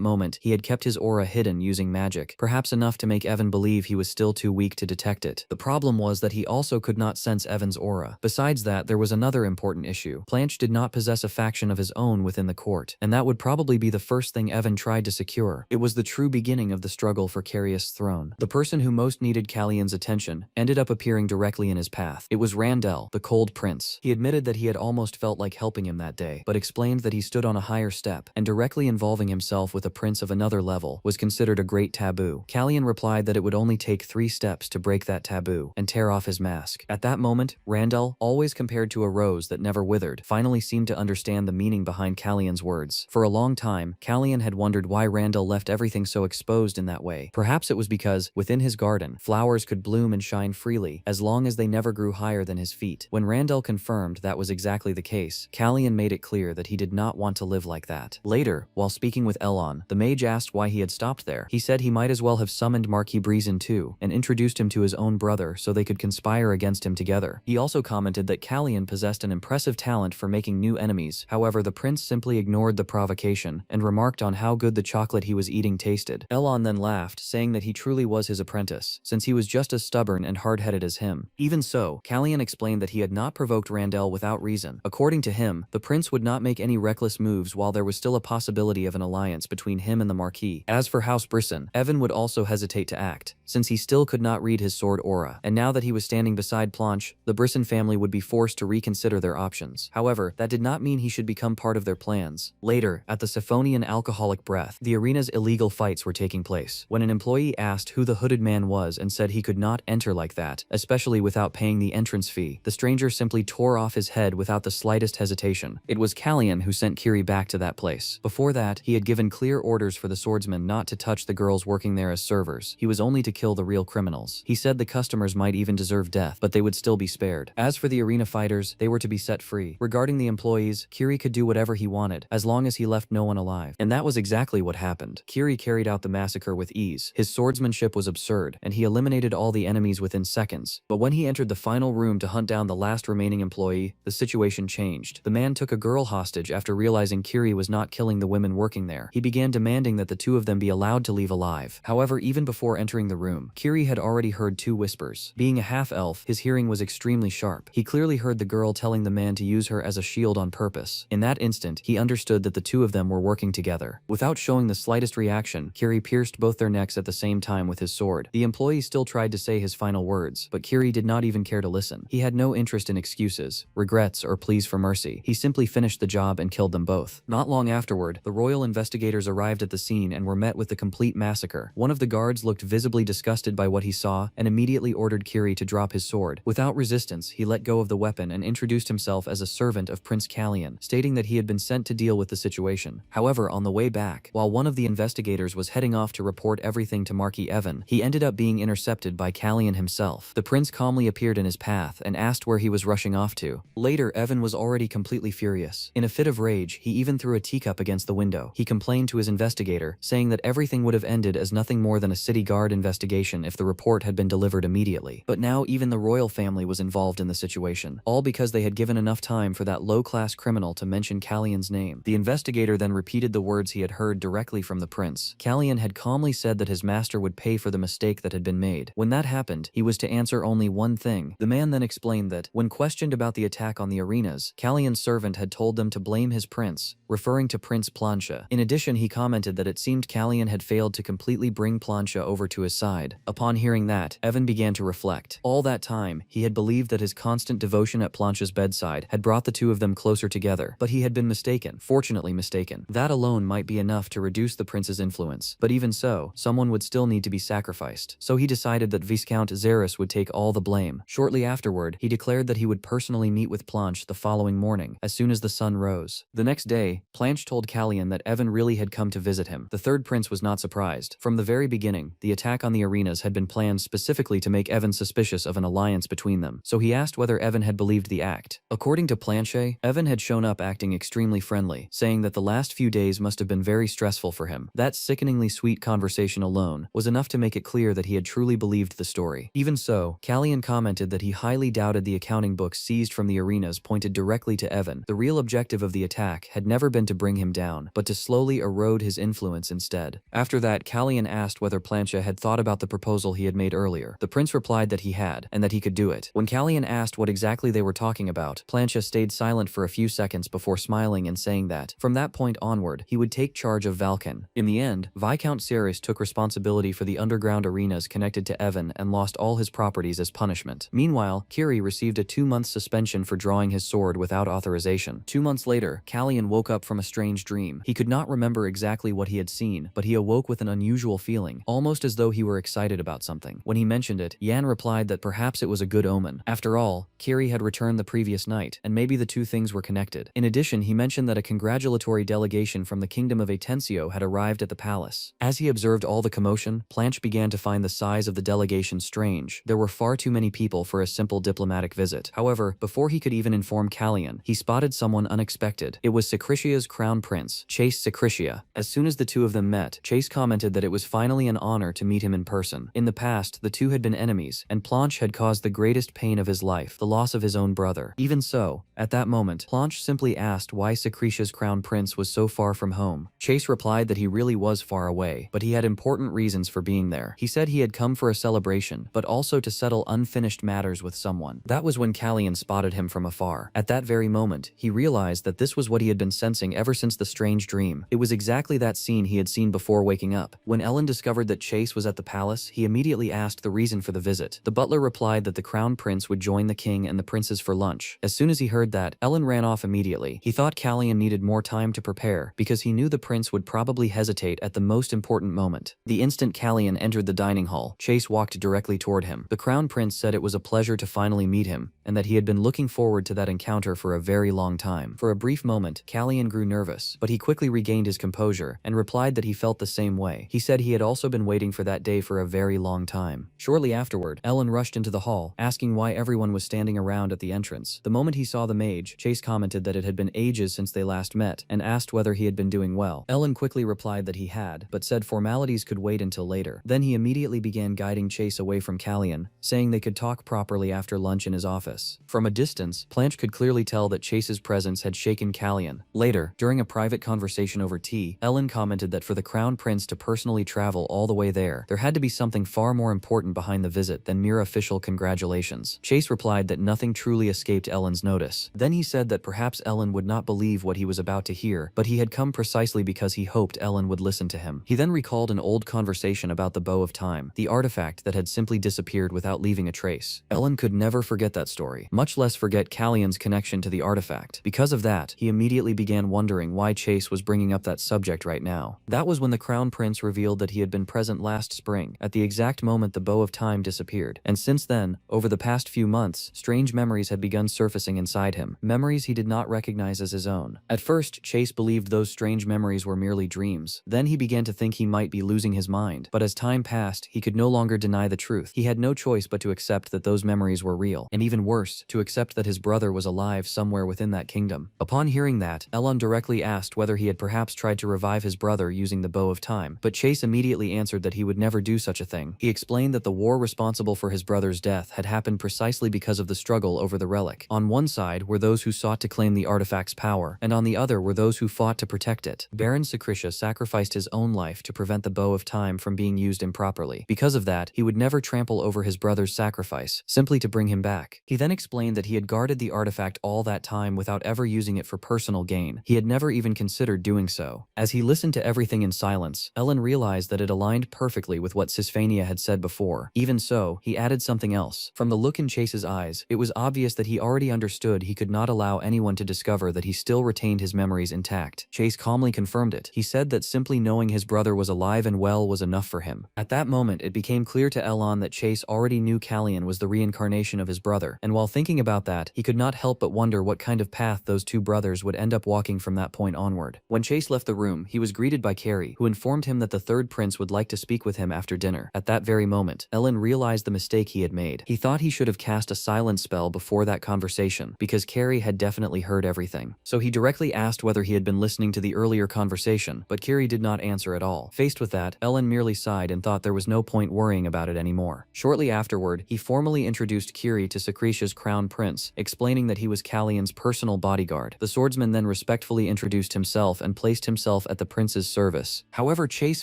moment, he had kept his aura hidden using magic, perhaps enough to make Evan believe he was still too weak to detect it. The problem was that he also could not sense Evan's aura. Besides that, there was another important issue. Planche did not possess a faction of his own within the court, and that would probably be the first thing Evan tried to secure. It was the true beginning of the struggle for Carius' throne. The person who most needed Callian's attention ended up appearing directly in his path. It was Randell, the Cold Prince. He admitted that he had almost felt like helping him that day, but explained that he stood on a higher step, and directly involving himself with a prince of another level was considered a great taboo. Callian replied that it would only take 3 steps to break that taboo and tear off his mask. At that moment, Randell, always compared to a rose that never withered, finally seemed to understand the meaning behind Callian's words. For a long time, Callian had wondered why Randell left everything so exposed in that way. Perhaps it was because, within his garden, flowers could bloom and shine freely, as long as they never grew higher than his feet. When Randell confirmed that was exactly the case, Callian made it clear that he did not want to live like that. Later, while speaking with Elon, the mage asked why he had stopped there. He said he might as well have summoned Marquis Breezin too, and introduced him to his own brother so they could conspire against him together. He also commented that Callian possessed an impressive talent for making new enemies. However, the prince simply ignored the provocation and remarked on how good the chocolate he was eating tasted. Elon then laughed, saying that he truly was his apprentice, since he was just as stubborn and hard-headed as him. Even so, Callian explained that he had not provoked Randell without reason. According to him, the prince would not make any reckless moves while there was still a possibility of an alliance between him and the Marquis. As for House Brisson, Evan would also hesitate to act, since he still could not read his sword aura. And now that he was standing beside Planche, the Brisson family would be forced to reconsider their options. However, that did not mean he should become part of their plans. Later, at the Siphonian Alcoholic Breath, the arena's illegal fights were taking place. When an employee asked who the hooded man was and said he could not enter like that, especially without paying the entrance fee, the stranger simply tore off his head without the slightest hesitation. It was Callian who sent Kiri back to that place. Before that, he had given clear orders for the swordsman not to touch the girls working there as servers. He was only to kill the real criminals. He said the customers might even deserve death, but they would still be spared. As for the arena fighters, they were to be set free. Regarding the employees, Kiri could do whatever he wanted, as long as he left no one alive. And that was exactly what happened. Kiri carried out the massacre with ease. His swordsmanship was absurd, and he eliminated all the enemies within seconds. But when he entered the final room to hunt down the last remaining employee, the situation changed. The man took a girl hostage after realizing Kiri was not killing the women working there. He began demanding that the two of them be allowed to leave alive. However, even before entering the room, Kiri had already heard two whispers. Being a half-elf, his hearing was extremely sharp. He clearly heard the girl telling the man to use her as a shield on purpose. In that instant, he understood that the two of them were working together. Without showing the slightest reaction, Kiri pierced both their necks at the same time with his sword. The employee still tried to say his final words, but Kiri did not even care to listen. He had no interest in excuses, regrets, or pleas for mercy. He simply finished the job and killed them both. Not long afterward, the royal investigators arrived at the scene and were met with the complete massacre. One of the guards looked visibly disgusted by what he saw and immediately ordered Kiri to drop his sword. Without resistance, he let go of the weapon and introduced himself as a servant of Prince Callian, stating that he had been sent to deal with the situation. However, on the way back, while one of the investigators was heading off to report everything to Marquis Evan, he ended up being intercepted by Callian himself. The prince calmly appeared in his path and asked where he was rushing off to. Later, Evan was already completely furious. In a fit of rage, he even threw a teacup against the window. He complained to his investigator, saying that everything would have ended as nothing more than a city guard investigation if the report had been delivered immediately. But now even the royal family was involved in the situation, all because they had given enough time for that low-class criminal to mention Callian's name. The investigator then repeated the words he had heard directly from the prince. Callian had calmly said that his master would pay for the mistake that had been made. When that happened, he was to answer only one thing. The man then explained that, when questioned about the attack on the arenas, Callian's servant had told them to blame his prince, referring to Prince Planche. In addition, he commented that it seemed Callian had failed to completely bring Planche over to his side. Upon hearing that, Evan began to reflect. All that time, he had believed that his constant devotion at Planche's bedside had brought the two of them closer together, but he had been mistaken. Fortunately mistaken. That alone might be enough to reduce the prince's influence, but even so, someone would still need to be sacrificed. So he decided that Viscount Xeris would take all the blame. Shortly afterward, he declared that he would personally meet with Planche the following morning, as soon as the sun rose. The next day, Planche told Callian that Evan really had come to visit him. The third prince was not surprised. From the very beginning, the attack on the arenas had been planned specifically to make Evan suspicious of an alliance between them, so he asked whether Evan had believed the act. According to Planche, Evan had shown up acting extremely friendly, saying that the last few days must have been very stressful for him. That sickeningly sweet conversation alone was enough to make it clear that he had truly believed the story. Even so, Callian commented that he highly doubted the accounting books seized from the arenas pointed directly to Evan. The real objective of the attack had never been to bring him down, but to slowly erode his influence instead. After that, Callian asked whether Planche had thought about the proposal he had made earlier. The prince replied that he had, and that he could do it. When Callian asked what exactly they were talking about, Planche stayed silent for a few seconds before smiling and saying that, from that point onward, he would take charge of Valken. In the end, Viscount Xeris took responsibility for the underground arenas connected to Evan and lost all his properties as punishment. Meanwhile, Kiri received a 2-month suspension for drawing his sword without authorization. 2 months later, Callian woke up from a strange dream. He could not remember exactly what he had seen, but he awoke with an unusual feeling, almost as though he were excited about something. When he mentioned it, Yan replied that perhaps it was a good omen. After all, Kiri had returned the previous night, and maybe the two things were connected. In addition, he mentioned that a congratulatory delegation from the kingdom of Atencio had arrived at the palace. As he observed all the commotion, Planche began to find the size of the delegation strange. There were far too many people for a simple diplomatic visit. However, before he could even inform Callian, he spotted someone unexpected. It was Sacricia's crown prince, Chase Sacricia. As soon as the two of them met, Chase commented that it was finally an honor to meet him in person. In the past, the two had been enemies, and Planche had caused the greatest pain of his life, the loss of his own brother. Even so, At that moment, Planche simply asked why Secretia's crown prince was so far from home. Chase replied that he really was far away, but he had important reasons for being there. He said he had come for a celebration, but also to settle unfinished matters with someone. That was when Callian spotted him from afar. At that very moment, he realized that this was what he had been sensing ever since the strange dream. It was exactly that scene he had seen before waking up. When Ellen discovered that Chase was at the palace, he immediately asked the reason for the visit. The butler replied that the crown prince would join the king and the princes for lunch. As soon as he heard that, Ellen ran off immediately. He thought Callian needed more time to prepare, because he knew the prince would probably hesitate at the most important moment. The instant Callian entered the dining hall, Chase walked directly toward him. The crown prince said it was a pleasure to finally meet him, and that he had been looking forward to that encounter for a very long time. For a brief moment, Callian grew nervous, but he quickly regained his composure and replied that he felt the same way. He said he had also been waiting for that day for a very long time. Shortly afterward, Ellen rushed into the hall, asking why everyone was standing around at the entrance. The moment he saw the mage, Chase commented that it had been ages since they last met, and asked whether he had been doing well. Ellen quickly replied that he had, but said formalities could wait until later. Then he immediately began guiding Chase away from Callian, saying they could talk properly after lunch in his office. From a distance, Planche could clearly tell that Chase's presence had shaken Callian. Later, during a private conversation over tea, Ellen commented that for the crown prince to personally travel all the way there had to be something far more important behind the visit than mere official congratulations. Chase replied that nothing truly escaped Ellen's notice. Then he said that perhaps Ellen would not believe what he was about to hear, but he had come precisely because he hoped Ellen would listen to him. He then recalled an old conversation about the Bow of Time, the artifact that had simply disappeared without leaving a trace. Ellen could never forget that story, much less forget Callian's connection to the artifact. Because of that, he immediately began wondering why Chase was bringing up that subject right now. That was when the crown prince revealed that he had been present last spring, at the exact moment the Bow of Time disappeared. And since then, over the past few months, strange memories had begun surfacing inside him, memories he did not recognize as his own. At first, Chase believed those strange memories were merely dreams. Then he began to think he might be losing his mind. But as time passed, he could no longer deny the truth. He had no choice but to accept that those memories were real, and even worse, to accept that his brother was alive somewhere within that kingdom. Upon hearing that, Ellen directly asked whether he had perhaps tried to revive his brother using the Bow of Time, but Chase immediately answered that he would never do such a thing. He explained that the war responsible for his brother's death had happened precisely because of the struggle over the relic. On one side were those who sought to claim the artifact's power, and on the other were those who fought to protect it. Baron Secretia sacrificed his own life to prevent the Bow of Time from being used improperly. Because of that, he would never trample over his brother's sacrifice, simply to bring him back. He then explained that he had guarded the artifact all that time without ever using it for personal gain. He had never even considered doing so. As he listened to everything in silence, Ellen realized that it aligned perfectly with what Sisphania had said before. Even so, he added something else. From the look in Chase's eyes, it was obvious that he already understood he could not allow anyone to discover that he still retained his memories intact. Chase calmly confirmed it. He said that simply knowing his brother was alive and well was enough for him. At that moment, it became clear to Ellen that Chase already knew Callian was the reincarnation of his brother, and while thinking about that, he could not help but wonder what kind of path those two brothers would end up walking from that point onward. When Chase left the room, he was greeted by Carrie, who informed him that the third prince would like to speak with him after dinner. At that very moment, Ellen realized the mistake he had made. He thought he should have cast a silence spell before that conversation, because Carrie had definitely heard everything. So he directly asked whether he had been listening to the earlier conversation, but Carrie did not answer at all. Faced with that, Ellen merely sighed and thought there was no point worrying about it anymore. Shortly afterward, he formally introduced Carrie to Secretia's crown prince, explaining that he was Callian's personal bodyguard. The swordsman then respectfully introduced himself and placed himself at the prince's service. However, Chase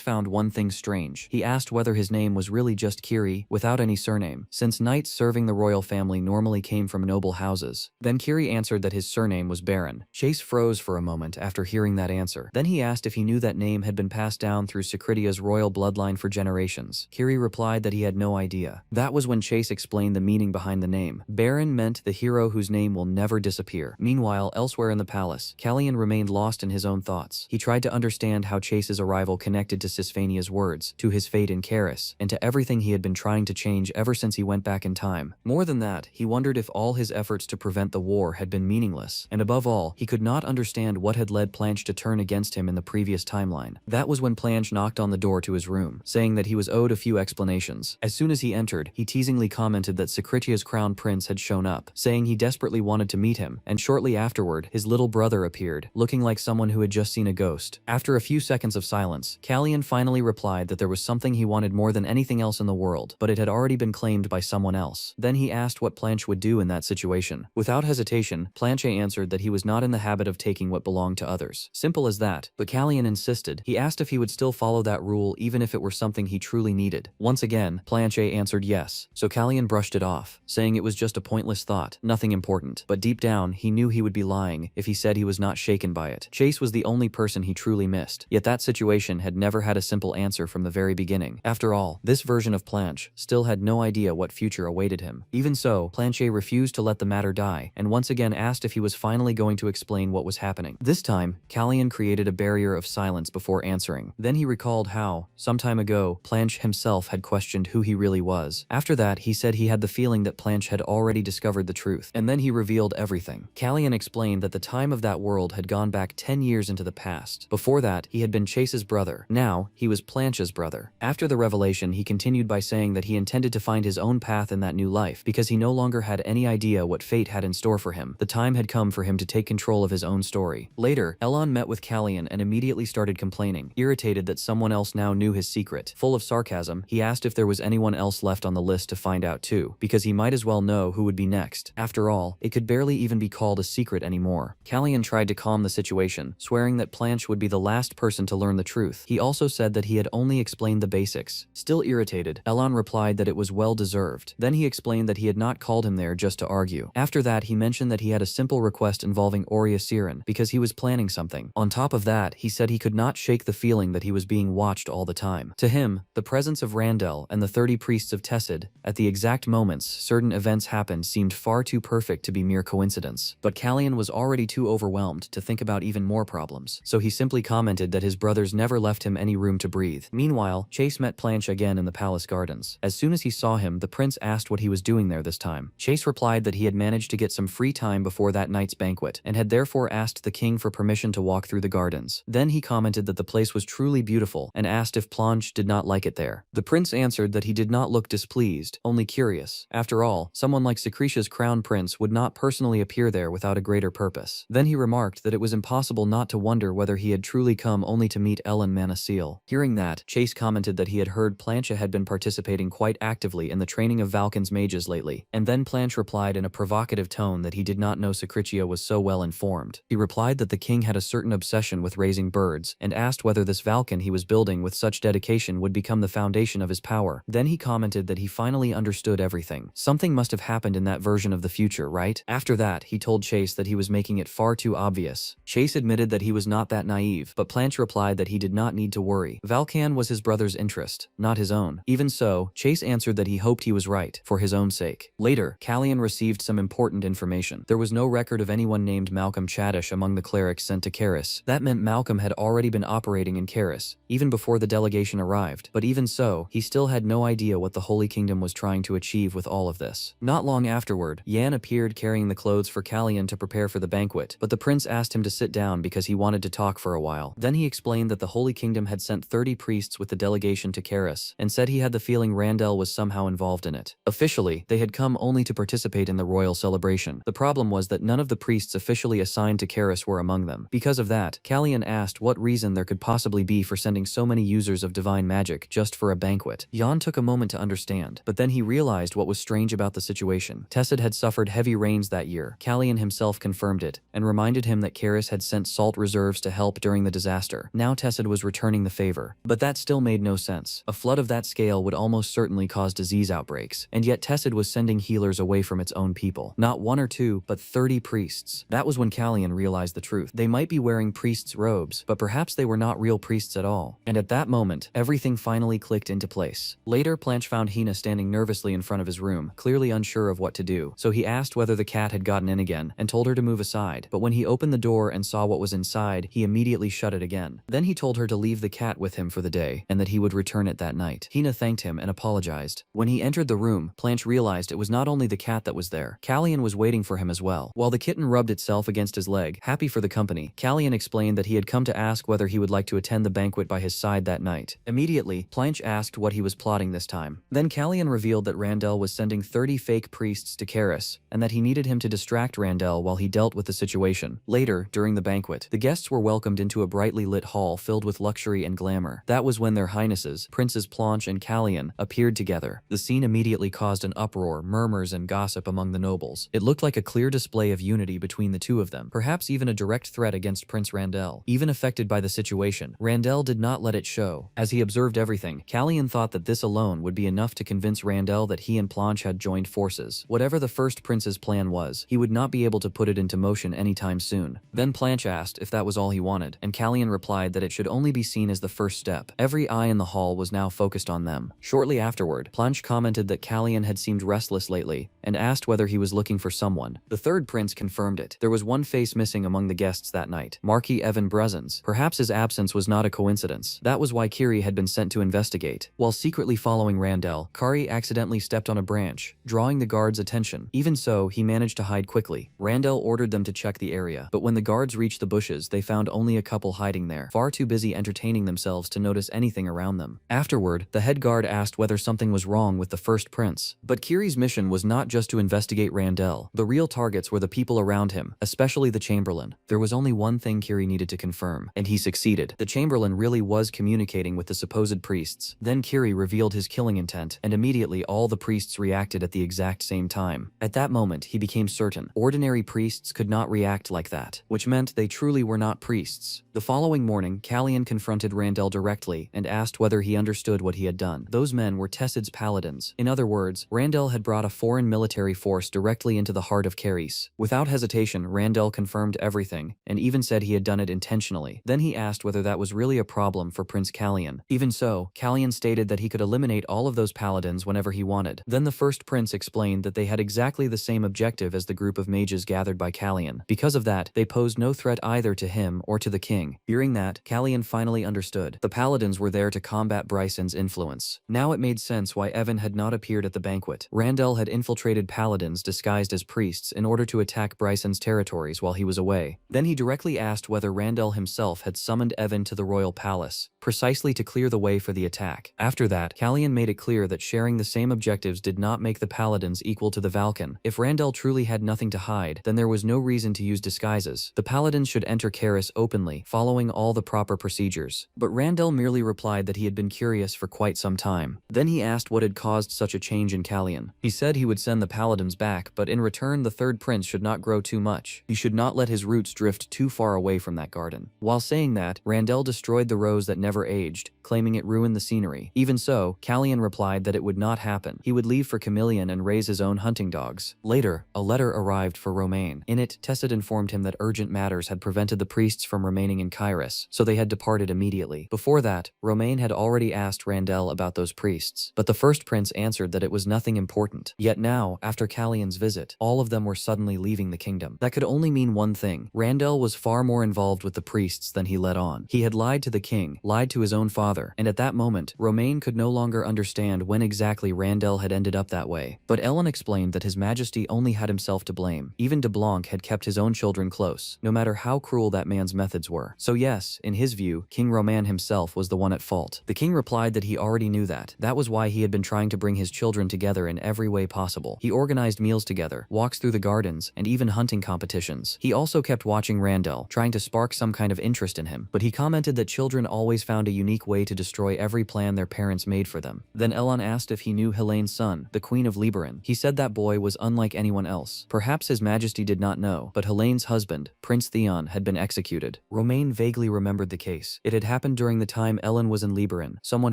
found one thing strange. He asked whether his name was really just Carrie, without any surname, since knights serving the royal family normally came from noble houses. Then Carrie answered that his surname was Baron. Chase froze for a moment after hearing that answer. Then he asked if he knew that name had been passed down through Secretia's royal bloodline for generations. Carrie replied that he had no idea. That was when Chase explained the meaning behind the name. Baron meant the hero whose name will never disappear. Meanwhile, elsewhere in the palace, Callian remained lost in his own thoughts. He tried to understand how Chase's arrival connected to Sisphania's words, to his fate in Karis, and to everything he had been trying to change ever since he went back in time. More than that, he wondered if all his efforts to prevent the war had been meaningless, and above all, he could not understand what had led Planche to turn against him in the previous timeline. That was when Planche knocked on the door to his room, saying that he was owed a few explanations. As soon as he entered, he teasingly commented that Secretia's crown prince had shown up, saying he desperately wanted to meet him, and shortly afterward, his little brother appeared, looking like someone who had just seen a ghost. After a few seconds of silence, Callian finally replied that there was something he wanted more than anything else in the world, but it had already been claimed by someone else. Then he asked what Planche would do in that situation. Without hesitation, hesitation, Planche answered that he was not in the habit of taking what belonged to others. Simple as that, but Callian insisted. He asked if he would still follow that rule even if it were something he truly needed. Once again, Planche answered yes, so Callian brushed it off, saying it was just a pointless thought, nothing important. But deep down, he knew he would be lying if he said he was not shaken by it. Chase was the only person he truly missed, yet that situation had never had a simple answer from the very beginning. After all, this version of Planche still had no idea what future awaited him. Even so, Planche refused to let the matter die, and once again asked if he was finally going to explain what was happening. This time, Callian created a barrier of silence before answering. Then he recalled how, some time ago, Planche himself had questioned who he really was. After that, he said he had the feeling that Planche had already discovered the truth, and then he revealed everything. Callian explained that the time of that world had gone back 10 years into the past. Before that, he had been Chase's brother. Now, he was Planche's brother. After the revelation, he continued by saying that he intended to find his own path in that new life because he no longer had any idea what fate had in store for him. The time had come for him to take control of his own story. Later, Elon met with Callian and immediately started complaining, irritated that someone else now knew his secret. Full of sarcasm, he asked if there was anyone else left on the list to find out too, because he might as well know who would be next. After all, it could barely even be called a secret anymore. Callian tried to calm the situation, swearing that Planche would be the last person to learn the truth. He also said that he had only explained the basics. Still irritated, Elon replied that it was well deserved. Then he explained that he had not called him there just to argue. After that, he mentioned that he had a simple request involving Aurea Siren because he was planning something. On top of that, he said he could not shake the feeling that he was being watched all the time. To him, the presence of Randell and the 30 priests of Tessid, at the exact moments certain events happened, seemed far too perfect to be mere coincidence. But Callian was already too overwhelmed to think about even more problems, so he simply commented that his brothers never left him any room to breathe. Meanwhile, Chase met Planche again in the palace gardens. As soon as he saw him, the prince asked what he was doing there this time. Chase replied that he had managed to get some free time before that night's banquet, and had therefore asked the king for permission to walk through the gardens. Then he commented that the place was truly beautiful, and asked if Planche did not like it there. The prince answered that he did not look displeased, only curious. After all, someone like Secretia's crown prince would not personally appear there without a greater purpose. Then he remarked that it was impossible not to wonder whether he had truly come only to meet Ellen Manasil. Hearing that, Chase commented that he had heard Planche had been participating quite actively in the training of Valken's mages lately, and then Planche replied in a provocative tone that he did not know Secretia was so well informed. He replied that the king had a certain obsession with raising birds, and asked whether this Valken he was building with such dedication would become the foundation of his power. Then he commented that he finally understood everything. Something must have happened in that version of the future, right? After that, he told Chase that he was making it far too obvious. Chase admitted that he was not that naive, but Planche replied that he did not need to worry. Valken was his brother's interest, not his own. Even so, Chase answered that he hoped he was right, for his own sake. Later, Callian received some important information. There was no record of anyone named Malcolm Chadish among the clerics sent to Karis. That meant Malcolm had already been operating in Karis, even before the delegation arrived. But even so, he still had no idea what the Holy Kingdom was trying to achieve with all of this. Not long afterward, Yan appeared carrying the clothes for Callian to prepare for the banquet, but the prince asked him to sit down because he wanted to talk for a while. Then he explained that the Holy Kingdom had sent 30 priests with the delegation to Karis, and said he had the feeling Randell was somehow involved in it. Officially, they had come only to participate in the royal celebration. The problem was that none of the priests officially assigned to Karis were among them. Because of that, Callian asked what reason there could possibly be for sending so many users of divine magic just for a banquet. Yan took a moment to understand, but then he realized what was strange about the situation. Tessid had suffered heavy rains that year. Callian himself confirmed it, and reminded him that Karis had sent salt reserves to help during the disaster. Now Tessid was returning the favor. But that still made no sense. A flood of that scale would almost certainly cause disease outbreaks, and yet Tessid was sending healers away from its own people. Not one or two, but 30 priests. That was when Callian realized the truth. They might be wearing priests' robes, but perhaps they were not real priests at all. And at that moment, everything finally clicked into place. Later, Planche found Hina standing nervously in front of his room, clearly unsure of what to do. So he asked whether the cat had gotten in again, and told her to move aside. But when he opened the door and saw what was inside, he immediately shut it again. Then he told her to leave the cat with him for the day, and that he would return it that night. Hina thanked him and apologized. When he entered the room, Planche realized it was not only the cat that was there. Callian was waiting for him as well. While the kitten rubbed itself against his leg, happy for the company, Callian explained that he had come to ask whether he would like to attend the banquet by his side that night. Immediately, Planche asked what he was plotting this time. Then Callian revealed that Randell was sending 30 fake priests to Karis, and that he needed him to distract Randell while he dealt with the situation. Later, during the banquet, the guests were welcomed into a brightly lit hall filled with luxury and glamour. That was when their highnesses, Princes Planche and Callian, appeared together. The scene immediately caused an uproar, murmurs, and gossip among the nobles. It looked like like a clear display of unity between the two of them, perhaps even a direct threat against Prince Randell. Even affected by the situation, Randell did not let it show. As he observed everything, Callian thought that this alone would be enough to convince Randell that he and Planche had joined forces. Whatever the first prince's plan was, he would not be able to put it into motion anytime soon. Then Planche asked if that was all he wanted, and Callian replied that it should only be seen as the first step. Every eye in the hall was now focused on them. Shortly afterward, Planche commented that Callian had seemed restless lately, and asked whether he was looking for someone. The third prince confirmed it. There was one face missing among the guests that night, Marquis Evan Brezens. Perhaps his absence was not a coincidence. That was why Kiri had been sent to investigate. While secretly following Randell, Kari accidentally stepped on a branch, drawing the guards' attention. Even so, he managed to hide quickly. Randell ordered them to check the area, but when the guards reached the bushes, they found only a couple hiding there, far too busy entertaining themselves to notice anything around them. Afterward, the head guard asked whether something was wrong with the first prince. But Kiri's mission was not just to investigate Randell. The real targets were the people around him, especially the Chamberlain. There was only one thing Kiri needed to confirm, and he succeeded. The Chamberlain really was communicating with the supposed priests. Then Kiri revealed his killing intent, and immediately all the priests reacted at the exact same time. At that moment, he became certain ordinary priests could not react like that, which meant they truly were not priests. The following morning, Callian confronted Randell directly and asked whether he understood what he had done. Those men were Tessid's paladins. In other words, Randell had brought a foreign military force directly into the heart of Caris. Without hesitation, Randell confirmed everything, and even said he had done it intentionally. Then he asked whether that was really a problem for Prince Callian. Even so, Callian stated that he could eliminate all of those paladins whenever he wanted. Then the first prince explained that they had exactly the same objective as the group of mages gathered by Callian. Because of that, they posed no threat either to him or to the king. Hearing that, Callian finally understood. The paladins were there to combat Bryson's influence. Now it made sense why Evan had not appeared at the banquet. Randell had infiltrated paladins disguised as priests in order to attack Bryson's territories while he was away. Then he directly asked whether Randell himself had summoned Evan to the royal palace, precisely to clear the way for the attack. After that, Callian made it clear that sharing the same objectives did not make the paladins equal to the Valken. If Randell truly had nothing to hide, then there was no reason to use disguises. The paladins should enter Caris openly, following all the proper procedures. But Randell merely replied that he had been curious for quite some time. Then he asked what had caused such a change in Callian. He said he would send the paladins back, but in return the third prince should not grow too much. He should not let his roots drift too far away from that garden. While saying that, Randell destroyed the rose that never aged, claiming it ruined the scenery. Even so, Callian replied that it would not happen. He would leave for Chameleon and raise his own hunting dogs. Later, a letter arrived for Romain. In it, Tessid informed him that urgent matters had prevented the priests from remaining in Caris, so they had departed immediately. Before that, Romain had already asked Randell about those priests, but the first prince answered that it was nothing important. Yet now, after Callian's visit, all of them were suddenly leaving the kingdom. That could only mean one thing. Randell was far more involved with the priests than he let on. He had lied to the king, lied to his own father, and at that moment, Romain could no longer understand when exactly Randell had ended up that way. But Ellen explained that His Majesty only had himself to blame. Even de Blanc had kept his own children close, no matter how cruel that man's methods were. So yes, in his view, King Romain himself was the one at fault. The king replied that he already knew that. That was why he had been trying to bring his children together in every way possible. He organized meals together, walks through the gardens, and even hunting competitions. He also kept watching Randell, trying to spark some kind of interest in him, but he commented that children always found a unique way to destroy every plan their parents made for them. Then Elon asked if he knew Helene's son, the Queen of Liberin. He said that boy was unlike anyone else. Perhaps His Majesty did not know, but Helene's husband, Prince Theon, had been executed. Romain vaguely remembered the case. It had happened during the time Ellen was in Liberin. Someone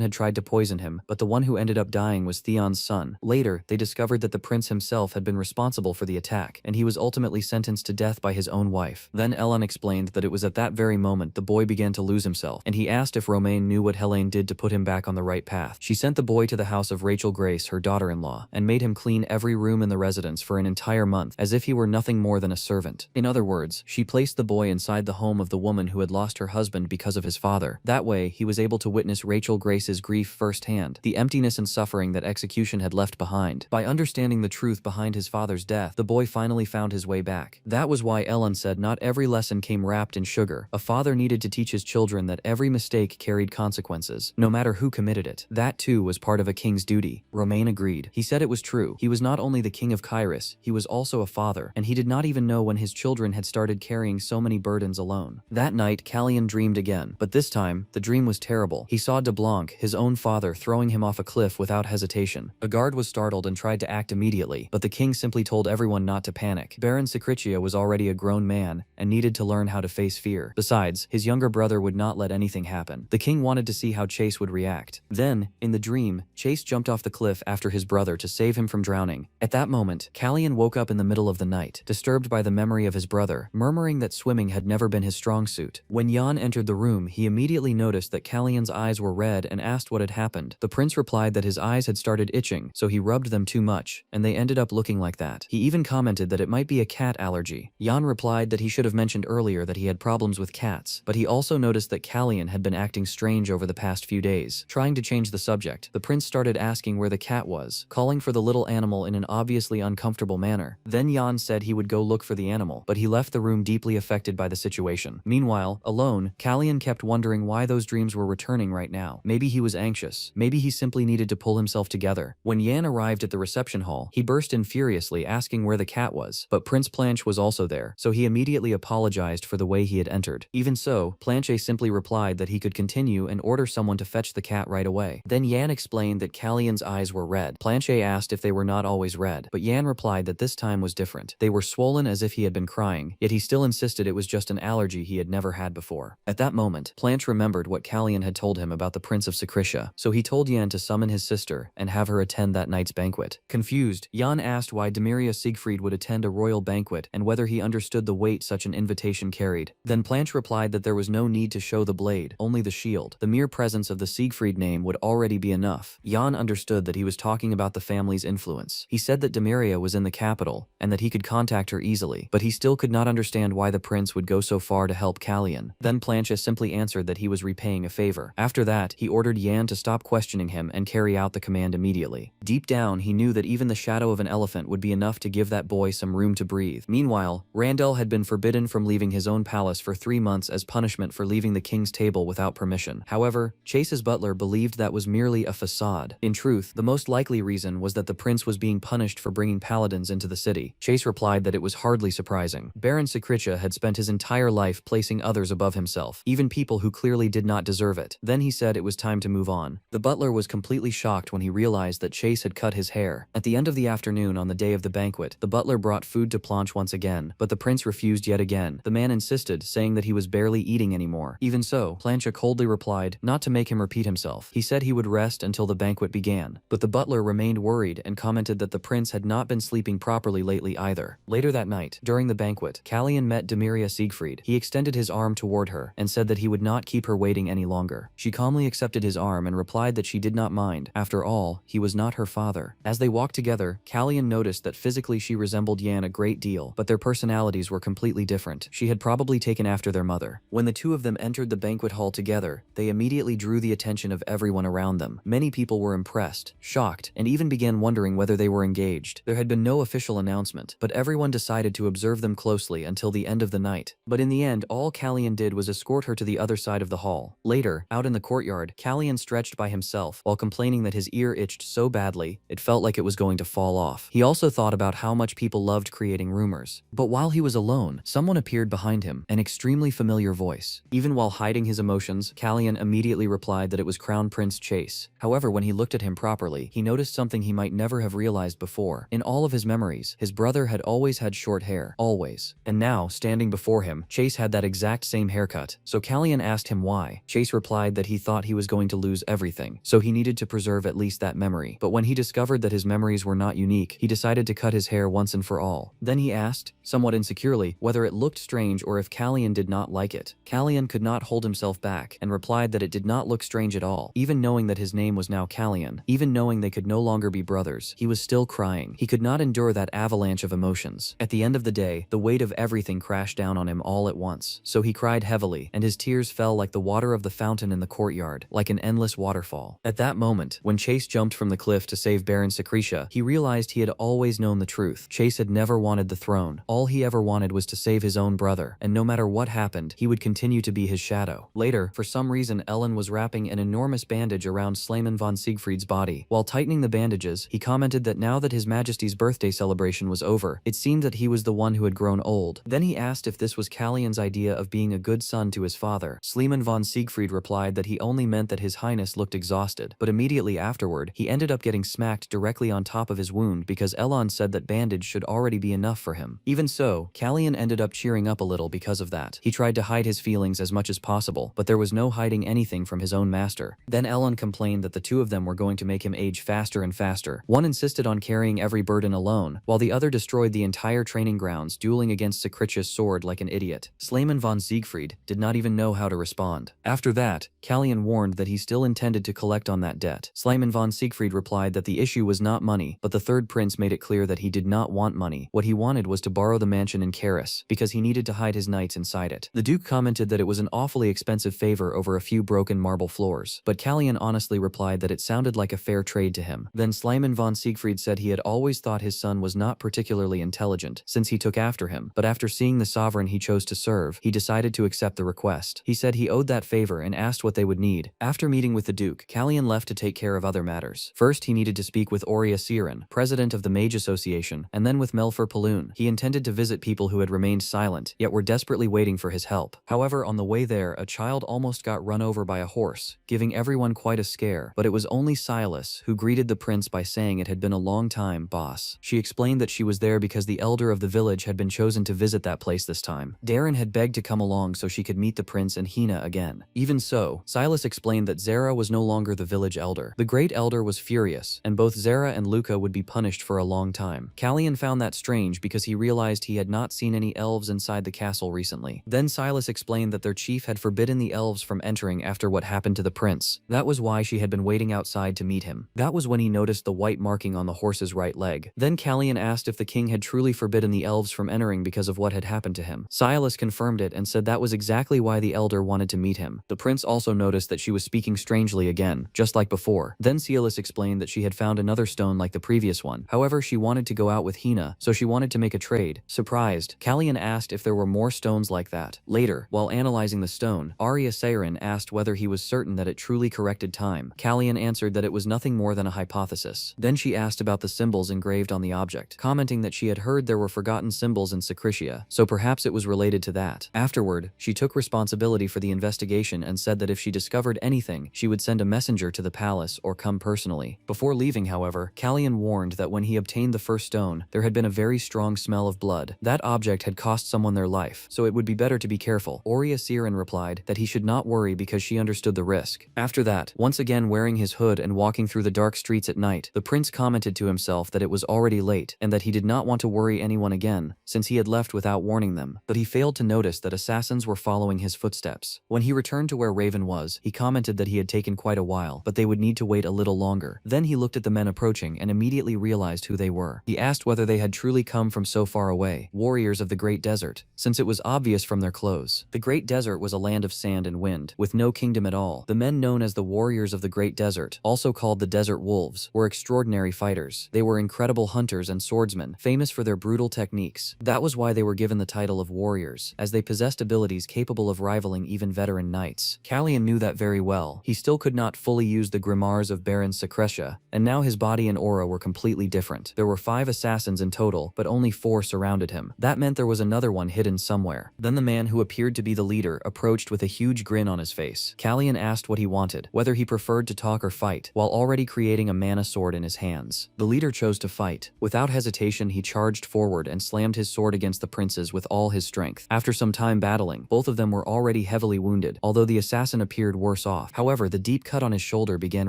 had tried to poison him, but the one who ended up dying was Theon's son. Later, they discovered that the prince himself had been responsible for the attack, and he was ultimately sentenced to death by his own wife. Then Ellen explained that it was at that very moment the boy began to lose himself, and he asked if Romain knew what Helene did to put him back on the right path. She sent the boy to the house of Rachel Grace, her daughter-in-law, and made him clean every room in the residence for an entire month, as if he were nothing more than a servant. In other words, she placed the boy inside the home of the woman who had lost her husband because of his father. That way, he was able to witness Rachel Grace's grief firsthand, the emptiness and suffering that execution had left behind. By understanding the truth behind his father's death, the boy finally found his way back. That was why Ellen said not every lesson came wrapped in sugar. A father needed to teach his children that every mistake carried consequences, no matter who committed it. That too was part of a king's duty. Romain agreed. He said it was true. He was not only the king of Caris, he was also a father, and he did not even know when his children had started carrying so many burdens alone. That night, Callian dreamed again, but this time, the dream was terrible. He saw de Blanc, his own father, throwing him off a cliff without hesitation. A guard was startled and tried to act immediately, but the king simply told everyone everyone not to panic. Baron Secretia was already a grown man and needed to learn how to face fear. Besides, his younger brother would not let anything happen. The king wanted to see how Chase would react. Then, in the dream, Chase jumped off the cliff after his brother to save him from drowning. At that moment, Callion woke up in the middle of the night, disturbed by the memory of his brother, murmuring that swimming had never been his strong suit. When Jan entered the room, he immediately noticed that Callion's eyes were red and asked what had happened. The prince replied that his eyes had started itching, so he rubbed them too much, and they ended up looking like that. He even commented that it might be a cat allergy. Jan replied that he should have mentioned earlier that he had problems with cats, but he also noticed that Callion had been acting strange over the past few days. Trying to change the subject, the prince started asking where the cat was, calling for the little animal in an obviously uncomfortable manner. Then Jan said he would go look for the animal, but he left the room deeply affected by the situation. Meanwhile, alone, Callion kept wondering why those dreams were returning right now. Maybe he was anxious. Maybe he simply needed to pull himself together. When Jan arrived at the reception hall, he burst in furiously asking where the cat was, but Prince Planche was also there, so he immediately apologized for the way he had entered. Even so, Planche simply replied that he could continue and order someone to fetch the cat right away. Then Jan explained that Callion's eyes were red. Planche asked if they were not always red, but Jan replied that this time was different. They were swollen as if he had been crying, yet he still insisted it was just an allergy he had never had before. At that moment, Planche remembered what Callion had told him about the Prince of Secretia, so he told Jan to summon his sister and have her attend that night's banquet. Confused, Jan asked why Demiria Siegfried would attend a royal banquet and whether he understood the weight such an invitation carried. Then Planche replied that there was no need to show the blade, only the shield. The mere presence of the Siegfried name would already be enough. Jan understood that he was talking about the family's influence. He said that Demiria was in the capital and that he could contact her easily, but he still could not understand why the prince would go so far to help Callion. Then Planche simply answered that he was repaying a favor. After that, he ordered Jan to stop questioning him and carry out the command immediately. Deep down, he knew that even the shadow of an elephant would be enough to give that boy some room to breathe. Meanwhile, Randell had been forbidden from leaving his own palace for 3 months as punishment for leaving the king's table without permission. However, Chase's butler believed that was merely a facade. In truth, the most likely reason was that the prince was being punished for bringing paladins into the city. Chase replied that it was hardly surprising. Baron Secretia had spent his entire life placing others above himself, even people who clearly did not deserve it. Then he said it was time to move on. The butler was completely shocked when he realized that Chase had cut his hair. At the end of the afternoon on the day of the banquet, the butler brought food to Planche once again, but the prince refused yet again. The man insisted, saying that he was barely eating anymore. Even so, Planche coldly replied not to make him repeat himself. He said he would rest until the banquet began, but the butler remained worried and commented that the prince had not been sleeping properly lately either. Later that night, during the banquet, Callion met Demiria Siegfried. He extended his arm toward her and said that he would not keep her waiting any longer. She calmly accepted his arm and replied that she did not mind. After all, he was not her father. As they walked together, Callion noticed that physically she resembled Jan a great deal, but their personalities were completely different. She had probably taken after their mother. When the two of them entered the banquet hall together, they immediately drew the attention of everyone around them. Many people were impressed, shocked, and even began wondering whether they were engaged. There had been no official announcement, but everyone decided to observe them closely until the end of the night. But in the end, all Callion did was escort her to the other side of the hall. Later, out in the courtyard, Callion stretched by himself while complaining that his ear itched so badly, it felt like it was going to fall off. He also thought about how much people loved creating rumors. But while he was alone, someone appeared behind him, an extremely familiar voice. Even while hiding his emotions, Callion immediately replied that it was Crown Prince Chase. However, when he looked at him properly, he noticed something he might never have realized before. In all of his memories, his brother had always had short hair, always. And now, standing before him, Chase had that exact same haircut. So Callion asked him why. Chase replied that he thought he was going to lose everything, so he needed to preserve at least that memory. But when he discovered that his memories were not unique, he decided to cut his hair once and for all. Then he asked, somewhat insecurely, whether it looked strange or if Callion did not like it. Callion could not hold himself back and replied that it did not look strange at all. Even knowing that his name was now Callion, even knowing they could no longer be brothers, he was still crying. He could not endure that avalanche of emotions. At the end of the day, the weight of everything crashed down on him all at once. So he cried heavily, and his tears fell like the water of the fountain in the courtyard, like an endless waterfall. At that moment, when Chase jumped from the cliff to save Baron Secretia, he realized he had always known the truth. Chase had never wanted the throne. All he ever wanted was to save his own brother, and no matter what happened, he would continue to be his shadow. Later, for some reason, Ellen was wrapping an enormous bandage around Slayman von Siegfried's body. While tightening the bandages, he commented that now that His Majesty's birthday celebration was over, it seemed that he was the one who had grown old. Then he asked if this was Callion's idea of being a good son to his father. Slayman von Siegfried replied that he only meant that His Highness looked exhausted, but immediately afterward, he ended up getting smacked directly on top of his wound because Elon said that bandage should already be enough for him. Even so, Callion ended up cheering up a little because of that. He tried to hide his feelings as much as possible, but there was no hiding anything from his own master. Then Elon complained that the two of them were going to make him age faster and faster. One insisted on carrying every burden alone, while the other destroyed the entire training grounds, dueling against Secretia's sword like an idiot. Slayman von Siegfried did not even know how to respond. After that, Callion warned that he still intended to collect on that debt. Slayman von Siegfried replied that the issue was not money, but the third prince made it clear that he did not want money. What he wanted was to borrow the mansion in Karis, because he needed to hide his knights inside it. The Duke commented that it was an awfully expensive favor over a few broken marble floors, but Callion honestly replied that it sounded like a fair trade to him. Then Slayman von Siegfried said he had always thought his son was not particularly intelligent, since he took after him, but after seeing the sovereign he chose to serve, he decided to accept the request. He said he owed that favor and asked what they would need. After meeting with the Duke, Callion left to take care of other matters. First, he needed to speak with Aurea Siren, president of the Mage Association, and then with Melfer Paloon. He intended to visit people who had remained silent, yet were desperately waiting for his help. However, on the way there, a child almost got run over by a horse, giving everyone quite a scare, but it was only Silas who greeted the prince by saying it had been a long time, boss. She explained that she was there because the elder of the village had been chosen to visit that place this time. Darren had begged to come along so she could meet the prince and Hina again. Even so, Silas explained that Zara was no longer the village elder. The great elder was furious, and both Zara and Luca would be punished for a long time. Callion found that strange because he realized he had not seen any elves inside the castle recently. Then Silas explained that their chief had forbidden the elves from entering after what happened to the prince. That was why she had been waiting outside to meet him. That was when he noticed the white marking on the horse's right leg. Then Callion asked if the king had truly forbidden the elves from entering because of what had happened to him. Silas confirmed it and said that was exactly why the elder wanted to meet him. The prince also noticed that she was speaking strangely again, just like before. Then Silas explained that she had found another stone like the previous one. However, she wanted to go out with Hina, so she wanted to make a trade. Surprised, Callion asked if there were more stones like that. Later, while analyzing the stone, Aurea Siren asked whether he was certain that it truly corrected time. Callion answered that it was nothing more than a hypothesis. Then she asked about the symbols engraved on the object, commenting that she had heard there were forgotten symbols in Secretia, so perhaps it was related to that. Afterward, she took responsibility for the investigation and said that if she discovered anything, she would send a messenger to the palace or come personally. Before leaving, however, Callion warned that when he obtained the first stone, there had been a very strong smell of blood. That object had cost someone their life, so it would be better to be careful. Aurea Siren replied that he should not worry because she understood the risk. After that, once again wearing his hood and walking through the dark streets at night, the prince commented to himself that it was already late and that he did not want to worry anyone again, since he had left without warning them. But he failed to notice that assassins were following his footsteps. When he returned to where Raven was, he commented that he had taken quite a while, but they would need to wait a little longer. Then he looked at the men approaching and immediately realized who they were. He asked whether they had truly come from so far away, warriors of the Great Desert, since it was obvious from their clothes. The Great Desert was a land of sand and wind, with no kingdom at all. The men known as the warriors of the Great Desert, also called the Desert Wolves, were extraordinary fighters. They were incredible hunters and swordsmen, famous for their brutal techniques. That was why they were given the title of warriors, as they possessed abilities capable of rivaling even veteran knights. Callion knew that very well. He still could not fully use the grimoires of Baron Secretia, and now his body and aura were completely different. There were 5 assassins in total, but only 4 surrounded him. That meant there was another one hidden somewhere. Then the man who appeared to be the leader approached with a huge grin on his face. Callion asked what he wanted, whether he preferred to talk or fight, while already creating a mana sword in his hands. The leader chose to fight. Without hesitation, he charged forward and slammed his sword against the princes with all his strength. After some time battling, both of them were already heavily wounded, although the assassin appeared worse off. However, the deep cut on his shoulder began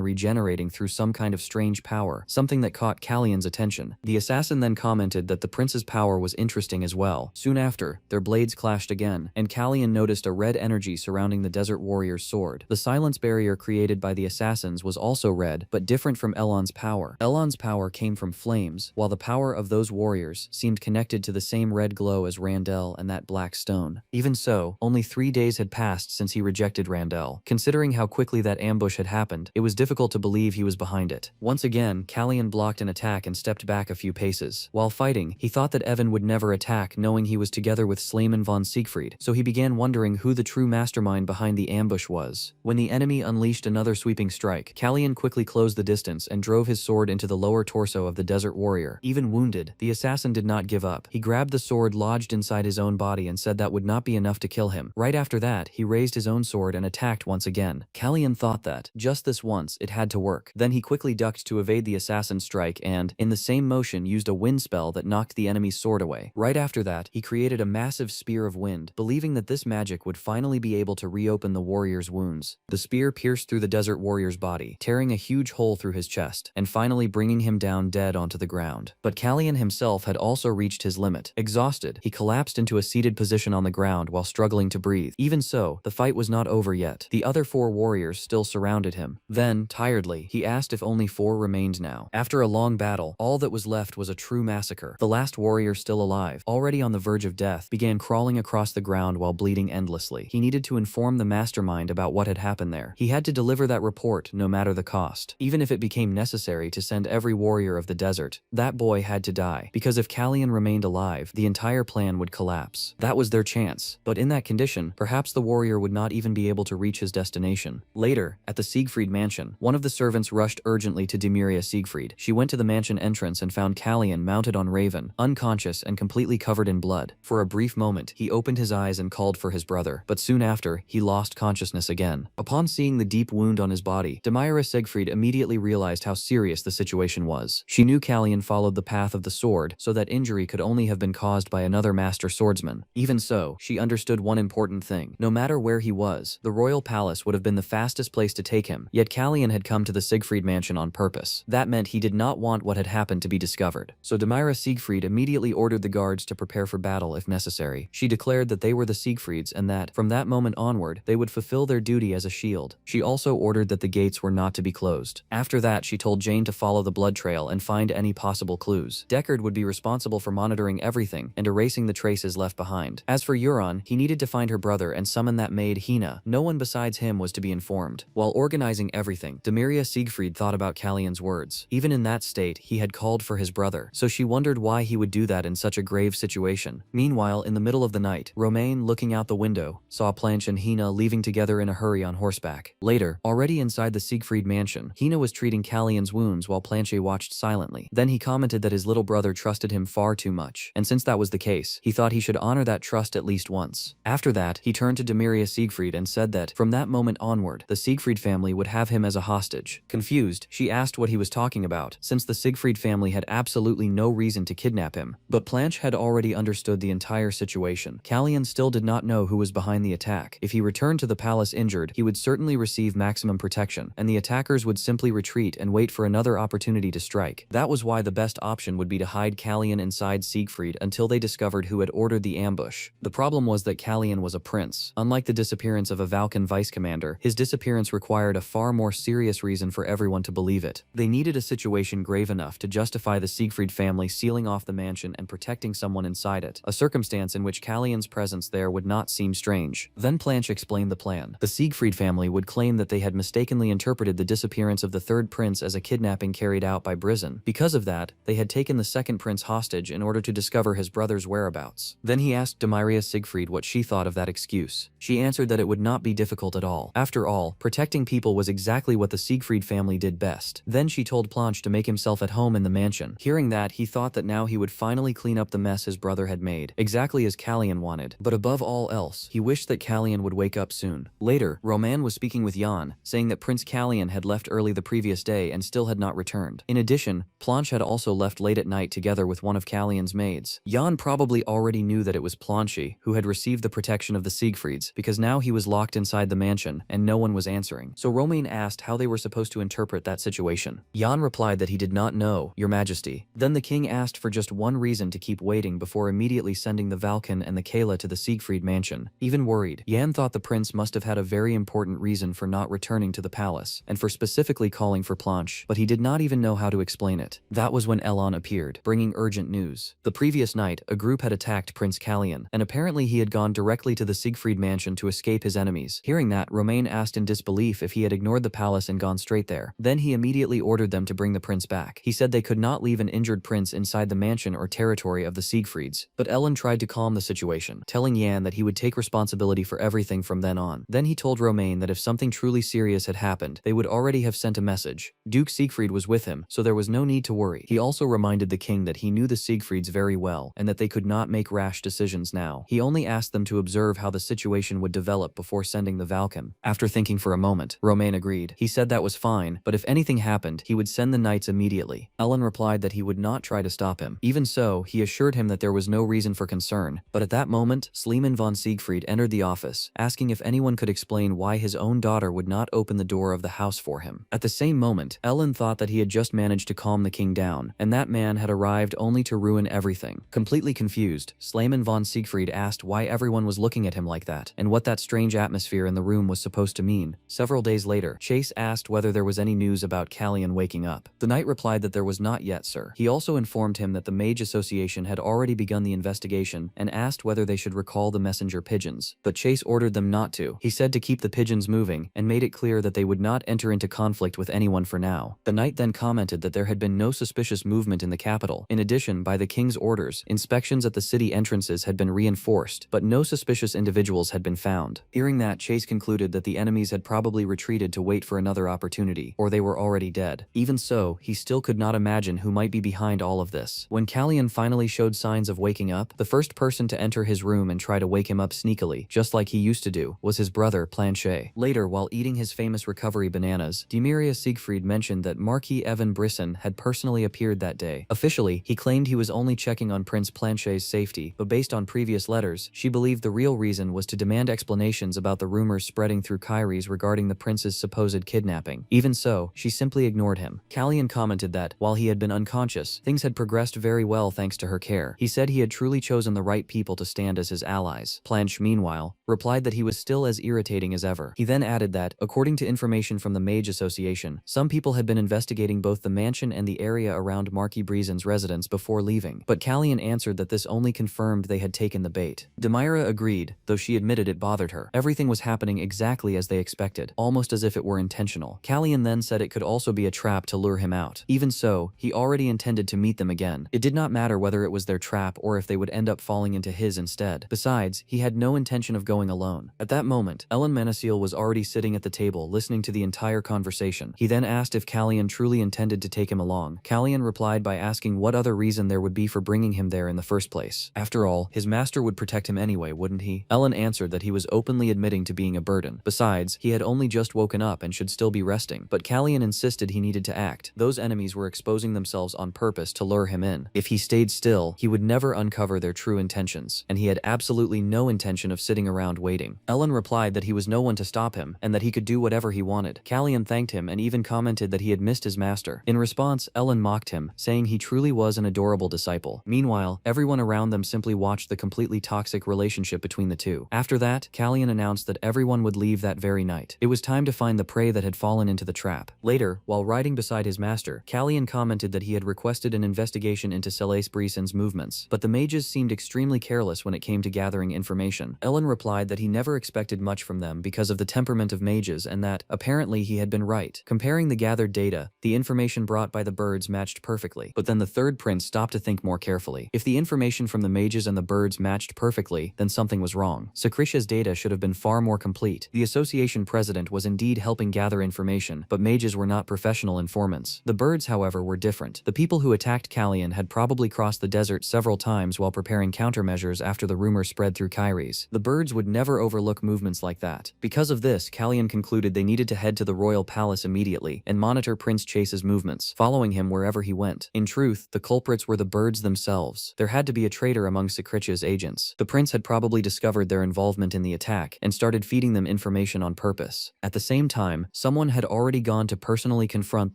regenerating through some kind of strange power, something that caught Callion's attention. The assassin then commented that the prince's power was interesting as well. Soon after, their blades clashed again, and Callion noticed a red energy surrounding the desert warrior's sword. The silence barrier created by the assassins was also red, but different from Elon's power. Elon's power came from flames, while the power of those warriors seemed connected to the same red glow as Randell and that black stone. Even so, only 3 days had passed since he rejected Randell. Considering how quickly that ambush had happened, it was difficult to believe he was behind it. Once again, Callion blocked an attack and stepped back a few paces. While fighting, he thought that Evan would never attack, knowing he was together with Slayman von Siegfried, so he began wondering who the true mastermind behind the ambush was. When the enemy unleashed another sweeping strike, Callion quickly closed the distance and drove his sword into the lower torso of the desert warrior. Even wounded, the assassin did not give up. He grabbed the sword lodged inside his own body and said that would not be enough to kill him. Right after that, he raised his own sword and attacked once again. Callion thought that, just this once, it had to work. Then he quickly ducked to evade the assassin's strike and, in the same motion, used a wind spell that knocked the enemy's sword away. Right after that, he created a massive spear of wind, believing that this magic would finally be able to reopen the warrior's wounds. The spear pierced through the desert warrior's body, tearing a huge hole through his chest, and finally bringing him down dead onto the ground. But Kalyan himself had also reached his limit. Exhausted, he collapsed into a seated position on the ground while struggling to breathe. Even so, the fight was not over yet. The other 4 warriors still surrounded him. Then, tiredly, he asked if only 4 remained now. After a long battle, all that was left was a true massacre. The last warrior still alive, already on the verge of death, began crawling across the ground while bleeding endlessly. He needed to inform the mastermind about what had happened there. He had to deliver that report no matter the cost. Even if it became necessary to send every warrior of the desert, that boy had to die. Because if Kalyan remained alive, the entire plan would collapse. That was their chance. But in that condition, perhaps the warrior would not even be able to reach his destination. Later, at the Siegfried mansion, one of the servants rushed urgently to Demiria Siegfried. She went to the mansion entrance and found Kalyan mounted on Raven, unconscious and completely covered in blood. For a brief moment, he opened his eyes and called for his brother, but soon after, he lost consciousness again. Upon seeing the deep wound on his body, Demiria Siegfried immediately realized how serious the situation was. She knew Kalyan followed the path of the sword, so that injury could only have been caused by another master swordsman. Even so, she understood one important thing. No matter where he was, the royal palace would have been the fastest place to take him, yet Kalyan had come to the Siegfried mansion on purpose. That meant he did not want what had happened to be discovered. So Demiria Siegfried immediately ordered the guards to prepare for battle if necessary. She declared that they were the Siegfrieds and that, from that moment onward, they would fulfill their duty as a shield. She also ordered that the gates were not to be closed. After that, she told Jane to follow the blood trail and find any possible clues. Deckard would be responsible for monitoring everything and erasing the traces left behind. As for Euron, he needed to find her brother and summon that maid Hina. No one besides him was to be informed. While organizing everything, Demiria Siegfried thought about Kalyan's words. Even in that state, he had called for his brother, so she wondered why he would do that in such a grave situation. Meanwhile, in the middle of the night, Romain, looking out the window, saw Planche and Hina leaving together in a hurry on horseback. Later, already inside the Siegfried mansion, Hina was treating Kalyan's wounds while Planche watched silently. Then he commented that his little brother trusted him far too much, and since that was the case, he thought he should honor that trust at least once. After that, he turned to Demiria Siegfried and said that, from that moment onward, the Siegfried family would have him as a hostage. Confused, she asked what he was talking about, since the Siegfried family had absolutely no reason to kidnap him. But Planche had already understood the entire situation. Kalyan still did not know who was behind the attack. If he returned to the palace injured, he would certainly receive maximum protection, and the attackers would simply retreat and wait for another opportunity to strike. That was why the best option would be to hide Kalyan inside Siegfried until they discovered who had ordered the ambush. The problem was that Kalyan was a prince. Unlike the disappearance of a Valkan vice commander, his disappearance required a far more serious reason for everyone to believe it. They needed a situation grave enough to justify the Siegfried family sealing off the mansion and protecting someone inside it, a circumstance in which Kalyan's presence there would not seem strange. Then Planche explained the plan. The Siegfried family would claim that they had mistakenly interpreted the disappearance of the third prince as a kidnapping carried out by Brizen. Because of that, they had taken the second prince hostage in order to discover his brother's whereabouts. Then he asked Demiria Siegfried what she thought of that excuse. She answered that it would not be difficult at all. After all, protecting people was exactly what the Siegfried family did best. Then she told Planche to make himself at home in the mansion. Hearing that, he thought that now he would finally clean up the mess his brother had made, exactly as Kalyan wanted. But above all else, he wished that Kalyan would wake up soon. Later, Romain was speaking with Jan, saying that Prince Kalyan had left early the previous day and still had not returned. In addition, Planche had also left late at night together with one of Kalyan's maids. Jan probably already knew that it was Planche who had received the protection of the Siegfrieds, because now he was locked inside the mansion and no one was answering. So Romain asked how they were supposed to interpret that situation. Jan replied that he did not know, Your Majesty. Then the king asked for just one reason to keep waiting before immediately sending the Valkan and the Kayla to the Siegfried mansion. Even worried, Jan thought the prince must have had a very important reason for not returning to the palace, and for specifically calling for Planche, but he did not even know how to explain it. That was when Elon appeared, bringing urgent news. The previous night, a group had attacked Prince Kalyan, and apparently he had gone directly to the Siegfried mansion to escape his enemies. Hearing that, Romain asked in disbelief if he had ignored the palace and gone straight there. Then he immediately ordered them to bring the prince back. He said they could not leave an injured prince inside the mansion or territory of the Siegfrieds, but Ellen tried to calm the situation, telling Jan that he would take responsibility for everything from then on. Then he told Romain that if something truly serious had happened, they would already have sent a message. Duke Siegfried was with him, so there was no need to worry. He also reminded the king that he knew the Siegfrieds very well, and that they could not make rash decisions now. He only asked them to observe how the situation would develop before sending the Valkan. After thinking for a moment, Romain agreed. He said that was fine, but if anything happened, he would send the knights immediately. Ellen replied that he would not try to stop him. Even so, he assured him that there was no reason for concern, but at that moment, Schliemann von Siegfried entered the office, asking if anyone could explain why his own daughter would not open the door of the house for him. At the same moment, Ellen thought that he had just managed to calm the king down, and that man had arrived only to ruin everything. Completely confused, Schliemann von Siegfried asked why everyone was looking at him like that, and what that strange atmosphere in the room was supposed to mean. Several days later, Chase asked whether there was any news about Callion waking up. The knight replied that there was not yet, sir. He also informed him that the Mage Association had already begun the investigation and asked whether they should recall the messenger pigeons, but Chase ordered them not to. He said to keep the pigeons moving and made it clear that they would not enter into conflict with anyone for now. The knight then commented that there had been no suspicious movement in the capital. In addition, by the king's orders, inspections at the city entrances had been reinforced, but no suspicious individuals had been found. Hearing that, Chase concluded that the enemies had probably retreated to wait for another opportunity, or they were already dead. Even so, he still could not imagine who might be behind all of this. When Callion finally showed signs of waking up, the first person to enter his room and try to wake him up sneakily, just like he used to do, was his brother Planchet. Later, while eating his famous recovery bananas, Demiria Siegfried mentioned that Marquis Evan Brisson had personally appeared that day. Officially, he claimed he was only checking on Prince Planchet's safety, but based on previous letters, she believed the real reason was to demand explanations about the rumors spreading through Kyries regarding the prince's supposed kidnapping. Even so, she simply ignored him. Callion commented that, while he had been unconscious, things had progressed very well thanks to her care. He said he had truly chosen the right people to stand as his allies. Planche, meanwhile, replied that he was still as irritating as ever. He then added that, according to information from the Mage Association, some people had been investigating both the mansion and the area around Marquis Brison's residence before leaving, but Callion answered that this only confirmed they had taken the bait. Demira agreed, though she admitted it bothered her. Everything was happening exactly as they expected, almost as if it were intentional. Callion then said it could also be a trap to lure him out. Even so, he already intended to meet them again. It did not matter whether it was their trap or if they would end up falling into his instead. Besides, he had no intention of going alone. At that moment, Ellen Manasiel was already sitting at the table listening to the entire conversation. He then asked if Callion truly intended to take him along. Callion replied by asking what other reason there would be for bringing him there in the first place. After all, his master would protect him anyway, wouldn't he? Ellen answered that he was openly admitting to being a burden. Besides, he had only just woken up and should still be resting. But Callion insisted he needed to act. Those enemies were exposing themselves on purpose to lure him in. If he stayed still, he would never uncover their true intentions, and he had absolutely no intention of sitting around waiting. Ellen replied that he was no one to stop him, and that he could do whatever he wanted. Callion thanked him and even commented that he had missed his master. In response, Ellen mocked him, saying he truly was an adorable disciple. Meanwhile, everyone around them simply watched the completely toxic relationship between the two. After that, Callion announced that everyone would leave that very night. It was time to find the prey that had fallen into the trap. Later, while riding beside his master, Callion commented that he had requested an investigation into Céleste Brison's movements, but the mages seemed extremely careless when it came to gathering information. Ellen replied that he never expected much from them because of the temperament of mages and that, apparently, he had been right. Comparing the gathered data, the information brought by the birds matched perfectly. But then the third prince stopped to think more carefully. If the information from the mages and the birds matched perfectly, then something was wrong. Sacricia's data should have been far more complete. The association president was indeed helping gather information, but mages were not professional informants. The birds, however, were different. The people who attacked Callion had probably crossed the desert several times while preparing countermeasures after the rumor spread through Kyries. The birds would never overlook movements like that. Because of this, Callion concluded they needed to head to the royal palace immediately and monitor Prince Chase's movements, following him wherever he went. In truth, the culprits were the birds themselves. There had to be a traitor among Sacricia's agents. The prince had probably discovered their involvement in the attack and started feeding them information on purpose. At the same time, someone had already gone to personally confront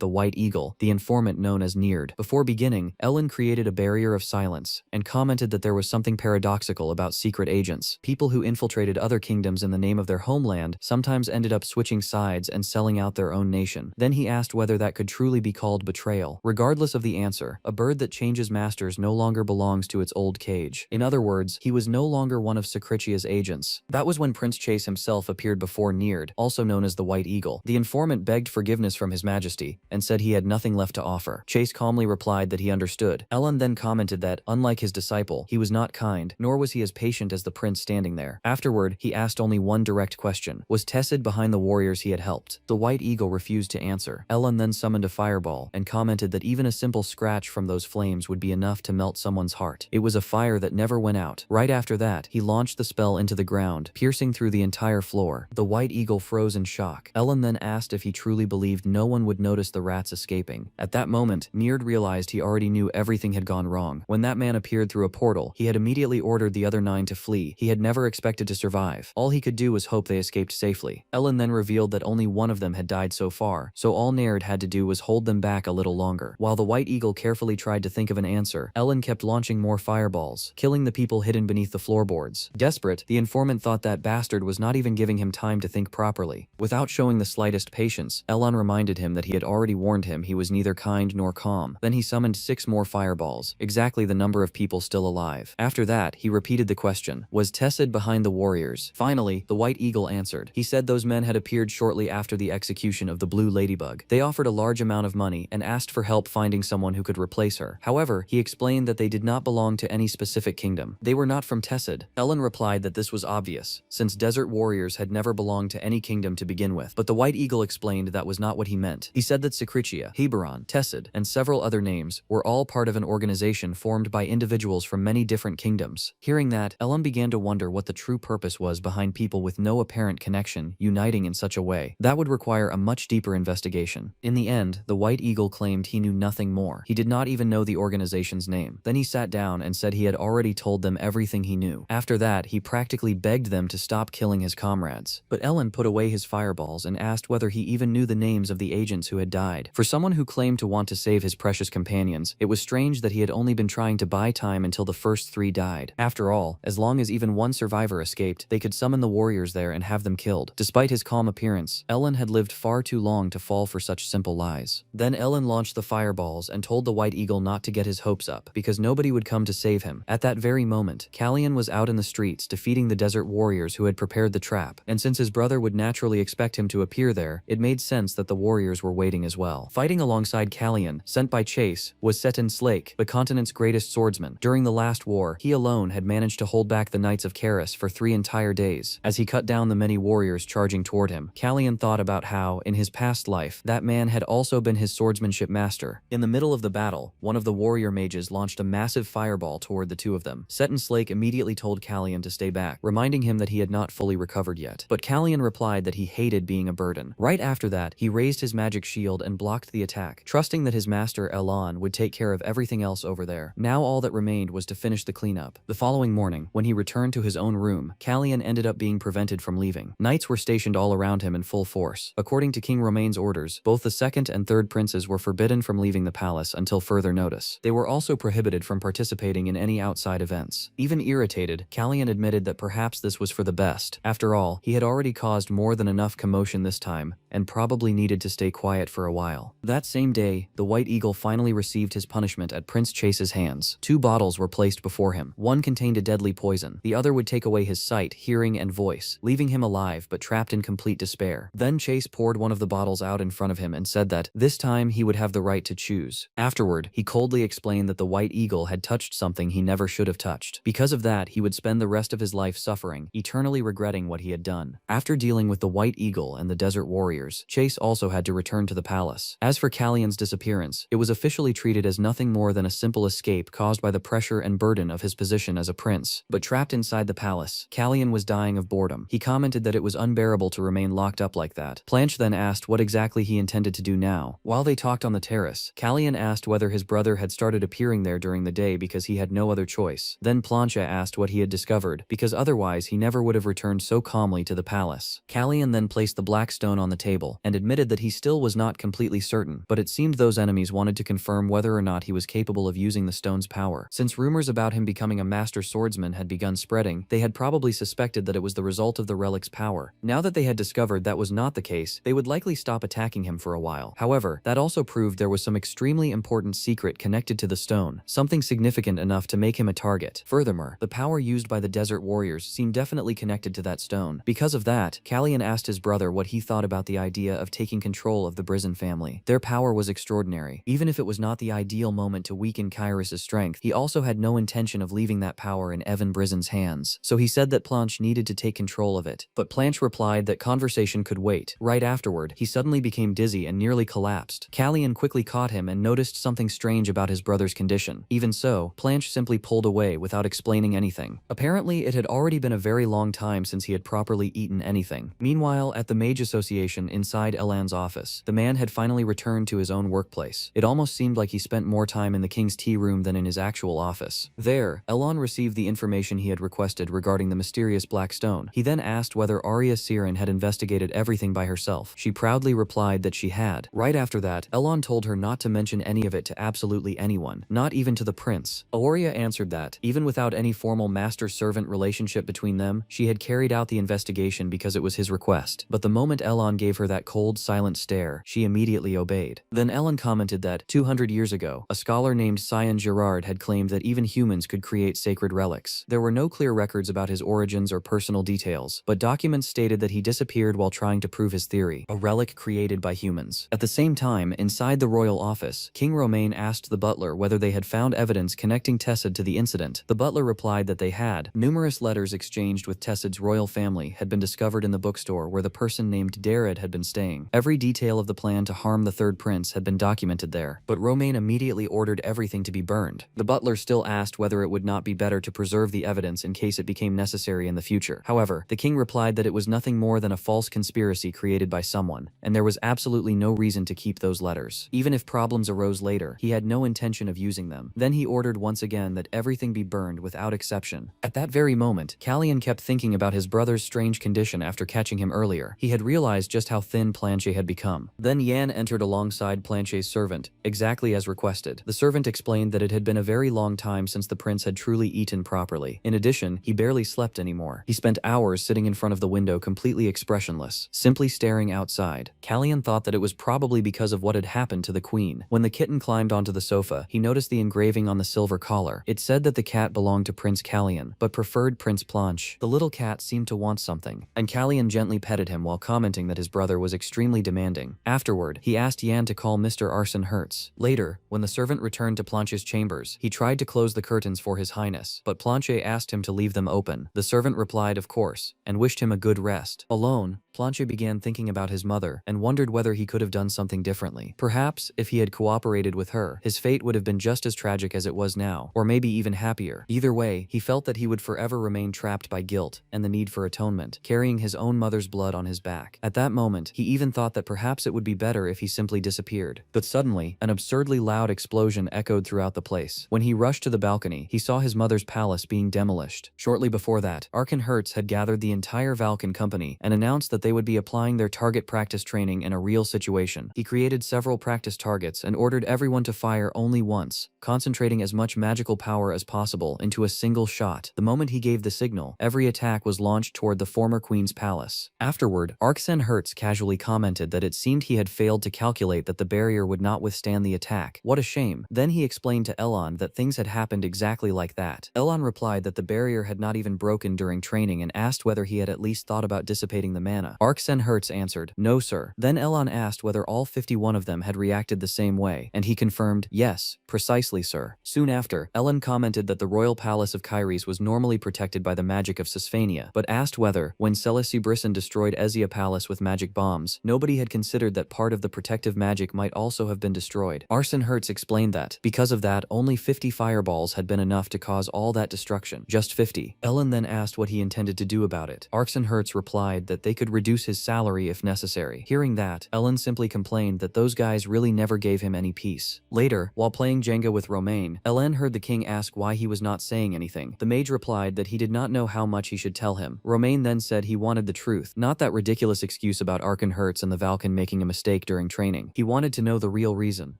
the White Eagle, the informant known as Neard. Before beginning, Ellen created a barrier of silence and commented that there was something paradoxical about secret agents. People who infiltrated other kingdoms in the name of their homeland sometimes ended up switching sides and selling out their own nation. Then he asked whether that could truly be called betrayal. Regardless of the answer, a bird that changes masters no longer belongs to its old cage. In other words, he was no longer one of Sacricia's agents. That was when Prince Chase himself appeared before Neard, also known as the White Eagle. The informant begged forgiveness from His Majesty and said he had nothing left to offer. Chase calmly replied that he understood. Ellen then commented that, unlike his disciple, he was not kind, nor was he as patient as the prince standing there. Afterward, he asked only one direct question. Was Tessid behind the warriors he had helped? The White Eagle refused to answer. Ellen then summoned a fireball and commented that even a simple scratch from those flames would be enough to melt someone's heart. It was a fire that never went out. Right after that, he launched the spell into the ground, piercing through the entire floor. The White Eagle froze in shock. Ellen then asked if he truly believed no one would notice the rats escaping. At that moment, Neard realized realized he already knew everything had gone wrong. When that man appeared through a portal, he had immediately ordered the other 9 to flee. He had never expected to survive. All he could do was hope they escaped safely. Ellen then revealed that only one of them had died so far, so all Naird had to do was hold them back a little longer. While the White Eagle carefully tried to think of an answer, Ellen kept launching more fireballs, killing the people hidden beneath the floorboards. Desperate, the informant thought that bastard was not even giving him time to think properly. Without showing the slightest patience, Ellen reminded him that he had already warned him he was neither kind nor calm. Then he summoned 6 more fireballs, exactly the number of people still alive. After that, he repeated the question, was Tessid behind the warriors? Finally, the White Eagle answered. He said those men had appeared shortly after the execution of the Blue Ladybug. They offered a large amount of money and asked for help finding someone who could replace her. However, he explained that they did not belong to any specific kingdom. They were not from Tessid. Ellen replied that this was obvious, since desert warriors had never belonged to any kingdom to begin with. But the White Eagle explained that was not what he meant. He said that Secretia, Heberon, Tessid, and several other names were all part of an organization formed by individuals from many different kingdoms. Hearing that, Ellen began to wonder what the true purpose was behind people with no apparent connection uniting in such a way. That would require a much deeper investigation. In the end, the White Eagle claimed he knew nothing more. He did not even know the organization's name. Then he sat down and said he had already told them everything he knew. After that, he practically begged them to stop killing his comrades. But Ellen put away his fireballs and asked whether he even knew the names of the agents who had died. For someone who claimed to want to save his precious companions, it was strange that he had only been trying to buy time until the first 3 died. After all, as long as even one survivor escaped, they could summon the warriors there and have them killed. Despite his calm appearance, Ellen had lived far too long to fall for such simple lies. Then Ellen launched the fireballs and told the White Eagle not to get his hopes up, because nobody would come to save him. At that very moment, Callion was out in the streets defeating the desert warriors who had prepared the trap, and since his brother would naturally expect him to appear there, it made sense that the warriors were waiting as well. Fighting alongside Callion, sent by Chase, was Seton Slake, the continent's greatest swordsman. During the last war, he alone had managed to hold back the Knights of Karis for 3 entire days. As he cut down the many warriors charging toward him, Callion thought about how, in his past life, that man had also been his swordsmanship master. In the middle of the battle, one of the warrior mages launched a massive fireball toward the 2 of them. Seton Slake immediately told Callion to stay back, reminding him that he had not fully recovered yet. But Callion replied that he hated being a burden. Right after that, he raised his magic shield and blocked the attack, trusting that his master Elon would take care of everything else over there. Now all that remained was to finish the cleanup. The following morning, when he returned to his own room, Callion ended up being prevented from leaving. Knights were stationed all around him in full force. According to King Romaine's orders, both the 2nd and 3rd princes were forbidden from leaving the palace until further notice. They were also prohibited from participating in any outside events. Even irritated, Callion admitted that perhaps this was for the best. After all, he had already caused more than enough commotion this time, and probably needed to stay quiet for a while. That same day, the White Eagle finally received his punishment at Prince Chase's hands. 2 bottles were placed before him. One contained a deadly poison. The other would take away his sight, hearing, and voice, leaving him alive but trapped in complete despair. Then Chase poured one of the bottles out in front of him and said that, this time he would have the right to choose. Afterward, he coldly explained that the White Eagle had touched something he never should have touched. Because of that, he would spend the rest of his life suffering, eternally regretting what he had done. After dealing with the White Eagle and the desert warriors, Chase also had to return to the palace. As for Callion's disappearance, it was officially treated as nothing more than a simple escape caused by the pressure and burden of his position as a prince. But trapped inside the palace, Callion was dying of boredom. He commented that it was unbearable to remain locked up like that. Planche then asked what exactly he intended to do now. While they talked on the terrace, Callion asked whether his brother had started appearing there during the day because he had no other choice. Then Planche asked what he had discovered, because otherwise he never would have returned so calmly to the palace. Callion then placed the black stone on the table, and admitted that he still was not completely certain, but it seemed those enemies wanted to confirm whether or not he was capable of using the stone's power. Since rumors about him becoming a master swordsman had begun spreading, they had probably suspected that it was the result of the relic's power. Now that they had discovered that was not the case, they would likely stop attacking him for a while. However, that also proved there was some extremely important secret connected to the stone, something significant enough to make him a target. Furthermore, the power used by the desert warriors seemed definitely connected to that stone. Because of that, Callion asked his brother what he thought about the idea of taking control of the Brizzen family. Their power was extraordinary. Even if it was not the ideal moment to weaken Kyrus's strength, he also had no intention of leaving that power in Evan Brizzen's hands. So he said that Planche needed to take control of it. But Planche replied that conversation could wait. Right afterward, he suddenly became dizzy and nearly collapsed. Callion quickly caught him and noticed something strange about his brother's condition. Even so, Planche simply pulled away without explaining anything. Apparently, it had already been a very long time since he had properly eaten anything. Meanwhile, at the Mage Association inside Elan's office, the man had finally returned to his own workplace. It almost almost seemed like he spent more time in the king's tea room than in his actual office. There, Elon received the information he had requested regarding the mysterious black stone. He then asked whether Arya Siren had investigated everything by herself. She proudly replied that she had. Right after that, Elon told her not to mention any of it to absolutely anyone, not even to the prince. Arya answered that, even without any formal master-servant relationship between them, she had carried out the investigation because it was his request. But the moment Elon gave her that cold, silent stare, she immediately obeyed. Then Elon commented that, 200 years ago, a scholar named Sion Girard had claimed that even humans could create sacred relics. There were no clear records about his origins or personal details, but documents stated that he disappeared while trying to prove his theory, a relic created by humans. At the same time, inside the royal office, King Romain asked the butler whether they had found evidence connecting Tessid to the incident. The butler replied that they had. Numerous letters exchanged with Tessid's royal family had been discovered in the bookstore where the person named Dared had been staying. Every detail of the plan to harm the third prince had been documented there, but Romain immediately ordered everything to be burned. The butler still asked whether it would not be better to preserve the evidence in case it became necessary in the future. However, the king replied that it was nothing more than a false conspiracy created by someone, and there was absolutely no reason to keep those letters. Even if problems arose later, he had no intention of using them. Then he ordered once again that everything be burned without exception. At that very moment, Callian kept thinking about his brother's strange condition after catching him earlier. He had realized just how thin Planchet had become. Then Yan entered alongside Planchet's servant, exactly as requested. The servant explained that it had been a very long time since the prince had truly eaten properly. In addition, he barely slept anymore. He spent hours sitting in front of the window completely expressionless, simply staring outside. Callian thought that it was probably because of what had happened to the queen. When the kitten climbed onto the sofa, he noticed the engraving on the silver collar. It said that the cat belonged to Prince Callian, but preferred Prince Planche. The little cat seemed to want something, and Callian gently petted him while commenting that his brother was extremely demanding. Afterward, he asked Yan to call Mr. Arsene Hertz. Later, when the servant returned to Planche's chambers, he tried to close the curtains for his highness, but Planchet asked him to leave them open. The servant replied of course, and wished him a good rest. Alone, Planchet began thinking about his mother and wondered whether he could have done something differently. Perhaps, if he had cooperated with her, his fate would have been just as tragic as it was now, or maybe even happier. Either way, he felt that he would forever remain trapped by guilt and the need for atonement, carrying his own mother's blood on his back. At that moment, he even thought that perhaps it would be better if he simply disappeared. But suddenly, an absurdly loud explosion echoed throughout the place. When he rushed to the balcony, he saw his mother's palace being demolished. Shortly before that, Arsene Hertz had gathered the entire Valken company and announced that they would be applying their target practice training in a real situation. He created several practice targets and ordered everyone to fire only once, concentrating as much magical power as possible into a single shot. The moment he gave the signal, every attack was launched toward the former queen's palace. Afterward, Arsene Hertz casually commented that it seemed he had failed to calculate that the barrier would not withstand the attack. What a shame. Then he explained to Elon that things had happened exactly like that. Elon replied that the barrier had not even broken during training and asked whether he had at least thought about dissipating the mana. Arsene Hertz answered, "No sir." Then Elon asked whether all 51 of them had reacted the same way, and he confirmed, "Yes, precisely sir." Soon after, Elon commented that the royal palace of Kyries was normally protected by the magic of Sisphania, but asked whether, when Celesibrisson destroyed Ezia Palace with magic bombs, nobody had considered that part of the protective magic might also have been destroyed. Arsene Hertz explained that, because of that, only 50 fireballs had been enough to cause all that destruction. Just 50. Elon then asked what he intended to do about it. Arsene Hertz replied that they could reduce his salary if necessary. Hearing that, Elon simply complained that those guys really never gave him any peace. Later, while playing Jenga with Romain, Elon heard the king ask why he was not saying anything. The mage replied that he did not know how much he should tell him. Romain then said he wanted the truth, not that ridiculous excuse about Arsene Hertz and the Valken making a mistake during training. He wanted to know the real reason.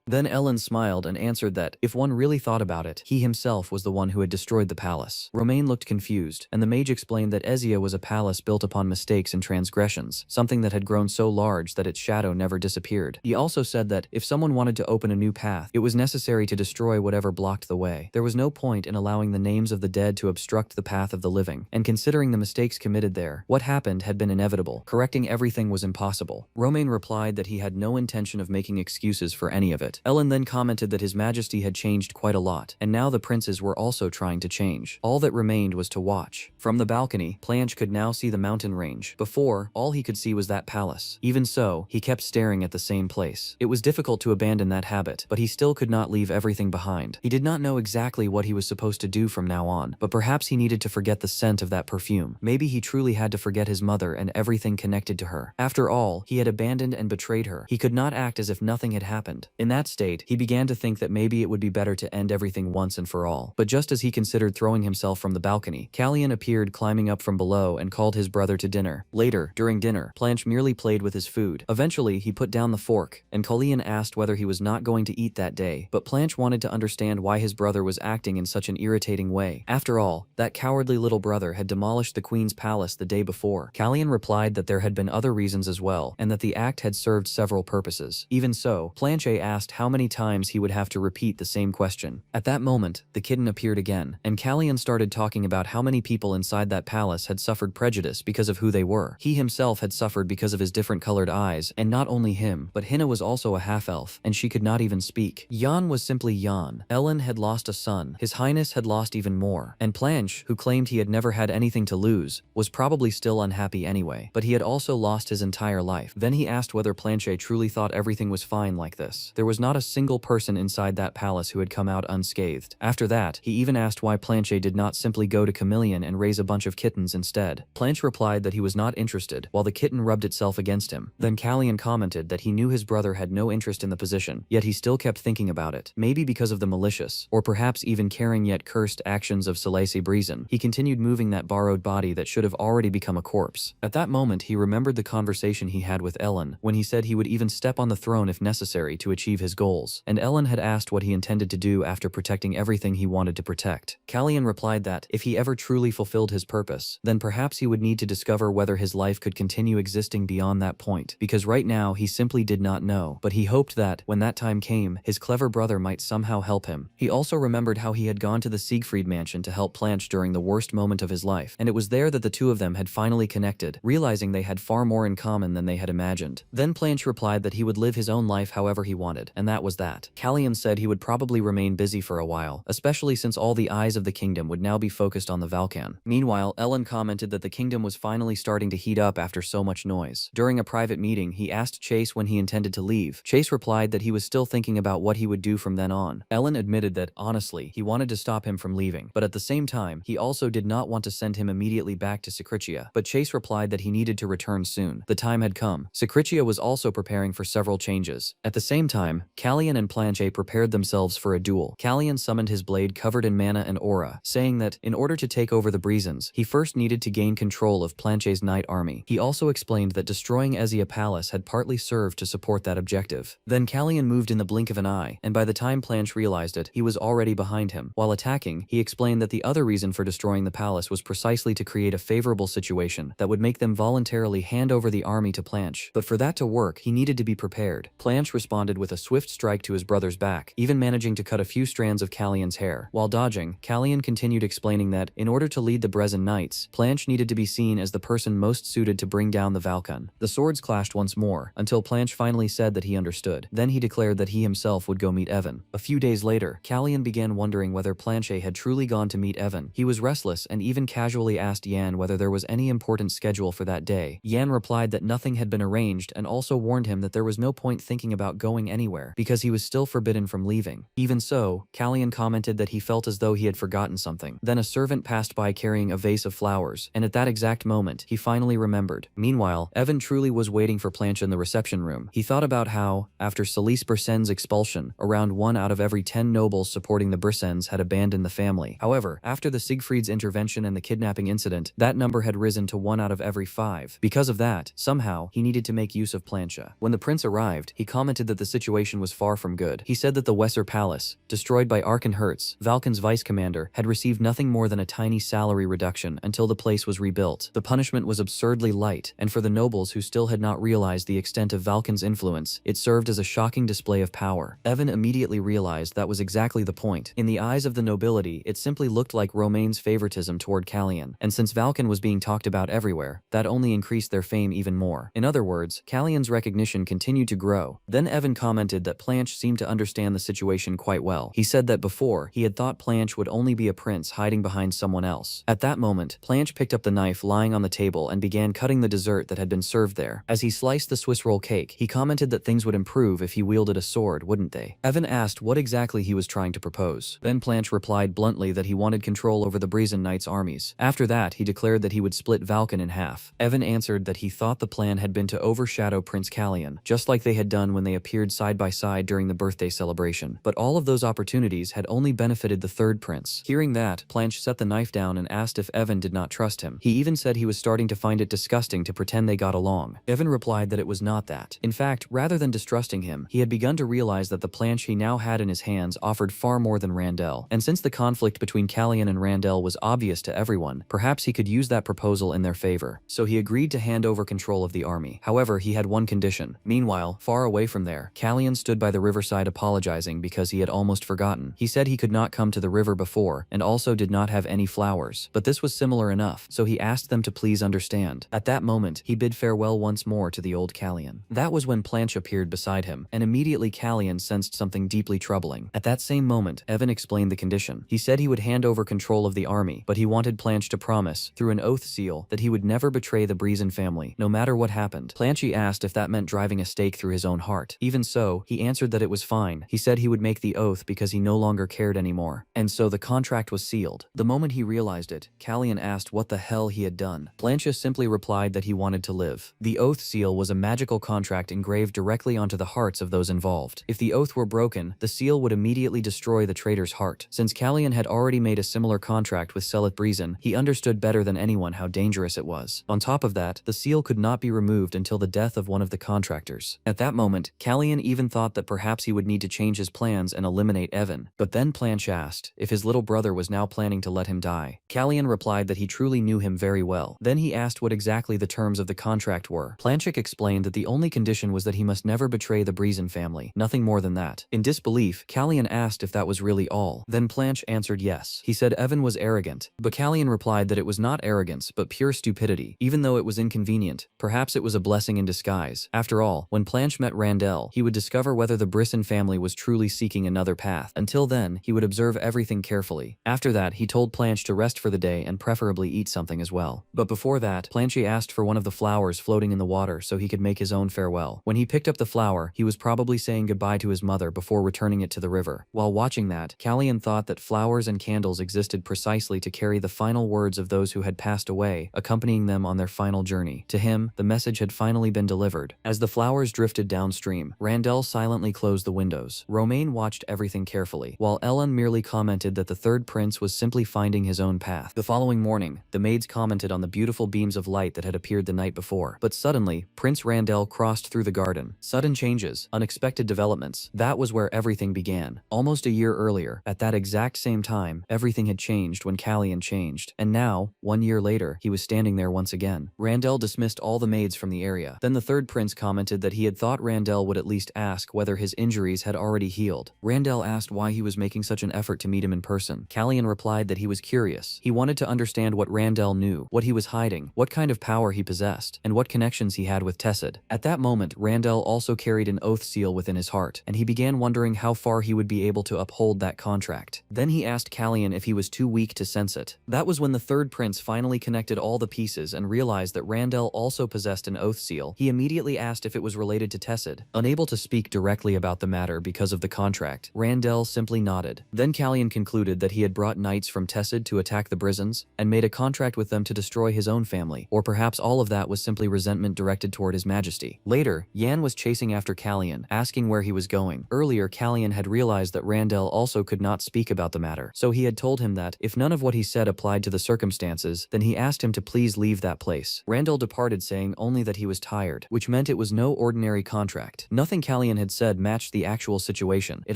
Then Elon smiled and answered that, if one really thought about it, he himself was the one who had destroyed the palace. Romain looked confused, and the mage explained that Ezia was a palace built upon mistakes and transgressions, something that had grown so large that its shadow never disappeared. He also said that, if someone wanted to open a new path, it was necessary to destroy whatever blocked the way. There was no point in allowing the names of the dead to obstruct the path of the living, and considering the mistakes committed there, what happened had been inevitable. Correcting everything was impossible. Romain replied that he had no intention of making excuses for any of it. Elon then commented that His Majesty had changed quite a lot, and now the princes were also trying to change. All that remained was to watch. From the balcony, Planche could now see the mountain range. Before, all he could see was that palace. Even so, he kept staring at the same place. It was difficult to abandon that habit, but he still could not leave everything behind. He did not know exactly what he was supposed to do from now on, but perhaps he needed to forget the scent of that perfume. Maybe he truly had to forget his mother and everything connected to her. After all, he had abandoned and betrayed her. He could not act as if nothing had happened. In that that state, he began to think that maybe it would be better to end everything once and for all. But just as he considered throwing himself from the balcony, Callian appeared climbing up from below and called his brother to dinner. Later, during dinner, Planche merely played with his food. Eventually, he put down the fork, and Callian asked whether he was not going to eat that day, but Planche wanted to understand why his brother was acting in such an irritating way. After all, that cowardly little brother had demolished the queen's palace the day before. Callian replied that there had been other reasons as well, and that the act had served several purposes. Even so, Planche asked how many times he would have to repeat the same question. At that moment, the kitten appeared again, and Callian started talking about how many people inside that palace had suffered prejudice because of who they were. He himself had suffered because of his different colored eyes, and not only him, but Hinna was also a half-elf, and she could not even speak. Jan was simply Jan. Ellen had lost a son, His Highness had lost even more, and Planche, who claimed he had never had anything to lose, was probably still unhappy anyway, but he had also lost his entire life. Then he asked whether Planche truly thought everything was fine like this. There was not a single person inside that palace who had come out unscathed. After that, he even asked why Planche did not simply go to Chameleon and raise a bunch of kittens instead. Planche replied that he was not interested, while the kitten rubbed itself against him. Then Callian commented that he knew his brother had no interest in the position, yet he still kept thinking about it, maybe because of the malicious, or perhaps even caring yet cursed actions of Selese Breezen. He continued moving that borrowed body that should have already become a corpse. At that moment, he remembered the conversation he had with Ellen, when he said he would even step on the throne if necessary to achieve his goals, and Ellen had asked what he intended to do after protecting everything he wanted to protect. Callian replied that, if he ever truly fulfilled his purpose, then perhaps he would need to discover whether his life could continue existing beyond that point, because right now he simply did not know, but he hoped that, when that time came, his clever brother might somehow help him. He also remembered how he had gone to the Siegfried mansion to help Planche during the worst moment of his life, and it was there that the two of them had finally connected, realizing they had far more in common than they had imagined. Then Planche replied that he would live his own life however he wanted, and that was that. Callian said he would probably remain busy for a while, especially since all the eyes of the kingdom would now be focused on the Valkan. Meanwhile, Ellen commented that the kingdom was finally starting to heat up after so much noise. During a private meeting, he asked Chase when he intended to leave. Chase replied that he was still thinking about what he would do from then on. Ellen admitted that, honestly, he wanted to stop him from leaving, but at the same time, he also did not want to send him immediately back to Secretia. But Chase replied that he needed to return soon. The time had come. Secretia was also preparing for several changes. At the same time, Callian and Planche prepared themselves for a duel. Callian summoned his blade covered in mana and aura, saying that, in order to take over the Breezens, he first needed to gain control of Planche's knight army. He also explained that destroying Ezia Palace had partly served to support that objective. Then Callian moved in the blink of an eye, and by the time Planche realized it, he was already behind him. While attacking, he explained that the other reason for destroying the palace was precisely to create a favorable situation that would make them voluntarily hand over the army to Planche. But for that to work, he needed to be prepared. Planche responded with a swift strike to his brother's back, even managing to cut a few strands of Callian's hair. While dodging, Callian continued explaining that, in order to lead the Brezen Knights, Planche needed to be seen as the person most suited to bring down the Valkan. The swords clashed once more, until Planche finally said that he understood. Then he declared that he himself would go meet Evan. A few days later, Callian began wondering whether Planche had truly gone to meet Evan. He was restless and even casually asked Yan whether there was any important schedule for that day. Yan replied that nothing had been arranged and also warned him that there was no point thinking about going anywhere, because he was still forbidden from leaving. Even so, Callian commented that he felt as though he had forgotten something. Then a servant passed by carrying a vase of flowers, and at that exact moment, he finally remembered. Meanwhile, Evan truly was waiting for Planche in the reception room. He thought about how, after Selise Bersen's expulsion, around 1 out of every 10 nobles supporting the Bersens had abandoned the family. However, after the Siegfried's intervention and the kidnapping incident, that number had risen to 1 out of every 5. Because of that, somehow, he needed to make use of Planche. When the prince arrived, he commented that the situation was far from good. He said that the Wesser Palace, destroyed by Arkenhertz, Valken's vice commander, had received nothing more than a tiny salary reduction until the place was rebuilt. The punishment was absurdly light, and for the nobles who still had not realized the extent of Valken's influence, it served as a shocking display of power. Evan immediately realized that was exactly the point. In the eyes of the nobility, it simply looked like Romaine's favoritism toward Callian, and since Valken was being talked about everywhere, that only increased their fame even more. In other words, Callian's recognition continued to grow. Then Evan commented that Planche seemed to understand the situation quite well. He said that before, he had thought Planche would only be a prince hiding behind someone else. At that moment, Planche picked up the knife lying on the table and began cutting the dessert that had been served there. As he sliced the Swiss roll cake, he commented that things would improve if he wielded a sword, wouldn't they? Evan asked what exactly he was trying to propose. Then Planche replied bluntly that he wanted control over the Brezen Knights' armies. After that, he declared that he would split Valken in half. Evan answered that he thought the plan had been to overshadow Prince Callian, just like they had done when they appeared side by side side during the birthday celebration. But all of those opportunities had only benefited the third prince. Hearing that, Planche set the knife down and asked if Evan did not trust him. He even said he was starting to find it disgusting to pretend they got along. Evan replied that it was not that. In fact, rather than distrusting him, he had begun to realize that the Planche he now had in his hands offered far more than Randell. And since the conflict between Callian and Randell was obvious to everyone, perhaps he could use that proposal in their favor. So he agreed to hand over control of the army. However, he had one condition. Meanwhile, far away from there, Callian stood by the riverside apologizing because he had almost forgotten. He said he could not come to the river before, and also did not have any flowers. But this was similar enough, so he asked them to please understand. At that moment, he bid farewell once more to the old Callian. That was when Planche appeared beside him, and immediately Callian sensed something deeply troubling. At that same moment, Evan explained the condition. He said he would hand over control of the army, but he wanted Planche to promise, through an oath seal, that he would never betray the Breezen family, no matter what happened. Planche asked if that meant driving a stake through his own heart. Even so, he answered that it was fine. He said he would make the oath because he no longer cared anymore. And so the contract was sealed. The moment he realized it, Callian asked what the hell he had done. Planche simply replied that he wanted to live. The oath seal was a magical contract engraved directly onto the hearts of those involved. If the oath were broken, the seal would immediately destroy the traitor's heart. Since Callian had already made a similar contract with Seleth Breezen, he understood better than anyone how dangerous it was. On top of that, the seal could not be removed until the death of one of the contractors. At that moment, Callian even thought that perhaps he would need to change his plans and eliminate Evan. But then Planche asked if his little brother was now planning to let him die. Callian replied that he truly knew him very well. Then he asked what exactly the terms of the contract were. Planche explained that the only condition was that he must never betray the Breezen family, nothing more than that. In disbelief, Callian asked if that was really all. Then Planche answered yes. He said Evan was arrogant, but Callian replied that it was not arrogance, but pure stupidity. Even though it was inconvenient, perhaps it was a blessing in disguise. After all, when Planche met Randell, he would discover whether the Brisson family was truly seeking another path. Until then, he would observe everything carefully. After that, he told Planche to rest for the day and preferably eat something as well. But before that, Planche asked for one of the flowers floating in the water so he could make his own farewell. When he picked up the flower, he was probably saying goodbye to his mother before returning it to the river. While watching that, Callian thought that flowers and candles existed precisely to carry the final words of those who had passed away, accompanying them on their final journey. To him, the message had finally been delivered. As the flowers drifted downstream, Randell silently closed the windows. Romaine watched everything carefully, while Ellen merely commented that the third prince was simply finding his own path. The following morning, the maids commented on the beautiful beams of light that had appeared the night before. But suddenly, Prince Randell crossed through the garden. Sudden changes, unexpected developments. That was where everything began. Almost a year earlier, at that exact same time, everything had changed when Callian changed. And now, 1 year later, he was standing there once again. Randell dismissed all the maids from the area. Then the third prince commented that he had thought Randell would at least ask whether his injuries had already healed. Randell asked why he was making such an effort to meet him in person. Callian replied that he was curious. He wanted to understand what Randell knew, what he was hiding, what kind of power he possessed, and what connections he had with Tessed. At that moment, Randell also carried an oath seal within his heart, and he began wondering how far he would be able to uphold that contract. Then he asked Callian if he was too weak to sense it. That was when the third prince finally connected all the pieces and realized that Randell also possessed an oath seal. He immediately asked if it was related to Tessed. Unable to speak directly about the matter because of the contract, Randell simply nodded. Then Callian concluded that he had brought knights from Tessed to attack the Brisons, and made a contract with them to destroy his own family, or perhaps all of that was simply resentment directed toward his majesty. Later, Yan was chasing after Callian, asking where he was going. Earlier, Callian had realized that Randell also could not speak about the matter, so he had told him that, if none of what he said applied to the circumstances, then he asked him to please leave that place. Randell departed saying only that he was tired, which meant it was no ordinary contract. Nothing Callian had said matched the actual situation. It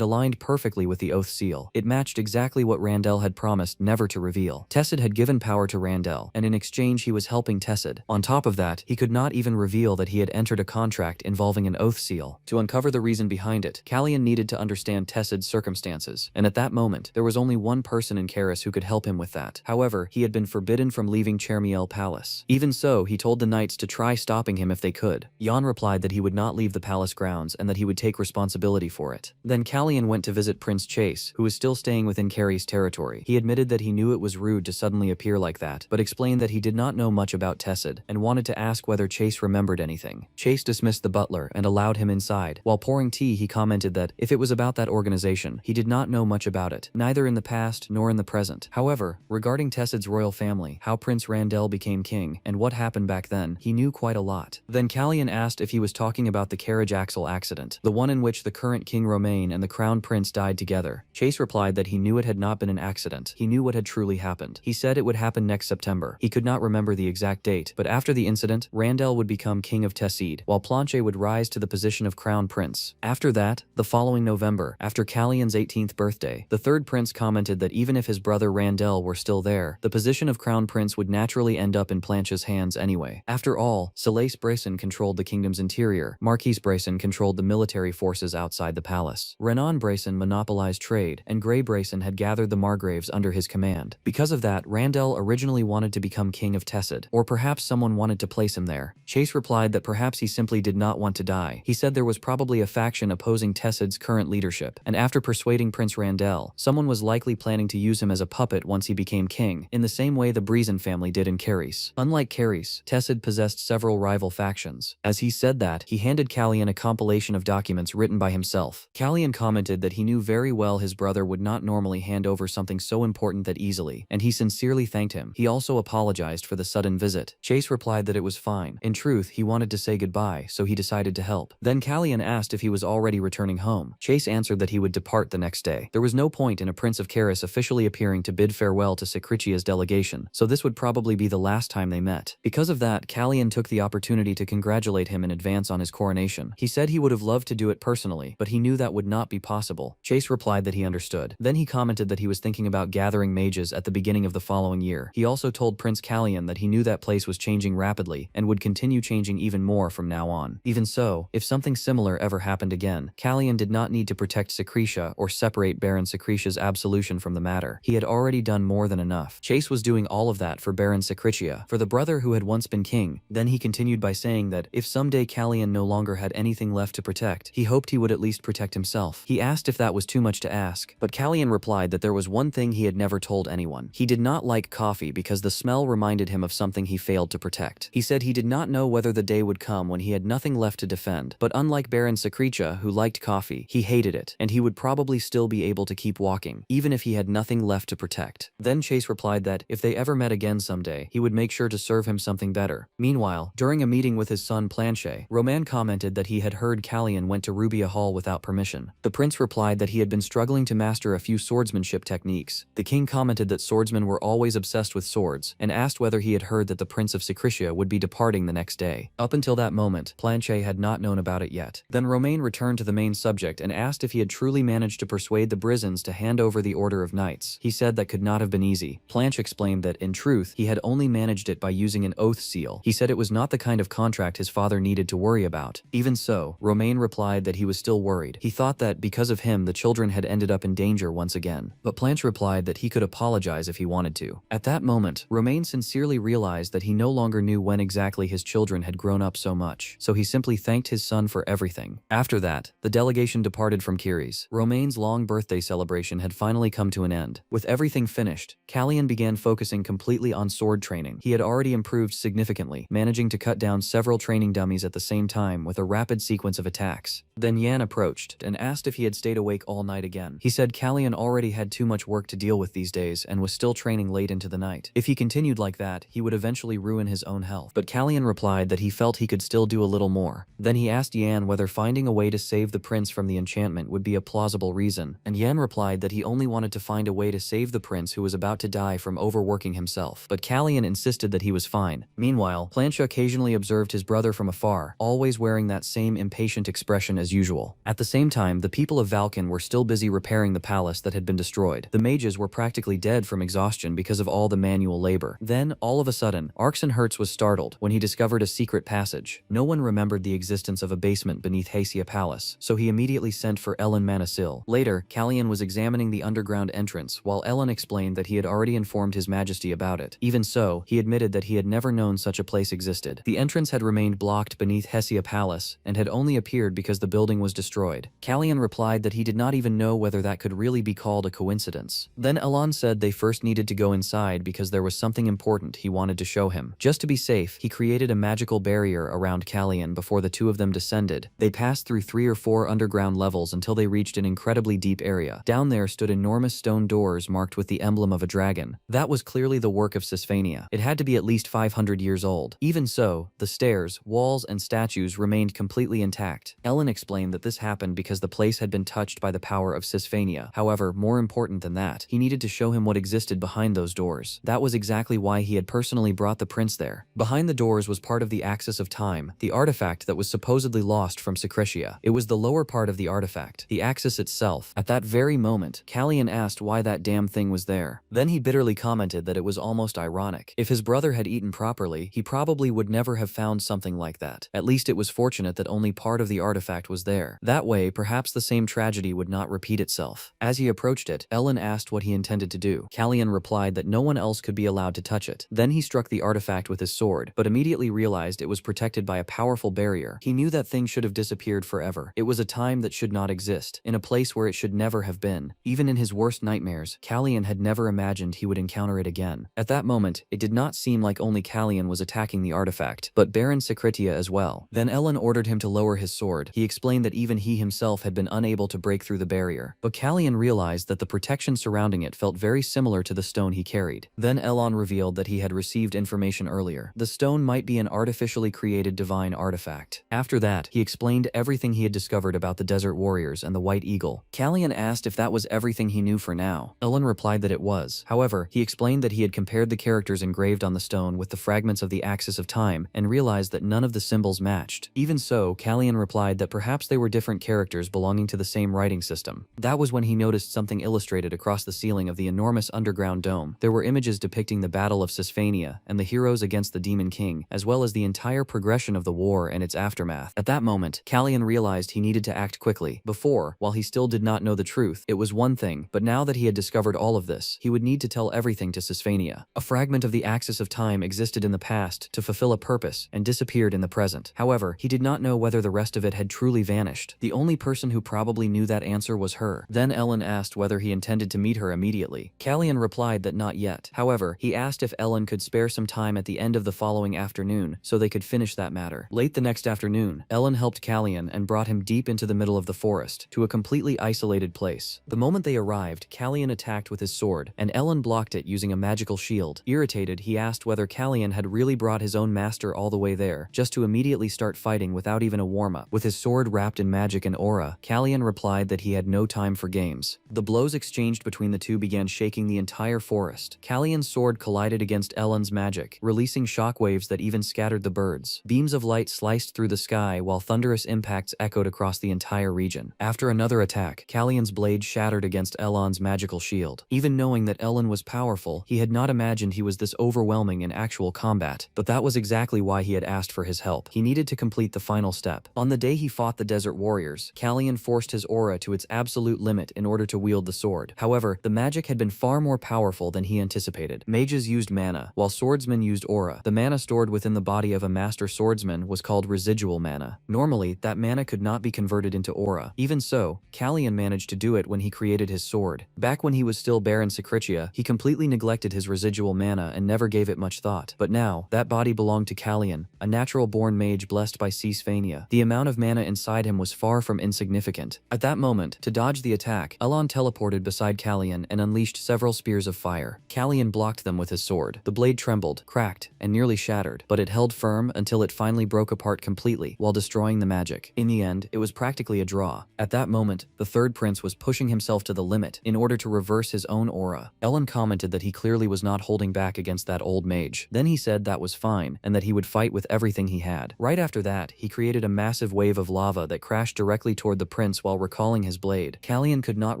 aligned perfectly with the oath seal. It matched exactly what Randell had promised never to reveal. Tessed had given power to Randell, and in exchange he was helping Tessed. On top of that, he could not even reveal that he had entered a contract involving an oath seal. To uncover the reason behind it, Callian needed to understand Tessed's circumstances, and at that moment, there was only one person in Karis who could help him with that. However, he had been forbidden from leaving Chermiel Palace. Even so, he told the knights to try stopping him if they could. Jan replied that he would not leave the palace grounds and that he would take responsibility for it. Then Callian went to visit Prince Chase, who was still staying within Carrie's territory. He admitted that he knew it was rude to suddenly appear like that, but explained that he did not know much about Tessed, and wanted to ask whether Chase remembered anything. Chase dismissed the butler and allowed him inside. While pouring tea, he commented that, if it was about that organization, he did not know much about it, neither in the past nor in the present. However, regarding Tessed's royal family, how Prince Randell became king, and what happened back then, he knew quite a lot. Then Callian asked if he was talking about the carriage axle accident. the one in which the current King Romain and the Crown Prince died together. Chase replied that he knew it had not been an accident. He knew what had truly happened. He said it would happen next September. He could not remember the exact date, but after the incident, Randell would become King of Tessid, while Planche would rise to the position of Crown Prince. After that, the following November, after Callion's 18th birthday, the third prince commented that even if his brother Randell were still there, the position of Crown Prince would naturally end up in Planche's hands anyway. After all, Soleil Brayson controlled the kingdom's interior, Marquise Brayson controlled the military forces outside the palace, Renan Brayson monopolized trade, and Grey Brayson had gathered the Margraves under his command. Because of that, Randell originally wanted to become King of Tessid, or perhaps someone wanted to place him there. Chase replied that perhaps he simply did not want to die. He said there was probably a faction opposing Tessid's current leadership, and after persuading Prince Randell, someone was likely planning to use him as a puppet once he became king, in the same way the Breezen family did in Carys. Unlike Carys, Tessid possessed several rival factions. As he said that, he handed Callion a compilation of documents written by himself. Callion commented that he knew very well his brother would not normally hand over something so important that easily, and he sincerely thanked him. He also apologized for the sudden visit. Chase replied that it was fine. In truth, he wanted to say goodbye, so he decided to help. Then Callion asked if he was already returning home. Chase answered that he would depart the next day. There was no point in a Prince of Carys officially appearing to bid farewell to Sacrichia's delegation, so this would probably be the last time they met. Because of that, Callion took the opportunity to congratulate him in advance on his coronation. He said he would have loved to do it personally, but he knew that would not be possible. Chase replied that he understood. Then he commented that he was thinking about gathering mages at the beginning of the following year. He also told Prince Callion that he knew that place was changing rapidly and would continue changing even more from now on. Even so, if something similar ever happened again, Callion did not need to protect Sacrichia or separate Baron Sacrichia's absolution from the matter. He had already done more than enough. Chase was doing all of that for Baron Sacrichia, for the brother who had once been king. Then he continued by saying that if someday Callion no longer had anything left to protect, he hoped he would at least protect himself. He asked if that was too much to ask, but Callion replied that there was one thing he had never told anyone. He did not like coffee because the smell reminded him of something he failed to protect. He said he did not know whether the day would come when he had nothing left to defend, but unlike Baron Sacrichia, who liked coffee, he hated it, and he would probably still be able to keep walking, even if he had nothing left to protect. Then Chase replied that if they ever met again someday, he would make sure to serve him something better. Meanwhile, during a meeting with his son Planche, Romain commented that he had heard Callion went to Rubia Hall without permission. The prince replied that he had been struggling to master a few swordsmanship techniques. The king commented that swordsmen were always obsessed with swords, and asked whether he had heard that the Prince of Sacrichia would be departing the next day. Up until that moment, Planche had not known about it yet. Then Romain returned to the main subject and asked if he had truly managed to persuade the Brizens to hand over the Order of Knights. He said that could not have been easy. Planche explained that, in truth, he had only managed it by using an oath seal. He said it was not the kind of contract his father needed to worry about. Even so, Romain replied that he was still worried. He thought that, because of him, the children had ended up in danger once again. But Planche replied that he could apologize if he wanted to. At that moment, Romain sincerely realized that he no longer knew when exactly his children had grown up so much, so he simply thanked his son for everything. After that, the delegation departed from Carys. Romain's long birthday celebration had finally come to an end. With everything finished, Callion began focusing completely on sword training. He had already improved significantly, managing to cut down several training dummies at the same time with a rapid sequence of attacks. Then Yan approached and asked if he had stayed awake all night again. He said Callion already had too much work to deal with these days and was still training late into the night. If he continued like that, he would eventually ruin his own health. But Callion replied that he felt he could still do a little more. Then he asked Yan whether finding a way to save the prince from the enchantment would be a plausible reason, and Yan replied that he only wanted to find a way to save the prince who was about to die from overworking himself. But Callion insisted that he was fine. Meanwhile, Planche occasionally observed his brother from afar, always wearing that same impatient expression as usual. At the same time, the people of Valken were still busy repairing the palace that had been destroyed. The mages were practically dead from exhaustion because of all the manual labor. Then, all of a sudden, Arxenherz was startled when he discovered a secret passage. No one remembered the existence of a basement beneath Hacia Palace, so he immediately sent for Ellen Manasil. Later, Callion was examining the underground entrance, while Ellen explained that he had already informed His Majesty about it. Even so, he admitted that he had never known such a place existed. The entrance had remained blocked beneath Hacia Palace, and had only appeared because the building was destroyed. Callion replied that he did not even know whether that could really be called a coincidence. Then Elan said they first needed to go inside because there was something important he wanted to show him. Just to be safe, he created a magical barrier around Callion before the two of them descended. They passed through 3 or 4 underground levels until they reached an incredibly deep area. Down there stood enormous stone doors marked with the emblem of a dragon. That was clearly the work of Sisphania. It had to be at least 500 years old. Even so, the stairs, walls, and statues remained completely intact. Ellen Ellen explained that this happened because the place had been touched by the power of Sisphania. However, more important than that, he needed to show him what existed behind those doors. That was exactly why he had personally brought the prince there. Behind the doors was part of the axis of time, the artifact that was supposedly lost from Secretia. It was the lower part of the artifact, the axis itself. At that very moment, Callian asked why that damn thing was there. Then he bitterly commented that it was almost ironic. If his brother had eaten properly, he probably would never have found something like that. At least it was fortunate that only part of the artifact was there. That way, perhaps the same tragedy would not repeat itself. As he approached it, Ellen asked what he intended to do. Callian replied that no one else could be allowed to touch it. Then he struck the artifact with his sword, but immediately realized it was protected by a powerful barrier. He knew that thing should have disappeared forever. It was a time that should not exist, in a place where it should never have been. Even in his worst nightmares, Callian had never imagined he would encounter it again. At that moment, it did not seem like only Callian was attacking the artifact, but Baron Secretia as well. Then Ellen ordered him to lower his sword. He explained that even he himself had been unable to break through the barrier, but Callian realized that the protection surrounding it felt very similar to the stone he carried. Then Ellen revealed that he had received information earlier. The stone might be an artificially created divine artifact. After that, he explained everything he had discovered about the Desert Warriors and the White Eagle. Callian asked if that was everything he knew for now. Ellen replied that it was. However, he explained that he had compared the characters engraved on the stone with the fragments of the axis of time and realized that none of the symbols matched. Even so, Callian replied that perhaps they were different characters belonging to the same writing system. That was when he noticed something illustrated across the ceiling of the enormous underground dome. There were images depicting the Battle of Sisphania and the heroes against the Demon King, as well as the entire progression of the war and its aftermath. At that moment, Callian realized he needed to act quickly. Before, while he still did not know the truth, it was one thing, but now that he had discovered all of this, he would need to tell everything to Sisphania. A fragment of the axis of time existed in the past to fulfill a purpose and disappeared in the present. However, he did not know whether the rest of it had truly vanished. The only person who probably knew that answer was her. Then Ellen asked whether he intended to meet her immediately. Callian replied that not yet. However, he asked if Ellen could spare some time at the end of the following afternoon so they could finish that matter. Late the next afternoon, Ellen helped Callian and brought him deep into the middle of the forest, to a completely isolated place. The moment they arrived, Callian attacked with his sword, and Ellen blocked it using a magical shield. Irritated, he asked whether Callian had really brought his own master all the way there, just to immediately start fighting without even a warm-up. With his sword wrapped in magic and aura, Callian replied that he had no time for games. The blows exchanged between the two began shaking the entire forest. Callian's sword collided against Ellen's magic, releasing shockwaves that even scattered the birds. Beams of light sliced through the sky while thunderous impacts echoed across the entire region. After another attack, Callian's blade shattered against Ellen's magical shield. Even knowing that Ellen was powerful, he had not imagined he was this overwhelming in actual combat. But that was exactly why he had asked for his help. He needed to complete the final step. On the day he fought the Desert Warriors, Callian forced his aura to its absolute limit in order to wield the sword. However, the magic had been far more powerful than he anticipated. Mages used mana, while swordsmen used aura. The mana stored within the body of a master swordsman was called residual mana. Normally, that mana could not be converted into aura. Even so, Callian managed to do it when he created his sword. Back when he was still Baron Secretia, he completely neglected his residual mana and never gave it much thought. But now, that body belonged to Callian, a natural-born mage blessed by Sisphania. The amount of mana inside him was far from insignificant. At that moment, to dodge the attack, Ellen teleported beside Callian and unleashed several spears of fire. Callian blocked them with his sword. The blade trembled, cracked, and nearly shattered, but it held firm until it finally broke apart completely while destroying the magic. In the end, it was practically a draw. At that moment, the third prince was pushing himself to the limit in order to reverse his own aura. Ellen commented that he clearly was not holding back against that old mage. Then he said that was fine, and that he would fight with everything he had. Right after that, he created a massive wave of lava that crashed directly toward the prince while recalling his blade. Callian could not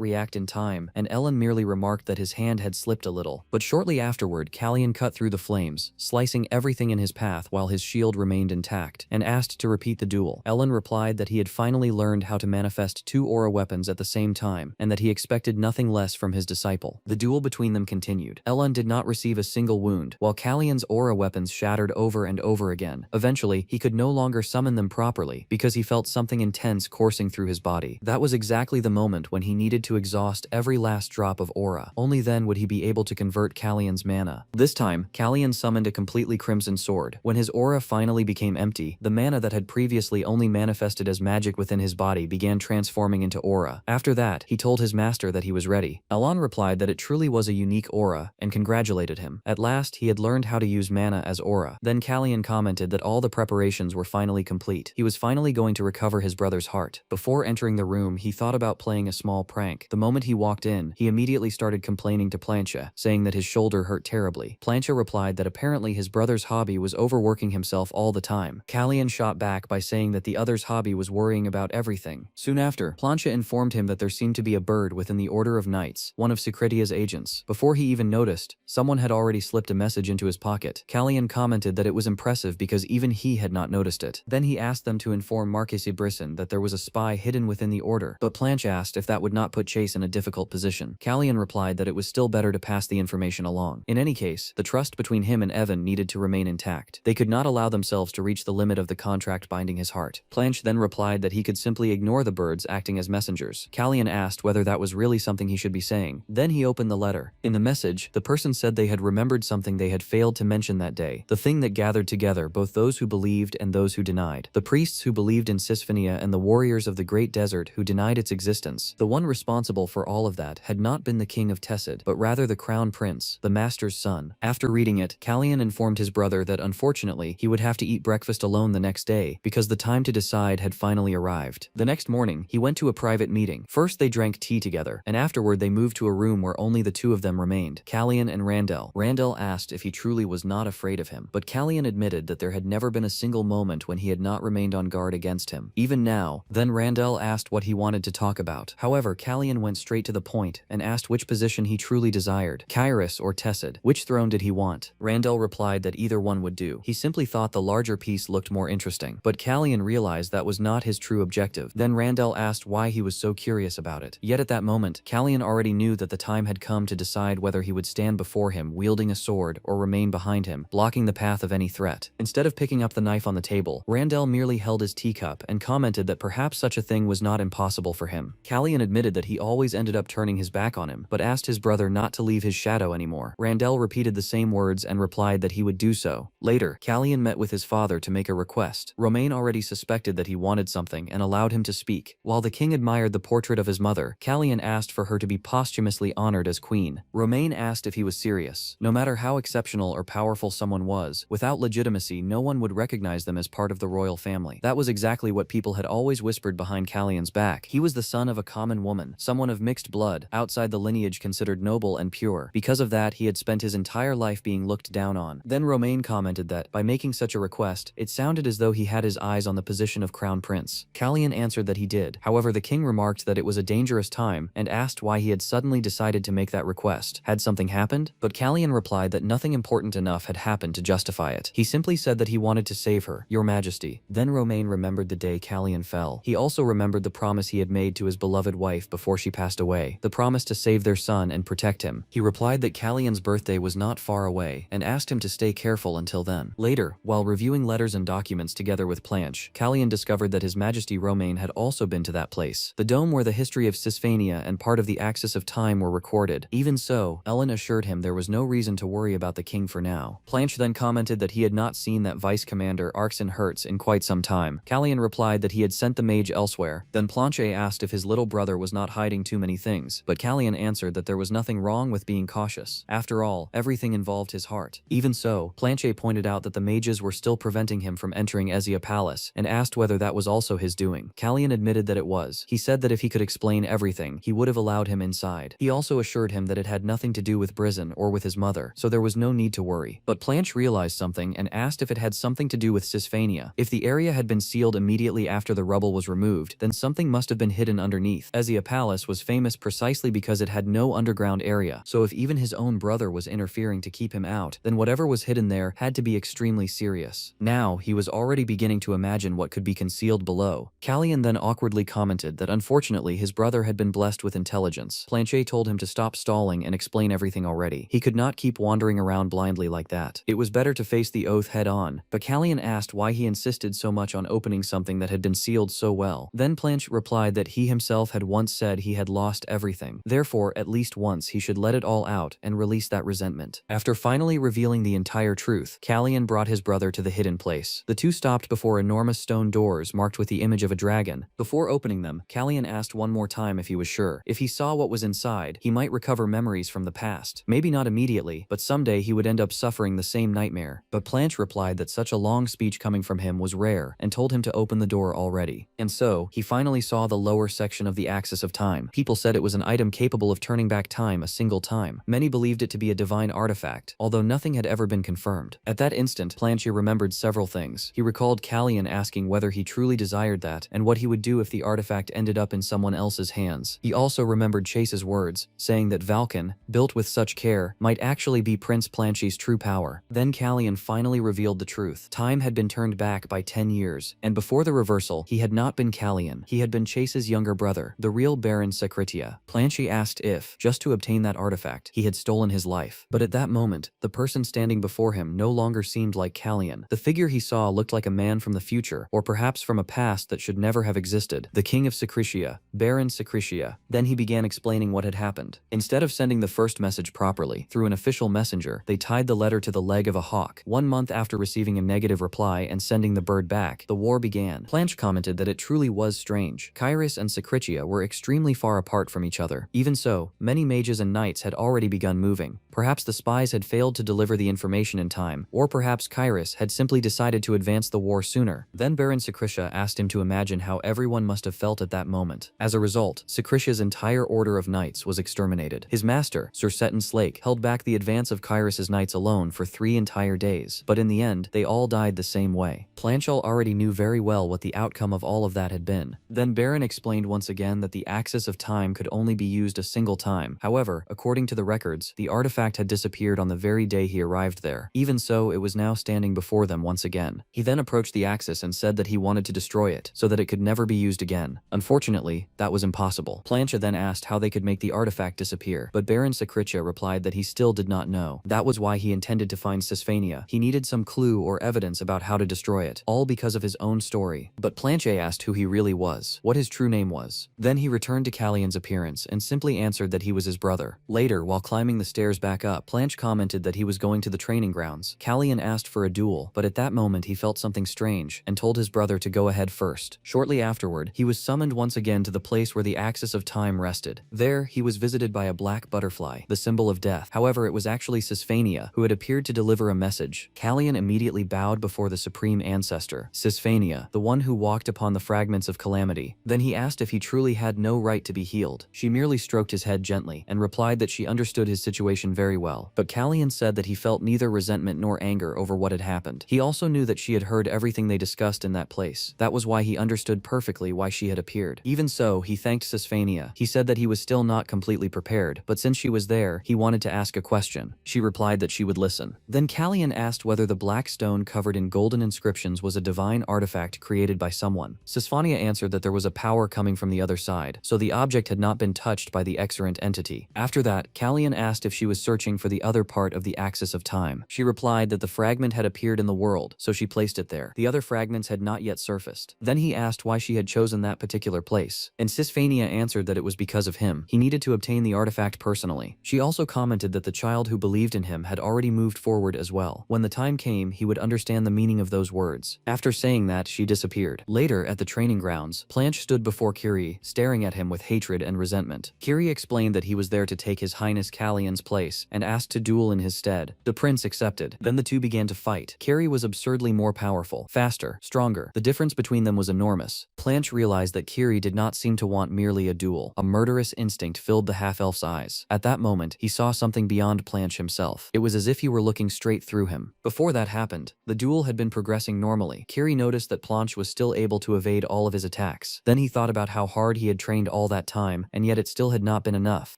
react in time, and Ellen merely remarked that his hand had slipped a little. But shortly afterward, Callian cut through the flames, slicing everything in his path while his shield remained intact, and asked to repeat the duel. Ellen replied that he had finally learned how to manifest two aura weapons at the same time, and that he expected nothing less from his disciple. The duel between them continued. Ellen did not receive a single wound, while Callian's aura weapons shattered over and over again. Eventually, he could no longer summon them properly because he felt something intense coursing through his body. That was exactly the moment when he needed to exhaust every last drop of aura. Only then would he be able to convert Callian's mana. This time, Callian summoned a completely crimson sword. When his aura finally became empty, the mana that had previously only manifested as magic within his body began transforming into aura. After that, he told his master that he was ready. Ellen replied that it truly was a unique aura, and congratulated him. At last, he had learned how to use mana as aura. Then Callian commented that all the preparations were finally complete. He was finally going to recover his brother's heart. Before entering the room, he thought about playing a small prank. The moment he walked in, he immediately started complaining to Plancha, saying that his shoulder hurt terribly. Plancha replied that apparently his brother's hobby was overworking himself all the time. Callian shot back by saying that the other's hobby was worrying about everything. Soon after, Plancha informed him that there seemed to be a bird within the Order of Knights, one of Secretia's agents. Before he even noticed, someone had already slipped a message into his pocket. Callian commented that it was impressive because even he had not noticed it. Then he asked them to inform Marquis Brisson that there was a spy hidden within the Order, but Plancha asked if that would not put Chase in a difficult position. Callian replied that it was still better to pass the information along. In any case, the trust between him and Evan needed to remain intact. They could not allow themselves to reach the limit of the contract binding his heart. Planche then replied that he could simply ignore the birds acting as messengers. Callian asked whether that was really something he should be saying. Then he opened the letter. In the message, the person said they had remembered something they had failed to mention that day, the thing that gathered together both those who believed and those who denied. The priests who believed in Sisphenia and the warriors of the great desert who denied its existence. The one responsible for all of that had not been the king of Tessid, but rather the crown prince, the master's son. After reading it, Callian informed his brother that unfortunately he would have to eat breakfast alone the next day because the time to decide had finally arrived. The next morning, he went to a private meeting. First they drank tea together, and afterward they moved to a room where only the two of them remained, Callian and Randell. Randell asked if he truly was not afraid of him, but Callian admitted that there had never been a single moment when he had not remained on guard against him, even now. Then Randell asked what he wanted to talk about. However, Callian went straight to the point and asked which position he truly desired, Kyrus or Tessid. Which throne did he want? Randell replied that either one would do. He simply thought the larger piece looked more interesting, but Callian realized that was not his true objective. Then Randell asked why he was so curious about it. Yet at that moment, Callian already knew that the time had come to decide whether he would stand before him wielding a sword or remain behind him, blocking the path of any threat. Instead of picking up the knife on the table, Randell merely held his teacup and commented that perhaps such a thing was not impossible for him. Callian admitted that he always ended up turning his back on him, but asked his brother not to leave his shadow anymore. Randell repeated the same words and replied that he would do so. Later, Callian met with his father to make a request. Romain already suspected that he wanted something and allowed him to speak. While the king admired the portrait of his mother, Callian asked for her to be posthumously honored as queen. Romain asked if he was serious. No matter how exceptional or powerful someone was, without legitimacy no one would recognize them as part of the royal family. That was exactly what people had always whispered behind Callian's back. He was the son of a common woman, someone of mixed blood, outside the lineage considered noble and pure. Because of that, he had spent his entire life being looked down on. Then Romain commented that, by making such a request, it sounded as though he had his eyes on the position of crown prince. Callian answered that he did. However, the king remarked that it was a dangerous time and asked why he had suddenly decided to make that request. Had something happened? But Callian replied that nothing important enough had happened to justify it. He simply said that he wanted to save her, Your Majesty. Then Romain remembered the day Callian fell. He also remembered the promise he had made to his beloved wife before she passed away, the promise to save their son and protect him. He replied that Callian's birthday was not far away and asked him to stay careful until then. Later, while reviewing letters and documents together with Planche, Callian discovered that His Majesty Romain had also been to that place, the dome where the history of Sisphania and part of the axis of time were recorded. Even so, Ellen assured him there was no reason to worry about the king for now. Planche then commented that he had not seen that Vice Commander Arxen Hertz in quite some time. Callian replied that he had sent the mage elsewhere. Then Planche asked if his little brother was not hiding too many things, but Callian answered that there was nothing wrong with being cautious. After all, everything involved his heart. Even so, Planche pointed out that the mages were still preventing him from entering Ezia Palace and asked whether that was also his doing. Callian admitted that it was. He said that if he could explain everything, he would have allowed him inside. He also assured him that it had nothing to do with Brisson or with his mother, so there was no need to worry. But Planche realized something and asked if it had something to do with Sisphania. If the area had been sealed immediately after the rubble was removed, then something must have been hidden underneath. Ezia Palace was famous precisely because it had no underground area, so if even his own brother was interfering to keep him out, then whatever was hidden there had to be extremely serious. Now, he was already beginning to imagine what could be concealed below. Callian then awkwardly commented that unfortunately his brother had been blessed with intelligence. Planche told him to stop stalling and explain everything already. He could not keep wandering around blindly like that. It was better to face the oath head on, but Callian asked why he insisted so much on opening something that had been sealed so well. Then Planche replied that he himself had once said he had lost everything. Therefore, at least once he should let it all out and release that resentment. After finally revealing the entire truth, Callian brought his brother to the hidden place. The two stopped before enormous stone doors marked with the image of a dragon. Before opening them, Callian asked one more time if he was sure. If he saw what was inside, he might recover memories from the past. Maybe not immediately, but someday he would end up suffering the same nightmare. But Planche replied that such a long speech coming from him was rare and told him to open open the door already. And so, he finally saw the lower section of the axis of time. People said it was an item capable of turning back time a single time. Many believed it to be a divine artifact, although nothing had ever been confirmed. At that instant, Planche remembered several things. He recalled Callian asking whether he truly desired that, and what he would do if the artifact ended up in someone else's hands. He also remembered Chase's words, saying that Valken, built with such care, might actually be Prince Planche's true power. Then Callian finally revealed the truth. Time had been turned back by 10 years, and before the reversal, he had not been Callian. He had been Chase's younger brother, the real Baron Secretia. Planche asked if, just to obtain that artifact, he had stolen his life. But at that moment, the person standing before him no longer seemed like Callian. The figure he saw looked like a man from the future, or perhaps from a past that should never have existed. The king of Secretia, Baron Secretia. Then he began explaining what had happened. Instead of sending the first message properly, through an official messenger, they tied the letter to the leg of a hawk. 1 month after receiving a negative reply and sending the bird back, the war began. Planche commented that it truly was strange. Kairos and Secretia were extremely far apart from each other. Even so, many mages and knights had already begun moving. Perhaps the spies had failed to deliver the information in time, or perhaps Kairos had simply decided to advance the war sooner. Then Baron Secretia asked him to imagine how everyone must have felt at that moment. As a result, Secretia's entire order of knights was exterminated. His master, Sir Seton Slake, held back the advance of Kairos' knights alone for 3 entire days, but in the end, they all died the same way. Planche already knew very well what the outcome of all of that had been. Then Baron explained once again that the axis of time could only be used a single time. However, according to the records, the artifact had disappeared on the very day he arrived there. Even so, it was now standing before them once again. He then approached the axis and said that he wanted to destroy it, so that it could never be used again. Unfortunately, that was impossible. Planche then asked how they could make the artifact disappear, but Baron Secretia replied that he still did not know. That was why he intended to find Sisphania. He needed some clue or evidence about how to destroy it, all because of his own story. But Planche asked who he really was, what his true name was. Then he returned to Callian's appearance and simply answered that he was his brother. Later, while climbing the stairs back up, Planche commented that he was going to the training grounds. Callian asked for a duel, but at that moment he felt something strange and told his brother to go ahead first. Shortly afterward, he was summoned once again to the place where the axis of time rested. There, he was visited by a black butterfly, the symbol of death. However, it was actually Sisphania, who had appeared to deliver a message. Callian immediately bowed before the supreme ancestor, Sisphania, the one who walked upon the fragments of calamity. Then he asked if he truly had no right to be healed. She merely stroked his head gently and replied that she understood his situation very well. But Callian said that he felt neither resentment nor anger over what had happened. He also knew that she had heard everything they discussed in that place. That was why he understood perfectly why she had appeared. Even so, he thanked Sisphania. He said that he was still not completely prepared, but since she was there, he wanted to ask a question. She replied that she would listen. Then Callian asked whether the black stone covered in golden inscriptions was a divine artifact created by someone. Sisphania answered that there was a power coming from the other side, so the object had not been touched by the exerent entity. After that, Callian asked if she was searching for the other part of the axis of time. She replied that the fragment had appeared in the world, so she placed it there. The other fragments had not yet surfaced. Then he asked why she had chosen that particular place, and Sisphania answered that it was because of him. He needed to obtain the artifact personally. She also commented that the child who believed in him had already moved forward as well. When the time came, he would understand the meaning of those words. After saying that, she disappeared. Later, at the training grounds, Planche stood before Kiri, staring at him with hatred and resentment. Kiri explained that he was there to take His Highness Callian's place and asked to duel in his stead. The prince accepted. Then the two began to fight. Kiri was absurdly more powerful, faster, stronger. The difference between them was enormous. Planche realized that Kiri did not seem to want merely a duel. A murderous instinct filled the half-elf's eyes. At that moment, he saw something beyond Planche himself. It was as if he were looking straight through him. Before that happened, the duel had been progressing normally. Kiri noticed that Planche was still able to evade all of his attacks. Then he thought about how hard he had trained all that time, and yet it still had not been enough.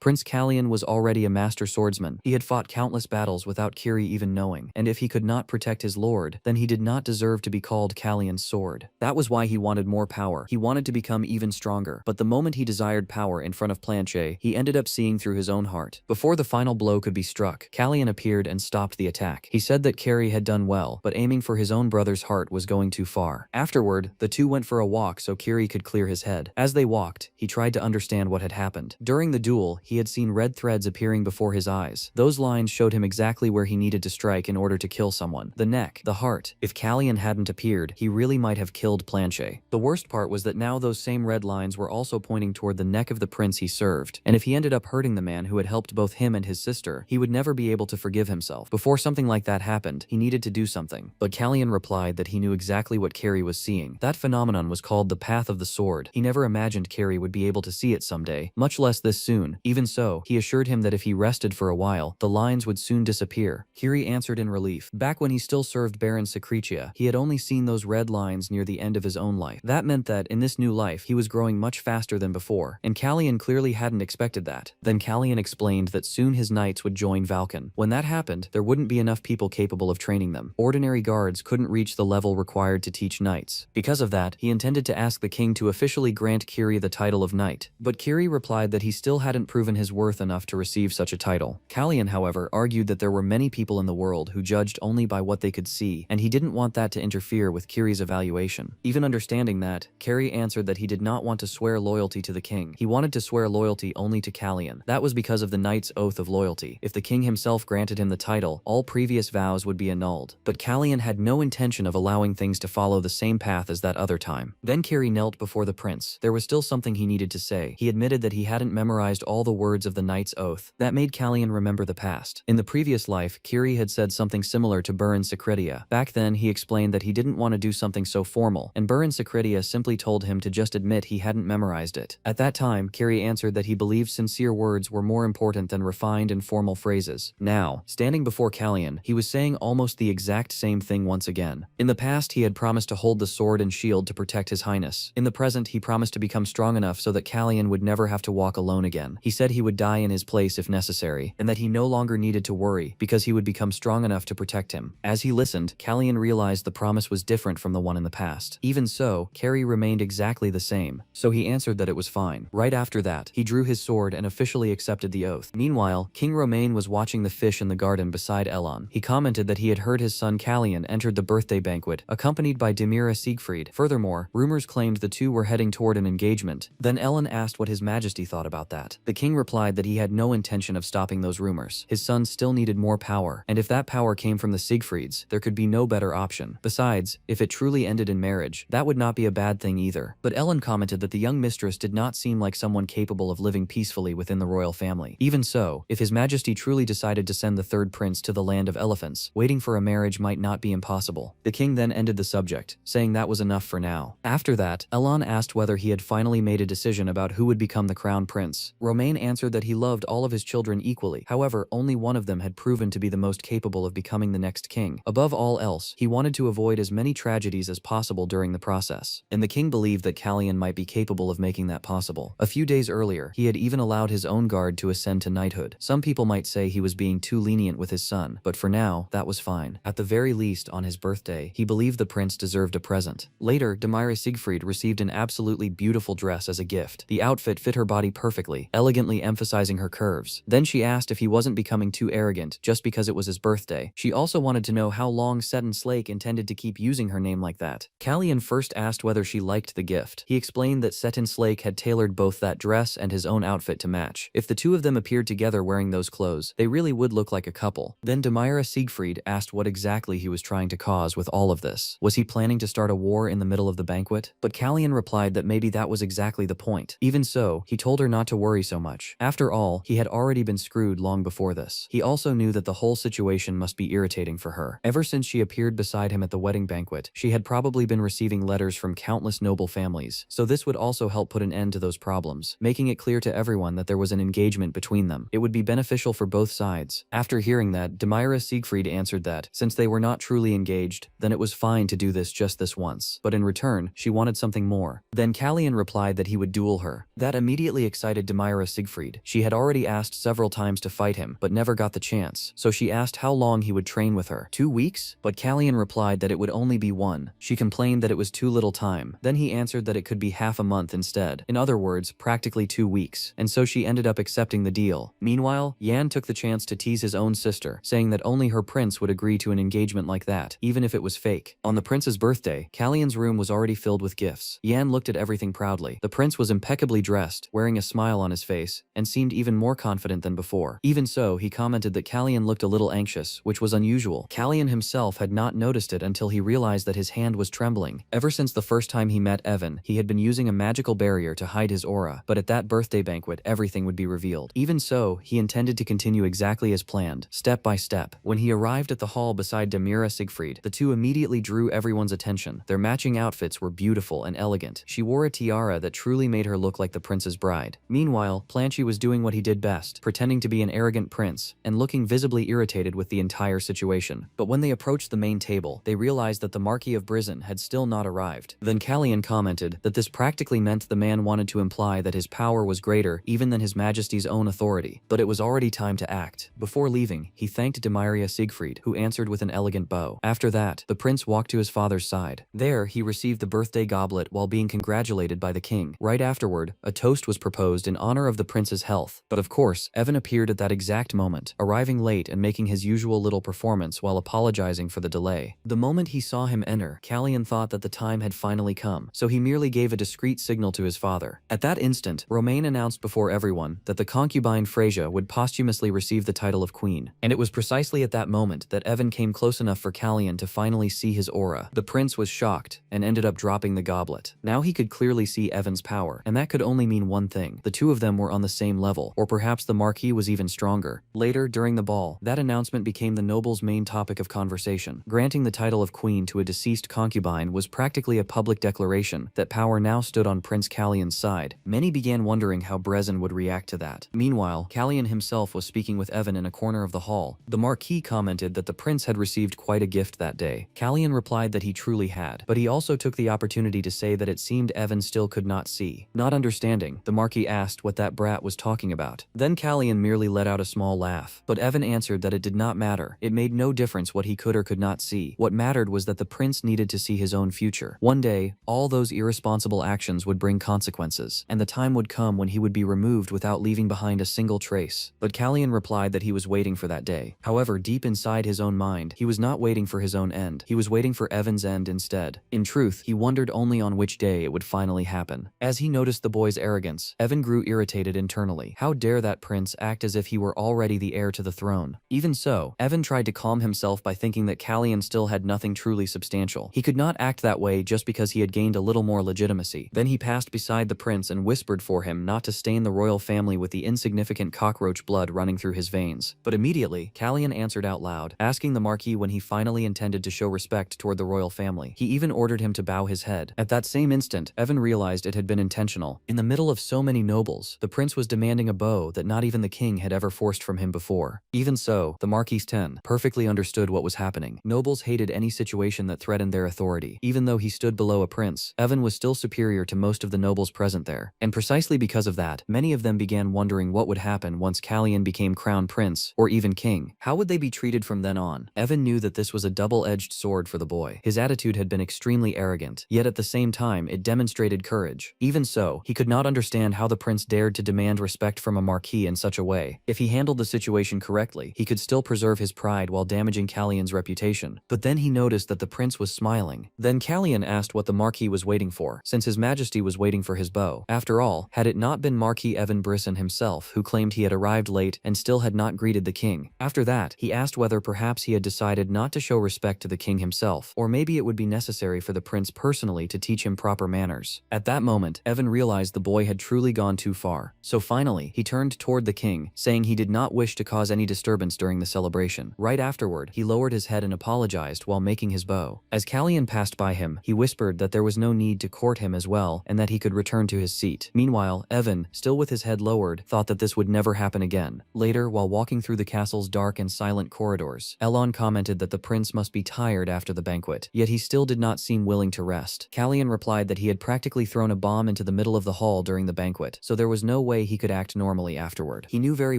Prince Callian was already a master swordsman. He had fought countless battles without Kiri even knowing, and if he could not protect his lord, then he did not deserve to be called Callian's sword. That was why he wanted more power. He wanted to become even stronger. But the moment he desired power in front of Planche, he ended up seeing through his own heart. Before the final blow could be struck, Callian appeared and stopped the attack. He said that Kiri had done well, but aiming for his own brother's heart was going too far. Afterward, the two went for a walk so Kiri could clear his head. As they walked, he tried to understand what had happened. During the duel, he had seen red threads appearing before his eyes. lines. Those lines showed him exactly where he needed to strike in order to kill someone. The neck, the heart. If Callion hadn't appeared, he really might have killed Planchet. The worst part was that now those same red lines were also pointing toward the neck of the prince he served, and if he ended up hurting the man who had helped both him and his sister, he would never be able to forgive himself. Before something like that happened, he needed to do something. But Callion replied that he knew exactly what Carrie was seeing. That phenomenon was called the Path of the Sword. He never imagined Carrie would be able to see it someday, much less this soon. Even so, he assured him that if he rested for a while, the lines would soon disappear. Carrie answered in relief. Back when he still served Baron Secretia, he had only seen those red lines near the end of his own life. That meant that, in this new life, he was growing much faster than before, and Callion clearly hadn't expected that. Then Callion explained that soon his knights would join Valken. When that happened, there wouldn't be enough people capable of training them. Ordinary guards couldn't reach the level required to teach knights. Because of that, he intended to ask the king to officially grant Kiri the title of knight. But Kiri replied that he still hadn't proven his worth enough to receive such a title. Callion, however, argued that there were many people in the world who judged only by what they could see, and he didn't want that to interfere with Kiri's evaluation. Even understanding that, Kiri answered that he did not want to swear loyalty to the king. He wanted to swear loyalty only to Callion. That was because of the knight's oath of loyalty. If the king himself granted him the title, all previous vows would be annulled. But Callion had no intention of allowing things to follow the same path as that other time. Then Kiri knelt before the prince. There was still something he needed to say. He admitted that he hadn't memorized all the words of the knight's oath. That made Callion remember the past. In the previous life, Kiri had said something similar to Baron Secretia. Back then, he explained that he didn't want to do something so formal, and Baron Secretia simply told him to just admit he hadn't memorized it. At that time, Kiri answered that he believed sincere words were more important than refined and formal phrases. Now, standing before Callion, he was saying almost the exact same thing once again. In the past, he had promised to hold the sword and shield to protect his highness. In the present, he promised to become strong enough so that Callion would never have to walk alone again. He said he would die in his place if necessary, and that he no longer needed to worry because he would become strong enough to protect him. As he listened, Callion realized the promise was different from the one in the past. Even so, Carrie remained exactly the same, so he answered that it was fine. Right after that, he drew his sword and officially accepted the oath. Meanwhile, King Romain was watching the fish in the garden beside Elon. He commented that he had heard his son Callion entered the birthday banquet, accompanied by Demira Siegfried. Furthermore, rumors claimed the two were heading toward an engagement. Then Elon asked what his majesty thought about that. The king replied that he had no intention of stopping those rumors. His son still needed more power, and if that power came from the Siegfrieds, there could be no better option. Besides, if it truly ended in marriage, that would not be a bad thing either. But Elon commented that the young mistress did not seem like someone capable of living peacefully within the royal family. Even so, if his majesty truly decided to send the third prince to the land of elephants, waiting for a marriage might not be impossible. The king then ended the subject, saying that was enough for now. After that, Elon asked whether he had finally made a decision about who would become the crown prince. Romain answered that he loved all of his children equally. However, only one of them had proven to be the most capable of becoming the next king. Above all else, he wanted to avoid as many tragedies as possible during the process, and the king believed that Callion might be capable of making that possible. A few days earlier, he had even allowed his own guard to ascend to knighthood. Some people might say he was being too lenient with his son, but for now, that was fine. At the very least, on his birthday, he believed the prince deserved a present. Later, Demira Siegfried received an absolutely beautiful dress as a gift. The outfit fit her body perfectly, elegantly emphasizing her curves. Then she asked if he wasn't becoming too arrogant just because it was his birthday. She also wanted to know how long Seton Slake intended to keep using her name like that. Callion first asked whether she liked the gift. He explained that Seton Slake had tailored both that dress and his own outfit to match. If the two of them appeared together wearing those clothes, they really would look like a couple. Then Demira Siegfried asked what exactly he was trying to cause with all of this. Was he planning to start a war in the middle of the banquet? But Callion replied that maybe that was exactly the point. Even so, he told her not to worry so much. After all, he had already been screwed long before this. He also knew that the whole situation must be irritating for her. Ever since she appeared beside him at the wedding banquet, she had probably been receiving letters from countless noble families, so this would also help put an end to those problems, making it clear to everyone that there was an engagement between them. It would be beneficial for both sides. After hearing that, Demira Siegfried answered that, since they were not truly engaged, then it was fine to do this just this once. But in return, she wanted something more. Then Callion replied that he would duel her. That immediately excited Demira Siegfried. She had already asked several times to fight him, but never got the chance, so she asked how long he would train with her. 2 weeks? But Callion replied that it would only be 1. She complained that it was too little time. Then he answered that it could be half a month instead. In other words, practically 2 weeks. And so she ended up accepting the deal. Meanwhile, Yan took the chance to tease his own sister, saying that only her prince would agree to an engagement like that, even if it was fake. On the prince's birthday, Callion's room was already filled with gifts. Yan looked at everything proudly. The prince was impeccably dressed, wearing a smile on his face, and seemed even more confident than before. Even so, he commented that Callian looked a little anxious, which was unusual. Callian himself had not noticed it until he realized that his hand was trembling. Ever since the first time he met Evan, he had been using a magical barrier to hide his aura, but at that birthday banquet, everything would be revealed. Even so, he intended to continue exactly as planned, step by step. When he arrived at the hall beside Demira Siegfried, the two immediately drew everyone's attention. Their matching outfits were beautiful and elegant. She wore a tiara that truly made her look like the prince's bride. Meanwhile, Planchy was doing what he did best, pretending to be an arrogant prince, and looking visibly irritated with the entire situation. But when they approached the main table, they realized that the Marquis of Brizen had still not arrived. Then Callian commented that this practically meant the man wanted to imply that his power was greater even than his majesty's own authority, but it was already time to act. Before leaving, he thanked Demiria Siegfried, who answered with an elegant bow. After that, the prince walked to his father's side. There, he received the birthday goblet while being congratulated by the king. Right afterward, a toast was proposed in honor of the prince's health. But of course, Evan appeared at that exact moment, arriving late and making his usual little performance while apologizing for the delay. The moment he saw him enter, Callian thought that the time had finally come, so he merely gave a discreet signal to his father. At that instant, Romain announced before everyone that the concubine Freyja would posthumously receive the title of queen. And it was precisely at that moment that Evan came close enough for Callian to finally see his aura. The prince was shocked and ended up dropping the goblet. Now he could clearly see Evan's power, and that could only mean one thing. The two of them were on the same level, or perhaps the Marquis was even stronger. Later, during the ball, that announcement became the noble's main topic of conversation. Granting the title of queen to a deceased concubine was practically a public declaration that power now stood on Prince Callian's side. Many began wondering how Brizen would react to that. Meanwhile, Callian himself was speaking with Evan in a corner of the hall. The Marquis commented that the prince had received quite a gift that day. Callian replied that he truly had, but he also took the opportunity to say that it seemed Evan still could not see. Not understanding, the Marquis asked what that brat was talking about. Then Callian merely let out a small laugh, but Evan answered that it did not matter. It made no difference what he could or could not see. What mattered was that the prince needed to see his own future. One day, all those irresponsible actions would bring consequences, and the time would come when he would be removed without leaving behind a single trace. But Callian replied that he was waiting for that day. However, deep inside his own mind, he was not waiting for his own end. He was waiting for Evan's end instead. In truth, he wondered only on which day it would finally happen. As he noticed the boy's arrogance, Evan grew irritated internally. How dare that prince act as if he were already the heir to the throne? Even so, Evan tried to calm himself by thinking that Callian still had nothing truly substantial. He could not act that way just because he had gained a little more legitimacy. Then he passed beside the prince and whispered for him not to stain the royal family with the insignificant cockroach blood running through his veins. But immediately, Callian answered out loud, asking the Marquis when he finally intended to show respect toward the royal family. He even ordered him to bow his head. At that same instant, Evan realized it had been intentional. In the middle of so many nobles, the prince was demanding a bow that not even the king had ever forced from him before. Even so, the Marquis perfectly understood what was happening. Nobles hated any situation that threatened their authority. Even though he stood below a prince, Evan was still superior to most of the nobles present there. And precisely because of that, many of them began wondering what would happen once Callian became crown prince, or even king. How would they be treated from then on? Evan knew that this was a double-edged sword for the boy. His attitude had been extremely arrogant, yet at the same time it demonstrated courage. Even so, he could not understand how the prince dared to demand respect from a marquis in such a way. If he handled the situation correctly, he could still preserve his pride while damaging Callian's reputation. But then he noticed that the prince was smiling. Then Callian asked what the marquis was waiting for, since his majesty was waiting for his bow. After all, had it not been Marquis Evan Brizen himself who claimed he had arrived late and still had not greeted the king? After that, he asked whether perhaps he had decided not to show respect to the king himself, or maybe it would be necessary for the prince personally to teach him proper manners. At that moment, Evan realized the boy had truly gone too far. So finally, he turned toward the king, saying he did not wish to cause any disturbance during the celebration. Right afterward, he lowered his head and apologized while making his bow. As Callian passed by him, he whispered that there was no need to court him as well and that he could return to his seat. Meanwhile, Evan, still with his head lowered, thought that this would never happen again. Later, while walking through the castle's dark and silent corridors, Elon commented that the prince must be tired after the banquet, yet he still did not seem willing to rest. Callian replied that he had practically thrown a bomb into the middle of the hall during the banquet, so there was no way he could act normally afterward. He knew very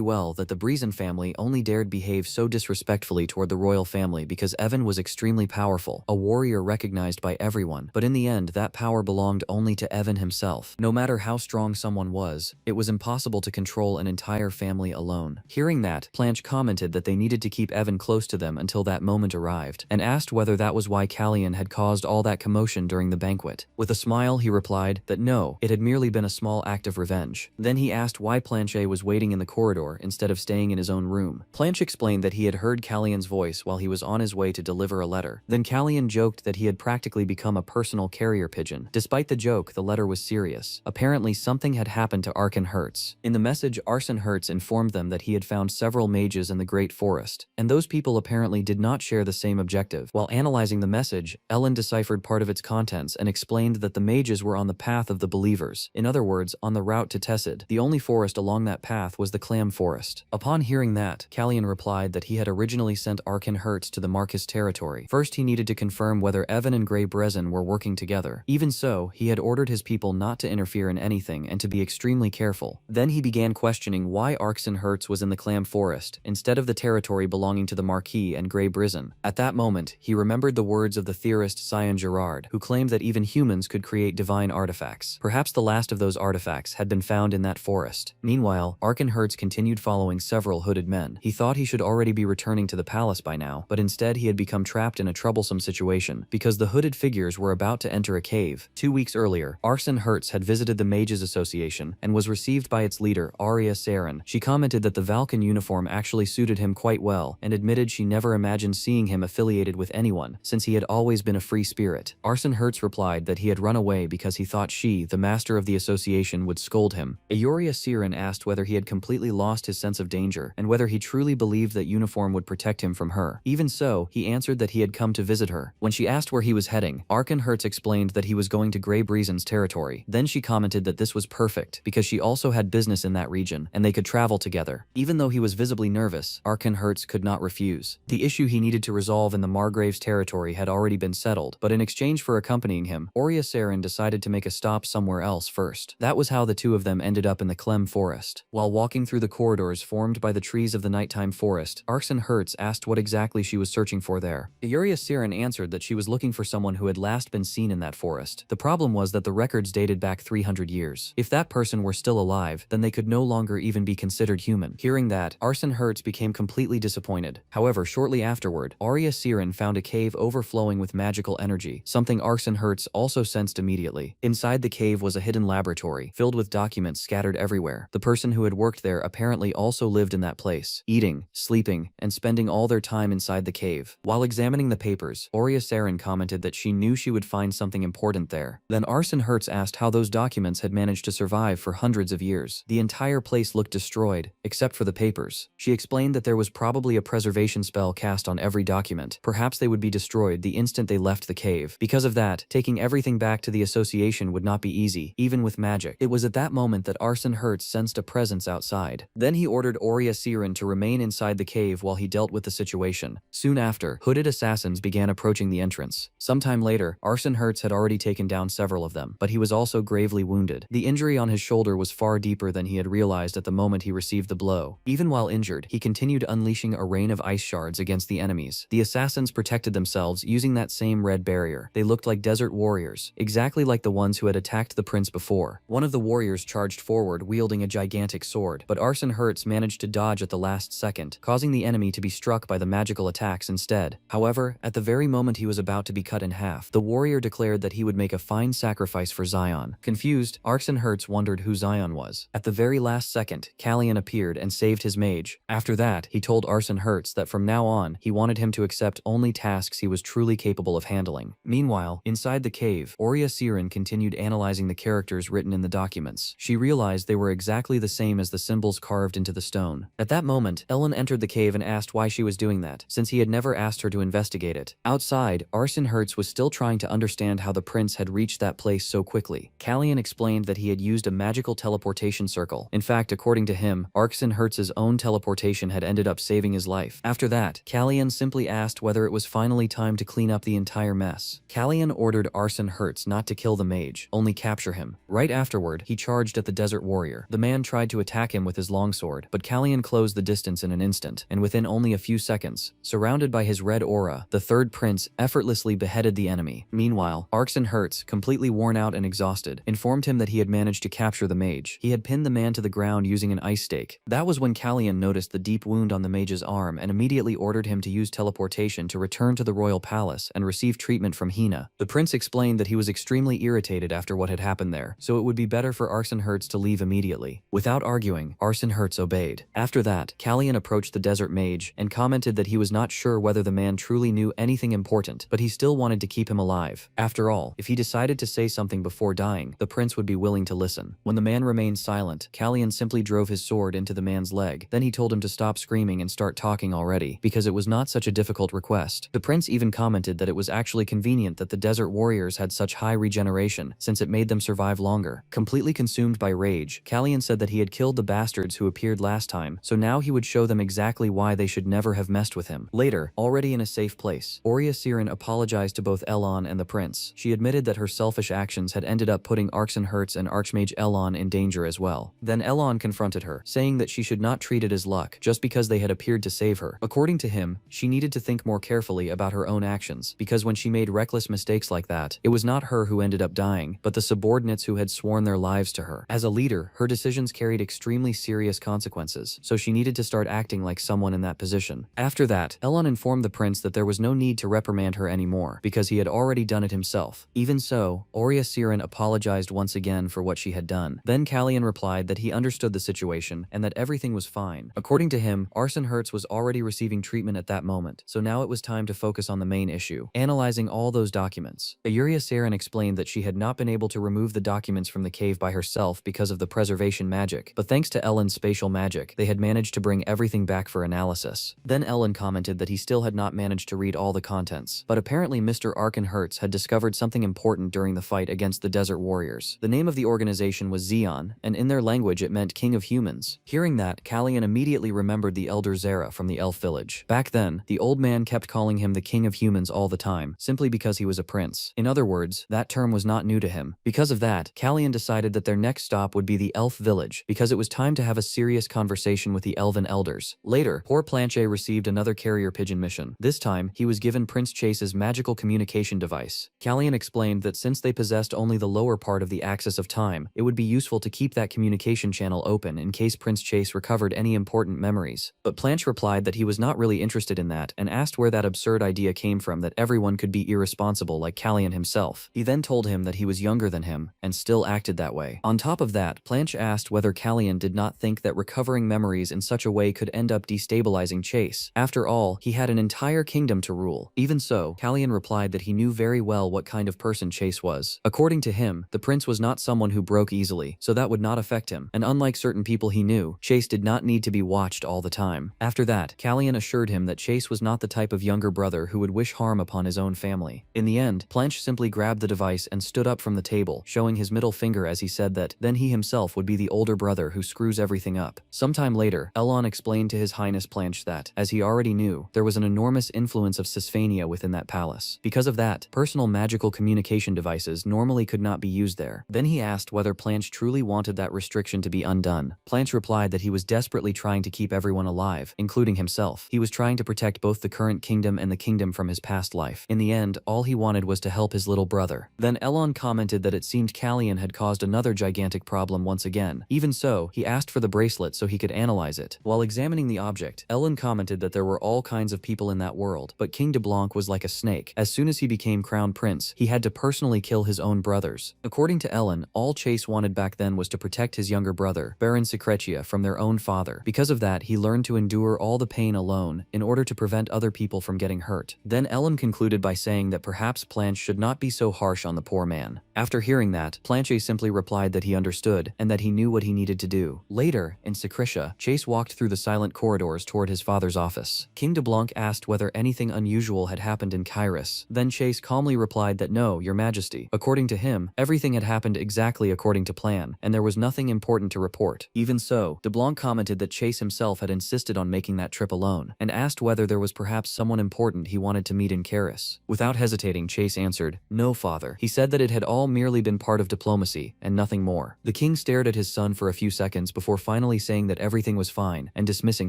well that the Brizen family only dared behave so disrespectfully toward the royal family because Evan was extremely powerful, a warrior recognized by everyone, but in the end that power belonged only to Evan himself. No matter how strong someone was, it was impossible to control an entire family alone. Hearing that, Planche commented that they needed to keep Evan close to them until that moment arrived, and asked whether that was why Callian had caused all that commotion during the banquet. With a smile, he replied that no, it had merely been been a small act of revenge. Then he asked why Planche was waiting in the corridor instead of staying in his own room. Planche explained that he had heard Callion's voice while he was on his way to deliver a letter. Then Callion joked that he had practically become a personal carrier pigeon. Despite the joke, the letter was serious. Apparently, something had happened to Arkin Hertz. In the message, Arson Hertz informed them that he had found several mages in the Great Forest, and those people apparently did not share the same objective. While analyzing the message, Ellen deciphered part of its contents and explained that the mages were on the path of the believers. In other words, on the route to Tessid. The only forest along that path was the Clam Forest. Upon hearing that, Callion replied that he had originally sent Arkin Hertz to the Marcus territory. First, he needed to confirm whether Evan and Grey Brezin were working together. Even so, he had ordered his people not to interfere in anything and to be extremely careful. Then he began questioning why Arkin Hertz was in the Clam Forest, instead of the territory belonging to the Marquis and Grey Brezin. At that moment, he remembered the words of the theorist Sion Gerard, who claimed that even humans could create divine artifacts. Perhaps the last of those artifacts had been found in that forest. Meanwhile, Arkin Hertz continued following several hooded men. He thought he should already be returning to the palace by now, but instead he had become trapped in a troublesome situation, because the hooded figures were about to enter a cave. 2 weeks earlier, Arson Hertz had visited the Mages Association and was received by its leader, Arya Saren. She commented that the Valkan uniform actually suited him quite well, and admitted she never imagined seeing him affiliated with anyone, since he had always been a free spirit. Arson Hertz replied that he had run away because he thought she, the master of the association, would scold him. Ayoria Siren asked whether he had completely lost his sense of danger, and whether he truly believed that uniform would protect him from her. Even so, he answered that he had come to visit her. When she asked where he was heading, Arkin Hertz explained that he was going to Grey Brezin's territory. Then she commented that this was perfect, because she also had business in that region, and they could travel together. Even though he was visibly nervous, Arkin Hertz could not refuse. The issue he needed to resolve in the Margrave's territory had already been settled, but in exchange for accompanying him, Arya Saren decided to make a stop somewhere else first. That was how the two of them ended up in the Clem Forest. While walking through the corridors formed by the trees of the nighttime forest, Arson Hertz asked what exactly she was searching for there. Ayoria Siren answered that she was looking for someone who had last been seen in that forest. The problem was that the records dated back 300 years. If that person were still alive, then they could no longer even be considered human. Hearing that, Arson Hertz became completely disappointed. However, shortly afterward, Arya Siren found a cave overflowing with magical energy, something Arson Hertz also sensed immediately. Inside the cave was a hidden laboratory, filled with documents scattered everywhere. The person who had worked there apparently also lived in that place, eating, sleeping, and spending all their time inside the cave. While examining the papers, Arya Saren commented that she knew she would find something important there. Then Arson Hertz asked how those documents had managed to survive for hundreds of years. The entire place looked destroyed, except for the papers. She explained that there was probably a preservation spell cast on every document. Perhaps they would be destroyed the instant they left the cave. Because of that, taking everything back to the association would not be easy, even with magic. It was at that moment that Arson Hertz sensed a presence outside. Then he ordered Arya Siren to remain inside the cave while he dealt with the situation. Soon after, hooded assassins began approaching the entrance. Sometime later, Arson Hertz had already taken down several of them, but he was also gravely wounded. The injury on his shoulder was far deeper than he had realized at the moment he received the blow. Even while injured, he continued unleashing a rain of ice shards against the enemies. The assassins protected themselves using that same red barrier. They looked like desert warriors, exactly like the ones who had attacked the prince before. One of the warriors charged forward wielding a gigantic sword, but Arson Hertz managed to dodge at the last second, causing the enemy to be struck by the magical attacks instead. However, at the very moment he was about to be cut in half, the warrior declared that he would make a fine sacrifice for Zion. Confused, Arson Hertz wondered who Zion was. At the very last second, Callion appeared and saved his mage. After that, he told Arson Hertz that from now on, he wanted him to accept only tasks he was truly capable of handling. Meanwhile, inside the cave, Arya Siren continued analyzing the characters written in the documents. She realized they were exactly the same as the symbols carved into the stone. At that moment, Ellen entered the cave and asked why she was doing that, since he had never asked her to investigate it. Outside, Arson Hertz was still trying to understand how the prince had reached that place so quickly. Callion explained that he had used a magical teleportation circle. In fact, according to him, Arson Hertz's own teleportation had ended up saving his life. After that, Callion simply asked whether it was finally time to clean up the entire mess. Callion ordered Arson Hertz not to kill the mage, only capture him. Right afterward, he charged at the desert warrior. The man tried to attack him with his longsword, but Callion closed the distance in an instant, and within only a few seconds, surrounded by his red aura, the third prince effortlessly beheaded the enemy. Meanwhile, Arson Hertz, completely worn out and exhausted, informed him that he had managed to capture the mage. He had pinned the man to the ground using an ice stake. That was when Callion noticed the deep wound on the mage's arm and immediately ordered him to use teleportation to return to the royal palace and receive treatment from Hina. The prince explained that he was extremely irritated after what had happened there, so it would be better for Arsenherz to leave immediately. Without arguing, Arsenherz obeyed. After that, Kallian approached the desert mage and commented that he was not sure whether the man truly knew anything important, but he still wanted to keep him alive. After all, if he decided to say something before dying, the prince would be willing to listen. When the man remained silent, Kallian simply drove his sword into the man's leg. Then he told him to stop screaming and start talking already, because it was not such a difficult request. The prince even commented that it was actually convenient that the desert warriors had such high regeneration, since it made them survive longer. Completely consumed by rage, Kallian said that he had killed the bastards who appeared last time, so now he would show them exactly why they should never have messed with him. Later, already in a safe place, Aurea Siren apologized to both Elon and the prince. She admitted that her selfish actions had ended up putting Arsenherz and Archmage Elon in danger as well. Then Elon confronted her, saying that she should not treat it as luck just because they had appeared to save her. According to him, she needed to think more carefully about her own actions, because when she made reckless mistakes like that, it was not her who ended up dying, but the subordinates who had sworn their lives to her. As a leader, her decisions carried extremely serious consequences, so she needed to start acting like someone in that position. After that, Elon informed the prince that there was no need to reprimand her anymore, because he had already done it himself. Even so, Aurea Siren apologized once again for what she had done. Then Kallian replied that he understood the situation and that everything was fine. According to him, Arsenherz was already receiving treatment at that moment, so now it was time to focus on the main issue, analyzing all those documents. Aurea Siren explained that she had not been able to remove the documents from the cave by herself because of the preservation magic, but thanks to Ellen's spatial magic, they had managed to bring everything back for analysis. Then Ellen commented that he still had not managed to read all the contents, but apparently Mr. Arsenherz had discovered something important during the fight against the desert warriors. The name of the organization was Zeon, and in their language it meant King of Humans. Hearing that, Kallian immediately remembered the elder Zera from the elf village. Back then, the old man kept calling him the King of Humans all the time, simply because he was a prince. In other words, that term was not new to him. Because of that, Kallian decided that their next stop would be the elf village, because it was time to have a serious conversation with the elven elders. Later, poor Planche received another carrier pigeon mission. This time, he was given Prince Chase's magical communication device. Kallian explained that since they possessed only the lower part of the axis of time, it would be useful to keep that communication channel open in case Prince Chase recovered any important memories. But Planche replied that he was not really interested in that and asked where that absurd idea came from that everyone could be irresponsible like Kallian himself. He then told him that he was younger than him and still acted that way. On top of that, Planche asked whether Kallian did not think that recovering memories in such a way could end up destabilizing Chase. After all, he had an entire kingdom to rule. Even so, Kallian replied that he knew very well what kind of person Chase was. According to him, the prince was not someone who broke easily, so that would not affect him, and unlike certain people he knew, Chase did not need to be watched all the time. After that, Kallian assured him that Chase was not the type of younger brother who would wish harm upon his own family. In the end, Planche simply grabbed the device and stood up from the table, showing his middle finger as he said that then he himself would be the older brother who screws everything up. Sometime later, Elon explained to His Highness Planche that, as he already knew, there was an enormous influence of Sisphania within that palace. Because of that, personal magical communication devices normally could not be used there. Then he asked whether Planche truly wanted that restriction to be undone. Planche replied that he was desperately trying to keep everyone alive, including himself. He was trying to protect both the current kingdom and the kingdom from his past life. In the end, all he wanted was to help his little brother. Then Elon commented that it seemed Kallian had caused another gigantic problem once again. Even so, he asked for the bracelet so he could analyze it. While examining the object, Ellen commented that there were all kinds of people in that world, but King de Blanc was like a snake. As soon as he became crown prince, he had to personally kill his own brothers. According to Ellen, all Chase wanted back then was to protect his younger brother, Baron Secretia, from their own father. Because of that, he learned to endure all the pain alone in order to prevent other people from getting hurt. Then Ellen concluded by saying that perhaps Planche should not be so harsh on the poor man. After hearing that, Planche simply replied that he understood and that he knew what he needed to do. Later, in Secretia, Chase walked through the silent corridors toward his father's office. King de Blanc asked whether anything unusual had happened in Kairos. Then Chase calmly replied that no, your majesty. According to him, everything had happened exactly according to plan, and there was nothing important to report. Even so, de Blanc commented that Chase himself had insisted on making that trip alone, and asked whether there was perhaps someone important he wanted to meet in Kairos. Without hesitating, Chase answered, no, father. He said that it had all merely been part of diplomacy, and nothing more. The king stared at his son for a few seconds before finally saying that everything was fine, and dismissing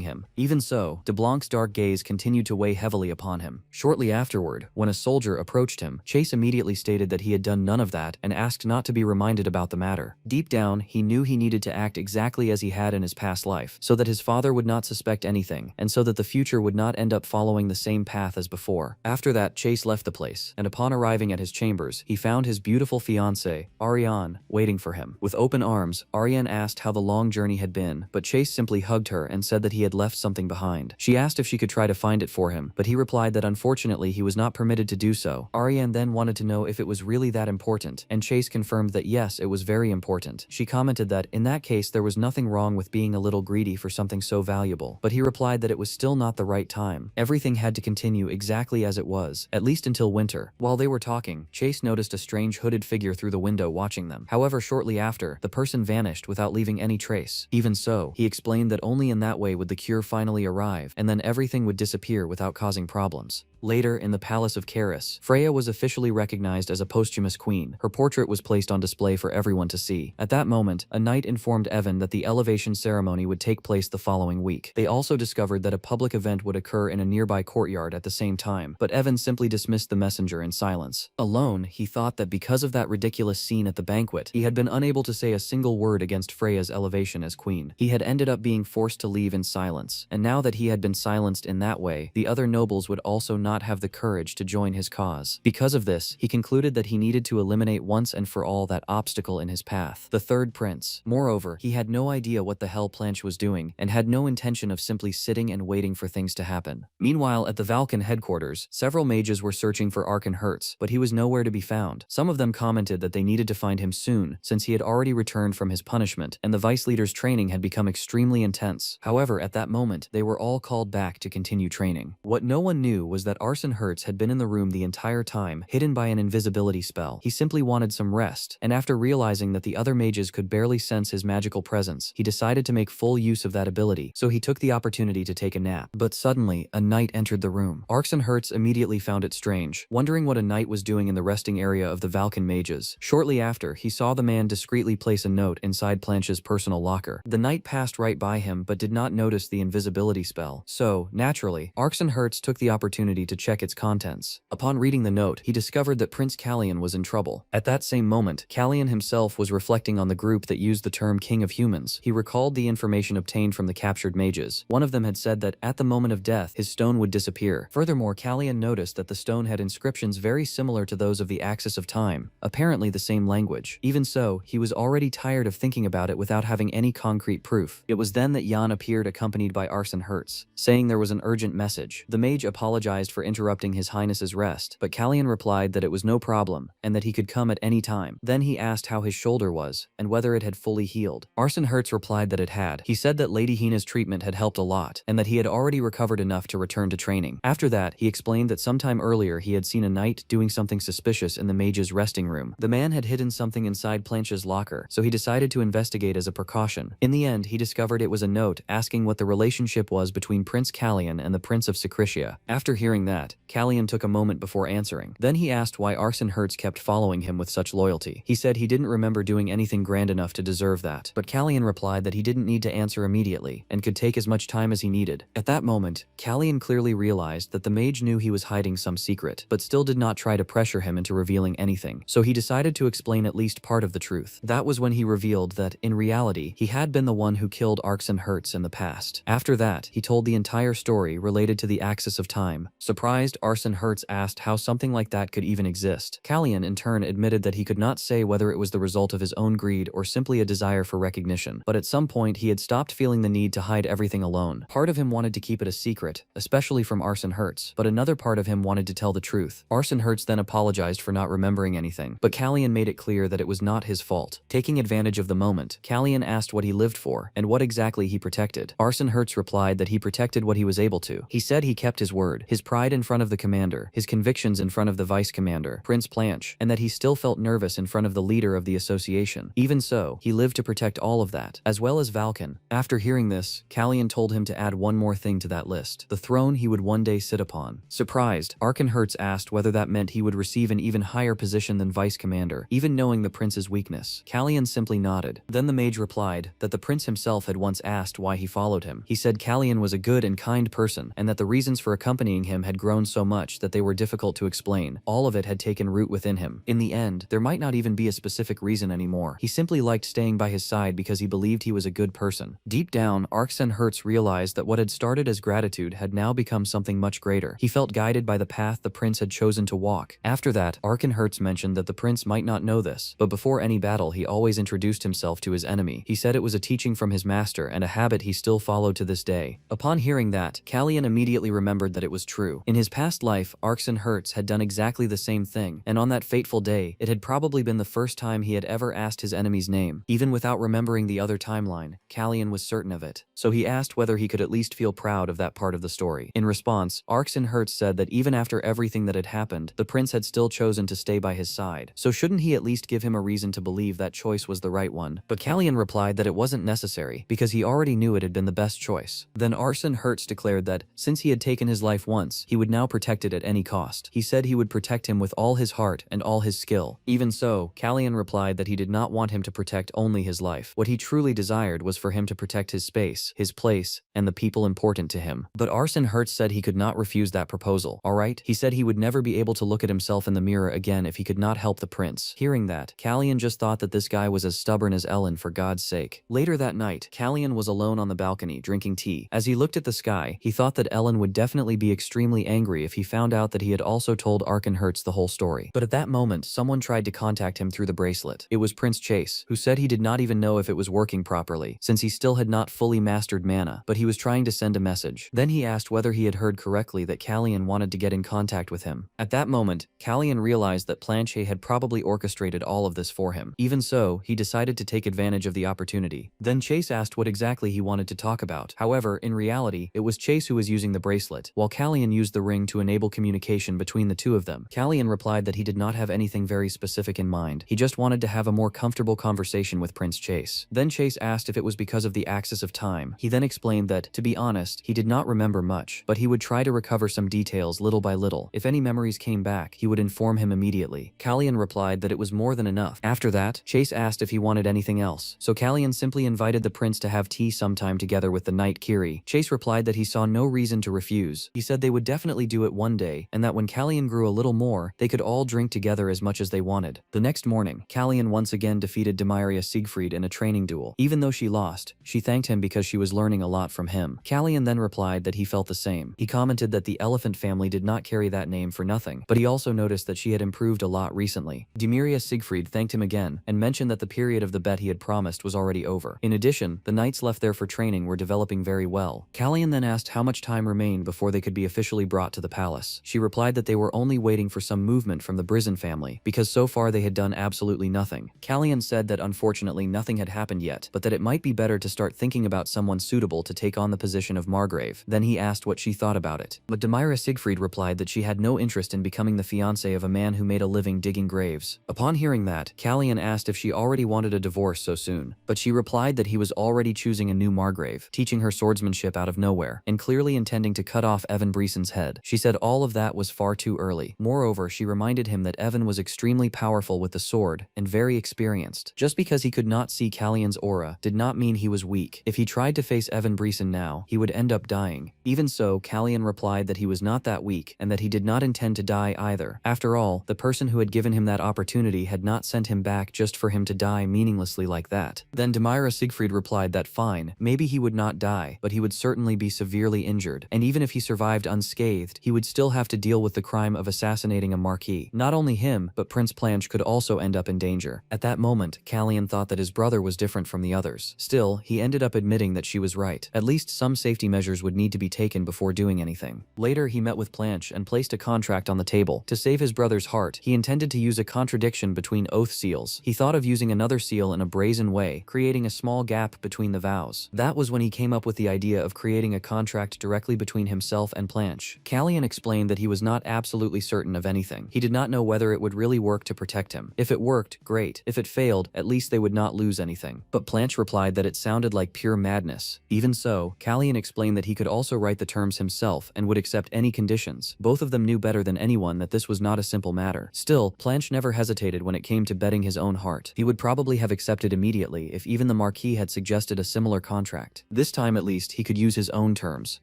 him. Even so, de Blanc's dark gaze continued to weigh heavily upon him. Shortly afterward, when a soldier approached him, Chase immediately stated that he had done none of that and asked not to be reminded about the matter. Deep down, he knew he needed to act exactly as he had in his past life, so that his father would not suspect anything, and so that the future would not end up following the same path as before. After that, Chase left the place, and upon arriving at his chambers, he found his beautiful fiancée, Aurea carry on, waiting for him. With open arms, Ariane asked how the long journey had been, but Chase simply hugged her and said that he had left something behind. She asked if she could try to find it for him, but he replied that unfortunately he was not permitted to do so. Ariane then wanted to know if it was really that important, and Chase confirmed that yes, it was very important. She commented that, in that case, there was nothing wrong with being a little greedy for something so valuable, but he replied that it was still not the right time. Everything had to continue exactly as it was, at least until winter. While they were talking, Chase noticed a strange hooded figure through the window watching them. However, shortly after, the person vanished without leaving any trace. Even so, he explained that only in that way would the cure finally arrive, and then everything would disappear without causing problems. Later, in the palace of Karis, Freya was officially recognized as a posthumous queen. Her portrait was placed on display for everyone to see. At that moment, a knight informed Evan that the elevation ceremony would take place the following week. They also discovered that a public event would occur in a nearby courtyard at the same time, but Evan simply dismissed the messenger in silence. Alone, he thought that because of that ridiculous scene at the banquet, he had been unable to say a single word against Freya's elevation as queen. He had ended up being forced to leave in silence, and now that he had been silenced in that way, the other nobles would also not have the courage to join his cause. Because of this, he concluded that he needed to eliminate once and for all that obstacle in his path, the third prince. Moreover, he had no idea what the hell Planche was doing, and had no intention of simply sitting and waiting for things to happen. Meanwhile, at the Valken headquarters, several mages were searching for Arkenhertz, but he was nowhere to be found. Some of them commented that they needed to find him soon, since he had already returned from his punishment, and the vice leader's training had become extremely intense. However, at that moment, they were all called back to continue training. What no one knew was that Arkenhertz had been in the room the entire time, hidden by an invisibility spell. He simply wanted some rest, and after realizing that the other mages could barely sense his magical presence, he decided to make full use of that ability, so he took the opportunity to take a nap. But suddenly, a knight entered the room. Arkenhertz immediately found it strange, wondering what a knight was doing in the resting area of the Valken mages. Shortly after, he saw the man discreetly place a note inside Planche's personal locker. The knight passed right by him but did not notice the invisibility spell, so, naturally, Arkenhertz took the opportunity to check its contents. Upon reading the note, he discovered that Prince Callian was in trouble. At that same moment, Callian himself was reflecting on the group that used the term King of Humans. He recalled the information obtained from the captured mages. One of them had said that, at the moment of death, his stone would disappear. Furthermore, Callian noticed that the stone had inscriptions very similar to those of the axis of time, apparently the same language. Even so, he was already tired of thinking about it without having any concrete proof. It was then that Jan appeared accompanied by Arkenhertz, saying there was an urgent message. The mage apologized for interrupting His Highness's rest, but Callian replied that it was no problem, and that he could come at any time. Then he asked how his shoulder was, and whether it had fully healed. Arkenhertz replied that it had. He said that Lady Hina's treatment had helped a lot, and that he had already recovered enough to return to training. After that, he explained that sometime earlier he had seen a knight doing something suspicious in the mage's resting room. The man had hidden something inside Planche's locker, so he decided to investigate as a precaution. In the end, he discovered it was a note asking what the relationship was between Prince Callian and the Prince of Secretia. After hearing that, Callian took a moment before answering. Then he asked why Arkenhertz kept following him with such loyalty. He said he didn't remember doing anything grand enough to deserve that, but Callian replied that he didn't need to answer immediately, and could take as much time as he needed. At that moment, Callian clearly realized that the mage knew he was hiding some secret, but still did not try to pressure him into revealing anything, so he decided to explain at least part of the truth. That was when he revealed that, in reality, he had been the one who killed Arkenhertz in the past. After that, he told the entire story related to the axis of time. Surprised, Arkenhertz asked how something like that could even exist. Callian, in turn, admitted that he could not say whether it was the result of his own greed or simply a desire for recognition, but at some point he had stopped feeling the need to hide everything alone. Part of him wanted to keep it a secret, especially from Arkenhertz, but another part of him wanted to tell the truth. Arkenhertz then apologized for not remembering anything, but Callian made it clear that it was not his fault. Taking advantage of the moment, Callian asked what he lived for, and what exactly he protected. Arkenhertz replied that he protected what he was able to. He said he kept his word, his pride in front of the commander, his convictions in front of the vice commander, Prince Planche, and that he still felt nervous in front of the leader of the association. Even so, he lived to protect all of that, as well as Valken. After hearing this, Callian told him to add one more thing to that list: the throne he would one day sit upon. Surprised, Arkenhertz asked whether that meant he would receive an even higher position than vice commander, even knowing the prince's weakness. Callian simply nodded. Then the mage replied that the prince himself had once asked why he followed him. He said Callian was a good and kind person, and that the reasons for accompanying him had had grown so much that they were difficult to explain. All of it had taken root within him. In the end, there might not even be a specific reason anymore. He simply liked staying by his side because he believed he was a good person. Deep down, Hertz realized that what had started as gratitude had now become something much greater. He felt guided by the path the prince had chosen to walk. After that, Hertz mentioned that the prince might not know this, but before any battle he always introduced himself to his enemy. He said it was a teaching from his master and a habit he still followed to this day. Upon hearing that, Kallian immediately remembered that it was true. In his past life, Hertz had done exactly the same thing, and on that fateful day, it had probably been the first time he had ever asked his enemy's name. Even without remembering the other timeline, Kallian was certain of it. So he asked whether he could at least feel proud of that part of the story. In response, Hertz said that even after everything that had happened, the prince had still chosen to stay by his side. So shouldn't he at least give him a reason to believe that choice was the right one? But Kallian replied that it wasn't necessary, because he already knew it had been the best choice. Then Hertz declared that, since he had taken his life once, he would now protect it at any cost. He said he would protect him with all his heart and all his skill. Even so, Kallian replied that he did not want him to protect only his life. What he truly desired was for him to protect his space, his place, and the people important to him. But Hertz said he could not refuse that proposal. Alright? He said he would never be able to look at himself in the mirror again if he could not help the prince. Hearing that, Kallian just thought that this guy was as stubborn as Ellen, for God's sake. Later that night, Kallian was alone on the balcony drinking tea. As he looked at the sky, he thought that Ellen would definitely be extremely angry if he found out that he had also told Hertz the whole story. But at that moment, someone tried to contact him through the bracelet. It was Prince Chase, who said he did not even know if it was working properly, since he still had not fully mastered mana, but he was trying to send a message. Then he asked whether he had heard correctly that Kallian wanted to get in contact with him. At that moment, Kallian realized that Planche had probably orchestrated all of this for him. Even so, he decided to take advantage of the opportunity. Then Chase asked what exactly he wanted to talk about. However, in reality, it was Chase who was using the bracelet, while Kallian used the ring to enable communication between the two of them. Kallian replied that he did not have anything very specific in mind. He just wanted to have a more comfortable conversation with Prince Chase. Then Chase asked if it was because of the axis of time. He then explained that, to be honest, he did not remember much, but he would try to recover some details little by little. If any memories came back, he would inform him immediately. Kallian replied that it was more than enough. After that, Chase asked if he wanted anything else, so Kallian simply invited the prince to have tea sometime together with the knight Kiri. Chase replied that he saw no reason to refuse. He said they would definitely do it one day, and that when Kallian grew a little more, they could all drink together as much as they wanted. The next morning, Kallian once again defeated Demiria Siegfried in a training duel. Even though she lost, she thanked him because she was learning a lot from him. Kallian then replied that he felt the same. He commented that the elephant family did not carry that name for nothing, but he also noticed that she had improved a lot recently. Demiria Siegfried thanked him again, and mentioned that the period of the bet he had promised was already over. In addition, the knights left there for training were developing very well. Kallian then asked how much time remained before they could be officially brought to the palace. She replied that they were only waiting for some movement from the Brizan family, because so far they had done absolutely nothing. Kallian said that unfortunately nothing had happened yet, but that it might be better to start thinking about someone suitable to take on the position of Margrave. Then he asked what she thought about it. But Demiria Siegfried replied that she had no interest in becoming the fiancé of a man who made a living digging graves. Upon hearing that, Kallian asked if she already wanted a divorce so soon, but she replied that he was already choosing a new Margrave, teaching her swordsmanship out of nowhere, and clearly intending to cut off Evan Breeson's head. She said all of that was far too early. Moreover, she reminded him that Evan was extremely powerful with the sword, and very experienced. Just because he could not see Kallian's aura did not mean he was weak. If he tried to face Evan Breeson now, he would end up dying. Even so, Kallian replied that he was not that weak, and that he did not intend to die either. After all, the person who had given him that opportunity had not sent him back just for him to die meaninglessly like that. Then Demiria Siegfried replied that fine, maybe he would not die, but he would certainly be severely injured, and even if he survived unscathed, he would still have to deal with the crime of assassinating a marquis. Not only him, but Prince Planche could also end up in danger. At that moment, Kallian thought that his brother was different from the others. Still, he ended up admitting that she was right. At least some safety measures would need to be taken before doing anything. Later, he met with Planche and placed a contract on the table. To save his brother's heart, he intended to use a contradiction between oath seals. He thought of using another seal in a brazen way, creating a small gap between the vows. That was when he came up with the idea of creating a contract directly between himself and Planche. Kallian explained that he was not absolutely certain of anything. He did not know whether it would really work to protect him. If it worked, great. If it failed, at least they would not lose anything. But Planche replied that it sounded like pure madness. Even so, Kallian explained that he could also write the terms himself and would accept any conditions. Both of them knew better than anyone that this was not a simple matter. Still, Planche never hesitated when it came to betting his own heart. He would probably have accepted immediately if even the Marquis had suggested a similar contract. This time at least, he could use his own terms.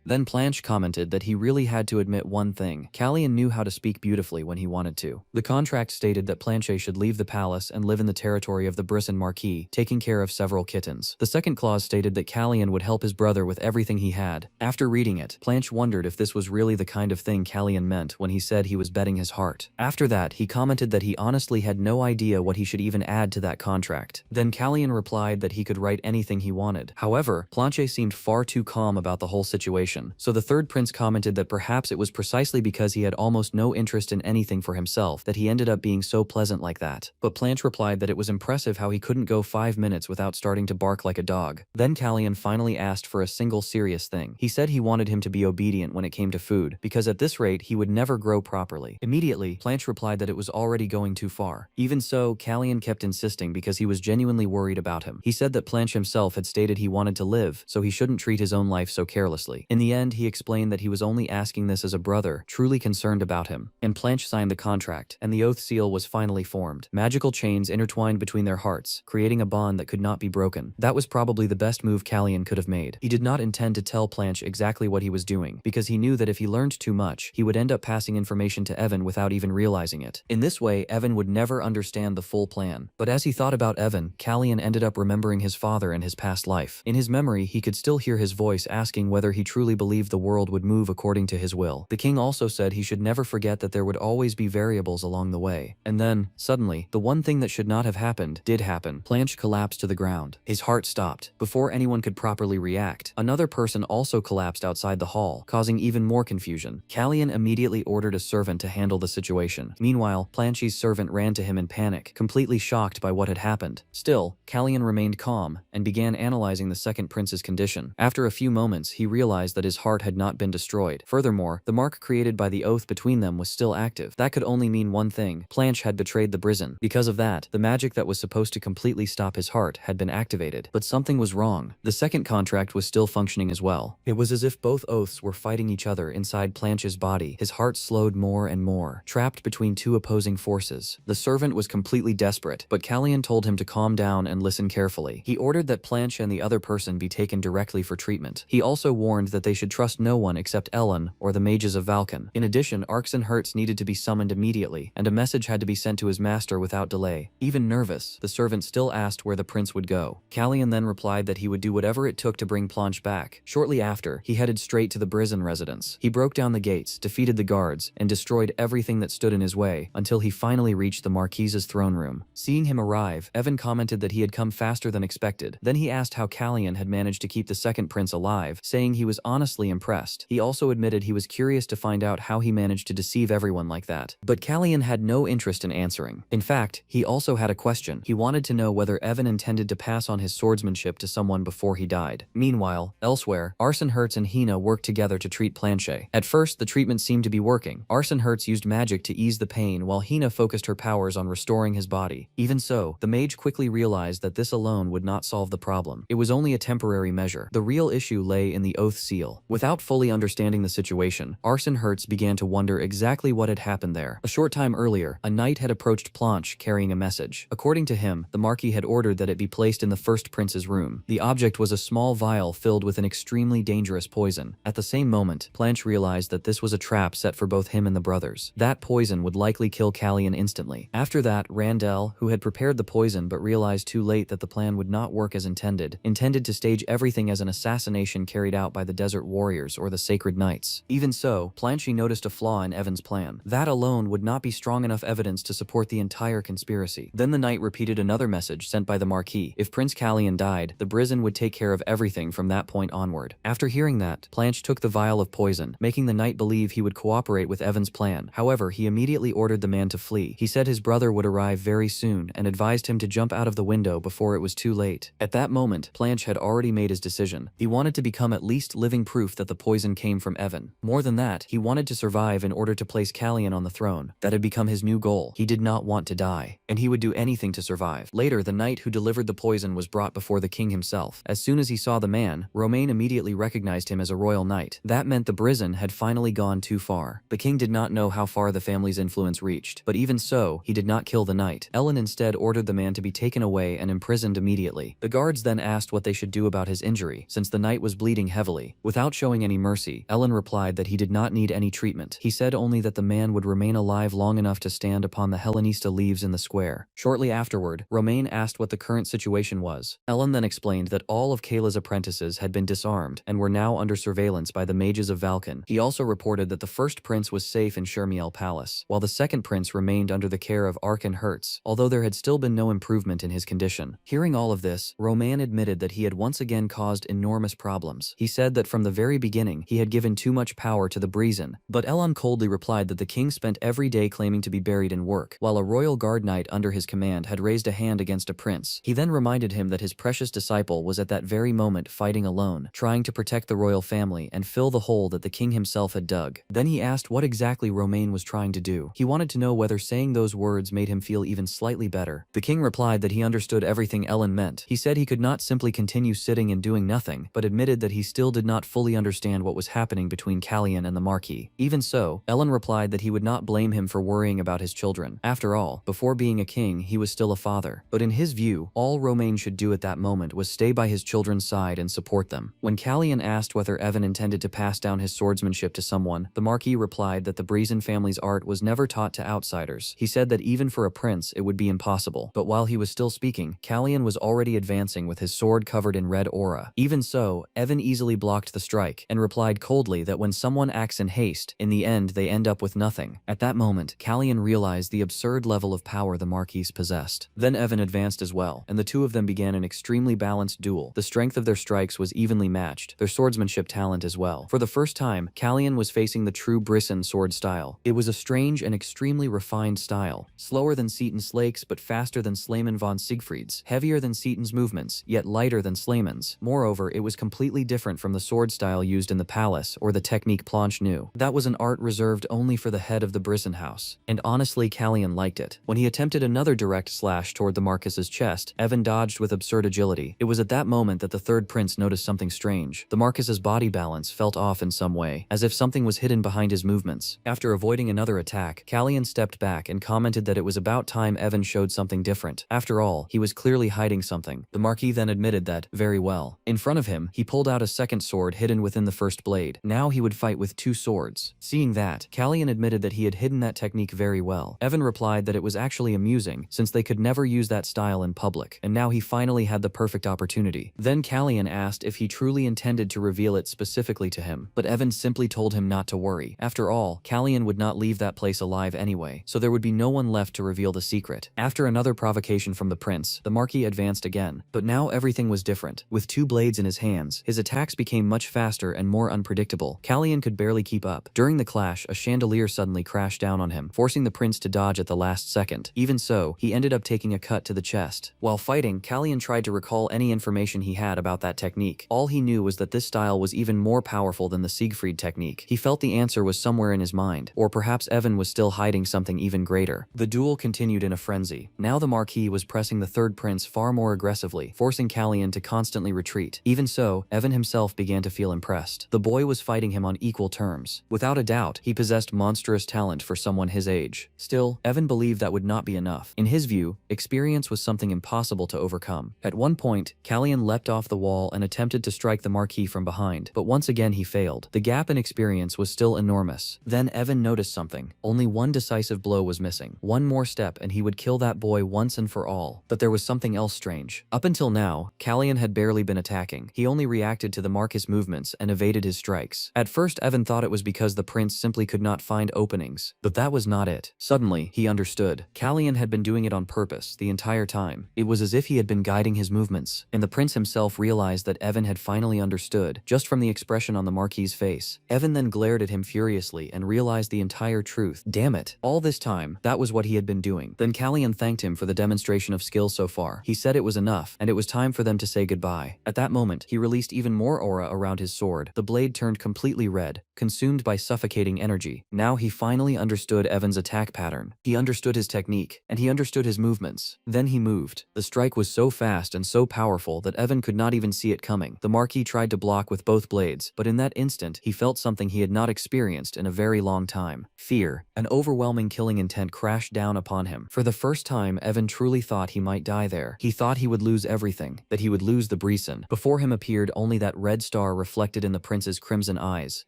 Then Planche commented that he really had had to admit one thing. Callian knew how to speak beautifully when he wanted to. The contract stated that Planche should leave the palace and live in the territory of the Brisson Marquis, taking care of several kittens. The second clause stated that Callian would help his brother with everything he had. After reading it, Planche wondered if this was really the kind of thing Callian meant when he said he was betting his heart. After that, he commented that he honestly had no idea what he should even add to that contract. Then Callian replied that he could write anything he wanted. However, Planche seemed far too calm about the whole situation, so the third prince commented that perhaps it was precisely because he had almost no interest in anything for himself that he ended up being so pleasant like that. But Planche replied that it was impressive how he couldn't go 5 minutes without starting to bark like a dog. Then Callian finally asked for a single serious thing. He said he wanted him to be obedient when it came to food, because at this rate he would never grow properly. Immediately, Planche replied that it was already going too far. Even so, Callian kept insisting because he was genuinely worried about him. He said that Planche himself had stated he wanted to live, so he shouldn't treat his own life so carelessly. In the end, he explained that he was only asking this as a brother, truly concerned about him. And Planche signed the contract, and the oath seal was finally formed. Magical chains intertwined between their hearts, creating a bond that could not be broken. That was probably the best move Callian could have made. He did not intend to tell Planche exactly what he was doing, because he knew that if he learned too much, he would end up passing information to Evan without even realizing it. In this way, Evan would never understand the full plan. But as he thought about Evan, Callian ended up remembering his father and his past life. In his memory, he could still hear his voice asking whether he truly believed the world would move according to his will. The king also said he should never forget that there would always be variables along the way. And then, suddenly, the one thing that should not have happened did happen. Planche collapsed to the ground. His heart stopped. Before anyone could properly react, another person also collapsed outside the hall, causing even more confusion. Callian immediately ordered a servant to handle the situation. Meanwhile, Planche's servant ran to him in panic, completely shocked by what had happened. Still, Callian remained calm and began analyzing the second prince's condition. After a few moments, he realized that his heart had not been destroyed. Furthermore, the mark created by the oath between them was still active. That could only mean one thing: Planche had betrayed the Brisson. Because of that, the magic that was supposed to completely stop his heart had been activated. But something was wrong. The second contract was still functioning as well. It was as if both oaths were fighting each other inside Planche's body. His heart slowed more and more, trapped between two opposing forces. The servant was completely desperate, but Callian told him to calm down and listen carefully. He ordered that Planche and the other person be taken directly for treatment. He also warned that they should trust no one except Ellen or the mages of Valken. In addition, Hertz needed to be summoned immediately, and a message had to be sent to his master without delay. Even nervous, the servant still asked where the prince would go. Callian then replied that he would do whatever it took to bring Planche back. Shortly after, he headed straight to the Brisson residence. He broke down the gates, defeated the guards, and destroyed everything that stood in his way until he finally reached the Marquise's throne room. Seeing him arrive, Evan commented that he had come faster than expected. Then he asked how Callian had managed to keep the second prince alive, saying he was honestly impressed. He also admitted he was curious to find out how he managed to deceive everyone like that. But Callian had no interest in answering. In fact, he also had a question. He wanted to know whether Evan intended to pass on his swordsmanship to someone before he died. Meanwhile, elsewhere, Hertz and Hina worked together to treat Planche. At first, the treatment seemed to be working. Hertz used magic to ease the pain, while Hina focused her powers on restoring his body. Even so, the mage quickly realized that this alone would not solve the problem. It was only a temporary measure. The real issue lay in the oath seal. Without fully understanding the situation, Hertz began to wonder exactly what had happened there. A short time earlier, a knight had approached Planche carrying a message. According to him, the Marquis had ordered that it be placed in the first prince's room. The object was a small vial filled with an extremely dangerous poison. At the same moment, Planche realized that this was a trap set for both him and the brothers. That poison would likely kill Callian instantly. After that, Randell, who had prepared the poison but realized too late that the plan would not work as intended to stage everything as an assassination carried out by the Desert Warriors or the Sacred Knights. Even so, Planche noticed a flaw in Evan's plan. That alone would not be strong enough evidence to support the entire conspiracy. Then the knight repeated another message sent by the Marquis. If Prince Callian died, the Brisson would take care of everything from that point onward. After hearing that, Planche took the vial of poison, making the knight believe he would cooperate with Evan's plan. However, he immediately ordered the man to flee. He said his brother would arrive very soon and advised him to jump out of the window before it was too late. At that moment, Planche had already made his decision. He wanted to become at least living proof that the poison came from Evan. More than that, he wanted to survive in order to place Callian on the throne. That had become his new goal. He did not want to die, and he would do anything to survive. Later, the knight who delivered the poison was brought before the king himself. As soon as he saw the man, Romain immediately recognized him as a royal knight. That meant the Brisson had finally gone too far. The king did not know how far the family's influence reached, but even so, he did not kill the knight. Ellen instead ordered the man to be taken away and imprisoned immediately. The guards then asked what they should do about his injury, since the knight was bleeding heavily. Without showing any mercy, Ellen replied replied that he did not need any treatment. He said only that the man would remain alive long enough to stand upon the Hellenista leaves in the square. Shortly afterward, Romain asked what the current situation was. Ellen then explained that all of Kayla's apprentices had been disarmed and were now under surveillance by the mages of Valken. He also reported that the first prince was safe in Shermiel Palace, while the second prince remained under the care of Arkan Hertz, although there had still been no improvement in his condition. Hearing all of this, Romain admitted that he had once again caused enormous problems. He said that from the very beginning, he had given too much power to the Breezen, but Elon coldly replied that the king spent every day claiming to be buried in work, while a royal guard knight under his command had raised a hand against a prince. He then reminded him that his precious disciple was at that very moment fighting alone, trying to protect the royal family and fill the hole that the king himself had dug. Then he asked what exactly Romain was trying to do. He wanted to know whether saying those words made him feel even slightly better. The king replied that he understood everything Ellen meant. He said he could not simply continue sitting and doing nothing, but admitted that he still did not fully understand what was happening between Callian and the Marquis. Even so, Ellen replied that he would not blame him for worrying about his children. After all, before being a king, he was still a father. But in his view, all Romain should do at that moment was stay by his children's side and support them. When Callian asked whether Evan intended to pass down his swordsmanship to someone, the Marquis replied that the Breezen family's art was never taught to outsiders. He said that even for a prince, it would be impossible. But while he was still speaking, Callian was already advancing with his sword covered in red aura. Even so, Evan easily blocked the strike and replied coldly that when someone acts in haste, in the end they end up with nothing. At that moment, Callian realized the absurd level of power the Marquis possessed. Then Evan advanced as well, and the two of them began an extremely balanced duel. The strength of their strikes was evenly matched, their swordsmanship talent as well. For the first time, Callian was facing the true Brisson sword style. It was a strange and extremely refined style, slower than Seaton Slake's but faster than Slayman von Siegfried's, heavier than Seaton's movements, yet lighter than Slayman's. Moreover, it was completely different from the sword style used in the palace or the technique Planche knew. That was an art reserved only for the head of the Brisson house, and honestly Callian liked it. When he attempted another direct slash toward the Marquis's chest, Evan dodged with absurd agility. It was at that moment that the third prince noticed something strange. The Marquis's body balance felt off in some way, as if something was hidden behind his movements. After avoiding another attack, Callian stepped back and commented that it was about time Evan showed something different. After all, he was clearly hiding something. The Marquis then admitted that, very well. In front of him, he pulled out a second sword hidden within the first blade. Now he would fight with two swords. Seeing that, Callian admitted that he had hidden that technique very well. Evan replied that it was actually amusing, since they could never use that style in public, and now he finally had the perfect opportunity. Then Callian asked if he truly intended to reveal it specifically to him, but Evan simply told him not to worry. After all, Callian would not leave that place alive anyway, so there would be no one left to reveal the secret. After another provocation from the prince, the Marquis advanced again, but now everything was different. With two blades in his hands, his attacks became much faster and more unpredictable. Callian could barely keep up. During the clash, a chandelier suddenly crashed down on him, forcing the prince to dodge at the last second. Even so, he ended up taking a cut to the chest. While fighting, Callian tried to recall any information he had about that technique. All he knew was that this style was even more powerful than the Siegfried technique. He felt the answer was somewhere in his mind, or perhaps Evan was still hiding something even greater. The duel continued in a frenzy. Now the Marquis was pressing the third prince far more aggressively, forcing Callian to constantly retreat. Even so, Evan himself began to feel impressed. The boy was fighting him on equal terms. Without a doubt, he possessed monstrous talent for someone his age. Still, Evan believed that would not be enough. In his view, experience was something impossible to overcome. At one point, Callian leapt off the wall and attempted to strike the Marquis from behind, but once again he failed. The gap in experience was still enormous. Then Evan noticed something. Only one decisive blow was missing. One more step and he would kill that boy once and for all. But there was something else strange. Up until now, Callian had barely been attacking. He only reacted to the Marquis' movements and evaded his strikes. At first, Evan thought it was because the prince simply could not find openings. But that was not it. Suddenly, he understood. Callian had been doing it on purpose the entire time. It was as if he had been guiding his movements. And the prince himself realized that Evan had finally understood, just from the expression on the Marquis' face. Evan then glared at him furiously and realized the entire truth. Damn it. All this time, that was what he had been doing. Then Callian thanked him for the demonstration of skill so far. He said it was enough, and it was time for them to say goodbye. At that moment, he released even more aura around his sword. The blade turned completely red, consumed by suffocating energy. Now he finally understood Evan's attack pattern. He understood his technique, and he understood his movements. Then he moved. The strike was so fast and so powerful that Evan could not even see it coming. The Marquis tried to block with both blades, but in that instant, he felt something he had not experienced in a very long time. Fear. An overwhelming killing intent crashed down upon him. For the first time, Evan truly thought he might die there. He thought he would lose everything, that he would lose the Brisson. Before him appeared only that red star reflected in the prince's crimson eyes. corpses,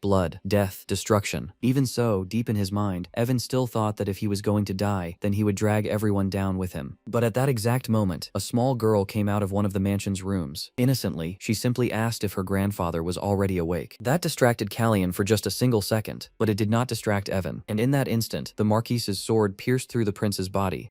blood, death, destruction. Even so, deep in his mind, Evan still thought that if he was going to die, then he would drag everyone down with him. But at that exact moment, a small girl came out of one of the mansion's rooms. Innocently, she simply asked if her grandfather was already awake. That distracted Callian for just a single second, but it did not distract Evan. And in that instant, the Marquise's sword pierced through the prince's body,